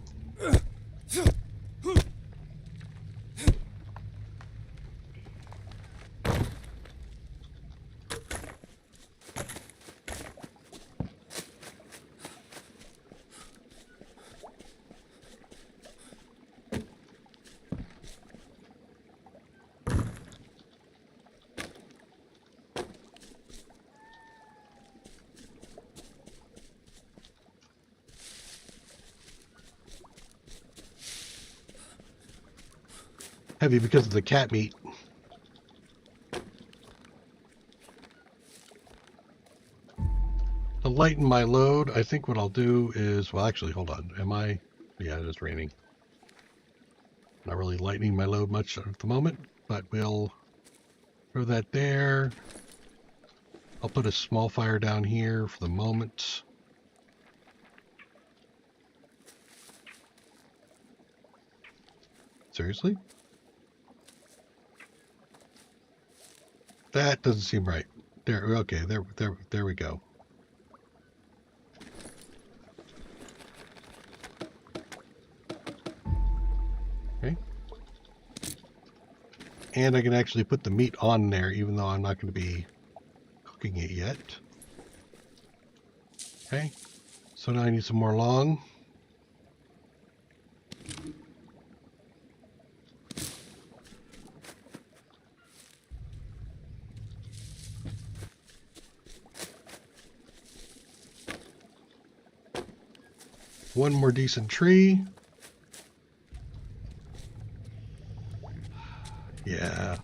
Heavy because of the cat meat. To lighten my load, I think what I'll do is, well, actually, hold on. Yeah, it is raining. Not really lightening my load much at the moment, but we'll throw that there. I'll put a small fire down here for the moment. Seriously? That doesn't seem right. There, okay, there we go. Okay. And I can actually put the meat on there, even though I'm not going to be cooking it yet. Okay. So now I need some more long. One more decent tree. Yeah.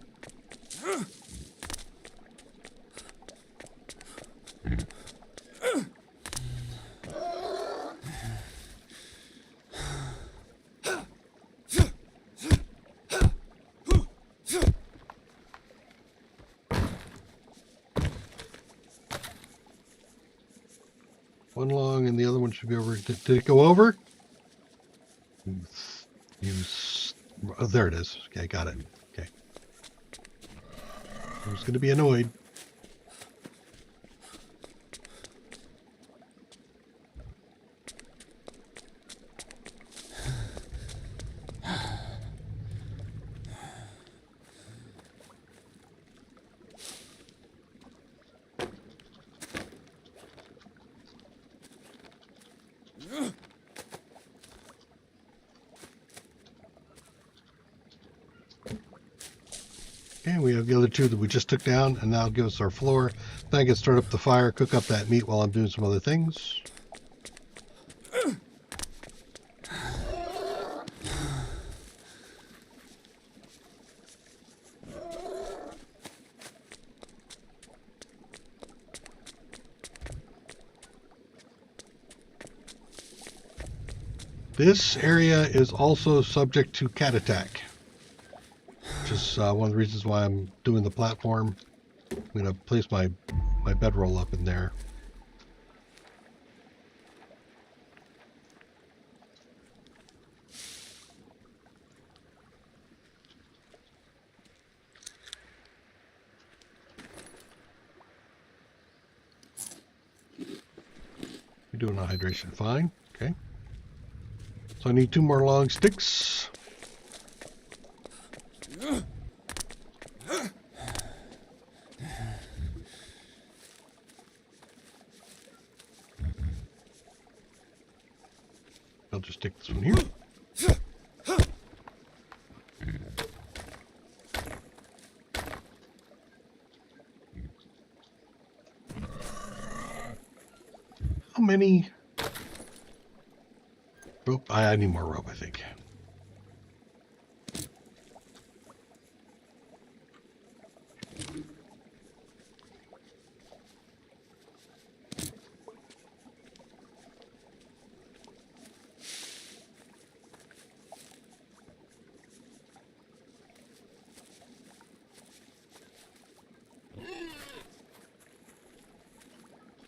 One long and the other one should be over. Did it go over? Oh, there it is. Okay, got it. Okay. I was going to be annoyed. Okay, we have the other two that we just took down, and that'll give us our floor. Then I can start up the fire, cook up that meat while I'm doing some other things. This area is also subject to cat attack, which is one of the reasons why I'm doing the platform. I'm going to place my bedroll up in there. You're doing a hydration fine. Okay. So I need 2 more long sticks. I'll just stick this one here. How many? Rope. I need more rope, I think.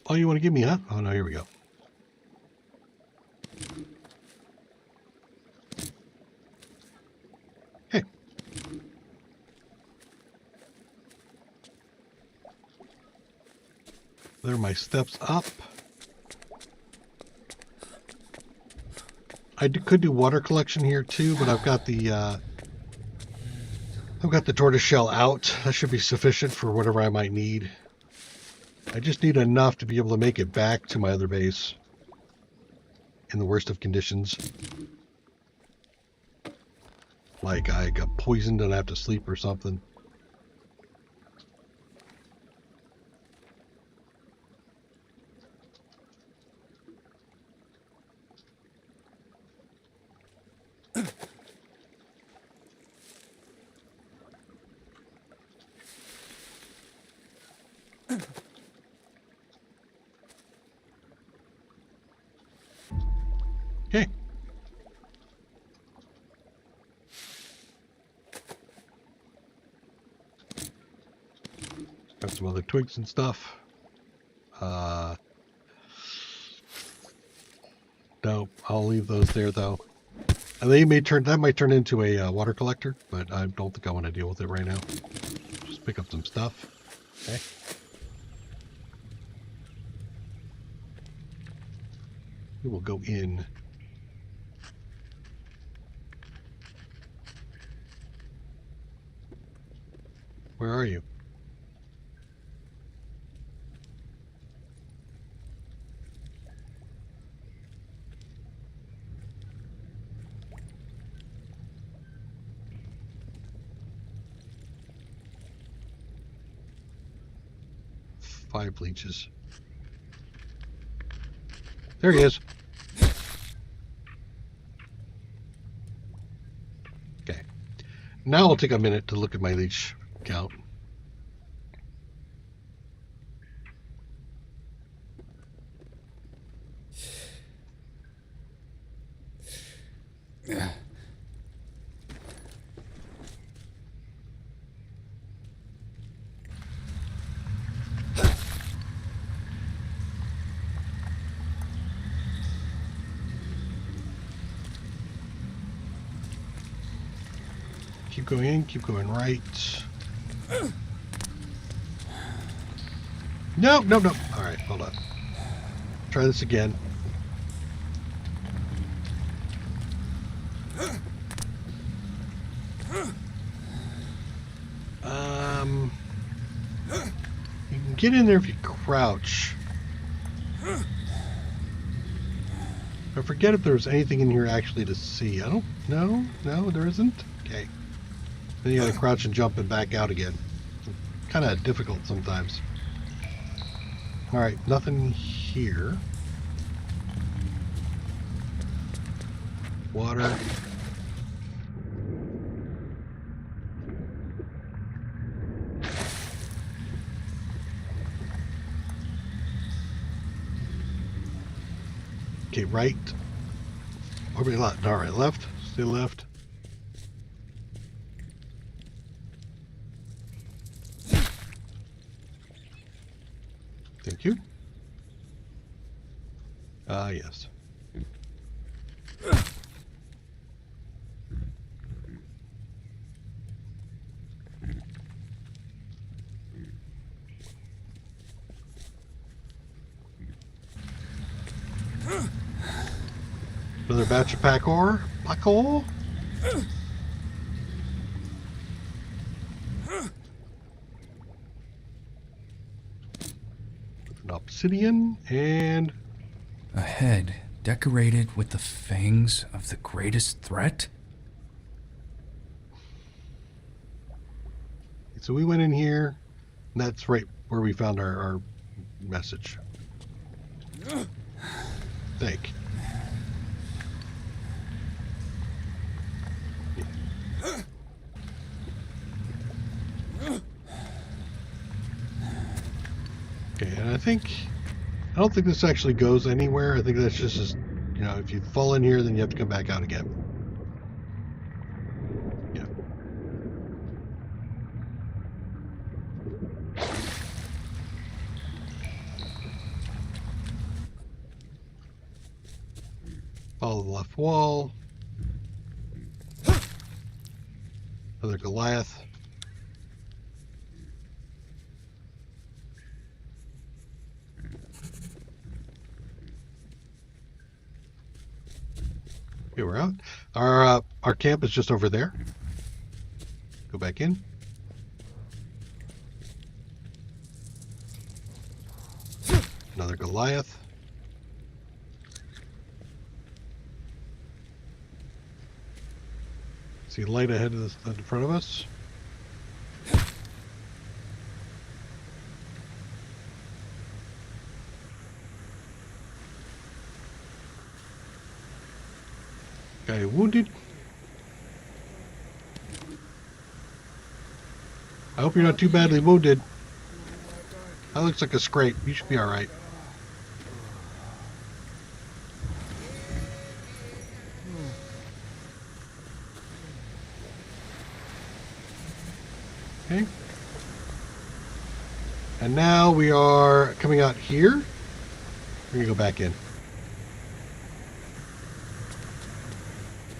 Oh, you want to give me, huh? Oh, no, here we go. Okay. There are my steps up. I could do water collection here too, but I've got the tortoiseshell out. That should be sufficient for whatever I might need. I just need enough to be able to make it back to my other base in the worst of conditions. Like I got poisoned and I have to sleep or something. some other twigs and stuff. No, I'll leave those there though. And that might turn into a water collector, but I don't think I want to deal with it right now. Just pick up some stuff. Okay. We will go in. Where are you? Five leeches. There he is. Okay. Now I'll take a minute to look at my leech count. Keep going in, keep going right. No. All right, hold on. Try this again. You can get in there if you crouch. I forget if there's anything in here actually to see. I don't know. No, there isn't. Okay. Then you gotta crouch and jump and back out again. Kind of difficult sometimes. Alright, nothing here. Water. Okay, right. Or maybe left. Alright, left. Stay left. Thank you. Yes. Another batch of pack ore. An obsidian and A head decorated with the fangs of the greatest threat? so we went in here. And that's right where we found our message. Think. Okay, and I don't think this actually goes anywhere. I think that's just, you know, if you fall in here, then you have to come back out again. Yeah. Follow the left wall. Another Goliath. Okay, we're out. Our camp is just over there. Go back in. Another Goliath. See light ahead of us, in front of us. Guy wounded. I hope you're not too badly wounded. That looks like a scrape. You should be all right. Okay. And now we are coming out here. We're going to go back in.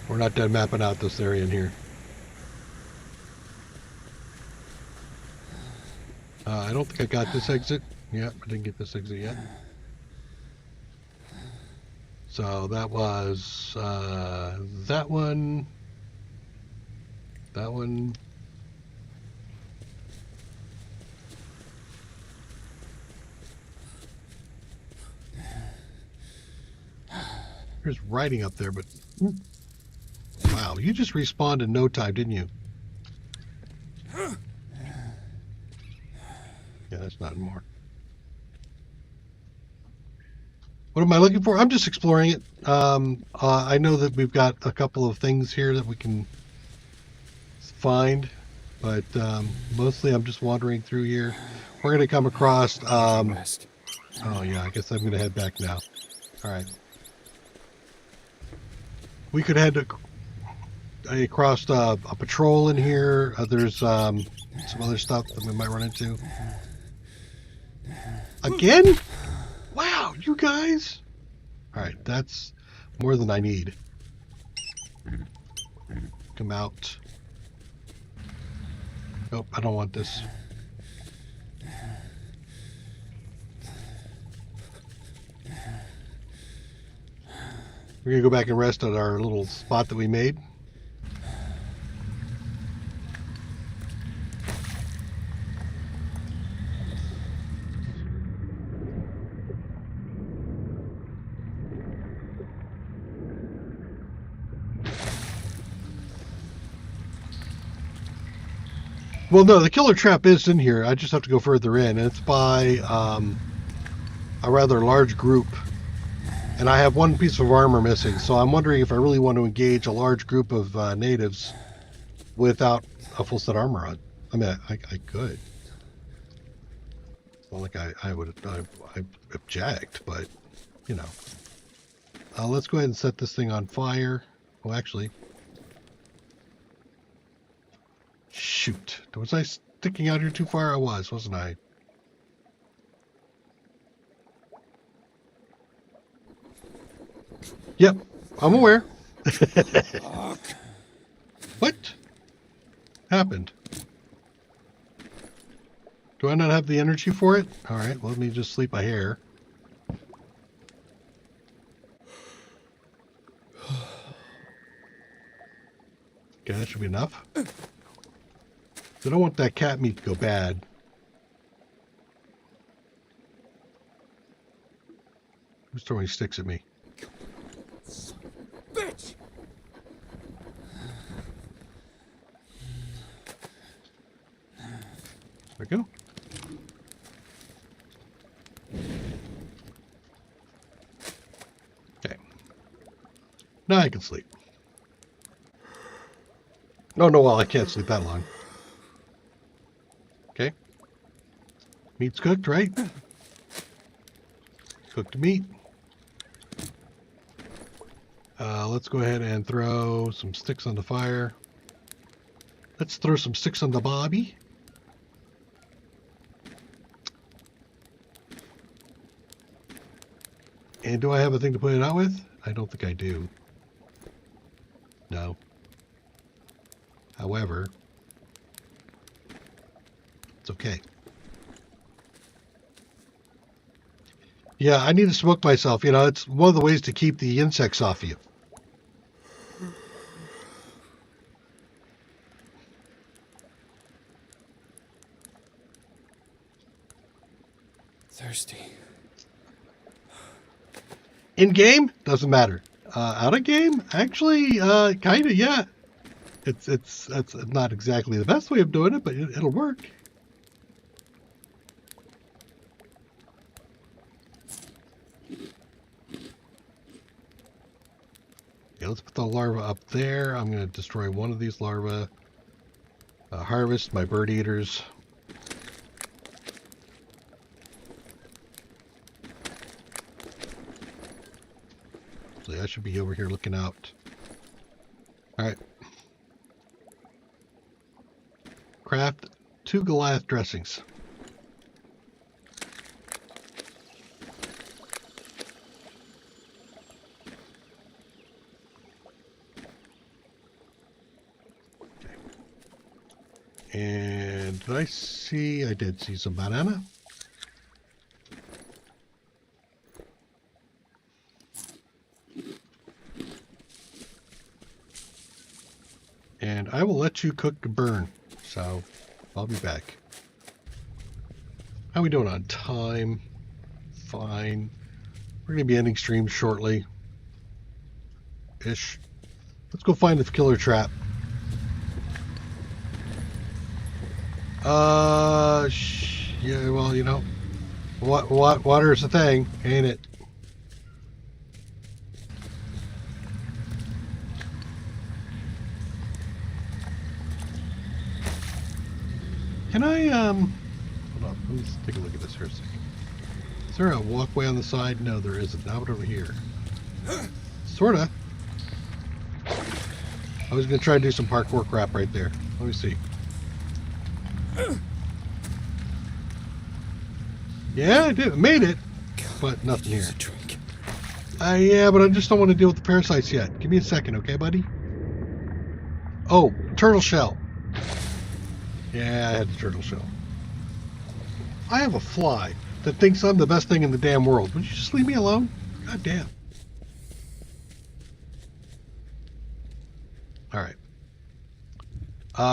We're not done mapping out this area in here. I don't think I got this exit. Yep, I didn't get this exit yet. So that was that one. That one. There's writing up there, but wow, you just respawned in no time, didn't you? Yeah, that's not more. What am I looking for? I'm just exploring it. I know that we've got a couple of things here that we can find, but mostly I'm just wandering through here. We're going to come across... Rest. oh, yeah, I guess I'm going to head back now. All right. We could head across a patrol in here. There's some other stuff that we might run into. Again? Wow, you guys. All right, that's more than I need. Come out. Nope, I don't want this. We're going to go back and rest at our little spot that we made. Well, no, the killer trap is in here. I just have to go further in. And it's by a rather large group. And I have one piece of armor missing. So I'm wondering if I really want to engage a large group of natives without a full set armor on. I mean, I could. It's not like I would object, but, you know. Let's go ahead and set this thing on fire. Oh, actually... shoot. Was I sticking out here too far? I was, wasn't I? Yep, I'm aware. What happened? Do I not have the energy for it? All right, well, let me just sleep a hair. Okay, that should be enough. I don't want that cat meat to go bad. Who's throwing sticks at me? Bitch! There we go. Okay. Now I can sleep. No, well, I can't sleep that long. Okay. Meat's cooked, right? Cooked meat. Let's go ahead and throw some sticks on the fire. Let's throw some sticks on the bobby. And do I have a thing to put it out with? I don't think I do. No. However, it's okay. Yeah, I need to smoke myself. You know, it's one of the ways to keep the insects off you. Thirsty. In game, doesn't matter. Out of game, actually, kind of, yeah. It's not exactly the best way of doing it, but it'll work. Okay, let's put the larva up there. I'm going to destroy one of these larvae. Harvest my bird eaters. So I should be over here looking out. All right. Craft 2 Goliath dressings. And did I see? I did see some banana. And I will let you cook and burn. So I'll be back. How are we doing on time? Fine. We're going to be ending stream shortly. Ish. Let's go find the killer trap. Yeah, well, you know, water is a thing, ain't it? Can I, hold on, let me take a look at this here a second. Is there a walkway on the side? No, there isn't. How about over here? Sorta. I was going to try to do some parkour crap right there. Let me see. Yeah, I did. I made it, but nothing here. Drink. Yeah, but I just don't want to deal with the parasites yet. Give me a second, okay, buddy? Oh, turtle shell. Yeah, I had the turtle shell. I have a fly that thinks I'm the best thing in the damn world. Would you just leave me alone? God damn. All right.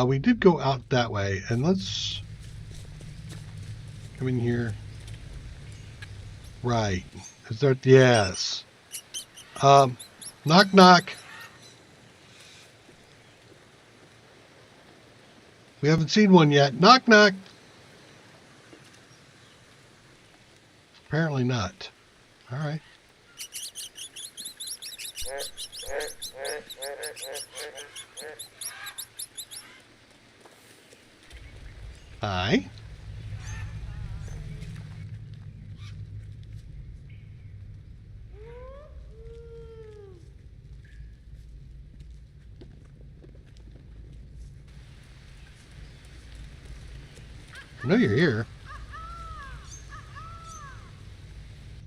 We did go out that way, and let's come in here. Right. Is there? Yes. Knock, knock. We haven't seen one yet. Knock, knock. Apparently not. All right. Hi. I know you're here.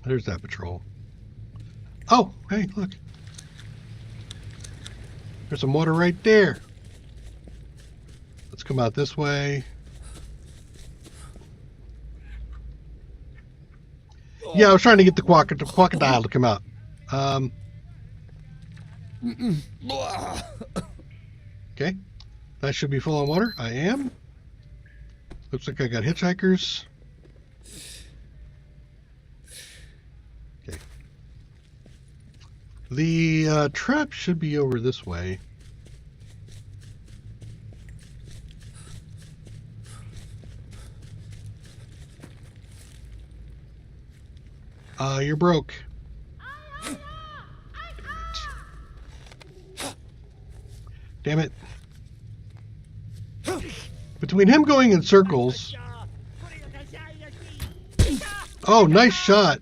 There's that patrol. Oh, hey, look. There's some water right there. Let's come out this way. Yeah, I was trying to get the crocodile to come out. Okay. That should be full on water. I am. Looks like I got hitchhikers. Okay. The trap should be over this way. You're broke. Damn it. Between him going in circles. Oh, nice shot.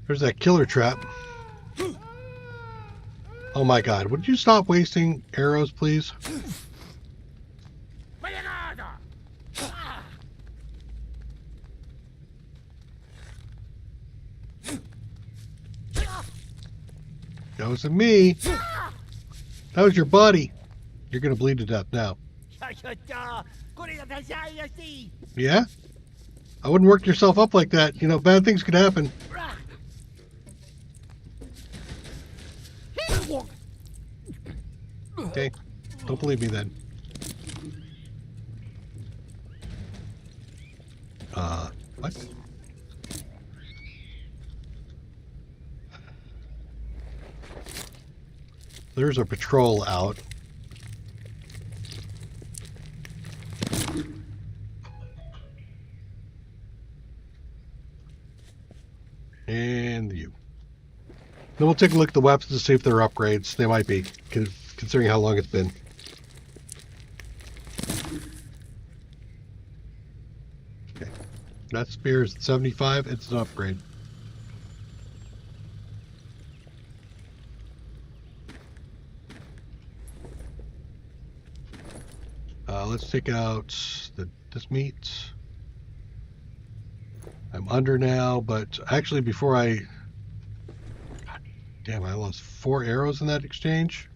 There's that killer trap. Oh my god, would you stop wasting arrows, please? That wasn't me. That was your buddy. You're gonna bleed to death now. Yeah? I wouldn't work yourself up like that. You know, bad things could happen. Okay. Don't believe me then. What? There's a patrol out. And you. Then we'll take a look at the weapons to see if they're upgrades. They might be, considering how long it's been. Okay. That spear is 75. It's an upgrade. Let's take out this meat. under now, but actually before I... God damn, I lost 4 arrows in that exchange?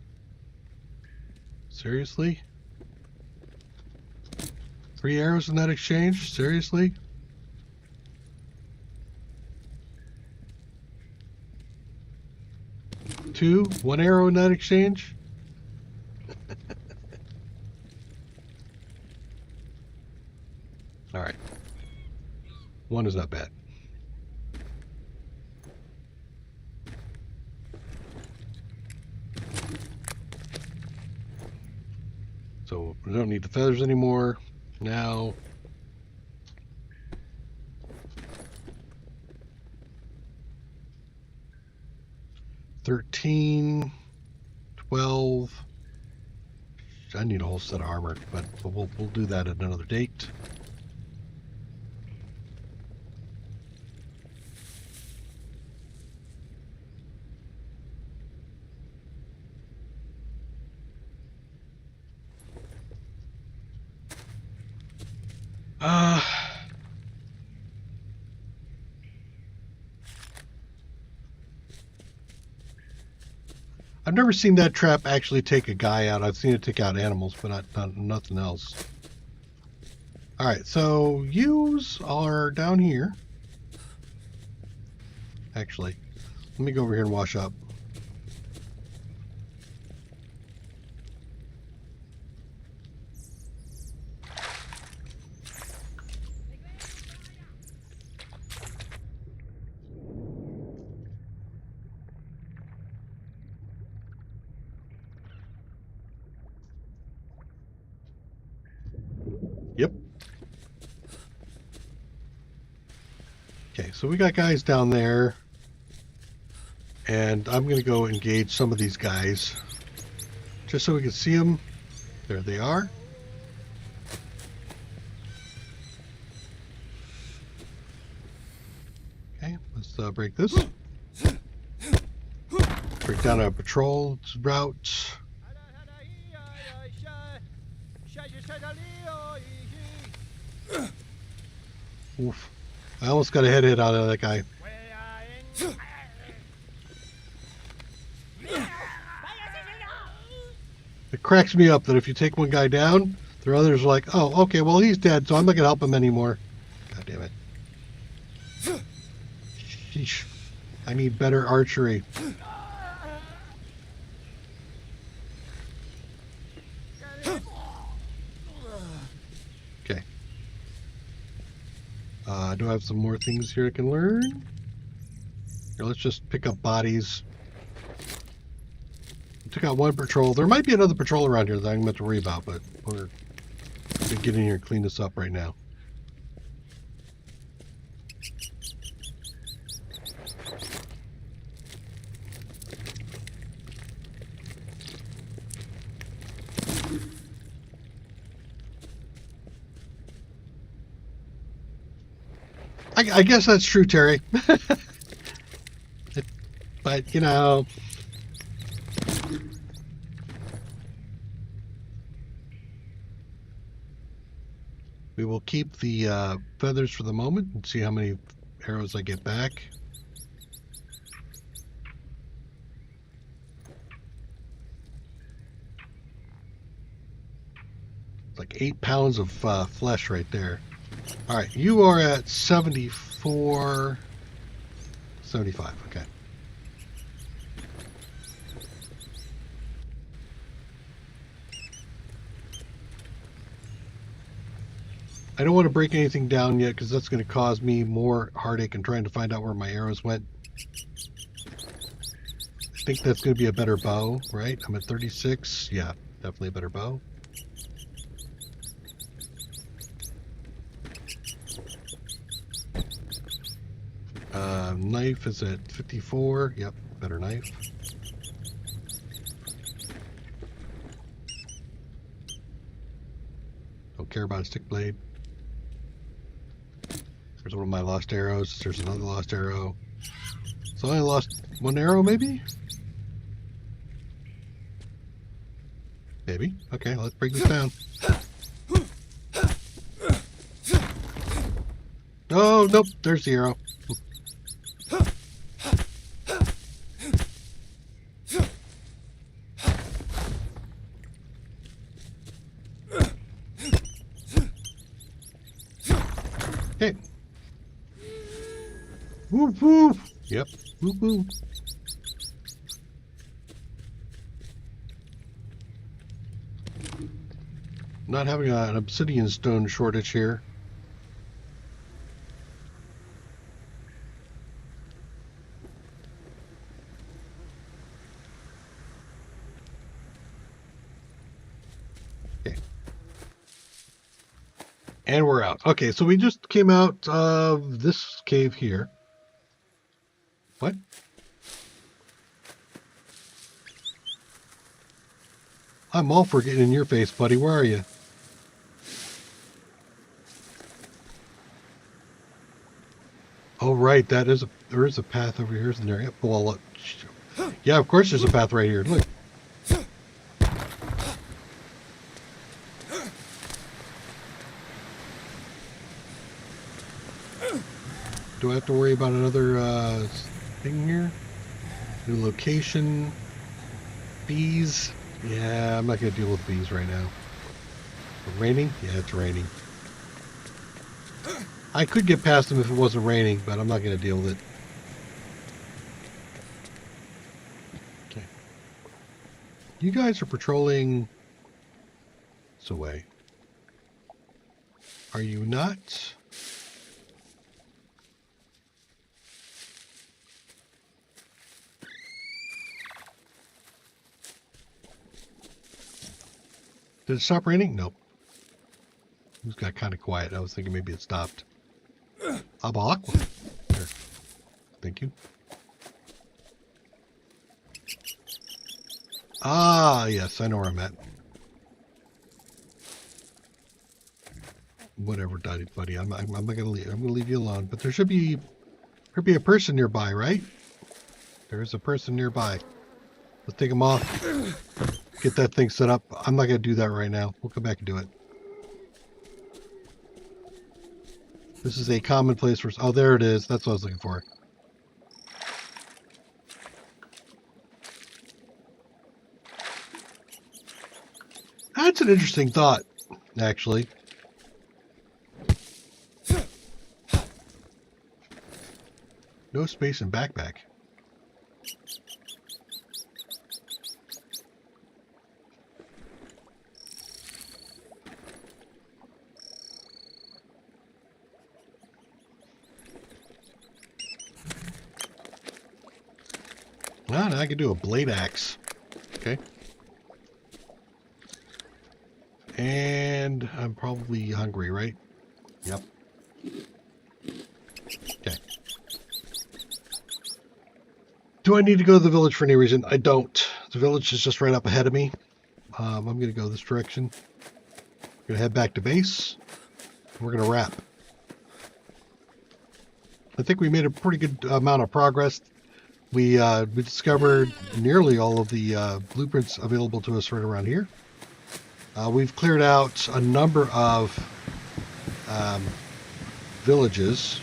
Seriously? 3 arrows in that exchange? Seriously? Two? 1 arrow in that exchange? Alright. 1 is not bad. So we don't need the feathers anymore. Now... $13, $12. I need a whole set of armor, but we'll do that at another date. I've never seen that trap actually take a guy out. I've seen it take out animals, but nothing else. Alright, so yous are down here. Actually, let me go over here and wash up. Yep. Okay, so we got guys down there. And I'm going to go engage some of these guys. Just so we can see them. There they are. Okay, let's break this. Break down a patrol route. Oof. I almost got a head hit out of that guy. It cracks me up that if you take one guy down, the others are like, oh, okay, well, he's dead, so I'm not going to help him anymore. God damn it. Sheesh. I need better archery. Okay. Do I have some more things here I can learn? Here, let's just pick up bodies. Took out 1 patrol. There might be another patrol around here that I'm meant to worry about, but we're going to get in here and clean this up right now. I guess that's true, Terry. But, you know... We will keep the feathers for the moment and see how many arrows I get back. It's like 8 pounds of flesh right there. All right, you are at 74, 75, okay. I don't want to break anything down yet because that's going to cause me more heartache in trying to find out where my arrows went. I think that's going to be a better bow, right? I'm at 36. Yeah, definitely a better bow. Knife is at 54. Yep, better knife. Don't care about a stick blade. There's one of my lost arrows. There's another lost arrow. So I lost 1 arrow, maybe? Maybe. Okay, let's break this down. Oh, nope. There's the arrow. Okay. Whoop, whoop. Yep. Whoop, whoop. Not having an obsidian stone shortage here. Okay. And we're out. Okay, so we just came out of this cave here. What? I'm all for getting in your face, buddy. Where are you? Oh, right. There is a path over here, isn't there? Yep. Well, yeah, of course there's a path right here. Look. Do I have to worry about another thing here? New location. Bees. Yeah, I'm not going to deal with bees right now. Raining? Yeah, it's raining. I could get past them if it wasn't raining, but I'm not going to deal with it. Okay. You guys are patrolling this way. Are you not? Did it stop raining? Nope. It got kind of quiet. I was thinking maybe it stopped. Aqua. Here. Thank you. Ah, yes, I know where I'm at. Whatever, buddy. I'm not gonna leave. I'm gonna leave you alone. But there should be a person nearby, right? There is a person nearby. Let's take him off. Get that thing set up. I'm not gonna do that right now. We'll come back and do it. This is a common place for... Oh, there it is. That's what I was looking for. That's an interesting thought, actually. No space in backpack. Well, now I can do a blade axe. Okay. And I'm probably hungry, right? Yep. Okay. Do I need to go to the village for any reason? I don't. The village is just right up ahead of me. I'm going to go this direction. I'm going to head back to base. We're going to wrap. I think we made a pretty good amount of progress. We discovered nearly all of the blueprints available to us right around here. We've cleared out a number of villages.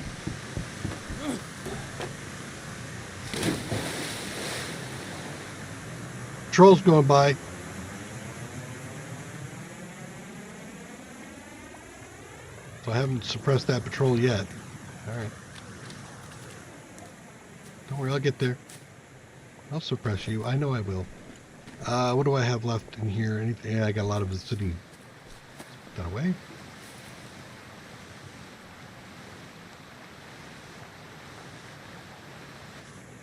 Trolls going by. So I haven't suppressed that patrol yet. All right. Don't worry, I'll get there. I'll suppress you. I know I will. What do I have left in here? Anything? Yeah, I got a lot of the city. That away.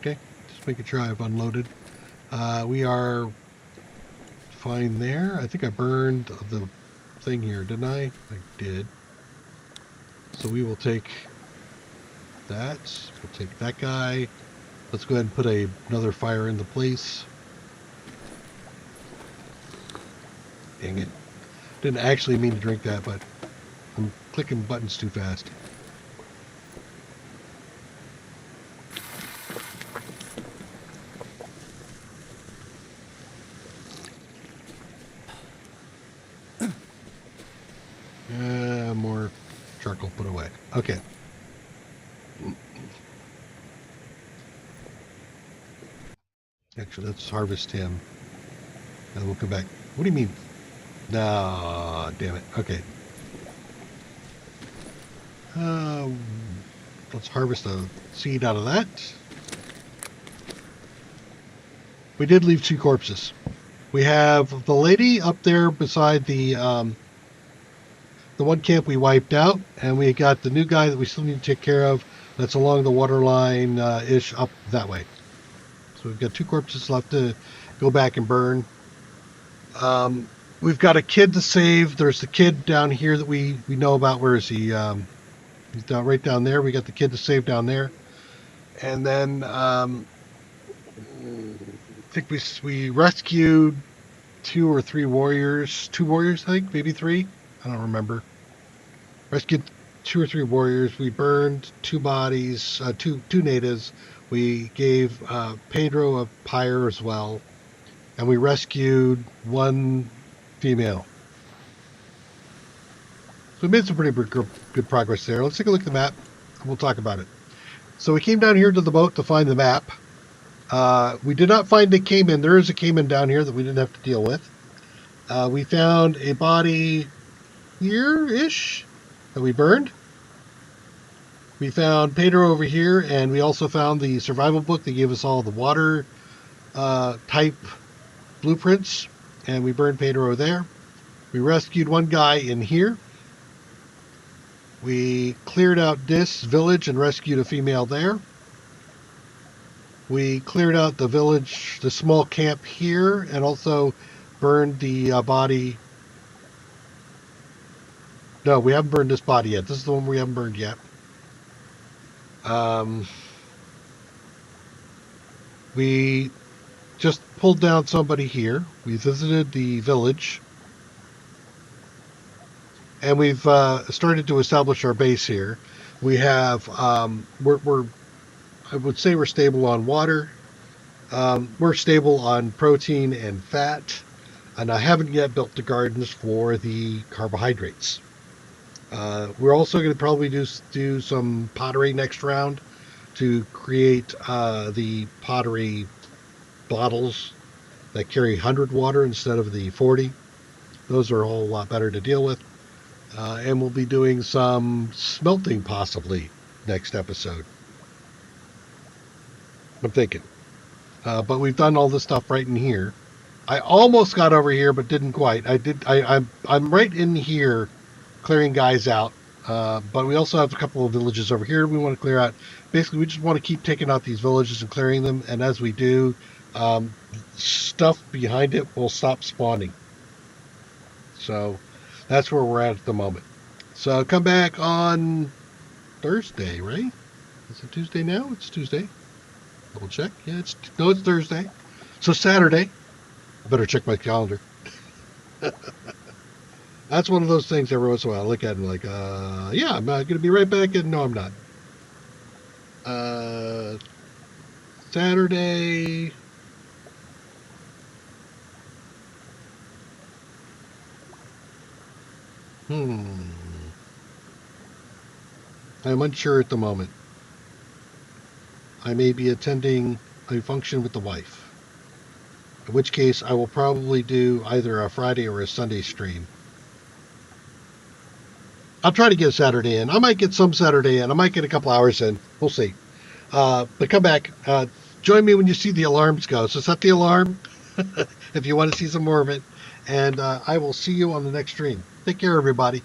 Okay, just making sure I've unloaded. We are fine there. I think I burned the thing here, didn't I? I did. So we will take that. We'll take that guy. Let's go ahead and put another fire in the place. Dang it. Didn't actually mean to drink that, but I'm clicking buttons too fast. More charcoal put away. Okay. Actually, let's harvest him. And we'll come back. What do you mean? No, damn it. Okay. Let's harvest a seed out of that. We did leave 2 corpses. We have the lady up there beside the one camp we wiped out, and we got the new guy that we still need to take care of. That's along the water line ish up that way. So we've got 2 corpses left to go back and burn. We've got a kid to save. There's the kid down here that we know about. Where is he? He's down right down there. We got the kid to save down there. And then I think we rescued 2 or 3 warriors. 2 warriors, I think, maybe 3. I don't remember. Rescued 2 or 3 warriors. We burned 2 bodies, two natives. We gave Pedro a pyre as well, and we rescued 1 female. So we made some pretty good progress there. Let's take a look at the map, and we'll talk about it. So we came down here to the boat to find the map. We did not find a caiman. There is a caiman down here that we didn't have to deal with. We found a body here-ish that we burned. We found Pedro over here, and we also found the survival book. They gave us all the water type blueprints, and we burned Pedro there. We rescued 1 guy in here. We cleared out this village and rescued a female there. We cleared out the village, the small camp here, and also burned the body. No, we haven't burned this body yet. This is the one we haven't burned yet. We just pulled down somebody here. We visited the village. And we've started to establish our base here. We have, I would say we're stable on water. We're stable on protein and fat. And I haven't yet built the gardens for the carbohydrates. We're also going to probably do some pottery next round to create the pottery bottles that carry 100 water instead of the 40. Those are a whole lot better to deal with. And we'll be doing some smelting possibly next episode. I'm thinking. But we've done all this stuff right in here. I almost got over here, but didn't quite. I'm right in here clearing guys out. But we also have a couple of villages over here we want to clear out. Basically, we just want to keep taking out these villages and clearing them. And as we do, stuff behind it will stop spawning. So that's where we're at the moment. So come back on Thursday, right? Is it Tuesday now? It's Tuesday. Double check. Yeah, it's Thursday. So Saturday. I better check my calendar. That's one of those things every once in a while I look at and like, yeah, I'm going to be right back. And no, I'm not. Saturday. I'm unsure at the moment. I may be attending a function with the wife. In which case, I will probably do either a Friday or a Sunday stream. I'll try to get a Saturday in. I might get some Saturday in. I might get a couple hours in. We'll see. But come back. Join me when you see the alarms go. So set the alarm if you want to see some more of it. And I will see you on the next stream. Take care, everybody.